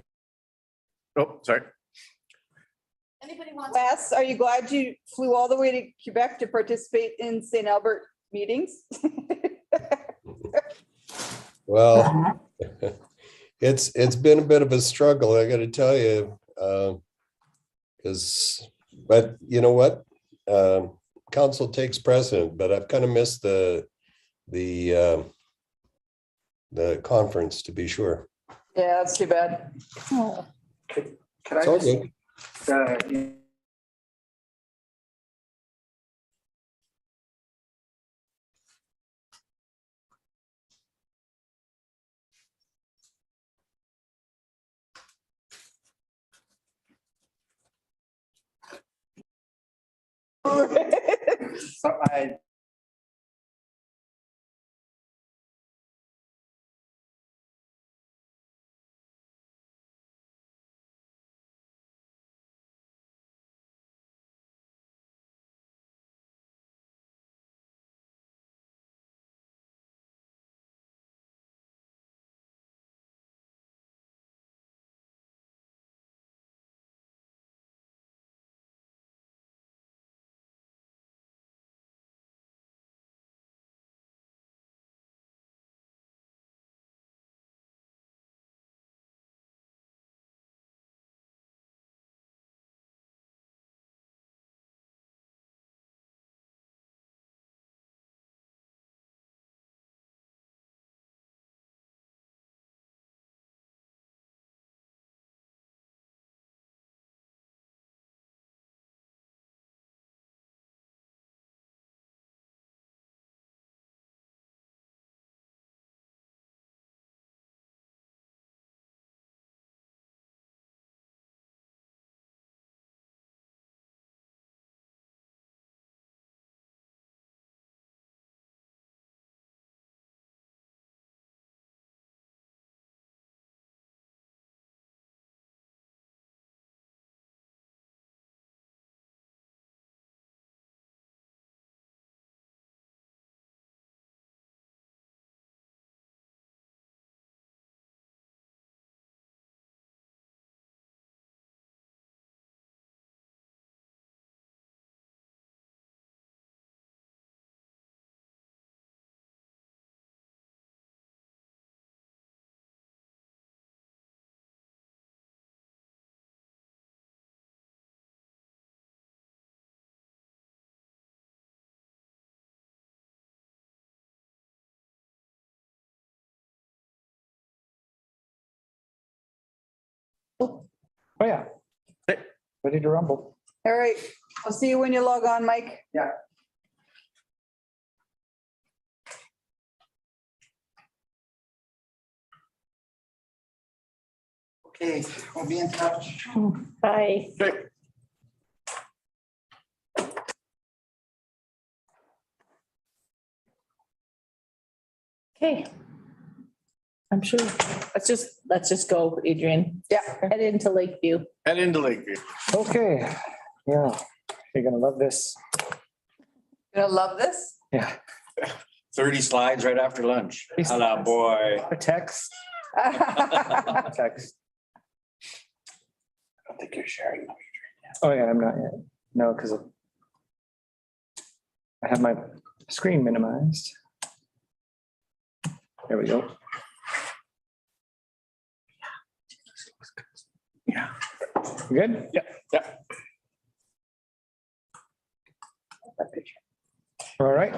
[SPEAKER 4] Oh, sorry.
[SPEAKER 3] Anybody want?
[SPEAKER 16] Wes, are you glad you flew all the way to Quebec to participate in St. Albert meetings?
[SPEAKER 2] Well, it's been a bit of a struggle, I gotta tell you. But you know what? Council takes precedent, but I've kind of missed the conference, to be sure.
[SPEAKER 16] Yeah, that's too bad.
[SPEAKER 1] Could I
[SPEAKER 2] It's all
[SPEAKER 1] just,
[SPEAKER 2] good.
[SPEAKER 1] so I
[SPEAKER 10] Oh, yeah. Ready to rumble.
[SPEAKER 16] All right, I'll see you when you log on, Mike.
[SPEAKER 1] Yeah. Okay, we'll be in touch.
[SPEAKER 3] Bye.
[SPEAKER 4] Okay.
[SPEAKER 3] Okay. I'm sure. Let's just go, Adrian.
[SPEAKER 16] Yeah.
[SPEAKER 3] Head into Lakeview.
[SPEAKER 4] Head into Lakeview.
[SPEAKER 10] Okay, yeah, you're gonna love this.
[SPEAKER 16] Gonna love this.
[SPEAKER 10] Yeah.
[SPEAKER 4] 30 slides right after lunch. Hello, boy.
[SPEAKER 10] A text. Text.
[SPEAKER 1] I don't think you're sharing.
[SPEAKER 10] Oh, yeah, I'm not yet. No, because I have my screen minimized. There we go.
[SPEAKER 1] Yeah.
[SPEAKER 10] You good?
[SPEAKER 4] Yeah. Yeah.
[SPEAKER 10] All right.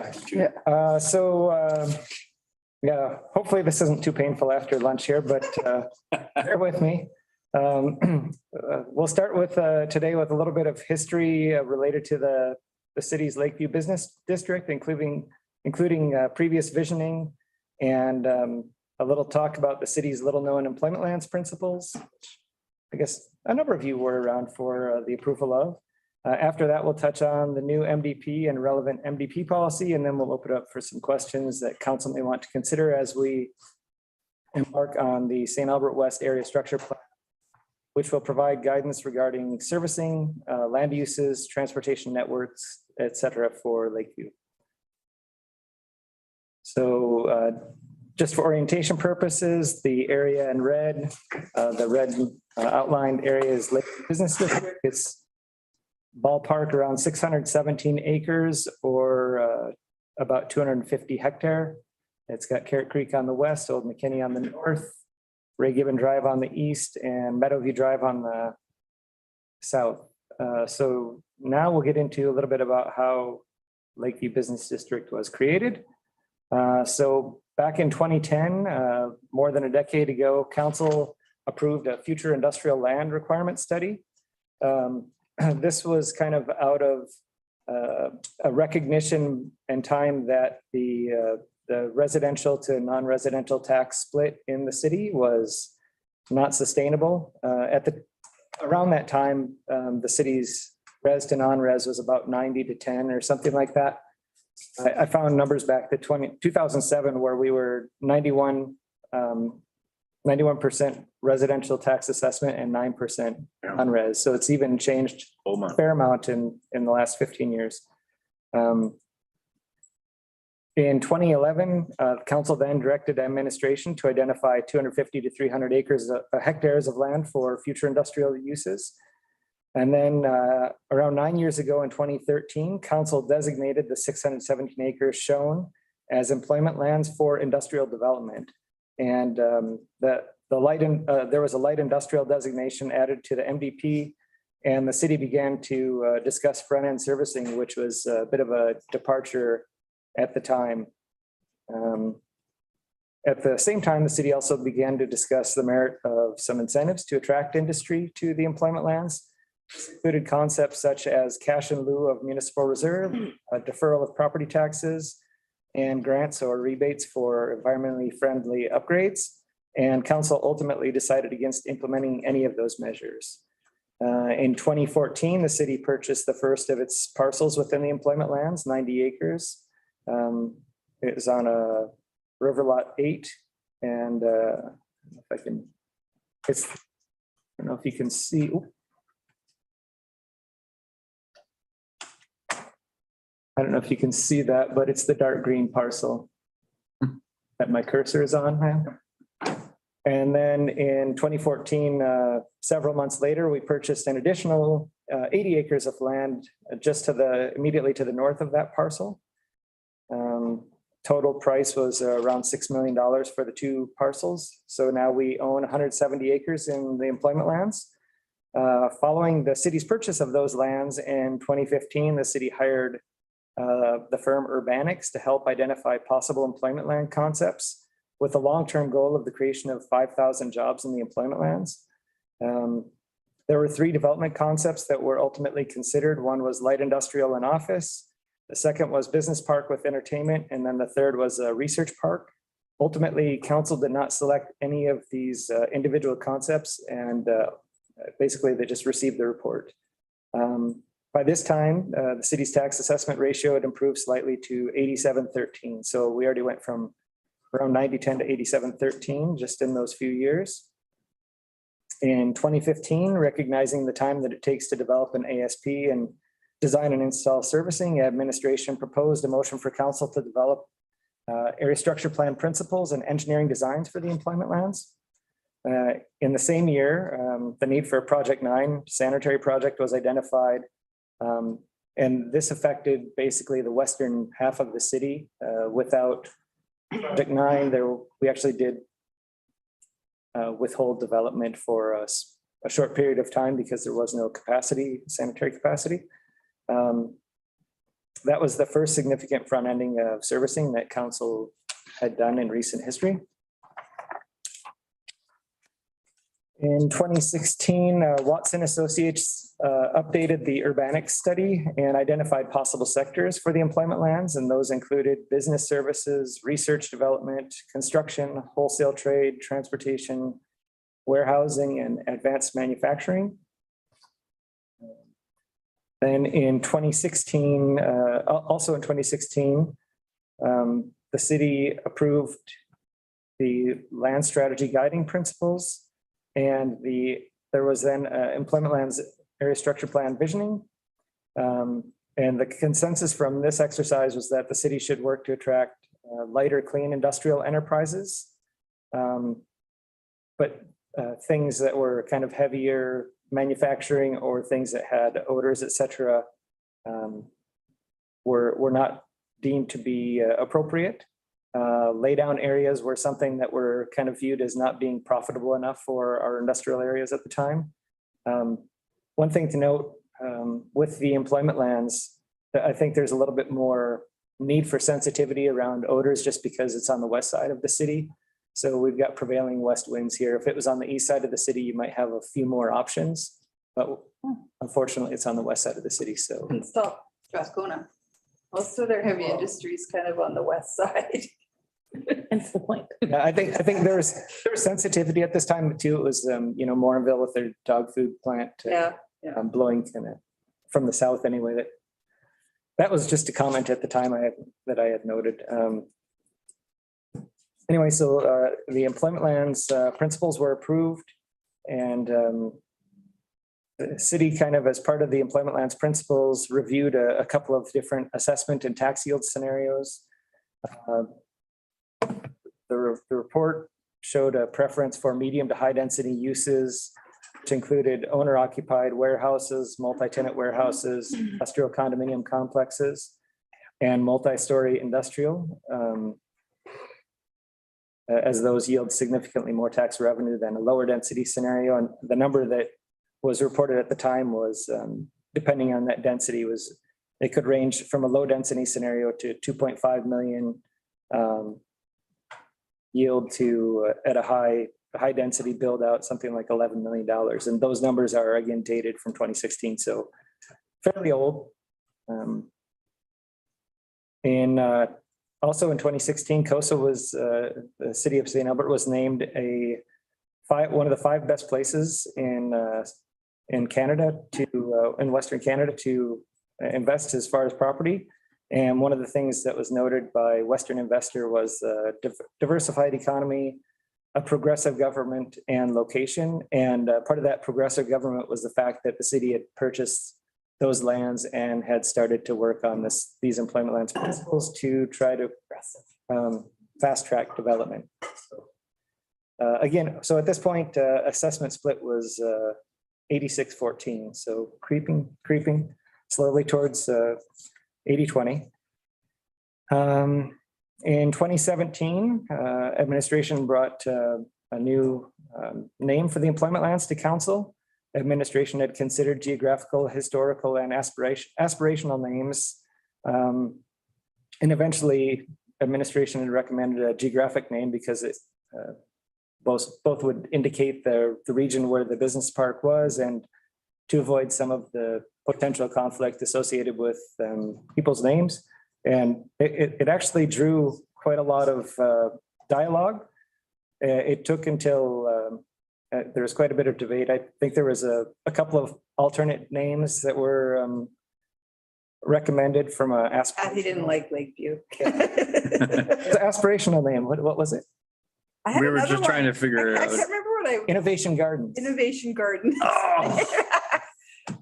[SPEAKER 10] Yeah, hopefully this isn't too painful after lunch here, but bear with me. We'll start with today with a little bit of history related to the city's Lakeview Business District, including previous visioning and a little talk about the city's little-known employment lands principles. I guess a number of you were around for the approval of. After that, we'll touch on the new MDP and relevant MDP policy, and then we'll open it up for some questions that council may want to consider as we embark on the St. Albert West Area Structure Plan, which will provide guidance regarding servicing, land uses, transportation networks, et cetera, for Lakeview. So Just for orientation purposes, the area in red, the red outlined area is Lake Business District. It's ballpark around 617 acres or about 250 hectare. It's got Carrot Creek on the west, Old McKinney on the north, Ray Gibbon Drive on the east, and Meadowview Drive on the south. So now we'll get into a little bit about how Lakeview Business District was created. So back in 2010, more than a decade ago, council approved a future industrial land requirement study. This was kind of out of a recognition and time that the residential to non-residential tax split in the city was not sustainable. Around that time, the city's res to non-res was about 90 to 10 or something like that. I found numbers back to 2007 where we were 91% residential tax assessment and 9% non-res. So it's even changed a fair amount in the last 15 years. In 2011, council then directed administration to identify 250 to 300 hectares of land for future industrial uses. And then around 9 years ago in 2013, council designated the 617 acres shown as employment lands for industrial development. And there was a light industrial designation added to the MDP, and the city began to discuss front-end servicing, which was a bit of a departure at the time. At the same time, the city also began to discuss the merit of some incentives to attract industry to the employment lands. This included concepts such as cash in lieu of municipal reserve, a deferral of property taxes, and grants or rebates for environmentally friendly upgrades. And council ultimately decided against implementing any of those measures. In 2014, the city purchased the first of its parcels within the employment lands, 90 acres. It was on a River Lot 8, and if I can, I don't know if you can see. I don't know if you can see that, but it's the dark green parcel that my cursor is on. And then in 2014, several months later, we purchased an additional 80 acres of land just immediately to the north of that parcel. Total price was around $6 million for the two parcels. So now we own 170 acres in the employment lands. Following the city's purchase of those lands in 2015, the city hired the firm Urbanics to help identify possible employment land concepts with a long-term goal of the creation of 5,000 jobs in the employment lands. There were 3 development concepts that were ultimately considered. One was light industrial and office. The second was business park with entertainment. And then the third was a research park. Ultimately, council did not select any of these individual concepts, and basically they just received the report. By this time, the city's tax assessment ratio had improved slightly to 87-13. So we already went from around 90-10 to 87-13 just in those few years. In 2015, recognizing the time that it takes to develop an ASP and design and install servicing, administration proposed a motion for council to develop area structure plan principles and engineering designs for the employment lands. In the same year, the need for Project 9 sanitary project was identified. And this affected basically the western half of the city. Without Project 9, we actually did withhold development for a short period of time because there was no sanitary capacity. That was the first significant front ending of servicing that council had done in recent history. In 2016, Watson Associates updated the Urbanics study and identified possible sectors for the employment lands, and those included business services, research development, construction, wholesale trade, transportation, warehousing, and advanced manufacturing. Then in 2016, also in 2016, the city approved the land strategy guiding principles, and there was then employment lands area structure plan visioning. And the consensus from this exercise was that the city should work to attract lighter, clean industrial enterprises. But things that were kind of heavier manufacturing or things that had odors, et cetera, were not deemed to be appropriate. Laydown areas were something that were kind of viewed as not being profitable enough for our industrial areas at the time. One thing to note with the employment lands, I think there's a little bit more need for sensitivity around odors just because it's on the west side of the city. So we've got prevailing west winds here. If it was on the east side of the city, you might have a few more options, but unfortunately it's on the west side of the city. So
[SPEAKER 16] And stop, Strathcona. Most of their heavy industry is kind of on the west side.
[SPEAKER 3] That's the point.
[SPEAKER 10] yeah, I think there was sensitivity at this time too. It was, Morinville with their dog food plant.
[SPEAKER 16] Yeah.
[SPEAKER 10] Blowing kind of from the south anyway. That was just a comment at the time I had noted. Anyway, so the employment lands principles were approved, and the city kind of as part of the employment lands principles reviewed a couple of different assessment and tax yield scenarios. The report showed a preference for medium to high density uses, which included owner occupied warehouses, multi-tenant warehouses, industrial condominium complexes, and multi-story industrial, as those yield significantly more tax revenue than a lower density scenario. And the number that was reported at the time was, depending on that density, it could range from a low density scenario to 2.5 million yield to at a high density build out something like $11 million. And those numbers are again dated from 2016, so fairly old. Also in 2016, COSA was, the city of St. Albert was named one of the 5 best places in Canada in Western Canada to invest as far as property. And one of the things that was noted by Western Investor was diversified economy, a progressive government, and location. And part of that progressive government was the fact that the city had purchased those lands and had started to work on these employment lands principles to try to fast track development. Again, so at this point, assessment split was 86-14. So creeping slowly towards 80-20. In 2017, administration brought a new name for the employment lands to council. Administration had considered geographical, historical, and aspirational names. And eventually, administration had recommended a geographic name because it both would indicate the region where the business park was and to avoid some of the potential conflict associated with people's names. And it actually drew quite a lot of dialogue. It took until there was quite a bit of debate. I think there was a couple of alternate names that were recommended from a
[SPEAKER 16] Kathy didn't like Lakeview.
[SPEAKER 10] the aspirational name. What was it?
[SPEAKER 16] I had
[SPEAKER 4] We were
[SPEAKER 16] another
[SPEAKER 4] just
[SPEAKER 16] one.
[SPEAKER 4] trying to figure it
[SPEAKER 16] I
[SPEAKER 4] out.
[SPEAKER 16] can't remember what
[SPEAKER 10] Innovation Gardens.
[SPEAKER 16] Innovation Garden.
[SPEAKER 4] Oh.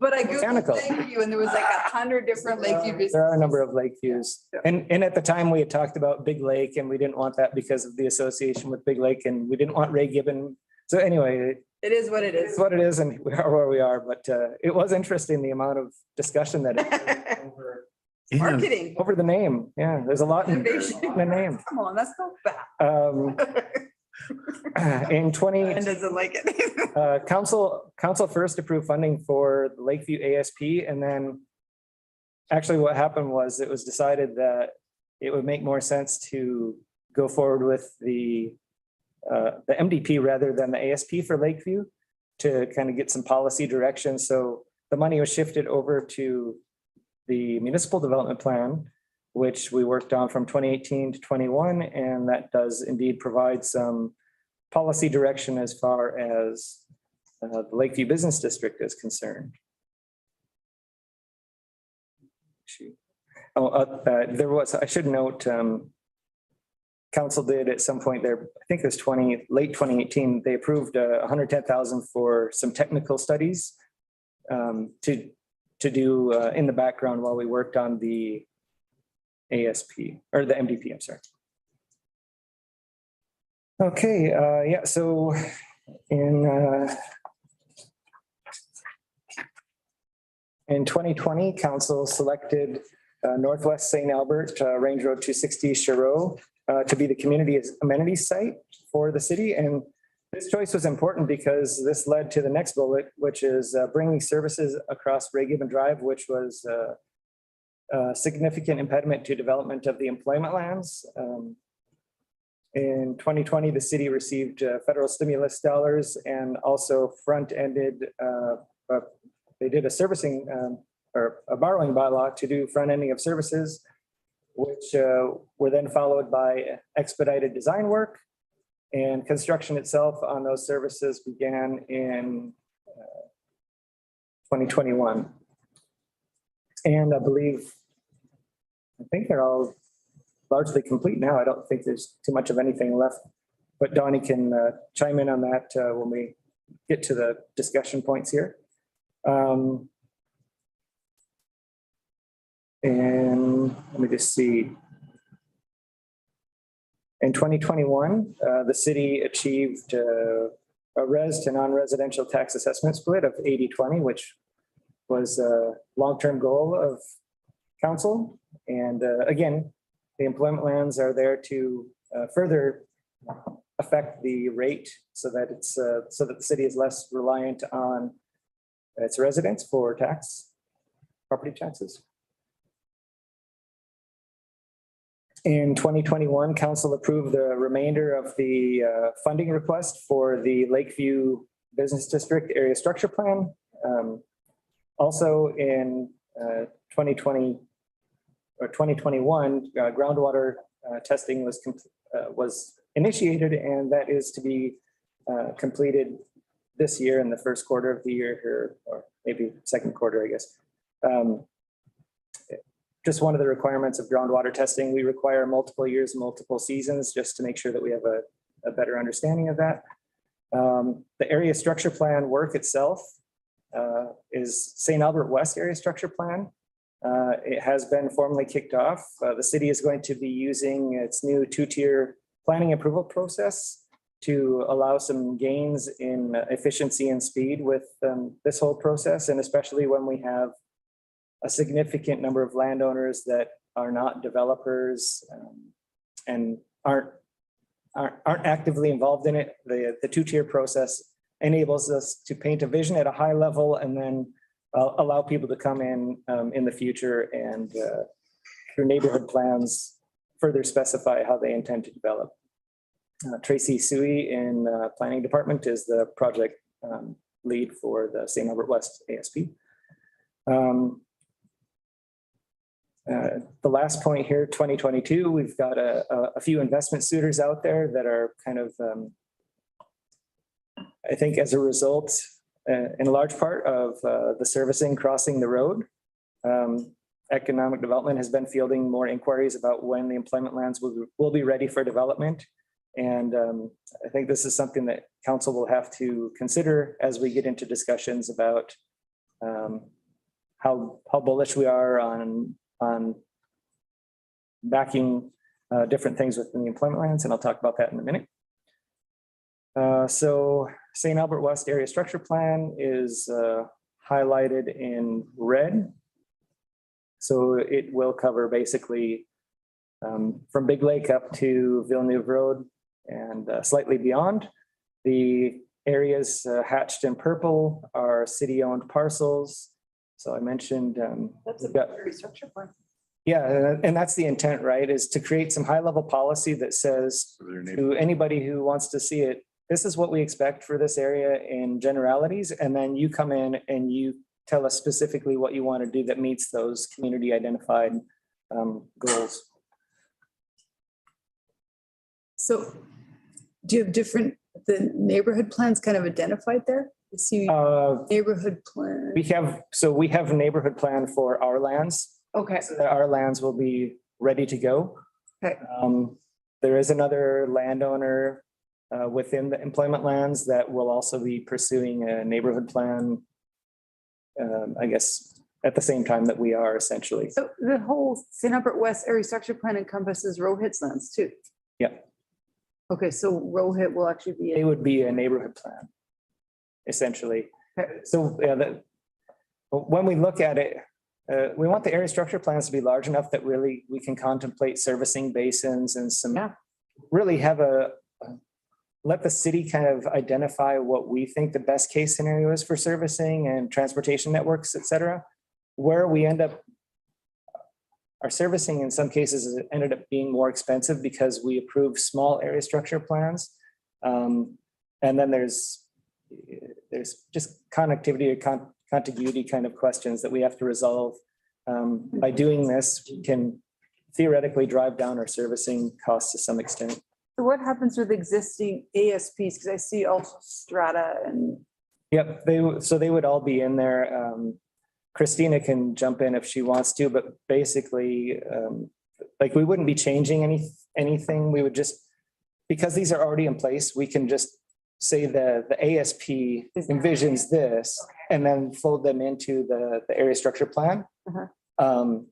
[SPEAKER 16] But I googled
[SPEAKER 10] Botanical.
[SPEAKER 16] Lakeview and there was like 100 different Lakeview businesses.
[SPEAKER 10] There are a number of lake views. And at the time we had talked about Big Lake and we didn't want that because of the association with Big Lake and we didn't want Ray Gibbon. So anyway,
[SPEAKER 16] It is what it
[SPEAKER 10] it's
[SPEAKER 16] is.
[SPEAKER 10] what it is and we are where we are, but it was interesting the amount of discussion that
[SPEAKER 16] Marketing.
[SPEAKER 10] over the name. Yeah, there's a lot in
[SPEAKER 16] Innovation.
[SPEAKER 10] the name.
[SPEAKER 16] Come on, that's not bad.
[SPEAKER 10] In 20,
[SPEAKER 16] And doesn't like it.
[SPEAKER 10] council first approved funding for the Lakeview ASP, and then actually what happened was it was decided that it would make more sense to go forward with the MDP rather than the ASP for Lakeview to kind of get some policy direction. So the money was shifted over to the municipal development plan, which we worked on from 2018 to 21, and that does indeed provide some policy direction as far as the Lakeview Business District is concerned. There was, I should note, council did at some point there, I think it was late 2018, they approved $110,000 for some technical studies to do in the background while we worked on the ASP or the MDP, I'm sorry. Okay, yeah, so in 2020, council selected Northwest St. Albert, Range Road 260 Chiro to be the community amenities site for the city. And this choice was important because this led to the next bullet, which is bringing services across Ray Gibbon Drive, which was a significant impediment to development of the employment lands. In 2020, the city received federal stimulus dollars and also front-ended, they did a servicing or a borrowing bylaw to do front-ending of services, which were then followed by expedited design work, and construction itself on those services began in 2021. And I think they're all largely complete now. I don't think there's too much of anything left, but Donnie can chime in on that when we get to the discussion points here. And let me just see. In 2021, the city achieved a res to non-residential tax assessment split of 80-20, which was a long-term goal of council. And again, the employment lands are there to further affect the rate so that it's so that the city is less reliant on its residents for property taxes. In 2021, council approved the remainder of the funding request for the Lakeview Business District Area Structure Plan. Also in 2020 or 2021, groundwater testing was initiated, and that is to be completed this year in the first quarter of the year here, or maybe second quarter, I guess. Just one of the requirements of groundwater testing, we require multiple years, multiple seasons, just to make sure that we have a better understanding of that. The area structure plan work itself is St. Albert West Area Structure Plan. It has been formally kicked off. The city is going to be using its new two-tier planning approval process to allow some gains in efficiency and speed with this whole process, and especially when we have a significant number of landowners that are not developers and aren't actively involved in it. The two-tier process enables us to paint a vision at a high level and then allow people to come in the future and through neighborhood plans further specify how they intend to develop. Tracy Sui in planning department is the project lead for the St. Albert West ASP. The last point here, 2022, we've got a few investment suitors out there that are kind of, I think as a result, in a large part of the servicing crossing the road. Economic development has been fielding more inquiries about when the employment lands will be ready for development. And I think this is something that council will have to consider as we get into discussions about how bullish we are on backing different things within the employment lands, and I'll talk about that in a minute. So St. Albert West Area Structure Plan is highlighted in red. So it will cover basically from Big Lake up to Villeneuve Road and slightly beyond. The areas hatched in purple are city-owned parcels. So I mentioned
[SPEAKER 16] That's a very structure plan.
[SPEAKER 10] yeah, and that's the intent, right? Is to create some high-level policy that says to anybody who wants to see it, this is what we expect for this area in generalities, and then you come in and you tell us specifically what you want to do that meets those community identified goals.
[SPEAKER 16] So do you have the neighborhood plans kind of identified there? See neighborhood plan.
[SPEAKER 10] We have a neighborhood plan for our lands.
[SPEAKER 16] Okay.
[SPEAKER 10] So that our lands will be ready to go.
[SPEAKER 16] Okay.
[SPEAKER 10] There is another landowner within the employment lands that will also be pursuing a neighborhood plan, I guess, at the same time that we are essentially.
[SPEAKER 16] So the whole St. Albert West Area Structure Plan encompasses Rohit's lands too?
[SPEAKER 10] Yeah.
[SPEAKER 16] Okay, so Rohit will actually be.
[SPEAKER 10] It would be a neighborhood plan, essentially. So yeah, when we look at it, we want the area structure plans to be large enough that really we can contemplate servicing basins and some, really have let the city kind of identify what we think the best case scenario is for servicing and transportation networks, et cetera. Where we end up, our servicing in some cases has ended up being more expensive because we approve small area structure plans. And then there's just connectivity or contiguity kind of questions that we have to resolve. By doing this, we can theoretically drive down our servicing costs to some extent.
[SPEAKER 16] So what happens with existing ASPs? Because I see also strata and.
[SPEAKER 10] Yep, they would all be in there. Christina can jump in if she wants to, but basically, like we wouldn't be changing anything. We would just, because these are already in place, we can just say the ASP envisions this and then fold them into the area structure plan. And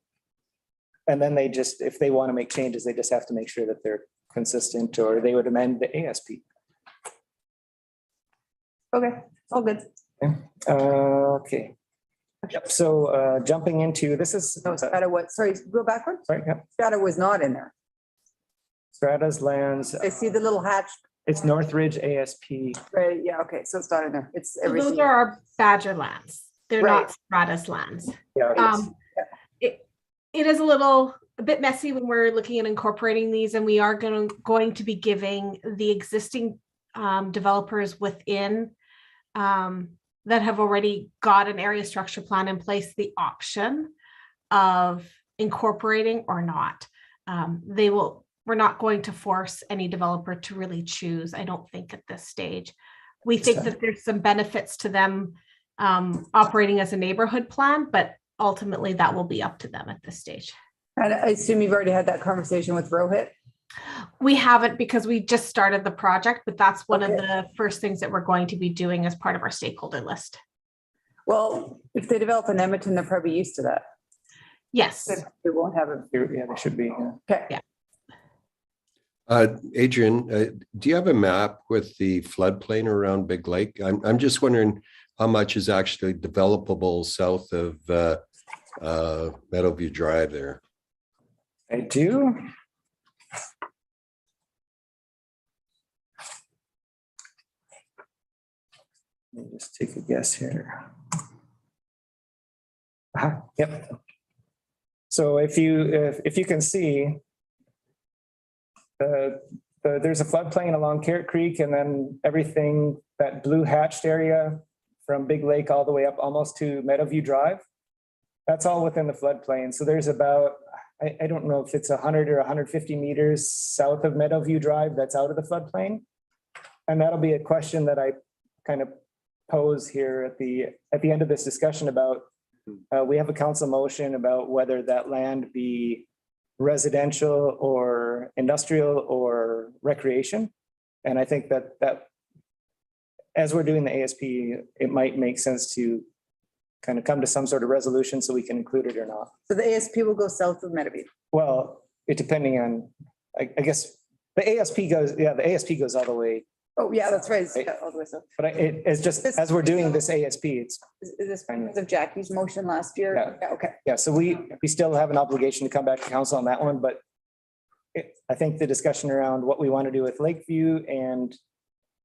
[SPEAKER 10] then they just, if they want to make changes, they just have to make sure that they're consistent, or they would amend the ASP.
[SPEAKER 16] Okay, all good.
[SPEAKER 10] Okay. Yep, so jumping into, this is.
[SPEAKER 16] No, strata what? Sorry, go backwards.
[SPEAKER 10] Sorry, yep.
[SPEAKER 16] Strata was not in there.
[SPEAKER 10] Strata's lands.
[SPEAKER 16] I see the little hatch.
[SPEAKER 10] It's Northridge ASP.
[SPEAKER 16] Right, yeah, okay, so it's not in there. It's
[SPEAKER 11] So
[SPEAKER 16] everything.
[SPEAKER 11] those are our Badger lands. They're
[SPEAKER 16] Right.
[SPEAKER 11] not Strata's lands.
[SPEAKER 10] Yeah.
[SPEAKER 11] It is a bit messy when we're looking at incorporating these, and we are going to be giving the existing developers within that have already got an area structure plan in place the option of incorporating or not. We're not going to force any developer to really choose, I don't think, at this stage. We think that there's some benefits to them operating as a neighborhood plan, but ultimately that will be up to them at this stage.
[SPEAKER 16] And I assume you've already had that conversation with Rohit?
[SPEAKER 11] We haven't, because we just started the project, but that's one of the first things that we're going to be doing as part of our stakeholder list.
[SPEAKER 16] Well, if they develop in Edmonton, they're probably used to that.
[SPEAKER 11] Yes.
[SPEAKER 16] They won't have it.
[SPEAKER 10] Yeah, they should be. Yeah.
[SPEAKER 16] Okay.
[SPEAKER 11] Yeah.
[SPEAKER 2] Adrian, do you have a map with the floodplain around Big Lake? I'm just wondering how much is actually developable south of Meadowview Drive there.
[SPEAKER 10] I do. Let me just take a guess here. Yep. So if you can see, there's a floodplain along Carrot Creek, and then everything, that blue hatched area from Big Lake all the way up almost to Meadowview Drive. That's all within the floodplain. So there's about, I don't know if it's 100 or 150 meters south of Meadowview Drive that's out of the floodplain. And that'll be a question that I kind of pose here at the end of this discussion about, we have a council motion about whether that land be residential or industrial or recreation. And I think that as we're doing the ASP, it might make sense to kind of come to some sort of resolution so we can include it or not.
[SPEAKER 16] So the ASP will go south of Meadowview.
[SPEAKER 10] Well, it depending on, I guess, the ASP goes all the way.
[SPEAKER 16] Oh, yeah, that's right. It's all the way south.
[SPEAKER 10] But it's just, as we're doing this ASP, it's.
[SPEAKER 16] Is this because of Jackie's motion last year?
[SPEAKER 10] Yeah.
[SPEAKER 16] Okay.
[SPEAKER 10] Yeah, so we still have an obligation to come back to council on that one, but I think the discussion around what we want to do with Lakeview and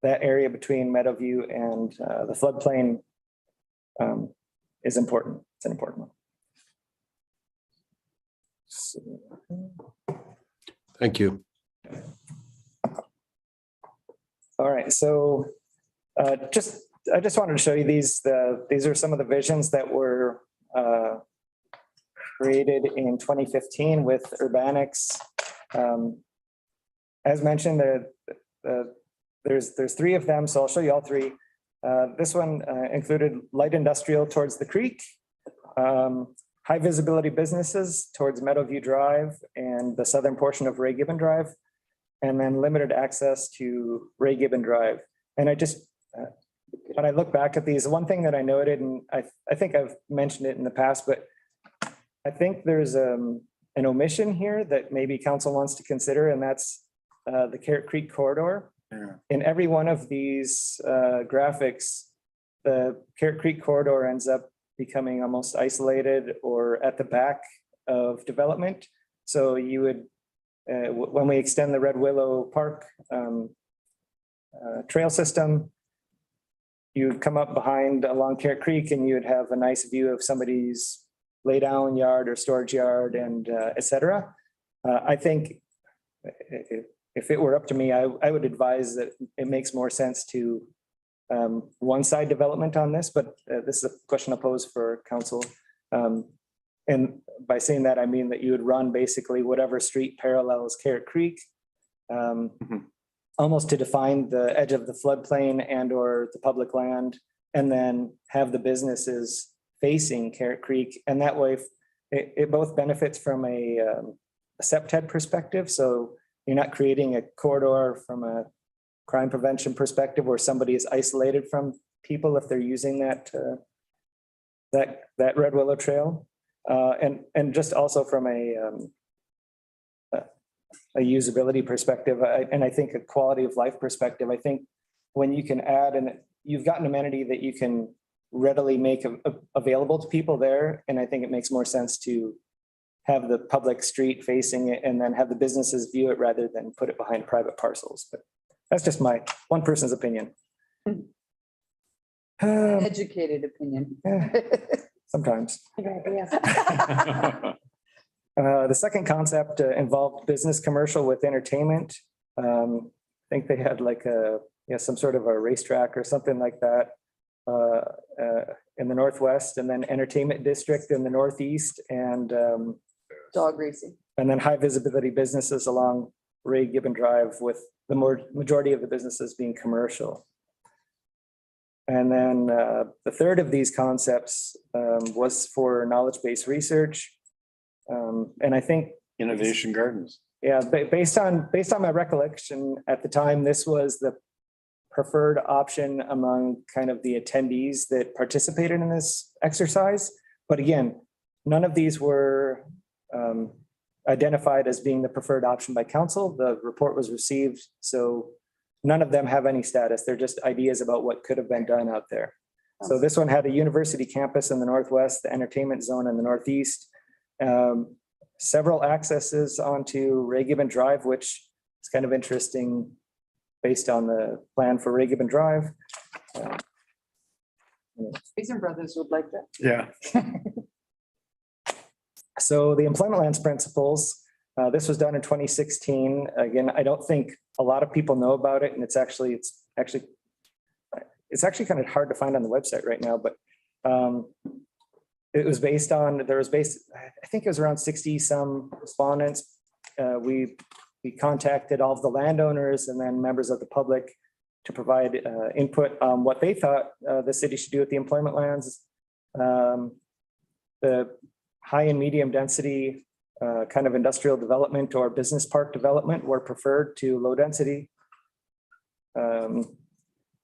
[SPEAKER 10] that area between Meadowview and the floodplain is important. It's an important one.
[SPEAKER 2] Thank you.
[SPEAKER 10] All right, so I just wanted to show you these are some of the visions that were created in 2015 with Urbanics. As mentioned, there's three of them, so I'll show you all three. This one included light industrial towards the creek, high visibility businesses towards Meadowview Drive and the southern portion of Ray Gibbon Drive, and then limited access to Ray Gibbon Drive. And I just, when I look back at these, one thing that I noted, and I think I've mentioned it in the past, but I think there's an omission here that maybe council wants to consider, and that's the Carrot Creek corridor.
[SPEAKER 4] Yeah.
[SPEAKER 10] In every one of these graphics, the Carrot Creek corridor ends up becoming almost isolated or at the back of development. So you would, when we extend the Red Willow Park trail system, you would come up behind along Carrot Creek and you would have a nice view of somebody's lay down yard or storage yard and et cetera. I think if it were up to me, I would advise that it makes more sense to one side development on this, but this is a question I'll pose for council. And by saying that, I mean that you would run basically whatever street parallels Carrot Creek, almost to define the edge of the floodplain and or the public land, and then have the businesses facing Carrot Creek. And that way it both benefits from a SEPTED perspective. So you're not creating a corridor from a crime prevention perspective where somebody is isolated from people if they're using that Red Willow Trail. And just also from a usability perspective, and I think a quality of life perspective, I think when you can add, and you've got an amenity that you can readily make available to people there, and I think it makes more sense to have the public street facing it and then have the businesses view it rather than put it behind private parcels. But that's just my one person's opinion.
[SPEAKER 7] Educated opinion.
[SPEAKER 10] Sometimes.
[SPEAKER 3] Yeah.
[SPEAKER 10] The second concept involved business commercial with entertainment. I think they had like some sort of a racetrack or something like that in the Northwest, and then entertainment district in the Northeast, and
[SPEAKER 7] dog racing.
[SPEAKER 10] And then high visibility businesses along Ray Gibbon Drive, with the majority of the businesses being commercial. And then the third of these concepts was for knowledge-based research. And I think
[SPEAKER 4] Innovation Gardens.
[SPEAKER 10] Yeah, based on my recollection at the time, this was the preferred option among kind of the attendees that participated in this exercise. But again, none of these were identified as being the preferred option by council. The report was received, so none of them have any status. They're just ideas about what could have been done out there. So this one had a university campus in the Northwest, the entertainment zone in the Northeast, several accesses onto Ray Gibbon Drive, which is kind of interesting based on the plan for Ray Gibbon Drive.
[SPEAKER 7] Reason Brothers would like that.
[SPEAKER 4] Yeah.
[SPEAKER 10] So the employment lands principles, this was done in 2016. Again, I don't think a lot of people know about it, and it's actually kind of hard to find on the website right now, but it was based on, I think it was around 60 some respondents. We contacted all of the landowners and then members of the public to provide input on what they thought the city should do with the employment lands. The high and medium density kind of industrial development or business park development were preferred to low density.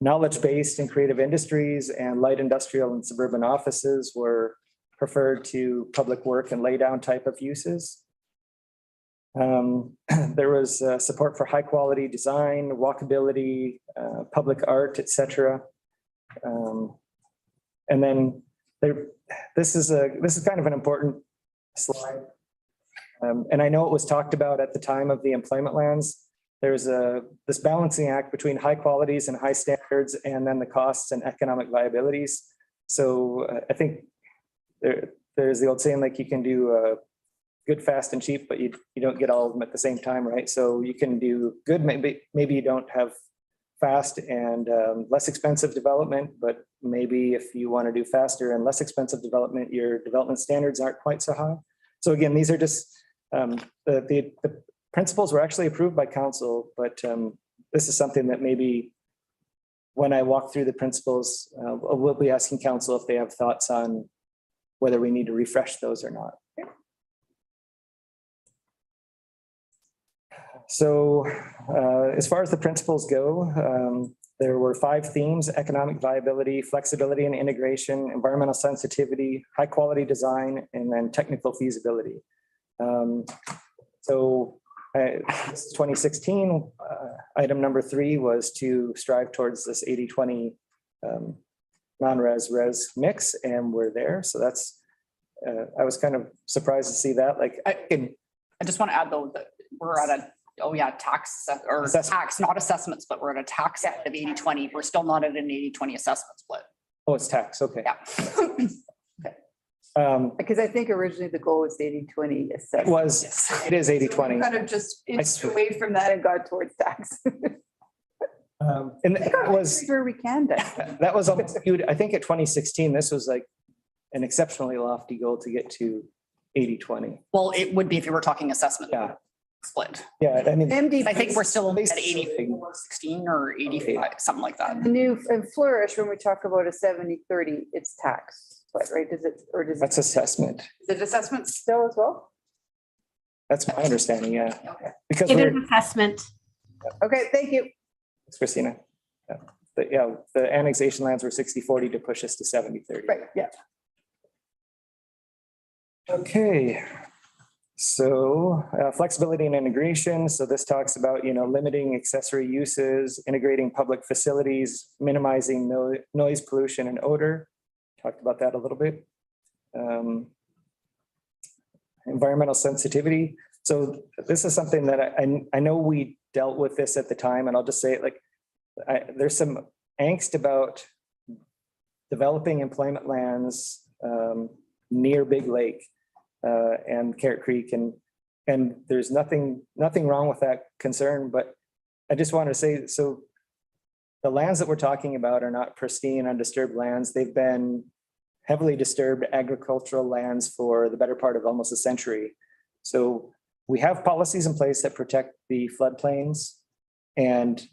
[SPEAKER 10] Knowledge-based and creative industries and light industrial and suburban offices were preferred to public work and laydown type of uses. There was support for high quality design, walkability, public art, etc. And then this is kind of an important slide. And I know it was talked about at the time of the employment lands. There's this balancing act between high qualities and high standards, and then the costs and economic viabilities. So I think there's the old saying, like, you can do good, fast, and cheap, but you don't get all of them at the same time, right? So you can do good, maybe you don't have fast and less expensive development, but maybe if you want to do faster and less expensive development, your development standards aren't quite so high. So again, these are just the principles were actually approved by council, but this is something that maybe when I walk through the principles, we'll be asking council if they have thoughts on whether we need to refresh those or not. So as far as the principles go, there were 5 themes: economic viability, flexibility and integration, environmental sensitivity, high quality design, and then technical feasibility. So This is 2016. Item number 3 was to strive towards this 80-20 non-res res mix, and we're there. So that's, I was kind of surprised to see that. Like,
[SPEAKER 14] I just want to add though, that we're at a, tax or
[SPEAKER 10] Assessment.
[SPEAKER 14] tax, not assessments, but we're at a tax of 80-20. We're still not at an 80-20 assessment split.
[SPEAKER 10] oh, it's tax. Okay.
[SPEAKER 14] Yeah.
[SPEAKER 7] Because I think originally the goal was 80-20
[SPEAKER 10] It
[SPEAKER 7] assessment.
[SPEAKER 10] was, it is 80-20.
[SPEAKER 7] Kind of just inched away from that and got towards tax.
[SPEAKER 10] And that was,
[SPEAKER 7] Where we can then.
[SPEAKER 10] that was, almost huge. I think at 2016, this was like an exceptionally lofty goal to get to 80-20.
[SPEAKER 14] Well, it would be if you were talking assessment
[SPEAKER 10] Yeah.
[SPEAKER 14] split.
[SPEAKER 10] Yeah, I mean,
[SPEAKER 7] MD.
[SPEAKER 14] I think we're still at 80-16 or 85, something like that.
[SPEAKER 7] The new and Flourish, when we talk about a 70-30, it's tax. But right, does it, or does it,
[SPEAKER 10] that's assessment.
[SPEAKER 7] is it assessment still as well?
[SPEAKER 10] That's my understanding, yeah.
[SPEAKER 7] Okay.
[SPEAKER 10] Because
[SPEAKER 11] It
[SPEAKER 10] we're,
[SPEAKER 11] is assessment.
[SPEAKER 7] Okay, thank you.
[SPEAKER 10] Thanks, Christina. Yeah, the annexation lands were 60-40 to push us to 70-30.
[SPEAKER 7] Right, yeah.
[SPEAKER 10] Okay. So flexibility and integration. So this talks about, limiting accessory uses, integrating public facilities, minimizing noise pollution and odor. Talked about that a little bit. Environmental sensitivity. So this is something that I know we dealt with this at the time, and I'll just say it like, there's some angst about developing employment lands near Big Lake and Carrot Creek, and there's nothing wrong with that concern, but I just want to say, so the lands that we're talking about are not pristine, undisturbed lands. They've been heavily disturbed agricultural lands for the better part of almost a century. So we have policies in place that protect the floodplains, and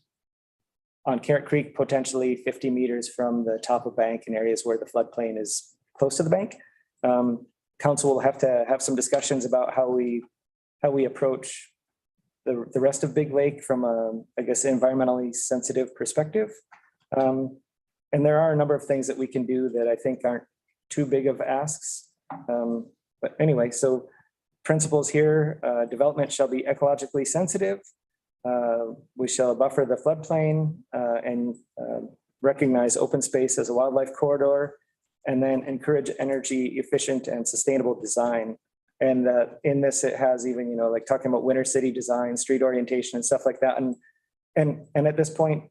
[SPEAKER 10] on Carrot Creek, potentially 50 meters from the top of bank in areas where the floodplain is close to the bank. Council will have to have some discussions about how we approach the rest of Big Lake from a, I guess, environmentally sensitive perspective. And there are a number of things that we can do that I think aren't too big of asks. But anyway, so principles here, development shall be ecologically sensitive. We shall buffer the floodplain and recognize open space as a wildlife corridor, and then encourage energy efficient and sustainable design. And in this, it has even, like talking about winter city design, street orientation and stuff like that. And at this point,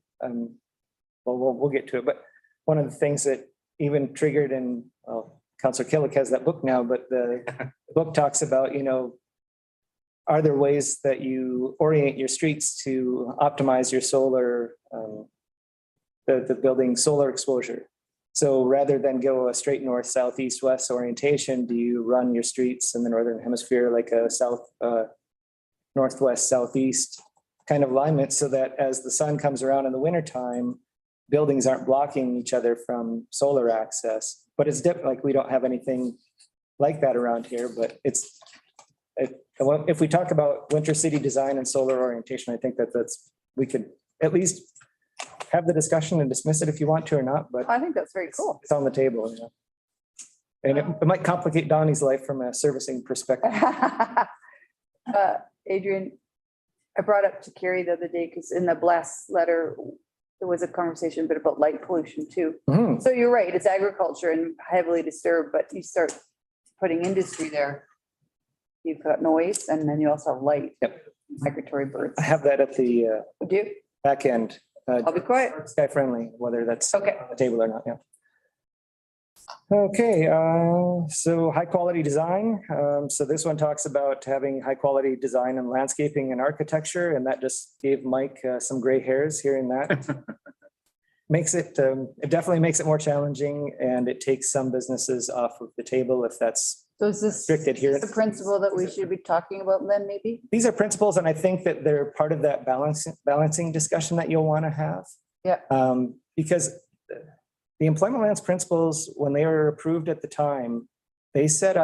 [SPEAKER 10] we'll get to it. But one of the things that even triggered, and Councillor Killick has that book now, but the book talks about, are there ways that you orient your streets to optimize your solar, the building solar exposure? So rather than go a straight north, south, east, west orientation, do you run your streets in the northern hemisphere like a south, northwest, southeast kind of alignment, so that as the sun comes around in the wintertime, buildings aren't blocking each other from solar access? But it's like we don't have anything like that around here, but if we talk about winter city design and solar orientation, I think we could at least have the discussion and dismiss it if you want to or not, but
[SPEAKER 7] I think that's very cool.
[SPEAKER 10] it's on the table. And it might complicate Donnie's life from a servicing perspective.
[SPEAKER 7] Adrian, I brought up to Carrie the other day, because in the blast letter, there was a conversation a bit about light pollution too.
[SPEAKER 10] Mhm.
[SPEAKER 7] So you're right, it's agriculture and heavily disturbed, but you start putting industry there, you've got noise, and then you also have light.
[SPEAKER 10] Yep.
[SPEAKER 7] Migratory birds.
[SPEAKER 10] I have that at the
[SPEAKER 7] Do you?
[SPEAKER 10] back end.
[SPEAKER 7] I'll be quiet.
[SPEAKER 10] Sky friendly, whether that's
[SPEAKER 7] Okay.
[SPEAKER 10] on the table or not, yeah. Okay, so high quality design. So this one talks about having high quality design and landscaping and architecture, and that just gave Mike some gray hairs hearing that. It definitely makes it more challenging, and it takes some businesses off of the table if that's
[SPEAKER 7] So is this
[SPEAKER 10] strict adherence.
[SPEAKER 7] the principle that we should be talking about then, maybe?
[SPEAKER 10] These are principles, and I think that they're part of that balancing discussion that you'll want to have.
[SPEAKER 7] Yeah.
[SPEAKER 10] Because the employment lands principles, when they were approved at the time, they set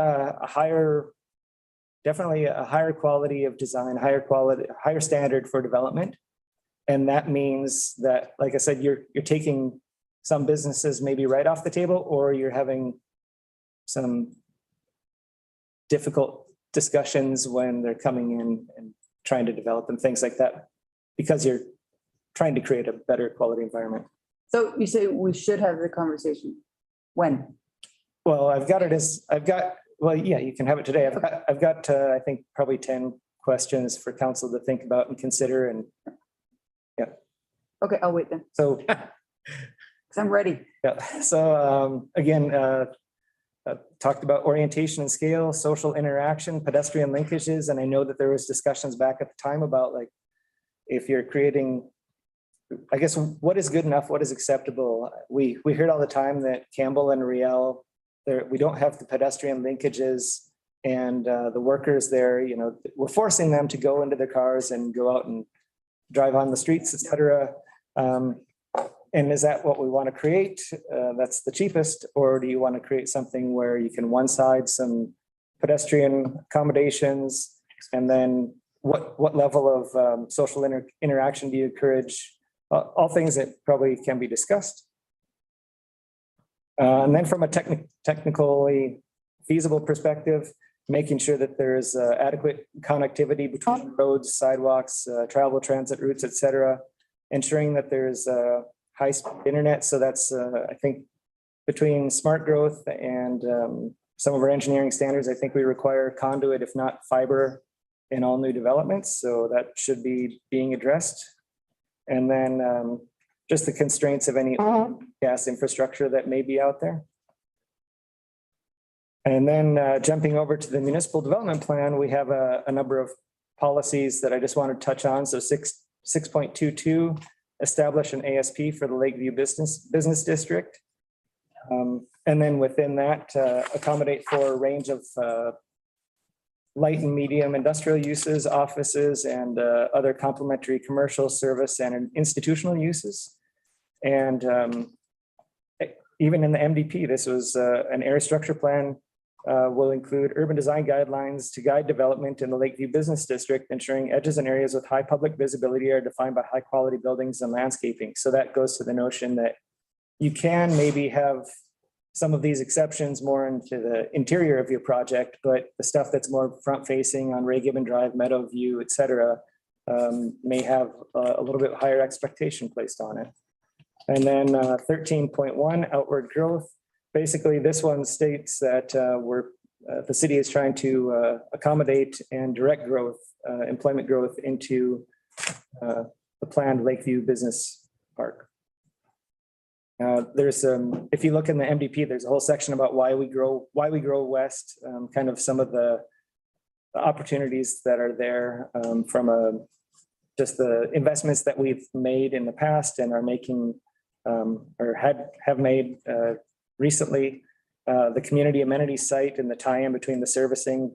[SPEAKER 10] definitely a higher quality of design, higher standard for development. And that means that, like I said, you're taking some businesses maybe right off the table, or you're having some difficult discussions when they're coming in and trying to develop and things like that, because you're trying to create a better quality environment.
[SPEAKER 7] So you say we should have the conversation. When?
[SPEAKER 10] Well, well, yeah, you can have it today. I've got, I think probably 10 questions for council to think about and consider, and
[SPEAKER 7] Okay, I'll wait then,
[SPEAKER 10] so,
[SPEAKER 7] because I'm ready.
[SPEAKER 10] yeah. So, again, talked about orientation and scale, social interaction, pedestrian linkages, and I know that there was discussions back at the time about like, if you're creating, I guess, what is good enough, what is acceptable? We heard all the time that Campbell and Riel, we don't have the pedestrian linkages, and the workers there, you know, we're forcing them to go into their cars and go out and drive on the streets, et cetera. And is that what we want to create? That's the cheapest, or do you want to create something where you can one side some pedestrian accommodations, and then what level of social interaction do you encourage? All things that probably can be discussed. And then from a technically feasible perspective, making sure that there's adequate connectivity between roads, sidewalks, travel transit routes, et cetera. Ensuring that there's high-speed internet. So that's, I think, between smart growth and some of our engineering standards, I think we require conduit, if not fiber, in all new developments. So that should be being addressed. And then just the constraints of any gas infrastructure that may be out there. And then jumping over to the municipal development plan, we have a number of policies that I just want to touch on. So 6.22, establish an ASP for the Lakeview Business District. And then within that, accommodate for a range of light and medium industrial uses, offices, and other complementary commercial, service, and institutional uses. And even in the MDP, this was an area structure plan will include urban design guidelines to guide development in the Lakeview Business District, ensuring edges and areas with high public visibility are defined by high quality buildings and landscaping. So that goes to the notion that you can maybe have some of these exceptions more into the interior of your project, but the stuff that's more front facing on Ray Gibbon Drive, Meadow View, et cetera, may have a little bit higher expectation placed on it. And then 13.1, outward growth. Basically, this one states that the city is trying to accommodate and direct growth, employment growth into the planned Lakeview Business Park. There's if you look in the MDP, there's a whole section about why we grow west, kind of some of the opportunities that are there from just the investments that we've made in the past and are making or have made recently, the community amenities site and the tie-in between the servicing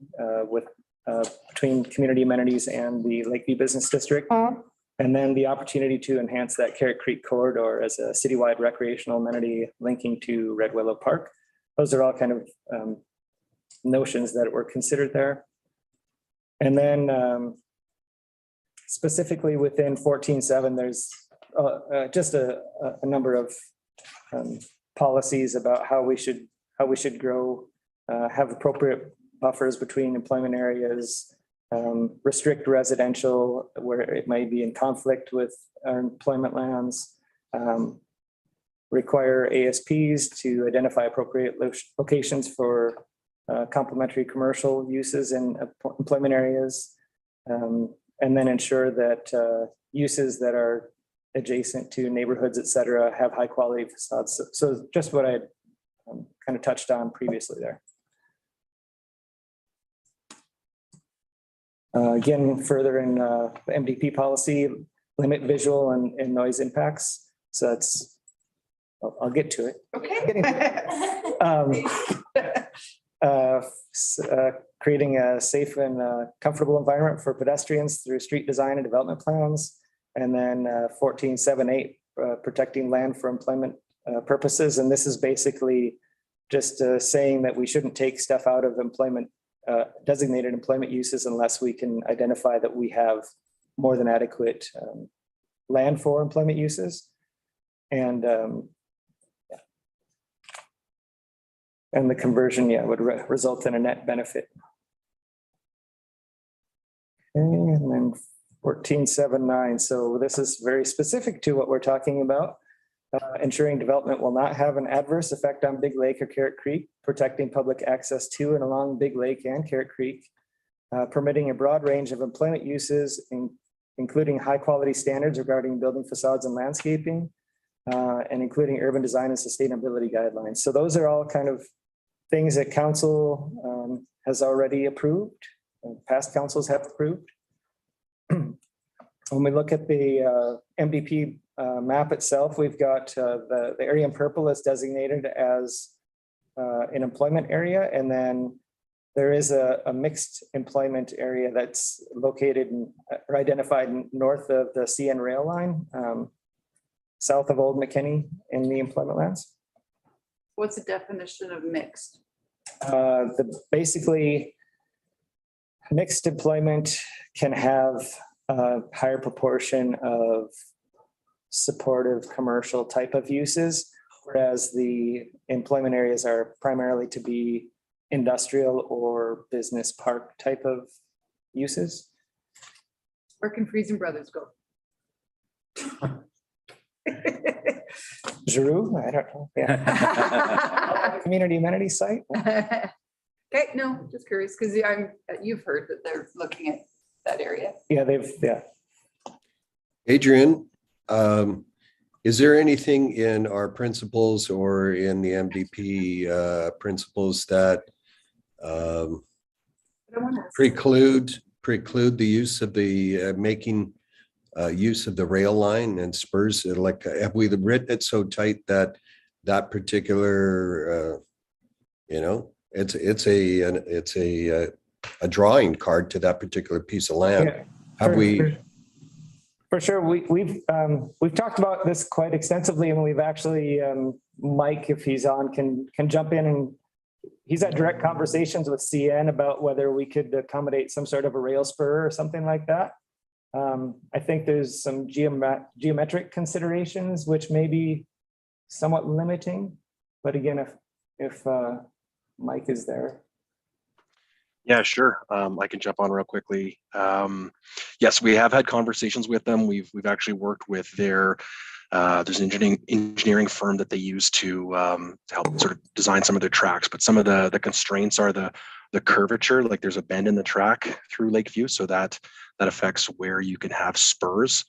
[SPEAKER 10] between community amenities and the Lakeview Business District. And then the opportunity to enhance that Carrot Creek corridor as a citywide recreational amenity linking to Red Willow Park. Those are all kind of notions that were considered there. And then specifically within 14.7, there's just a number of policies about how we should grow, have appropriate buffers between employment areas, restrict residential where it may be in conflict with our employment lands, require ASPs to identify appropriate locations for complementary commercial uses in employment areas, and then ensure that uses that are adjacent to neighborhoods, et cetera, have high quality facades. So just what I had kind of touched on previously there. Again, further in the MDP policy, limit visual and noise impacts. So that's, I'll get to it. Okay. Creating a safe and comfortable environment for pedestrians through street design and development plans. And then 14.7.8, protecting land for employment purposes. And this is basically just saying that we shouldn't take stuff out of employment, designated employment uses unless we can identify that we have more than adequate land for employment uses. And and the conversion, would result in a net benefit. And then 1479. So this is very specific to what we're talking about. Ensuring development will not have an adverse effect on Big Lake or Carrot Creek, protecting public access to and along Big Lake and Carrot Creek, permitting a broad range of employment uses, including high quality standards regarding building facades and landscaping, and including urban design and sustainability guidelines. So those are all kind of things that council has already approved, past councils have approved. When we look at the MDP map itself, we've got the area in purple is designated as an employment area, and then there is a mixed employment area that's located or identified north of the CN rail line, south of Old McKinney in the employment lands.
[SPEAKER 7] What's the definition of mixed?
[SPEAKER 10] Basically, mixed employment can have a higher proportion of supportive commercial type of uses, whereas the employment areas are primarily to be industrial or business park type of uses.
[SPEAKER 7] Where can Friesen Brothers go?
[SPEAKER 10] Giroux, I don't know. Yeah. Community amenity site.
[SPEAKER 7] Okay, no, just curious, because you've heard that they're looking at that area.
[SPEAKER 10] Yeah, yeah.
[SPEAKER 2] Adrian, is there anything in our principles or in the MDP principles that preclude the use of the making use of the rail line and spurs? Like, have we written it so tight that that particular, it's a drawing card to that particular piece of land?
[SPEAKER 10] Yeah,
[SPEAKER 2] have we?
[SPEAKER 10] For sure, we've talked about this quite extensively, and we've actually Mike, if he's on, can jump in, and he's had direct conversations with CN about whether we could accommodate some sort of a rail spur or something like that. I think there's some geometric considerations which may be somewhat limiting, but again, if Mike is there.
[SPEAKER 9] Yeah, sure. I can jump on real quickly. Yes, we have had conversations with them. We've actually worked with there's an engineering firm that they use to help sort of design some of their tracks. But some of the constraints are the curvature, like there's a bend in the track through Lakeview, so that affects where you can have spurs.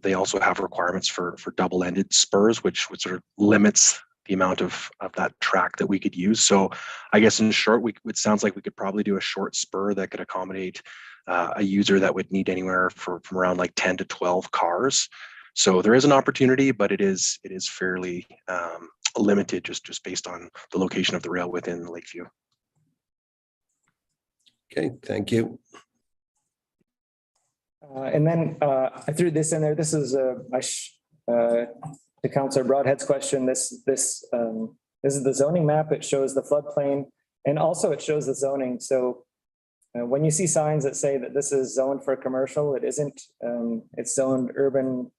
[SPEAKER 9] They also have requirements for double-ended spurs, which sort of limits the amount of that track that we could use. So I guess in short, it sounds like we could probably do a short spur that could accommodate a user that would need anywhere from around like 10 to 12 cars. So there is an opportunity, but it is fairly limited just based on the location of the rail within Lakeview.
[SPEAKER 2] Okay, thank you.
[SPEAKER 10] And then I threw this in there. This is to Councillor Broadhead's question. This is the zoning map. It shows the floodplain, and also it shows the zoning. So when you see signs that say that this is zoned for commercial, it isn't. It's zoned urban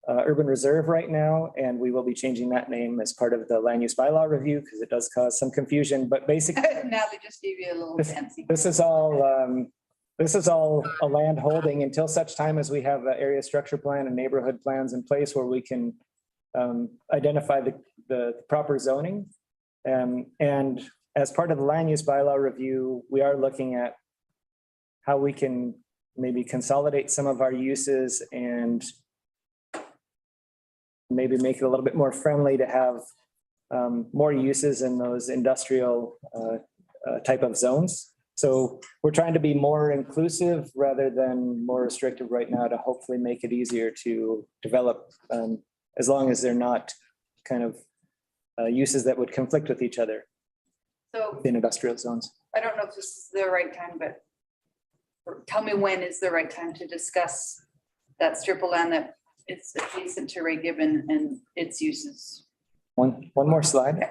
[SPEAKER 10] reserve right now, and we will be changing that name as part of the land use bylaw review because it does cause some confusion. But basically,
[SPEAKER 7] Natalie just gave you a little fancy.
[SPEAKER 10] this is all a land holding until such time as we have an area structure plan and neighborhood plans in place where we can identify the proper zoning. And as part of the land use bylaw review, we are looking at how we can maybe consolidate some of our uses and maybe make it a little bit more friendly to have more uses in those industrial type of zones. So we're trying to be more inclusive rather than more restrictive right now to hopefully make it easier to develop, as long as they're not kind of uses that would conflict with each other
[SPEAKER 7] So
[SPEAKER 10] in industrial zones.
[SPEAKER 7] I don't know if this is the right time, but tell me when is the right time to discuss that strip of land that is adjacent to Ray Gibbon and its uses.
[SPEAKER 10] One more slide.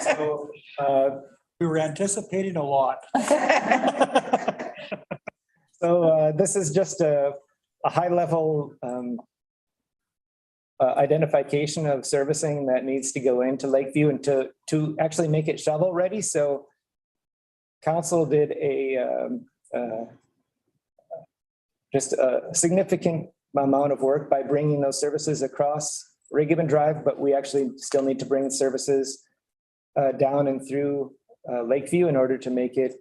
[SPEAKER 10] So
[SPEAKER 5] We were anticipating a lot.
[SPEAKER 10] So this is just a high level identification of servicing that needs to go into Lakeview and to actually make it shovel ready. So council did a just a significant amount of work by bringing those services across Ray-Gibbon Drive, but we actually still need to bring services down and through Lakeview in order to make it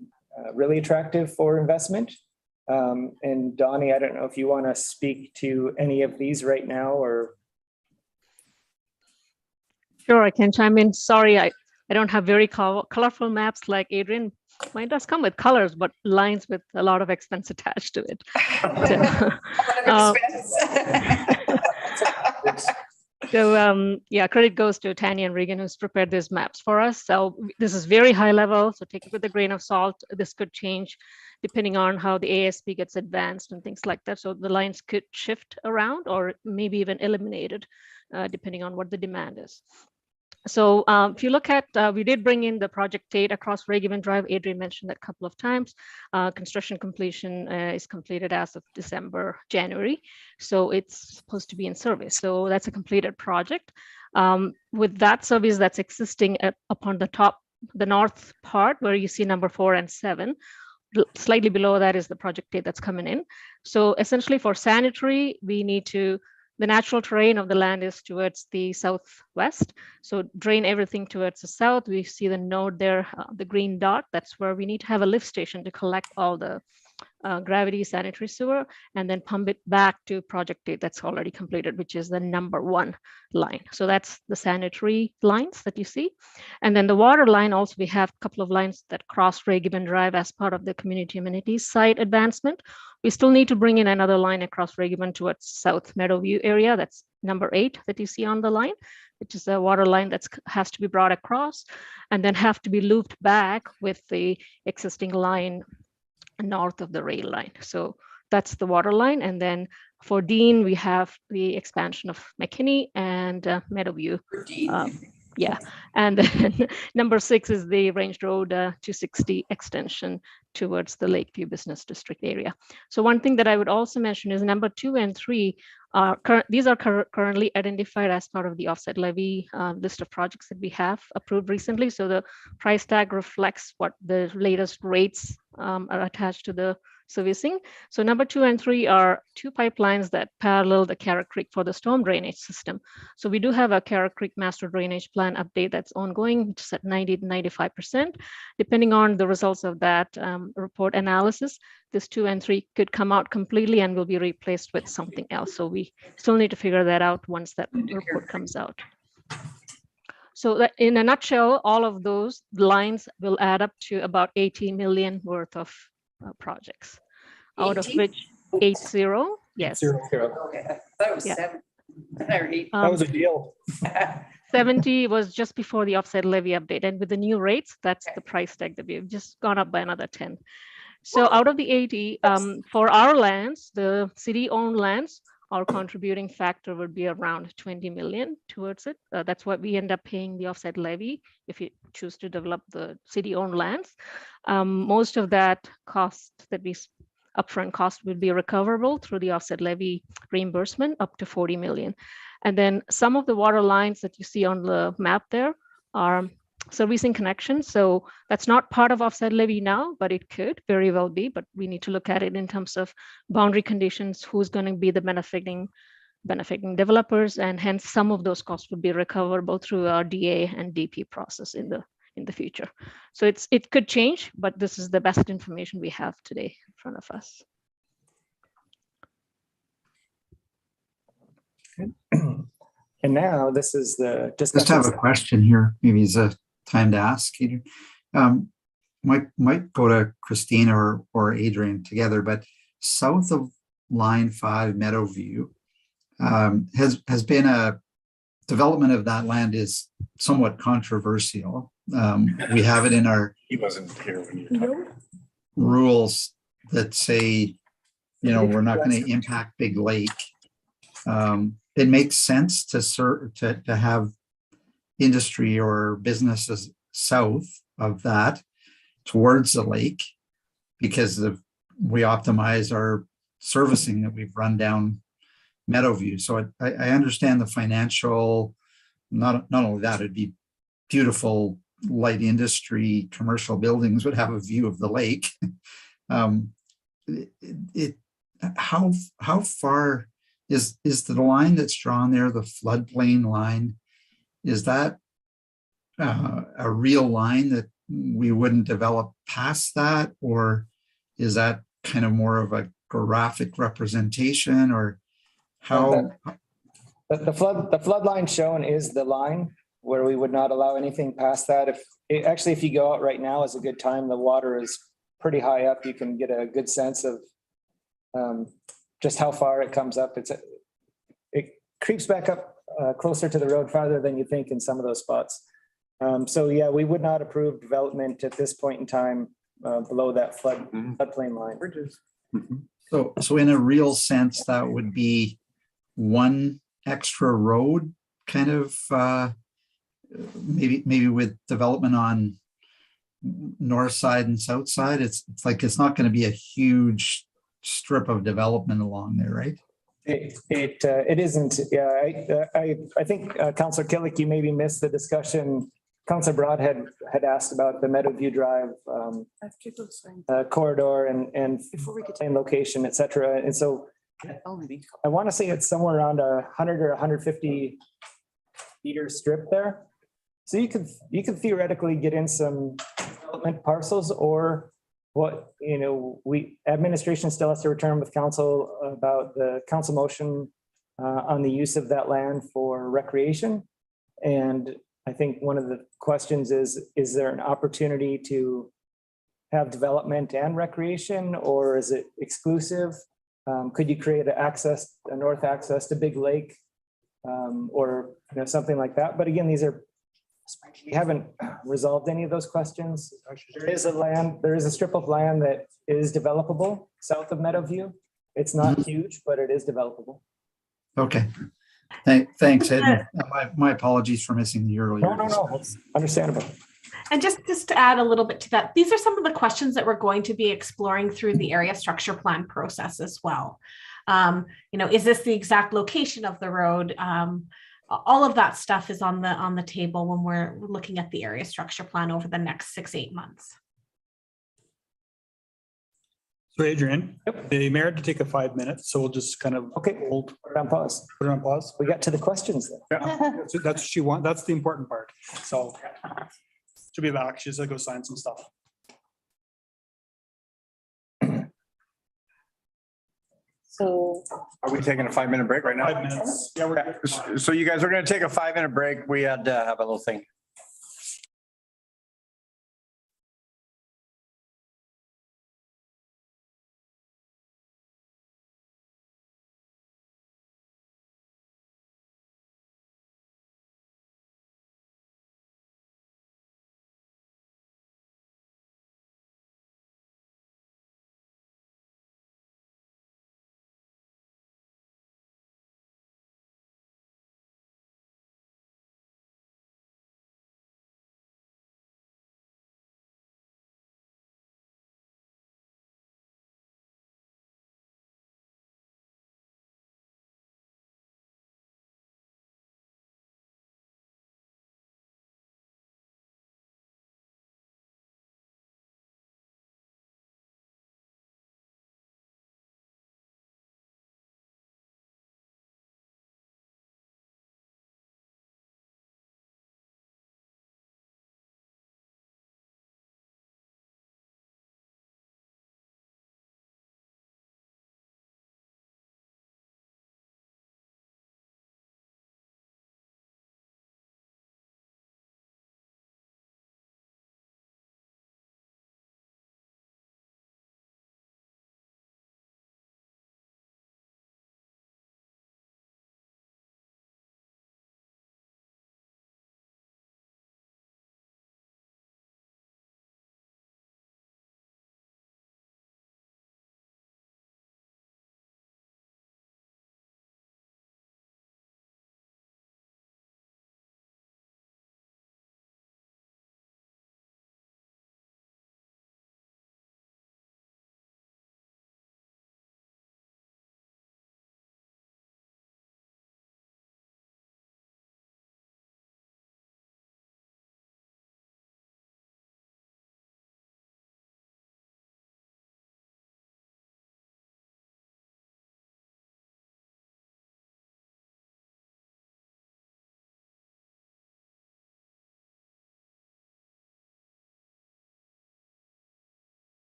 [SPEAKER 10] really attractive for investment. And Donnie, I don't know if you want to speak to any of these right now or.
[SPEAKER 12] Sure, I can chime in. Sorry, I don't have very colorful maps like Adrian. Mine does come with colors, but lines with a lot of expense attached to it. Yeah, credit goes to Tanya and Regan, who's prepared these maps for us. So this is very high level, so take it with a grain of salt. This could change depending on how the ASP gets advanced and things like that. So the lines could shift around or maybe even eliminated, depending on what the demand is. So if you look at, we did bring in the project date across Ray-Gibbon Drive. Adrian mentioned that a couple of times. Construction completion is completed as of January. So it's supposed to be in service. So that's a completed project. With that service that's existing upon the top, the north part where you see number 4 and 7, slightly below that is the project date that's coming in. So essentially for sanitary, we need to, the natural terrain of the land is towards the southwest. So drain everything towards the south. We see the node there, the green dot. That's where we need to have a lift station to collect all the gravity sanitary sewer and then pump it back to project date that's already completed, which is the number 1 line. So that's the sanitary lines that you see. And then the water line, also we have a couple of lines that cross Ray-Gibbon Drive as part of the community amenities site advancement. We still need to bring in another line across Ray-Gibbon towards South Meadowview area. That's number 8 that you see on the line, which is a water line that has to be brought across and then have to be looped back with the existing line north of the rail line. So that's the water line. And then for Dean, we have the expansion of McKinney and Meadowview. Yeah, and then number 6 is the Range Road 260 extension towards the Lakeview Business District area. So one thing that I would also mention is number 2 and 3 are these are currently identified as part of the offset levy list of projects that we have approved recently. So the price tag reflects what the latest rates are attached to the servicing. So number 2 and 3 are 2 pipelines that parallel the Carrot Creek for the storm drainage system. So we do have a Carrot Creek master drainage plan update that's ongoing, which is at 90 to 95%. Depending on the results of that report analysis, this 2 and 3 could come out completely and will be replaced with something else. So we still need to figure that out once that report comes out. So that in a nutshell, all of those lines will add up to about 80 million worth of projects, out of which 80, yes.
[SPEAKER 14] 80. Okay, I thought it was 7.
[SPEAKER 10] That was a deal.
[SPEAKER 12] 70 was just before the offset levy update, and with the new rates, that's the price tag that we've just gone up by another 10. So out of the 80, for our lands, the city-owned lands, our contributing factor would be around 20 million towards it. That's what we end up paying the offset levy if you choose to develop the city-owned lands. Most of that cost that we upfront cost would be recoverable through the offset levy reimbursement up to 40 million. And then some of the water lines that you see on the map there are servicing connections. So that's not part of offset levy now, but it could very well be, but we need to look at it in terms of boundary conditions, who's going to be the benefiting developers, and hence some of those costs would be recoverable through our DA and DP process in the future. So it could change, but this is the best information we have today in front of us.
[SPEAKER 10] And now this is the
[SPEAKER 1] just have a question here. Maybe it's a time to ask. Might go to Christina or Adrian together, but south of line 5 Meadowview has been a development of that land is somewhat controversial. We have it in our
[SPEAKER 4] He wasn't here when you talked.
[SPEAKER 1] rules that say, we're not going to impact Big Lake. It makes sense to have industry or businesses south of that towards the lake because we optimize our servicing that we've run down Meadowview. So I understand the financial, not only that, it'd be beautiful light industry, commercial buildings would have a view of the lake. it, how far is the line that's drawn there, the floodplain line? Is that a real line that we wouldn't develop past that? Or is that kind of more of a graphic representation, or how?
[SPEAKER 10] The flood line shown is the line where we would not allow anything past that. Actually, if you go out right now is a good time. The water is pretty high up. You can get a good sense of just how far it comes up. It creeps back up closer to the road farther than you think in some of those spots. So yeah, we would not approve development at this point in time below that floodplain line.
[SPEAKER 1] So in a real sense, that would be one extra road, kind of maybe with development on north side and south side. It's like it's not going to be a huge strip of development along there, right?
[SPEAKER 10] It isn't. Yeah, I think Councillor Killick, you maybe missed the discussion. Councillor Broad had asked about the Meadowview Drive corridor and location, et cetera. And so I want to say it's somewhere around 100 or 150 meter strip there. So you could theoretically get in some development parcels, or what, administration still has to return with council about the council motion on the use of that land for recreation. And I think one of the questions is there an opportunity to have development and recreation, or is it exclusive? Could you create a north access to Big Lake, or something like that? But again, we haven't resolved any of those questions. There is a strip of land that is developable south of Meadowview. It's not huge, but it is developable.
[SPEAKER 1] Okay. Thanks, Ed. My apologies for missing the earlier.
[SPEAKER 10] No, that's understandable.
[SPEAKER 11] And just to add a little bit to that, these are some of the questions that we're going to be exploring through the area structure plan process as well. Is this the exact location of the road? All of that stuff is on the table when we're looking at the area structure plan over the next 6-8 months.
[SPEAKER 5] So Adrian, the mayor had to take a 5 minutes, so we'll just kind of
[SPEAKER 10] hold put it on pause.
[SPEAKER 5] Put it on pause.
[SPEAKER 10] We got to the questions then.
[SPEAKER 5] Yeah, that's what she wants. That's the important part. So she'll be back. She's gonna go sign some stuff.
[SPEAKER 3] So
[SPEAKER 4] Are we taking a 5-minute break right now?
[SPEAKER 5] 5 minutes. Yeah, we're
[SPEAKER 4] So you guys are going to take a 5-minute break. We had to have a little thing.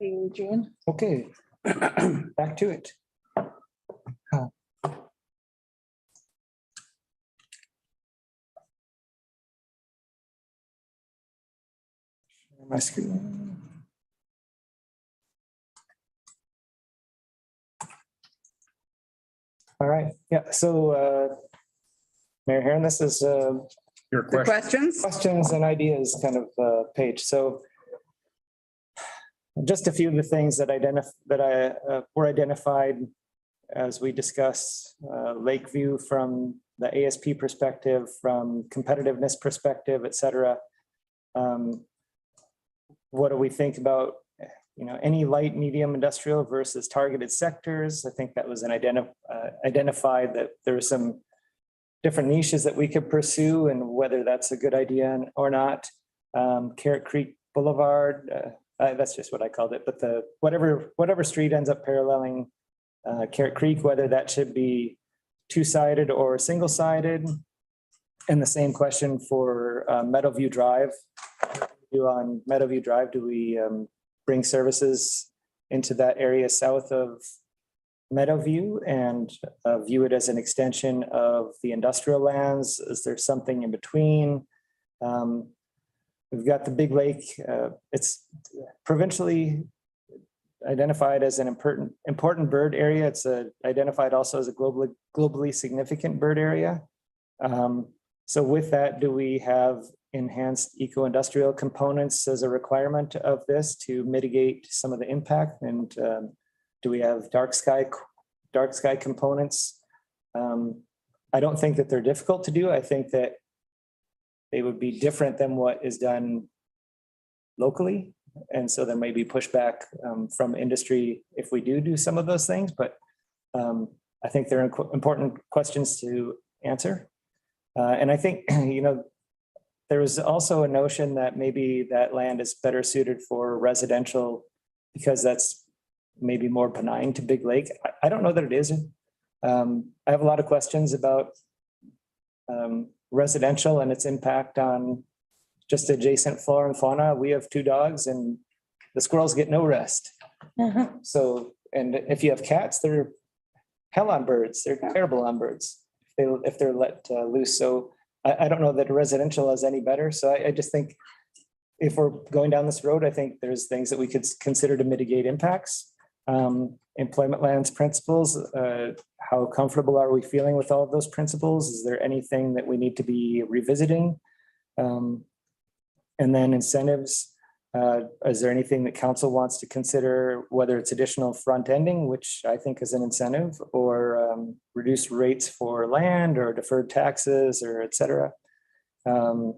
[SPEAKER 3] Adrian.
[SPEAKER 10] Okay, back to it. Share my screen. All right, yeah, so Mayor Heron, this is
[SPEAKER 4] Your
[SPEAKER 7] The questions?
[SPEAKER 10] questions and ideas kind of page. So just a few of the things that were identified as we discuss Lakeview from the ASP perspective, from competitiveness perspective, et cetera. What do we think about, any light, medium industrial versus targeted sectors? I think that was identified that there were some different niches that we could pursue and whether that's a good idea or not. Carrot Creek Boulevard, that's just what I called it, but whatever street ends up paralleling Carrot Creek, whether that should be two-sided or single-sided. And the same question for Meadowview Drive. On Meadowview Drive, do we bring services into that area south of Meadowview and view it as an extension of the industrial lands? Is there something in between? We've got the Big Lake. It's provincially identified as an important bird area. It's identified also as a globally significant bird area. So with that, do we have enhanced eco-industrial components as a requirement of this to mitigate some of the impact? And do we have dark sky components? I don't think that they're difficult to do. I think that they would be different than what is done locally. And so there may be pushback from industry if we do some of those things, but I think they're important questions to answer. And I think, there was also a notion that maybe that land is better suited for residential because that's maybe more benign to Big Lake. I don't know that it is. I have a lot of questions about residential and its impact on just adjacent flora and fauna. We have 2 dogs and the squirrels get no rest. So, and if you have cats, they're hell on birds. They're terrible on birds if they're let loose. So I don't know that residential is any better. So I just think if we're going down this road, I think there's things that we could consider to mitigate impacts. Employment lands principles, how comfortable are we feeling with all of those principles? Is there anything that we need to be revisiting? And then incentives, is there anything that council wants to consider, whether it's additional front ending, which I think is an incentive, or reduced rates for land or deferred taxes or et cetera. And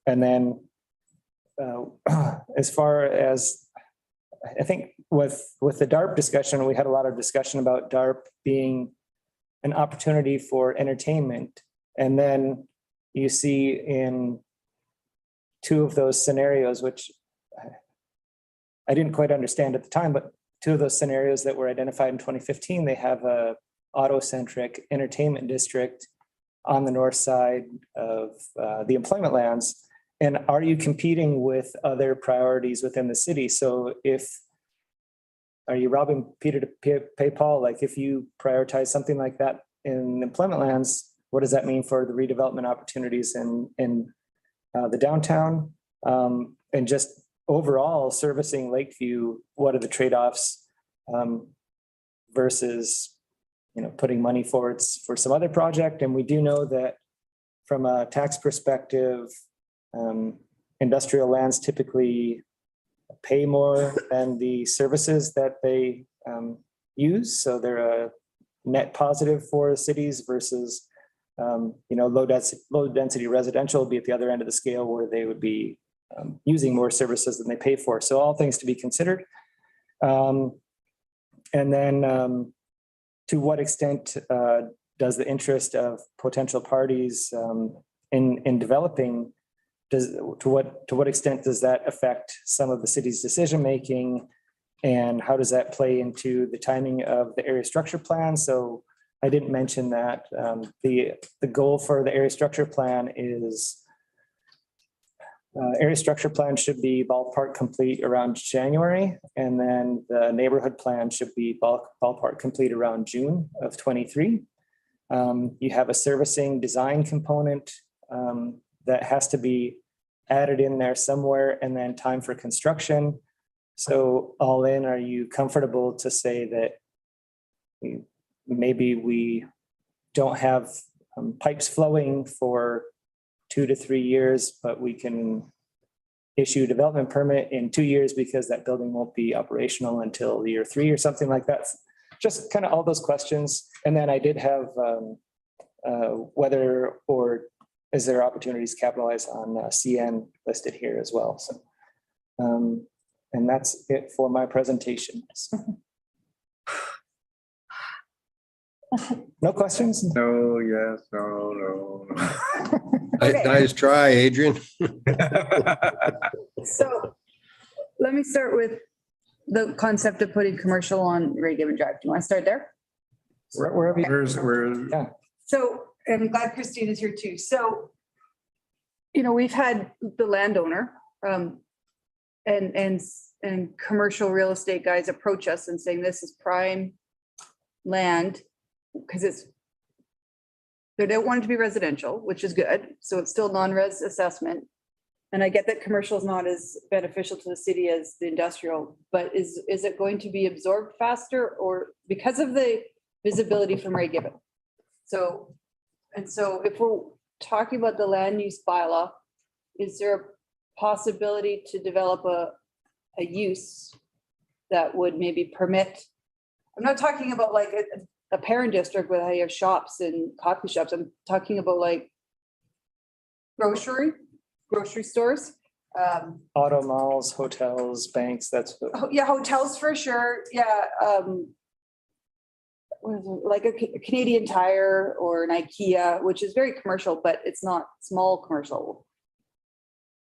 [SPEAKER 10] then as far as, I think with the DARP discussion, we had a lot of discussion about DARP being an opportunity for entertainment. And then you see in 2 of those scenarios, which I didn't quite understand at the time, but 2 of those scenarios that were identified in 2015, they have a auto-centric entertainment district on the north side of the employment lands. And are you competing with other priorities within the city? So are you robbing Peter to pay Paul? Like if you prioritize something like that in employment lands, what does that mean for the redevelopment opportunities in the downtown? And just overall servicing Lakeview, what are the trade-offs versus, putting money forward for some other project? And we do know that from a tax perspective, industrial lands typically pay more than the services that they use. So they're a net positive for cities versus, low density residential would be at the other end of the scale where they would be using more services than they pay for. So all things to be considered. And then to what extent does the interest of potential parties in developing, to what extent does that affect some of the city's decision-making? And how does that play into the timing of the area structure plan? So I didn't mention that the goal for the area structure plan is Area structure plan should be ballpark complete around January, and then the neighborhood plan should be ballpark complete around June of 23. You have a servicing design component that has to be added in there somewhere, and then time for construction. So all in, are you comfortable to say that maybe we don't have pipes flowing for 2 to 3 years, but we can issue a development permit in 2 years because that building won't be operational until year 3 or something like that? Just kind of all those questions. And then I did have whether or is there opportunities to capitalize on CN listed here as well. So, and that's it for my presentation. No questions?
[SPEAKER 18] No, yes, no.
[SPEAKER 2] Nice try, Adrian.
[SPEAKER 16] So let me start with the concept of putting commercial on Redevelopment Drive. Do you want to start there?
[SPEAKER 10] Wherever.
[SPEAKER 18] Where's,
[SPEAKER 16] So, and I'm glad Christine is here too. So, you know, we've had the landowner and commercial real estate guys approach us and saying this is prime land because they don't want it to be residential, which is good. So it's still non-res assessment. And I get that commercial is not as beneficial to the city as the industrial, but is it going to be absorbed faster or because of the visibility from Ray Gibbon? So if we're talking about the land use bylaw, is there a possibility to develop a use that would maybe permit? I'm not talking about like a parent district where you have shops and coffee shops. I'm talking about like grocery stores.
[SPEAKER 10] Auto malls, hotels, banks, that's what.
[SPEAKER 16] Yeah, hotels for sure. Yeah. Like a Canadian Tire or an IKEA, which is very commercial, but it's not small commercial.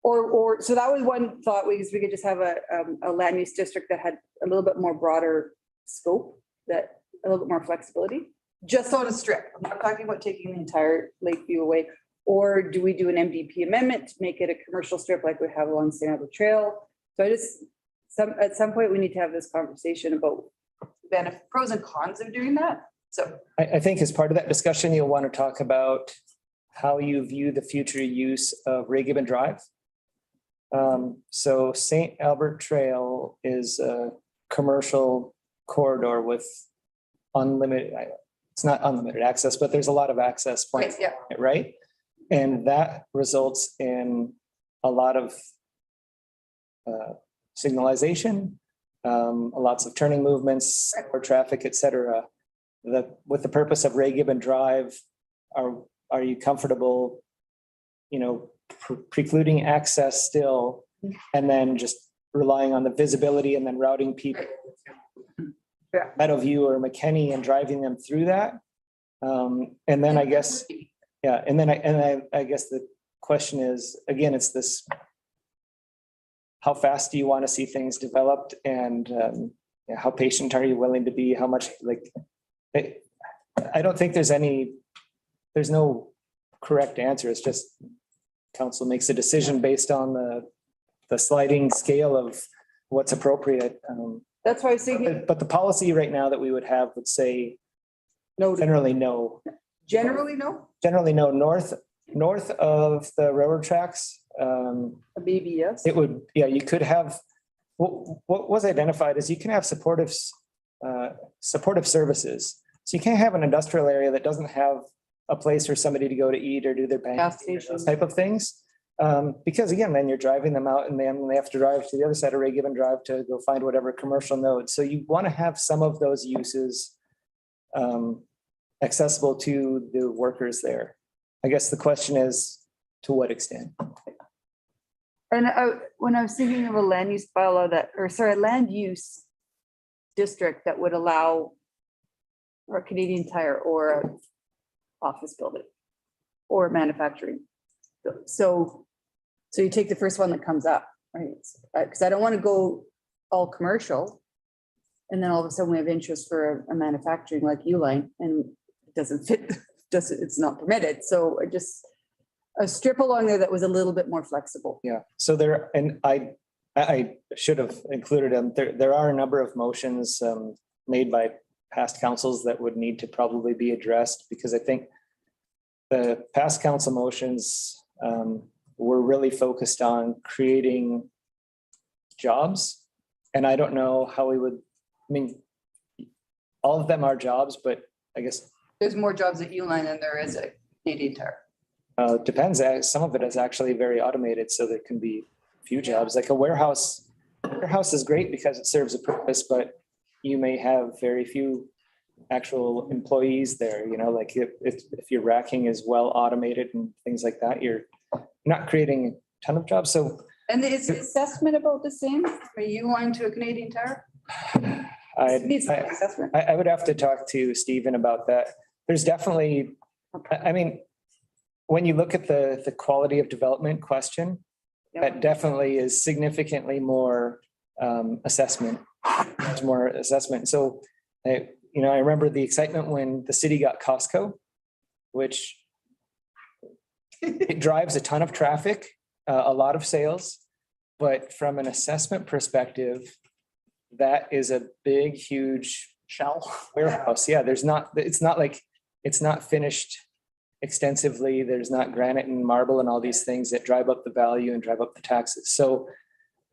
[SPEAKER 16] Or so that was one thought, because we could just have a land use district that had a little bit more broader scope, that a little bit more flexibility, just on a strip. I'm not talking about taking the entire Lakeview away. Or do we do an MDP amendment to make it a commercial strip like we have along St. Albert Trail? So at some point we need to have this conversation about pros and cons of doing that. So
[SPEAKER 10] I think as part of that discussion, you'll want to talk about how you view the future use of Ray Gibbon Drive. So St. Albert Trail is a commercial corridor with unlimited, it's not unlimited access, but there's a lot of access points,
[SPEAKER 16] yeah.
[SPEAKER 10] Right? And that results in a lot of signalization, lots of turning movements or traffic, et cetera. With the purpose of Ray Gibbon Drive, are you comfortable, precluding access still, and then just relying on the visibility and then routing people to Meadowview or McKinney and driving them through that? And then I guess, yeah, and then I guess the question is, again, it's this, how fast do you want to see things developed, and how patient are you willing to be? How much, I don't think there's no correct answer. It's just council makes a decision based on the sliding scale of what's appropriate.
[SPEAKER 16] That's why I was thinking.
[SPEAKER 10] But the policy right now that we would have would say no. Generally, no.
[SPEAKER 16] Generally, no.
[SPEAKER 10] Generally, no. North of the railroad tracks.
[SPEAKER 16] Maybe yes.
[SPEAKER 10] It would. Yeah, you could have. What was identified is you can have supportive services. So you can't have an industrial area that doesn't have a place for somebody to go to eat or do their bank, those type of things. Because again, then you're driving them out, and then they have to drive to the other side of Ray Gibbon Drive to go find whatever commercial node. So you want to have some of those uses accessible to the workers there. I guess the question is, to what extent?
[SPEAKER 16] And when I was thinking of a land use bylaw a land use district that would allow a Canadian Tire or a office building or manufacturing. So you take the first one that comes up, right? Because I don't want to go all commercial, and then all of a sudden we have interest for a manufacturing like Uline, and it doesn't fit. It's not permitted. So I just a strip along there that was a little bit more flexible.
[SPEAKER 10] Yeah, so there, and I should have included them. There are a number of motions made by past councils that would need to probably be addressed, because I think the past council motions were really focused on creating jobs. And I don't know how we would, I mean, all of them are jobs, but I guess
[SPEAKER 16] There's more jobs at Uline than there is at Canadian Tire.
[SPEAKER 10] depends. Some of it is actually very automated, so there can be few jobs. Like a warehouse is great because it serves a purpose, but you may have very few actual employees there. You know, like if your racking is well automated and things like that, you're not creating a ton of jobs. So
[SPEAKER 16] And is the assessment about the same? Are you Uline to a Canadian Tire? Needs an assessment.
[SPEAKER 10] I would have to talk to Stephen about that. There's definitely, I mean, when you look at the quality of development question, that definitely is significantly more assessment. There's more assessment. So, I remember the excitement when the city got Costco, which it drives a ton of traffic, a lot of sales, but from an assessment perspective, that is a big, huge
[SPEAKER 14] Shell.
[SPEAKER 10] warehouse. Yeah, it's not finished extensively. There's not granite and marble and all these things that drive up the value and drive up the taxes. So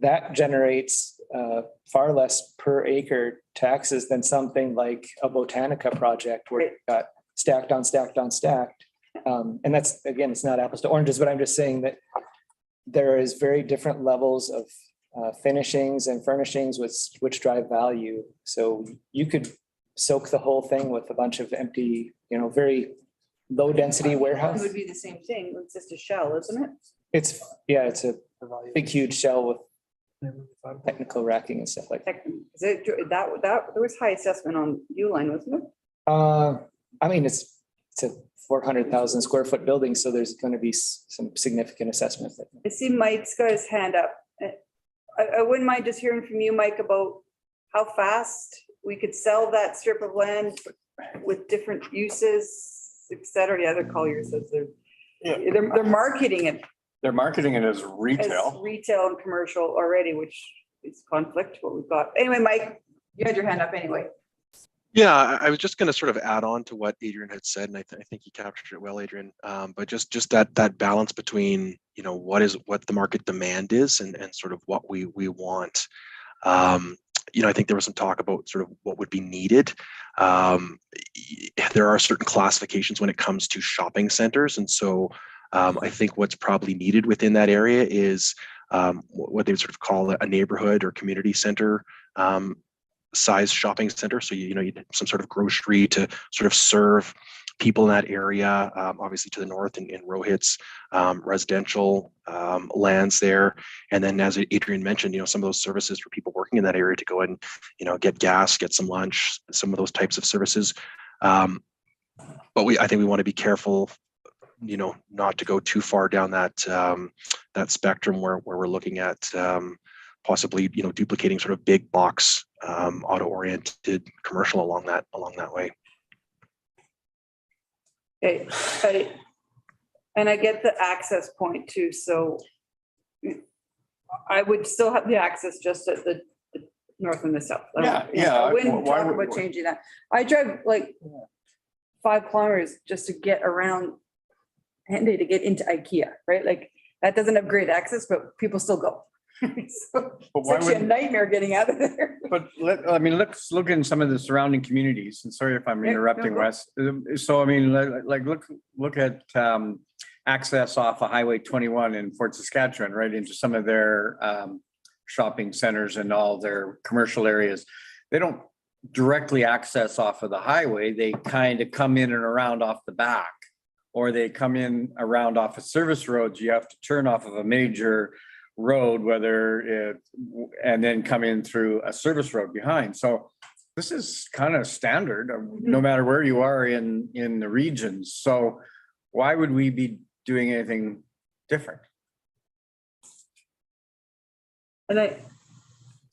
[SPEAKER 10] that generates far less per acre taxes than something like a Botanica project where you've got stacked on stacked on stacked. And that's, again, it's not apples to oranges, but I'm just saying that there is very different levels of finishings and furnishings which drive value. So you could soak the whole thing with a bunch of empty, very low density
[SPEAKER 16] It
[SPEAKER 10] warehouse.
[SPEAKER 16] would be the same thing. It's just a shell, isn't it?
[SPEAKER 10] It's a big, huge shell with technical racking and stuff like that.
[SPEAKER 16] There was high assessment on Uline, wasn't it?
[SPEAKER 10] I mean, it's a 400,000 square foot building, so there's going to be some significant assessment.
[SPEAKER 16] I see Mike's got his hand up. I wouldn't mind just hearing from you, Mike, about how fast we could sell that strip of land with different uses, et cetera. The other Collier says they're marketing it.
[SPEAKER 4] They're marketing it as
[SPEAKER 16] As
[SPEAKER 4] retail.
[SPEAKER 16] retail and commercial already, which is conflict to what we've got. Anyway, Mike, you had your hand up anyway.
[SPEAKER 9] Yeah, I was just going to sort of add on to what Adrian had said, and I think you captured it well, Adrian. But just that balance between what the market demand is and sort of what we want. I think there was some talk about sort of what would be needed. There are certain classifications when it comes to shopping centers, and so I think what's probably needed within that area is what they would sort of call a neighborhood or community center size shopping center. So you need some sort of grocery to sort of serve people in that area. Obviously to the north in Rohit's residential lands there, and then as Adrian mentioned, some of those services for people working in that area to go and get gas, get some lunch, some of those types of services. But I think we want to be careful, not to go too far down that spectrum where we're looking at possibly duplicating sort of big box auto-oriented commercial along that way.
[SPEAKER 16] Okay, and I get the access point too, so I would still have the access just at the north and the south. I wouldn't
[SPEAKER 4] Why
[SPEAKER 16] talk
[SPEAKER 4] would-
[SPEAKER 16] about changing that. I drive like 5 kilometers just to get around Henday to get into IKEA, right? Like that doesn't have great access, but people still go. So
[SPEAKER 4] But
[SPEAKER 16] it's
[SPEAKER 4] why
[SPEAKER 16] actually a
[SPEAKER 4] would-
[SPEAKER 16] nitmare getting out of there.
[SPEAKER 4] But let's look in some of the surrounding communities, and sorry if I'm
[SPEAKER 16] Yeah,
[SPEAKER 4] interrupting,
[SPEAKER 16] no,
[SPEAKER 4] Wes. So look at access off of Highway 21 in Fort Saskatchewan, right into some of their shopping centers and all their commercial areas. They don't directly access off of the highway. They kind of come in and around off the back, or they come in around off of service roads. You have to turn off of a major road, and then come in through a service road behind. So this is kind of standard, no matter where you are in the regions. So why would we be doing anything different?
[SPEAKER 16] And I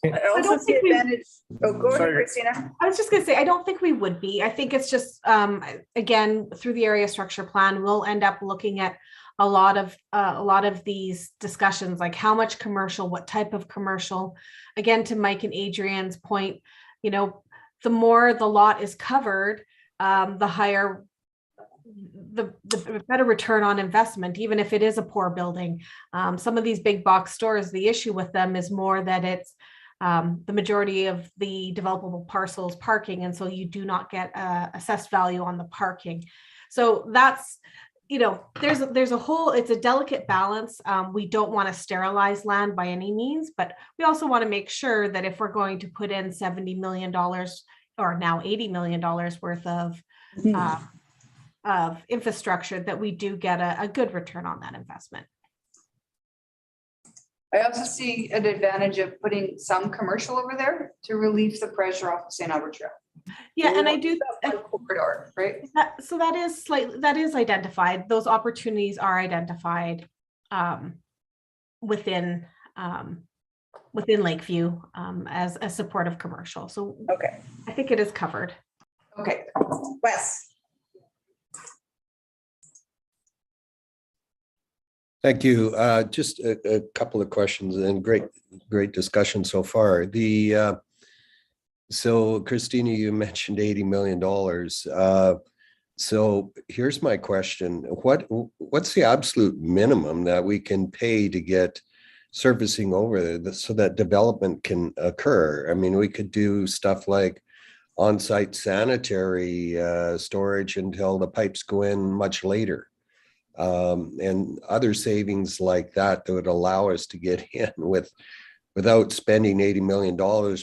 [SPEAKER 16] also
[SPEAKER 11] don't
[SPEAKER 16] see
[SPEAKER 11] think we-
[SPEAKER 16] advantage. Oh, go ahead,
[SPEAKER 4] Sorry.
[SPEAKER 16] Christina.
[SPEAKER 11] I was just gonna say, I don't think we would be. I think it's just, again, through the area structure plan, we'll end up looking at a lot of these discussions, like how much commercial, what type of commercial. Again, to Mike and Adrian's point, you know, the more the lot is covered, the higher the better return on investment, even if it is a poor building. Some of these big box stores, the issue with them is more that it's the majority of the developable parcels parking, and so you do not get assessed value on the parking. So that's, you know, there's a whole, it's a delicate balance. We don't want to sterilize land by any means, but we also want to make sure that if we're going to put in $70 million or now $80 million worth of infrastructure, that we do get a good return on that investment.
[SPEAKER 16] I also see an advantage of putting some commercial over there to relieve the pressure off of St. Albert Trail.
[SPEAKER 11] Yeah, and I do
[SPEAKER 16] corridor, right?
[SPEAKER 11] So that is identified. Those opportunities are identified within Lakeview as a supportive commercial. So
[SPEAKER 16] okay,
[SPEAKER 11] I think it is covered.
[SPEAKER 16] Okay, Wes.
[SPEAKER 2] Thank you. Just a couple of questions and great discussion so far. So Christina, you mentioned $80 million. So here's my question. What's the absolute minimum that we can pay to get servicing over there so that development can occur? I mean, we could do stuff like on-site sanitary storage until the pipes go in much later. And other savings like that would allow us to get in without spending $80 million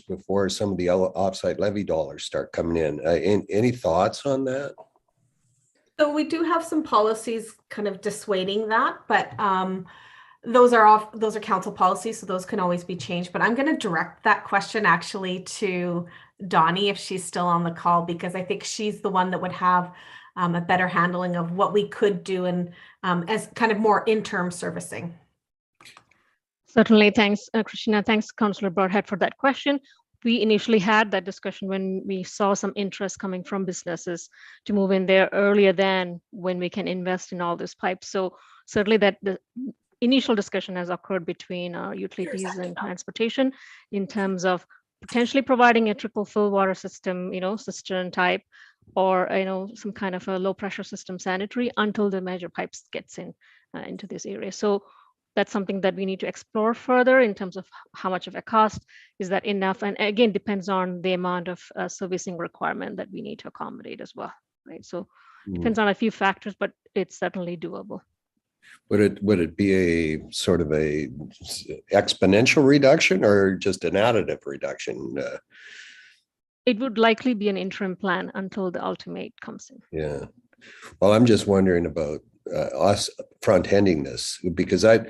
[SPEAKER 2] before some of the offsite levy dollars start coming in. Any thoughts on that?
[SPEAKER 11] So we do have some policies kind of dissuading that, but those are council policies, so those can always be changed. But I'm going to direct that question actually to Donnie if she's still on the call, because I think she's the one that would have a better handling of what we could do and as kind of more interim servicing.
[SPEAKER 12] Certainly. Thanks, Christina. Thanks, Councillor Broadhead, for that question. We initially had that discussion when we saw some interest coming from businesses to move in there earlier than when we can invest in all these pipes. So certainly that the initial discussion has occurred between utilities and transportation in terms of potentially providing a trickle fill water system, cistern type, or some kind of a low pressure system sanitary until the major pipes gets into this area. So that's something that we need to explore further in terms of how much of a cost is that enough, and again depends on the amount of servicing requirement that we need to accommodate as well, right? So depends on a few factors, but it's certainly doable.
[SPEAKER 2] Would it be a sort of a exponential reduction or just an additive reduction?
[SPEAKER 12] It would likely be an interim plan until the ultimate comes in.
[SPEAKER 2] Yeah. Well, I'm just wondering about us front-ending this, because I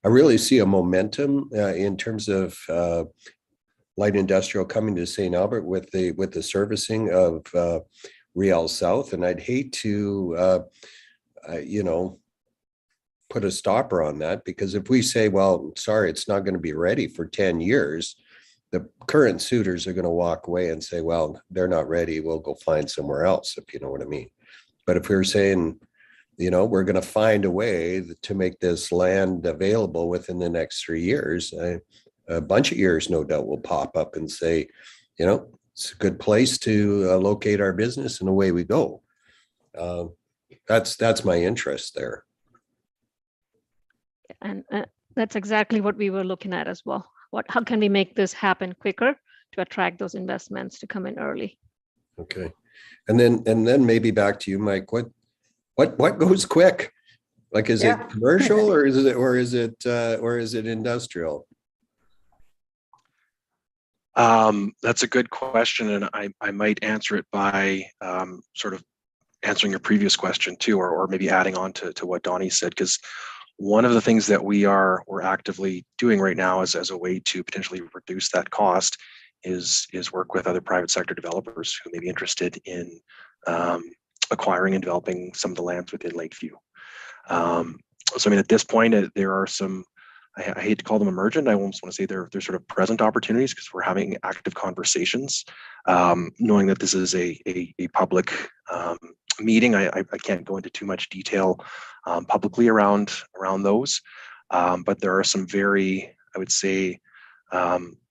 [SPEAKER 2] really see a momentum in terms of light industrial coming to St. Albert with the servicing of Riel South, and I'd hate to put a stopper on that, because if we say, well, sorry, it's not going to be ready for 10 years, the current suitors are going to walk away and say, well, they're not ready, we'll go find somewhere else, if you know what I mean. But if we're saying, we're going to find a way to make this land available within the next 3 years, a bunch of years, no doubt, will pop up and say, it's a good place to locate our business, and away we go. That's my interest there.
[SPEAKER 12] And that's exactly what we were looking at as well. How can we make this happen quicker to attract those investments to come in early?
[SPEAKER 2] Okay. And then maybe back to you, Mike, what goes quick? Like, is it commercial or is it industrial?
[SPEAKER 9] That's a good question, and I might answer it by sort of answering your previous question too, or maybe adding on to what Donnie said, because one of the things that we're actively doing right now as a way to potentially reduce that cost is work with other private sector developers who may be interested in acquiring and developing some of the lands within Lakeview. So I mean, at this point, there are some I hate to call them emergent. I almost want to say they're sort of present opportunities because we're having active conversations. Knowing that this is a public meeting, I can't go into too much detail publicly around those. But there are some very, I would say,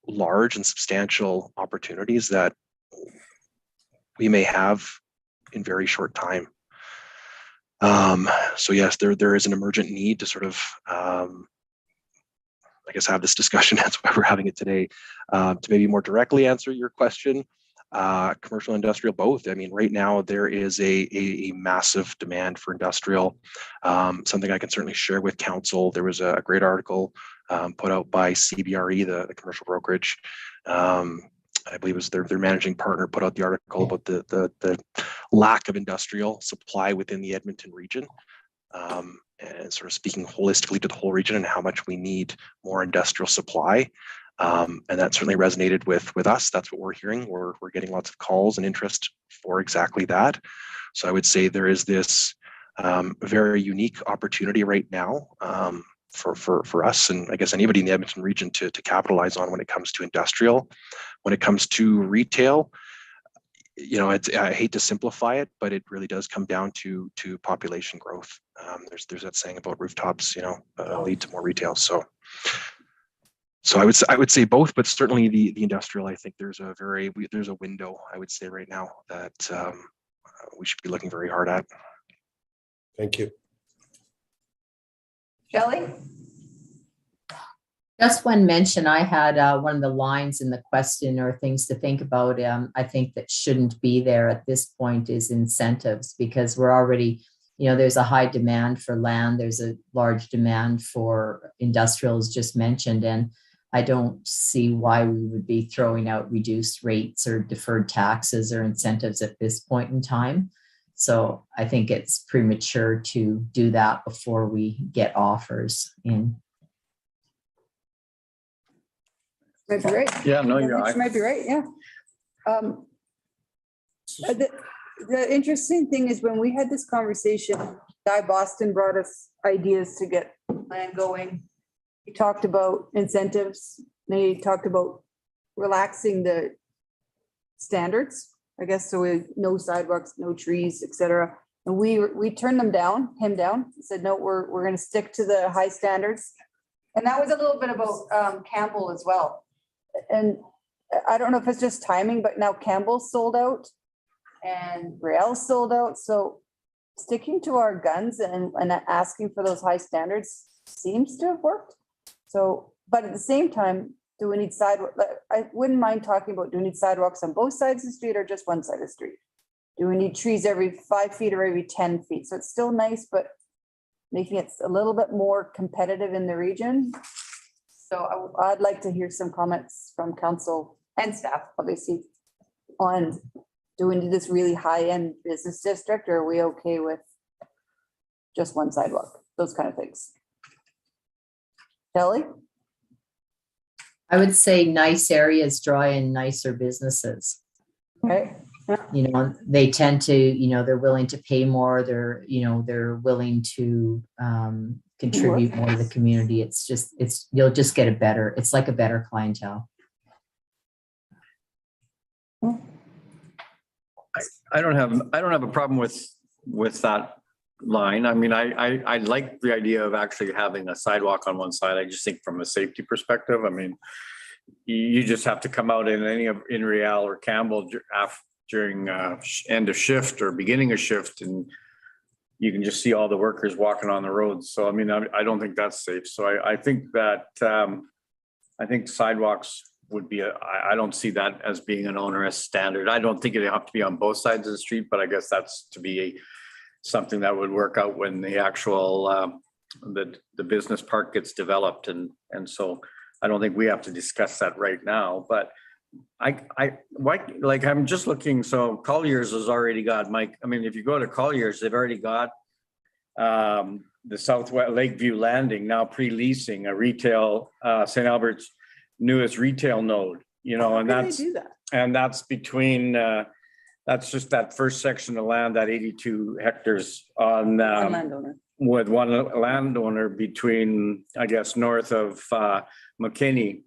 [SPEAKER 9] large and substantial opportunities that we may have in very short time. So yes, there is an emergent need to sort of, I guess, have this discussion. That's why we're having it today. To maybe more directly answer your question, commercial, industrial, both. I mean, right now there is a massive demand for industrial. Something I can certainly share with council. There was a great article put out by CBRE, the commercial brokerage. I believe it was their managing partner put out the article about the lack of industrial supply within the Edmonton region, and sort of speaking holistically to the whole region and how much we need more industrial supply. And that certainly resonated with us. That's what we're hearing. We're getting lots of calls and interest for exactly that. So I would say there is this very unique opportunity right now for us, and I guess anybody in the Edmonton region to capitalize on when it comes to industrial. When it comes to retail, you know, I hate to simplify it, but it really does come down to population growth. There's that saying about rooftops, you know, lead to more retail. So I would say both, but certainly the industrial. I think there's a window, I would say right now, that we should be looking very hard at.
[SPEAKER 2] Thank you.
[SPEAKER 16] Shelley?
[SPEAKER 15] Just one mention, I had one of the lines in the question or things to think about. I think that shouldn't be there at this point is incentives, because we're already, you know, there's a high demand for land. There's a large demand for industrials just mentioned. And I don't see why we would be throwing out reduced rates or deferred taxes or incentives at this point in time. So I think it's premature to do that before we get offers in.
[SPEAKER 16] Might be right.
[SPEAKER 4] Yeah, no, you're
[SPEAKER 16] You
[SPEAKER 4] right.
[SPEAKER 16] might be right, yeah. The interesting thing is when we had this conversation, Guy Boston brought us ideas to get land going. He talked about incentives, and he talked about relaxing the standards, I guess, so we no sidewalks, no trees, et cetera. And we turned him down, said, no, we're gonna stick to the high standards. And that was a little bit about Campbell as well. And I don't know if it's just timing, but now Campbell's sold out and Rael's sold out. So sticking to our guns and asking for those high standards seems to have worked. So, but at the same time, do we need sidewalk? I wouldn't mind talking about, do we need sidewalks on both sides of the street or just one side of the street? Do we need trees every 5 feet or every 10 feet? So it's still nice, but making it a little bit more competitive in the region. So I'd like to hear some comments from council and staff, obviously, on do we need this really high-end business district, or are we okay with just one sidewalk? Those kind of things. Kelly?
[SPEAKER 15] I would say nice areas draw in nicer businesses.
[SPEAKER 16] Okay.
[SPEAKER 15] You know, they tend to, you know, they're willing to pay more. They're, you know, they're willing to contribute more to the community. You'll just get it's like a better clientele.
[SPEAKER 4] I don't have a problem with that line. I mean, I like the idea of actually having a sidewalk on one side. I just think from a safety perspective, I mean, you just have to come out in Real or Campbell during end of shift or beginning of shift, and you can just see all the workers walking on the roads. So, I mean, I don't think that's safe. So I think that, I think sidewalks would be, I don't see that as being an onerous standard. I don't think it'd have to be on both sides of the street, but I guess that's to be something that would work out when the actual, the business park gets developed. And so I don't think we have to discuss that right now, but I'm just looking, so Colliers has already got, Mike, I mean, if you go to Colliers, they've already got the Southwest Lakeview Landing now pre-leasing a retail, St. Albert's newest retail node, you know, and that's between, that's just that first section of land, that 82 hectares on,
[SPEAKER 16] landowner.
[SPEAKER 4] with one landowner between, I guess, north of McKinney.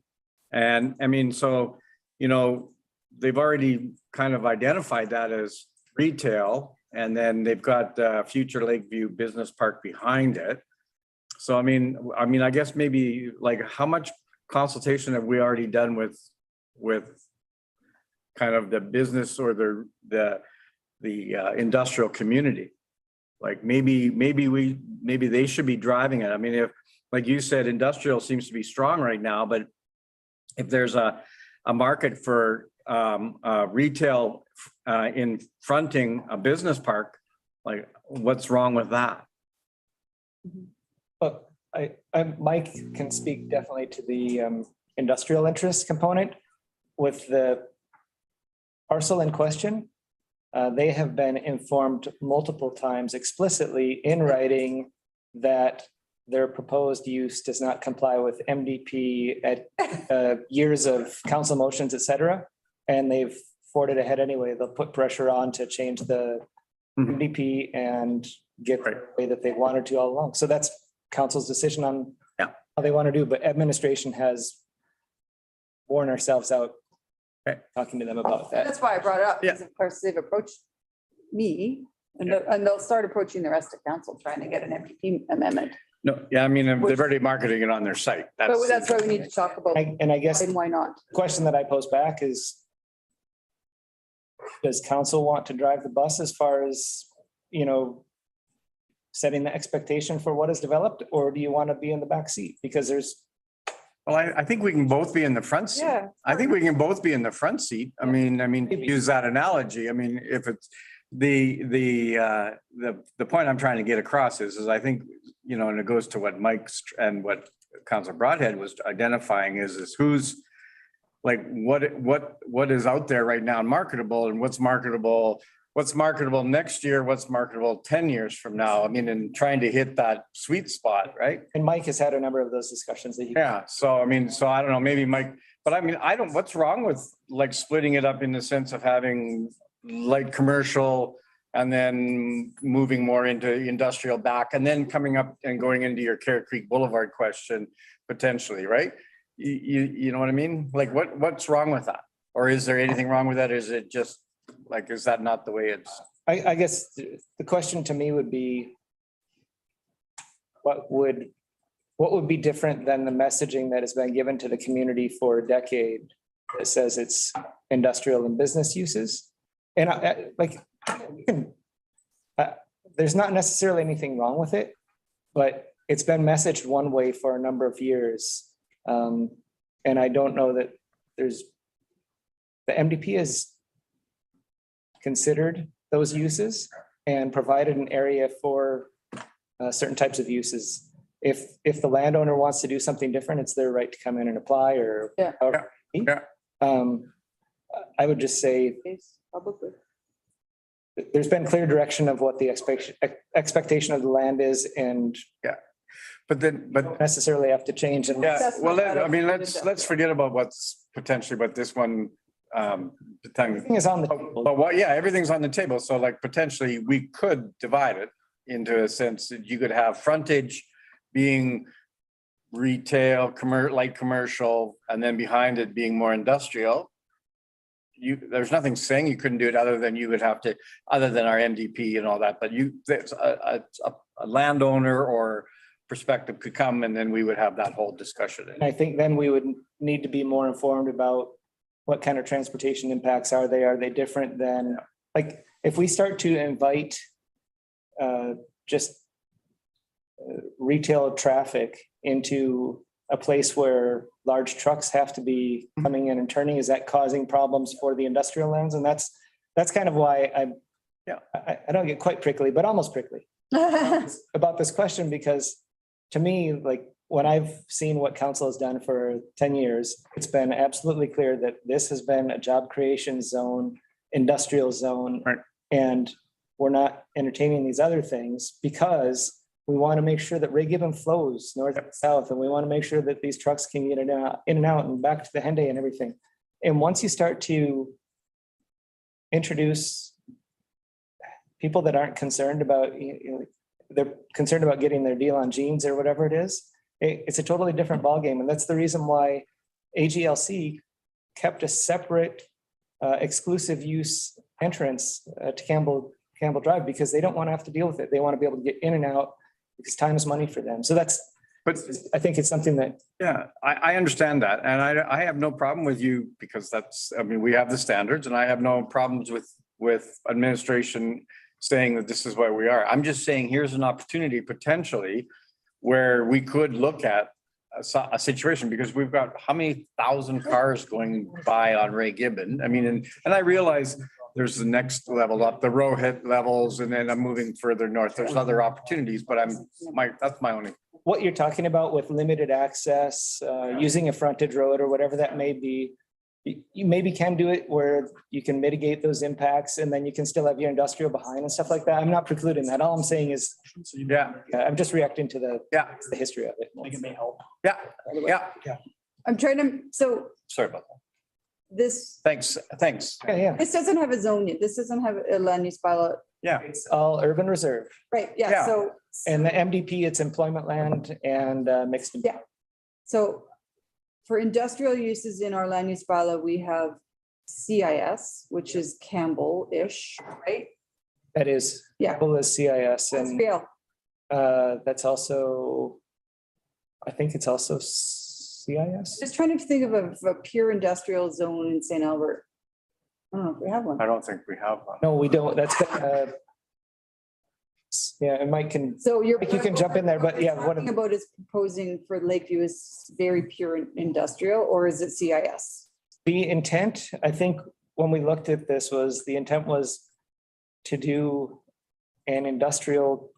[SPEAKER 4] And I mean, so, you know, they've already kind of identified that as retail, and then they've got future Lakeview Business Park behind it. So I mean, I guess maybe like how much consultation have we already done with kind of the business or the industrial community? Like maybe they should be driving it. I mean, if, like you said, industrial seems to be strong right now, but if there's a market for retail in fronting a business park, like what's wrong with that?
[SPEAKER 10] But Mike can speak definitely to the industrial interest component. With the parcel in question, they have been informed multiple times explicitly in writing that their proposed use does not comply with MDP at years of council motions, et cetera. And they've forwarded ahead anyway. They'll put pressure on to change the MDP and get the way that they wanted to all along. So that's council's decision on how they want to do, but administration has worn ourselves out talking to them about that.
[SPEAKER 16] That's why I brought it up, because of course they've approached me and they'll start approaching the rest of council trying to get an MPP amendment.
[SPEAKER 4] No, yeah, I mean, they're already marketing it on their site.
[SPEAKER 16] But that's why we need to talk about.
[SPEAKER 10] And I guess
[SPEAKER 16] why not?
[SPEAKER 10] the question that I pose back is, does council want to drive the bus as far as, you know, setting the expectation for what is developed, or do you want to be in the back seat? Because there's.
[SPEAKER 4] Well, I think we can both be in the front seat.
[SPEAKER 16] Yeah.
[SPEAKER 4] I think we can both be in the front seat. I mean, use that analogy. I mean, if it's the point I'm trying to get across is I think, you know, and it goes to what Mike's and what Councilor Broadhead was identifying is who's like, what is out there right now and marketable, and what's marketable next year, what's marketable 10 years from now. I mean, and trying to hit that sweet spot, right?
[SPEAKER 10] And Mike has had a number of those discussions that
[SPEAKER 4] yeah. So, I mean, so I don't know, maybe Mike, but I mean, what's wrong with like splitting it up in the sense of having light commercial and then moving more into industrial back and then coming up and going into your Carrot Creek Boulevard question potentially, right? You know what I mean? Like what's wrong with that? Or is there anything wrong with that? Is it just like, is that not the way it's?
[SPEAKER 10] I guess the question to me would be, what would be different than the messaging that has been given to the community for a decade that says it's industrial and business uses? And there's not necessarily anything wrong with it, but it's been messaged one way for a number of years. And I don't know that the MDP has considered those uses and provided an area for certain types of uses. If the landowner wants to do something different, it's their right to come in and apply or. I would just say
[SPEAKER 16] Publicly.
[SPEAKER 10] there's been clear direction of what the expectation of the land is, and
[SPEAKER 4] but
[SPEAKER 10] necessarily have to change. And
[SPEAKER 4] well, I mean, let's forget about what's potentially, but this one.
[SPEAKER 10] Everything is on the table.
[SPEAKER 4] But everything's on the table. So like potentially we could divide it into a sense that you could have frontage being retail, light commercial, and then behind it being more industrial. There's nothing saying you couldn't do it other than our MDP and all that, but a landowner or perspective could come and then we would have that whole discussion.
[SPEAKER 10] And I think then we would need to be more informed about what kind of transportation impacts are they? Are they different than, like, if we start to invite just retail traffic into a place where large trucks have to be coming in and turning, is that causing problems for the industrial lands? And that's kind of why I don't get quite prickly, but almost prickly about this question, because to me, like, when I've seen what council has done for 10 years, it's been absolutely clear that this has been a job creation zone, industrial zone, and we're not entertaining these other things because we want to make sure that Ray Gibbon flows north and south, and we want to make sure that these trucks can get in and out and back to the Henday and everything. And once you start to introduce people that aren't concerned about, they're concerned about getting their deal on jeans or whatever it is. It's a totally different ballgame. And that's the reason why AGLC kept a separate exclusive use entrance to Campbell Drive, because they don't want to have to deal with it. They want to be able to get in and out because time is money for them. So I think it's something that.
[SPEAKER 4] Yeah, I understand that. And I have no problem with you, because we have the standards, and I have no problems with administration saying that this is where we are. I'm just saying, here's an opportunity potentially where we could look at a situation, because we've got how many thousand cars going by on Ray Gibbon. I mean, and I realize there's the next level up, the Rohit levels, and then I'm moving further north. There's other opportunities, but that's my only.
[SPEAKER 10] What you're talking about with limited access, using a frontage road or whatever that may be, you maybe can do it where you can mitigate those impacts, and then you can still have your industrial behind and stuff like that. I'm not precluding that. All I'm saying is, I'm just reacting to the history of it.
[SPEAKER 5] Like it may help.
[SPEAKER 4] Yeah.
[SPEAKER 16] I'm trying to, so
[SPEAKER 4] Sorry about that.
[SPEAKER 16] this,
[SPEAKER 4] Thanks.
[SPEAKER 10] Yeah.
[SPEAKER 16] this doesn't have a zone yet. This doesn't have a land use bylaw.
[SPEAKER 4] Yeah.
[SPEAKER 10] It's all urban reserve.
[SPEAKER 16] Right, yeah, so.
[SPEAKER 10] And the MDP, it's employment land and mixed.
[SPEAKER 16] Yeah. So for industrial uses in our land use bylaw, we have CIS, which is Campbell-ish, right?
[SPEAKER 10] That is.
[SPEAKER 16] Yeah.
[SPEAKER 10] Campbell is CIS, and
[SPEAKER 16] SPL.
[SPEAKER 10] that's also, I think it's also CIS.
[SPEAKER 16] Just trying to think of a pure industrial zone in St. Albert. I don't know if we have one.
[SPEAKER 4] I don't think we have one.
[SPEAKER 10] No, we don't. That's yeah, and Mike can.
[SPEAKER 16] So
[SPEAKER 10] you can jump in there, but yeah,
[SPEAKER 16] what I'm about is proposing for Lakeview is very pure industrial, or is it CIS?
[SPEAKER 10] The intent, I think, when we looked at this, was the intent was to do an industrial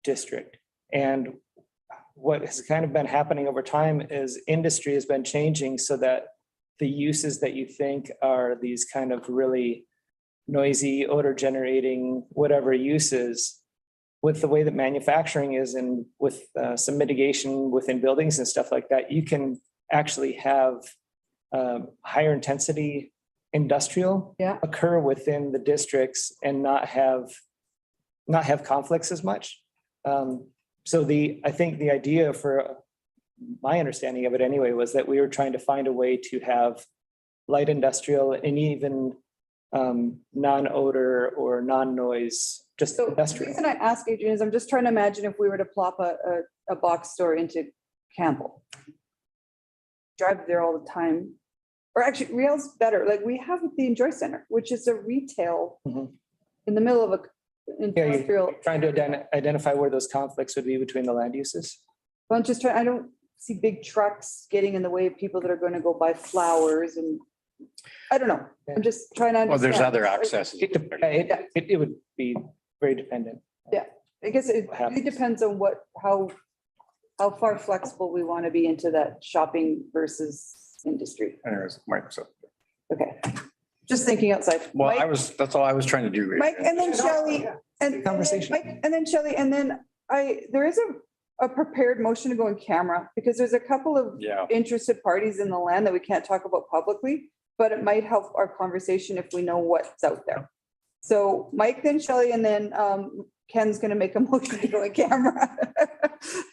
[SPEAKER 10] district. And what has kind of been happening over time is industry has been changing so that the uses that you think are these kind of really noisy, odor generating, whatever uses, with the way that manufacturing is, and with some mitigation within buildings and stuff like that, you can actually have higher intensity industrial occur within the districts and not have conflicts as much. So I think the idea, for my understanding of it anyway, was that we were trying to find a way to have light industrial and even non-odor or non-noise, just
[SPEAKER 16] The
[SPEAKER 10] industrial.
[SPEAKER 16] reason I ask, Adrian, is I'm just trying to imagine if we were to plop a box store into Campbell. Drive there all the time. Or actually, Real's better. Like we have the Enjoy Center, which is a retail in the middle of a industrial.
[SPEAKER 10] You're trying to identify where those conflicts would be between the land uses.
[SPEAKER 16] Well, I'm just trying, I don't see big trucks getting in the way of people that are going to go buy flowers, and I don't know. I'm just trying to understand.
[SPEAKER 4] Well, there's other accesses.
[SPEAKER 10] It would be very dependent.
[SPEAKER 16] Yeah, I guess it really depends on how far flexible we want to be into that shopping versus industry.
[SPEAKER 4] Anyways, Microsoft.
[SPEAKER 16] Okay, just thinking outside.
[SPEAKER 4] Well,
[SPEAKER 16] Mike,
[SPEAKER 4] that's all I was trying to do.
[SPEAKER 16] Mike, and then Shelley, and
[SPEAKER 10] conversation.
[SPEAKER 16] Mike, and then Shelley, and then there is a prepared motion to go in camera, because there's a couple of interested parties in the land that we can't talk about publicly, but it might help our conversation if we know what's out there. So Mike, then Shelley, and then Ken's going to make a motion to go in camera.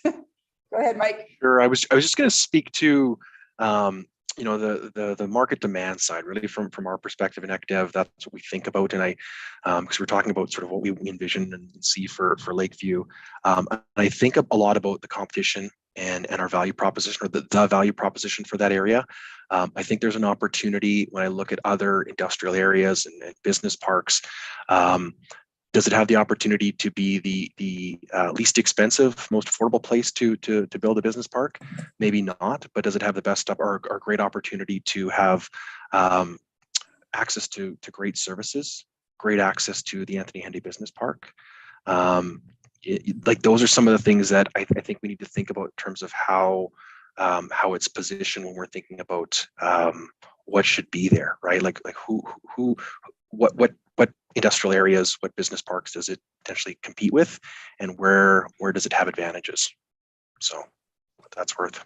[SPEAKER 16] Go ahead, Mike.
[SPEAKER 9] Sure. I was just going to speak to the market demand side, really from our perspective in ECDev. That's what we think about, and because we're talking about sort of what we envision and see for Lakeview. I think a lot about the competition and our value proposition, or the value proposition for that area. I think there's an opportunity when I look at other industrial areas and business parks. Does it have the opportunity to be the least expensive, most affordable place to build a business park? Maybe not, but does it have the best or great opportunity to have access to great services, great access to the Anthony Henday Business Park? Like those are some of the things that I think we need to think about in terms of how it's positioned when we're thinking about what should be there, right? Like what industrial areas, what business parks does it potentially compete with, and where does it have advantages? So that's worth.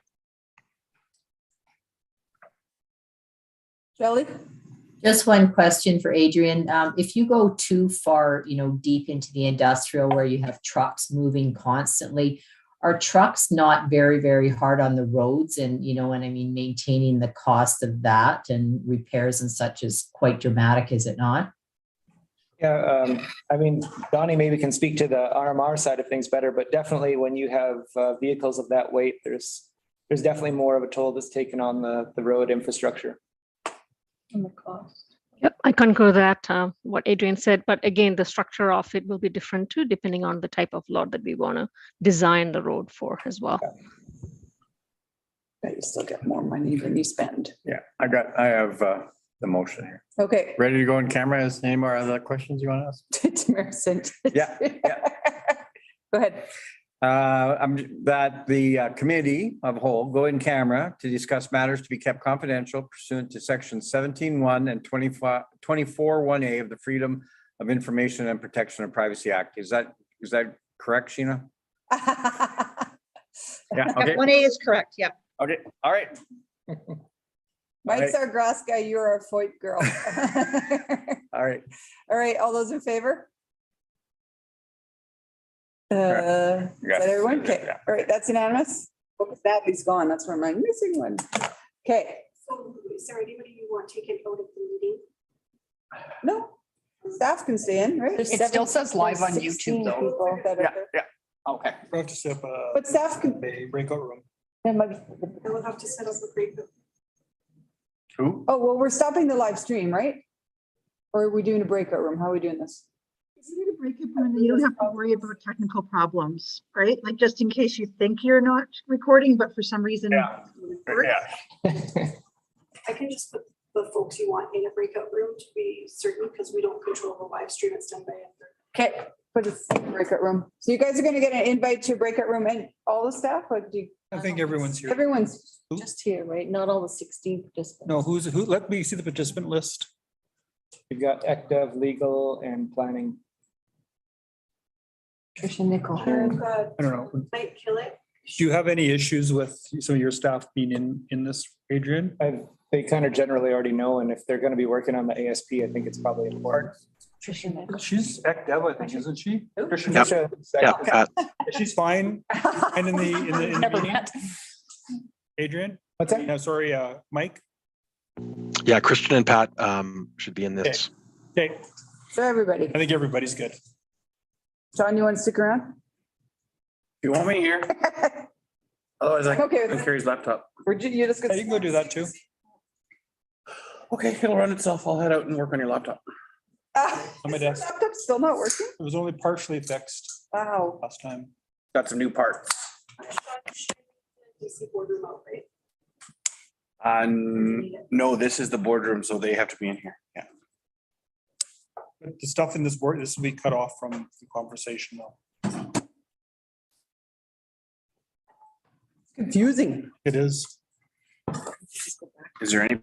[SPEAKER 16] Shelley?
[SPEAKER 15] Just one question for Adrian. If you go too far, deep into the industrial where you have trucks moving constantly, are trucks not very, very hard on the roads? And, what I mean, maintaining the cost of that and repairs and such is quite dramatic, is it not?
[SPEAKER 10] Yeah, I mean, Donnie maybe can speak to the RMR side of things better, but definitely when you have vehicles of that weight, there's definitely more of a toll that's taken on the road infrastructure.
[SPEAKER 3] And the cost.
[SPEAKER 12] Yep, I concur that what Adrian said, but again, the structure of it will be different too, depending on the type of load that we want to design the road for as well.
[SPEAKER 16] But you still get more money than you spend.
[SPEAKER 4] Yeah, I have the motion here.
[SPEAKER 16] Okay.
[SPEAKER 4] Ready to go on camera? Is any more other questions you want to ask?
[SPEAKER 16] Tamara.
[SPEAKER 4] Yeah,
[SPEAKER 16] Go ahead.
[SPEAKER 4] That the committee of whole go in camera to discuss matters to be kept confidential pursuant to section 17(1) and 24(1)(a) of the Freedom of Information and Protection of Privacy Act. Is that correct, Sheena? Yeah, okay.
[SPEAKER 13] 1A is correct, yeah.
[SPEAKER 4] Okay, all right.
[SPEAKER 16] Mike's our grass guy, you're our Foyt girl.
[SPEAKER 4] All right.
[SPEAKER 16] All right, all those in favor? Is that everyone? Okay, all right, that's unanimous. Oh, Natalie's gone, that's where I'm missing one. Okay.
[SPEAKER 6] So is there anybody you want taken out of the meeting?
[SPEAKER 16] No, staff can stay in, right?
[SPEAKER 14] It still says live on YouTube though.
[SPEAKER 16] People that are there.
[SPEAKER 4] Yeah, okay.
[SPEAKER 5] We have to set up
[SPEAKER 16] But staff can,
[SPEAKER 5] a breakout room.
[SPEAKER 6] I will have to set up a break.
[SPEAKER 4] Who?
[SPEAKER 16] oh, well, we're stopping the live stream, right? Or are we doing a breakout room? How are we doing this?
[SPEAKER 13] If you need a break, you don't have to worry about technical problems, right? Like just in case you think you're not recording, but for some reason.
[SPEAKER 4] Yeah.
[SPEAKER 6] I can just put the folks you want in a breakout room to be certain, because we don't control the live stream. It's done by Edgar.
[SPEAKER 16] Okay, but it's a breakout room. So you guys are gonna get an invite to a breakout room and all the staff, or do you?
[SPEAKER 5] I think everyone's here.
[SPEAKER 16] Everyone's,
[SPEAKER 3] Just here, right? Not all the 16 participants.
[SPEAKER 5] No, who, let me see the participant list.
[SPEAKER 10] We've got ECDev, legal and planning.
[SPEAKER 3] Tricia Nickel.
[SPEAKER 5] I don't know.
[SPEAKER 6] Might kill it.
[SPEAKER 5] Do you have any issues with some of your staff being in this, Adrian?
[SPEAKER 10] They kind of generally already know, and if they're going to be working on the ASP, I think it's probably important.
[SPEAKER 3] Tricia Nickel.
[SPEAKER 5] She's ECDev, I think, isn't she?
[SPEAKER 10] Tricia,
[SPEAKER 9] Yeah, Pat.
[SPEAKER 5] She's fine. And in the
[SPEAKER 14] Never
[SPEAKER 5] meeting.
[SPEAKER 14] met.
[SPEAKER 5] Adrian?
[SPEAKER 10] What's that?
[SPEAKER 5] No, sorry, Mike.
[SPEAKER 9] Yeah, Christian and Pat should be in this.
[SPEAKER 5] Okay,
[SPEAKER 16] so everybody.
[SPEAKER 5] I think everybody's good.
[SPEAKER 16] John, you want to stick around?
[SPEAKER 18] You want me here? Otherwise I
[SPEAKER 16] Okay.
[SPEAKER 18] can carry his laptop.
[SPEAKER 16] Or you just.
[SPEAKER 5] Yeah, you can go do that too.
[SPEAKER 18] Okay, it'll run itself. I'll head out and work on your laptop.
[SPEAKER 5] On my desk.
[SPEAKER 16] Laptop's still not working?
[SPEAKER 5] It was only partially fixed
[SPEAKER 16] Wow.
[SPEAKER 5] last time.
[SPEAKER 18] Got some new parts.
[SPEAKER 6] DC boardroom out, right?
[SPEAKER 18] No, this is the boardroom, so they have to be in here. Yeah.
[SPEAKER 5] But the stuff in this board, this will be cut off from the conversation though.
[SPEAKER 16] Confusing.
[SPEAKER 5] It is.
[SPEAKER 18] Is there any